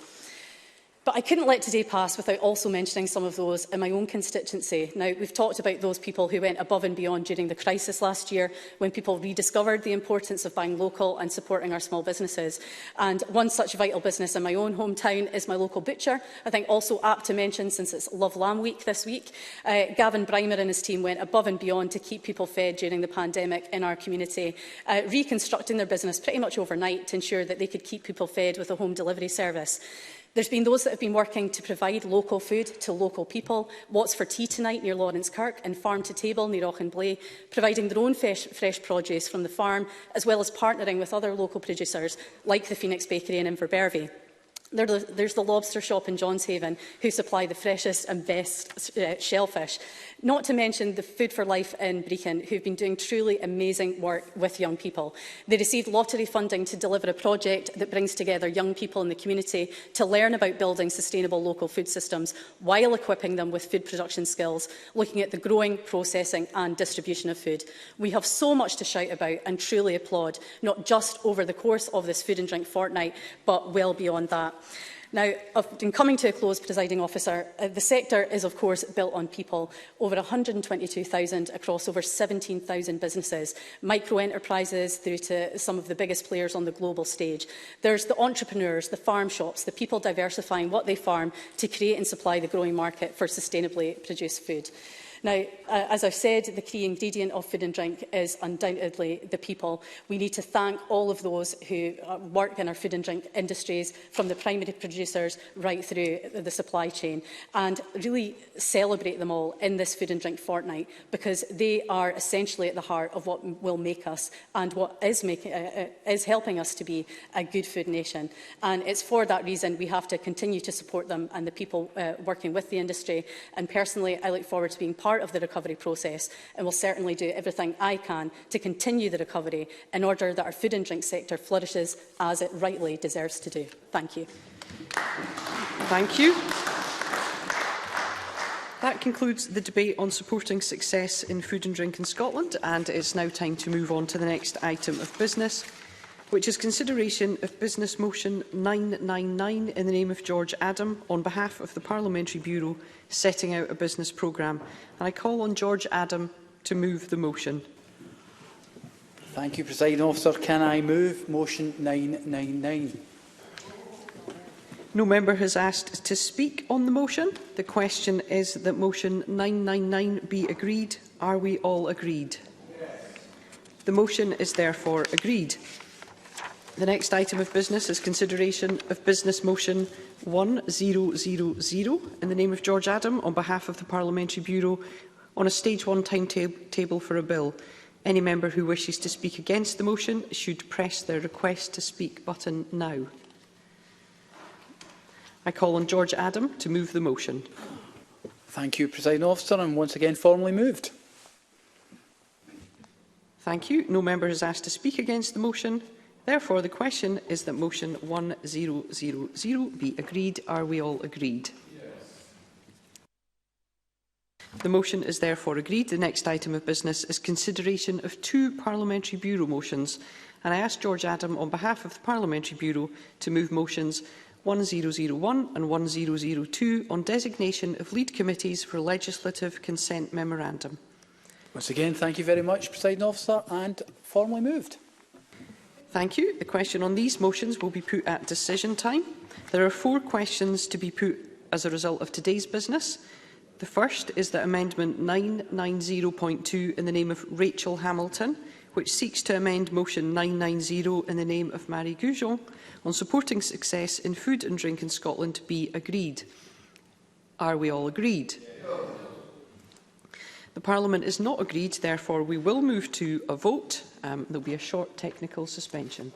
But I couldn't let today pass without also mentioning some of those in my own constituency. Now, we've talked about those people who went above and beyond during the crisis last year, when people rediscovered the importance of buying local and supporting our small businesses. And one such vital business in my own hometown is my local butcher. I think also apt to mention, since it's Love Lamb Week this week, Gavin Brymer and his team went above and beyond to keep people fed during the pandemic in our community, reconstructing their business pretty much overnight to ensure that they could keep people fed with a home delivery service. There's been those that have been working to provide local food to local people. What's for Tea Tonight near Lawrence Kirk and Farm to Table near Auchenblay, providing their own fresh produce from the farm, as well as partnering with other local producers like the Phoenix Bakery in Inverbervie. There's the Lobster Shop in Johnshaven, who supply the freshest and best shellfish. not to mention the Food for Life in Brecon, who have been doing truly amazing work with young people. They received lottery funding to deliver a project that brings together young people in the community to learn about building sustainable local food systems while equipping them with food production skills, looking at the growing, processing and distribution of food. We have so much to shout about and truly applaud, not just over the course of this Food and Drink fortnight, but well beyond that. Now, in coming to a close, Presiding Officer, the sector is, of course, built on people. Over 122,000 across over 17,000 businesses, micro-enterprises through to some of the biggest players on the global stage. There's the entrepreneurs, the farm shops, the people diversifying what they farm to create and supply the growing market for sustainably produced food. Now, as I've said, the key ingredient of food and drink is undoubtedly the people. We need to thank all of those who work in our food and drink industries, from the primary producers right through the supply chain, and really celebrate them all in this food and drink fortnight, because they are essentially at the heart of what will make us and what is helping us to be a good food nation. And it's for that reason we have to continue to support them and the people working with the industry. And personally, I look forward to being part of the recovery process and will certainly do everything I can to continue the recovery in order that our food and drink sector flourishes as it rightly deserves to do. Thank you. Thank you. That concludes the debate on supporting success in food and drink in Scotland, and it's now time to move on to the next item of business, which is consideration of Business Motion 999 in the name of George Adam on behalf of the Parliamentary Bureau setting out a business programme. And I call on George Adam to move the motion. Thank you, Presiding Officer. Can I move motion 999? No member has asked to speak on the motion. The question is that motion 999 be agreed. Are we all agreed? Yes. The motion is therefore agreed. The next item of business is consideration of Business Motion 1000 in the name of George Adam on behalf of the Parliamentary Bureau on a Stage 1 timetable for a bill. Any member who wishes to speak against the motion should press their request to speak button now. I call on George Adam to move the motion. Thank you, Presiding Officer, and once again formally moved. Thank you. No member has asked to speak against the motion. Therefore, the question is that motion 1000 be agreed. Are we all agreed? Yes. The motion is therefore agreed. The next item of business is consideration of two Parliamentary Bureau motions, and I ask George Adam on behalf of the Parliamentary Bureau to move motions 1001 and 1002 on designation of lead committees for legislative consent memorandum. Once again, thank you very much, Presiding Officer, and formally moved. Thank you. The question on these motions will be put at decision time. There are 4 questions to be put as a result of today's business. The first is that Amendment 990.2 in the name of Rachel Hamilton, which seeks to amend Motion 990 in the name of Marie Goujon on supporting success in food and drink in Scotland, be agreed. Are we all agreed? The Parliament is not agreed, therefore we will move to a vote. There will be a short technical suspension.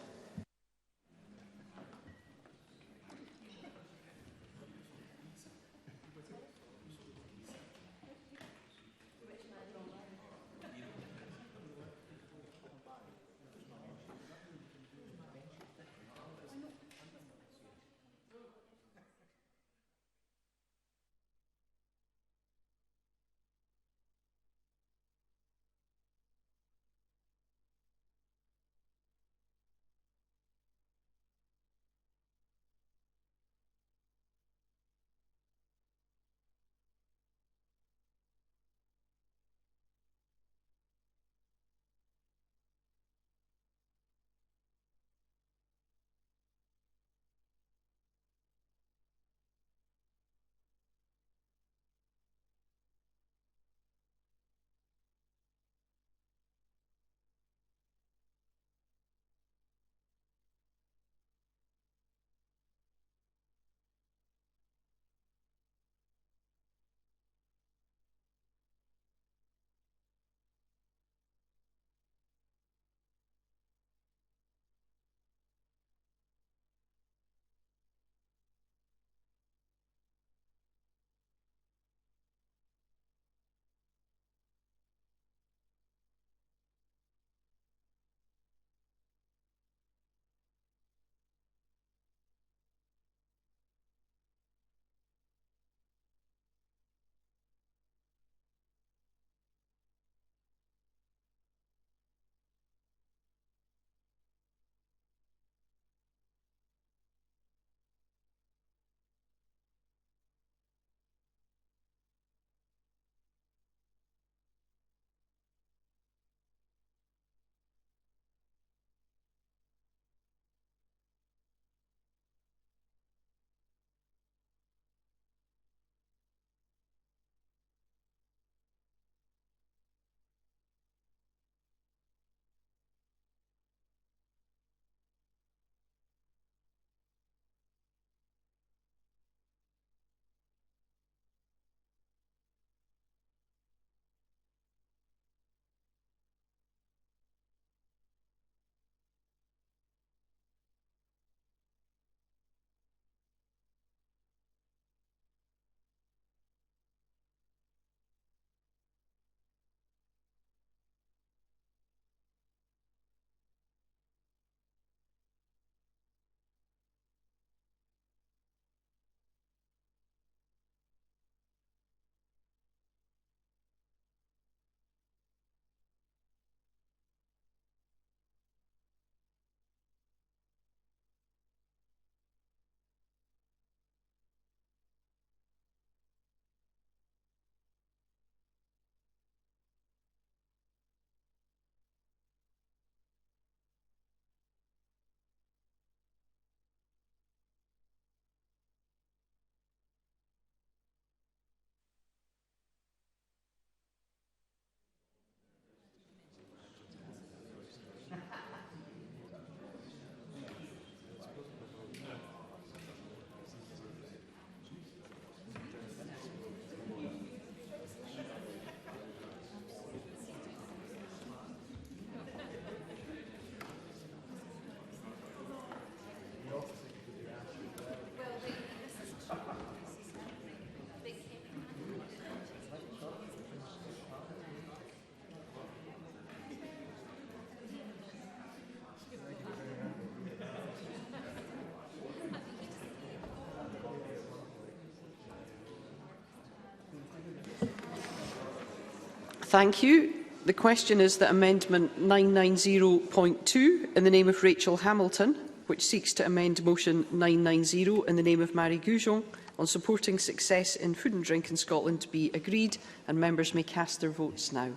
Thank you. The question is that Amendment 990.2 in the name of Rachel Hamilton, which seeks to amend Motion 990 in the name of Marie Goujon on supporting success in food and drink in Scotland, be agreed, and members may cast their votes now.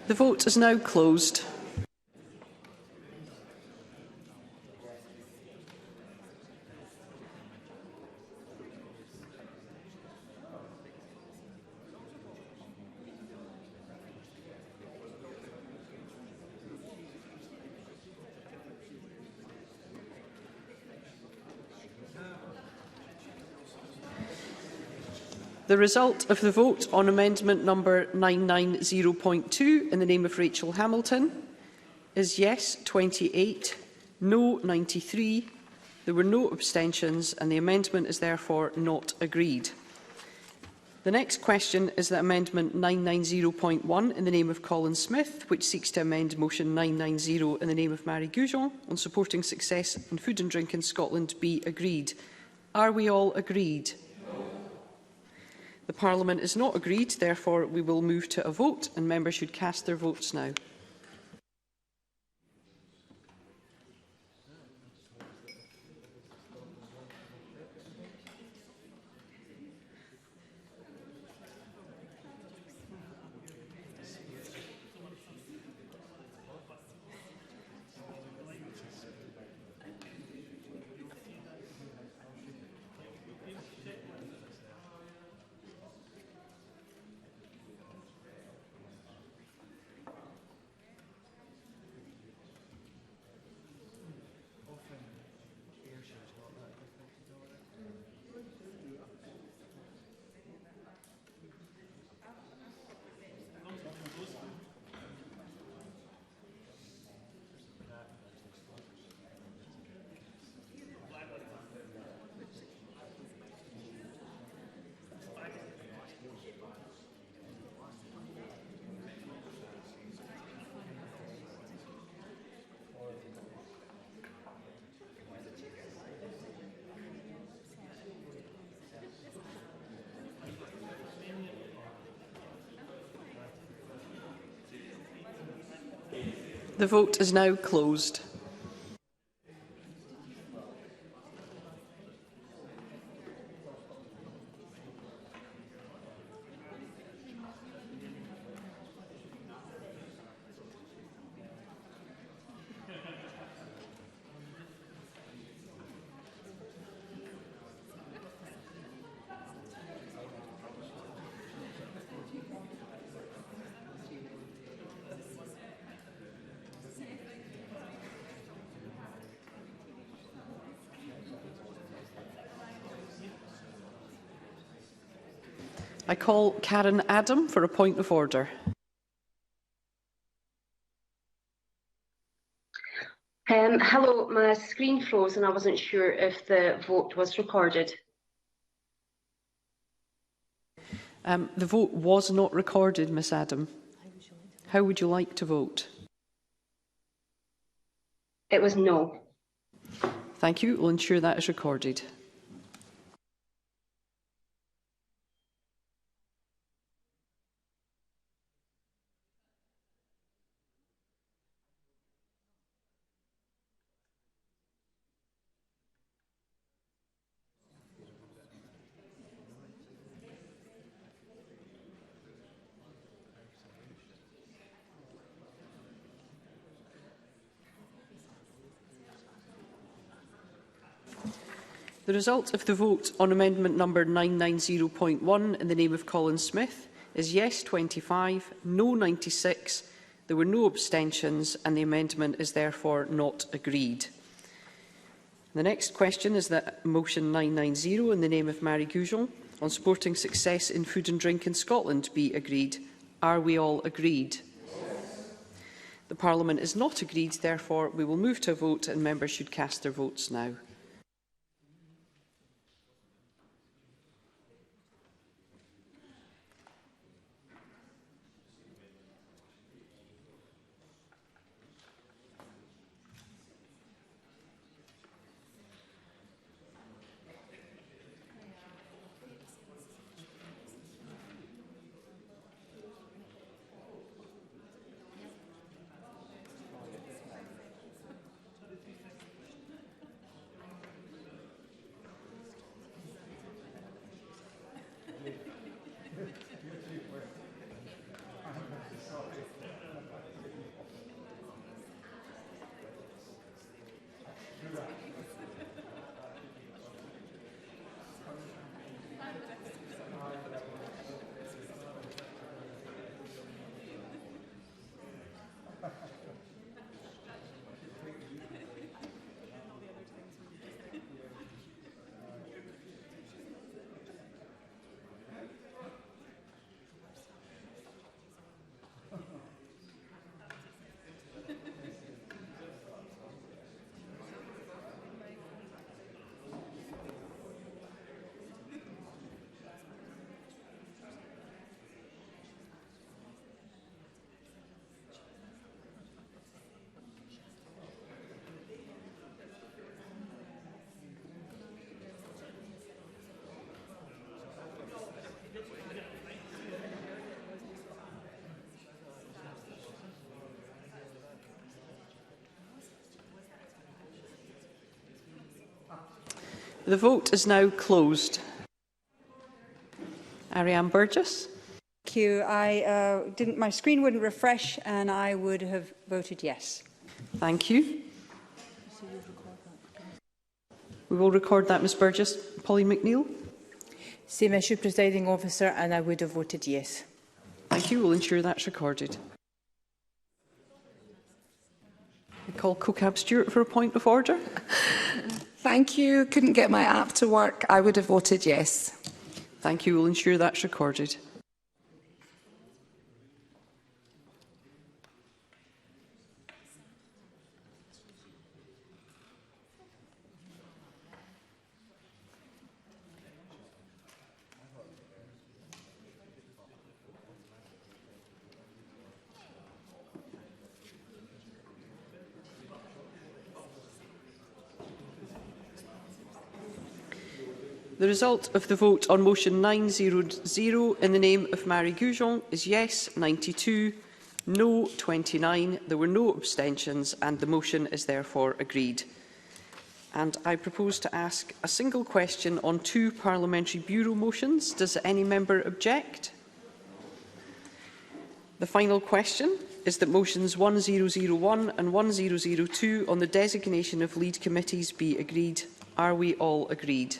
The vote is now closed. The result of the vote on amendment number 990.2 in the name of Rachel Hamilton is yes 28, no 93. There were no abstentions and the amendment is therefore not agreed. The next question is that amendment 990.1 in the name of Colin Smith, which seeks to amend motion 990 in the name of Marie Goujon on supporting success in food and drink in Scotland, be agreed. Are we all agreed? The Parliament is not agreed, therefore we will move to a vote and members should cast their votes now. The vote is now closed. I call Karen Adam for a point of order. Hello, my screen froze and I wasn't sure if the vote was recorded. The vote was not recorded, Miss Adam. How would you like to vote? It was no. Thank you. We'll ensure that is recorded. The result of the vote on amendment number 990.1 in the name of Colin Smith is yes 25, no 96. There were no abstentions and the amendment is therefore not agreed. The next question is that motion 990 in the name of Marie Goujon on supporting success in food and drink in Scotland be agreed. Are we all agreed? Yes. The Parliament is not agreed, therefore we will move to a vote and members should cast their votes now. The vote is now closed. Ariane Burgess. Thank you. My screen wouldn't refresh and I would have voted yes. Thank you. We will record that, Ms Burgess. Pauline McNeill. Same issue, Presiding Officer, and I would have voted yes. Thank you. We'll ensure that's recorded. I call CoCab Stewart for a point of order. Thank you. Couldn't get my app to work. I would have voted yes. Thank you. We'll ensure that's recorded. The result of the vote on motion 900 in the name of Marie Goujon is yes 92, no 29. There were no abstentions and the motion is therefore agreed. And I propose to ask a single question on 2 Parliamentary Bureau motions. Does any member object? The final question is that motions 1001 and 1002 on the designation of lead committees be agreed. Are we all agreed?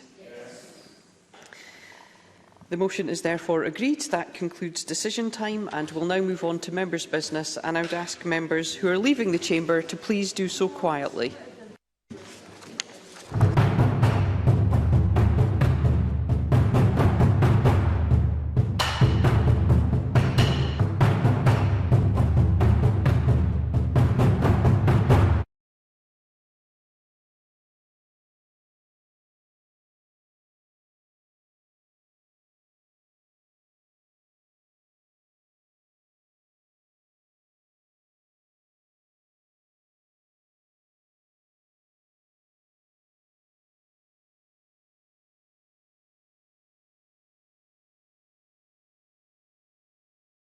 The motion is therefore agreed. That concludes decision time and we'll now move on to members' business, and I would ask members who are leaving the chamber to please do so quietly.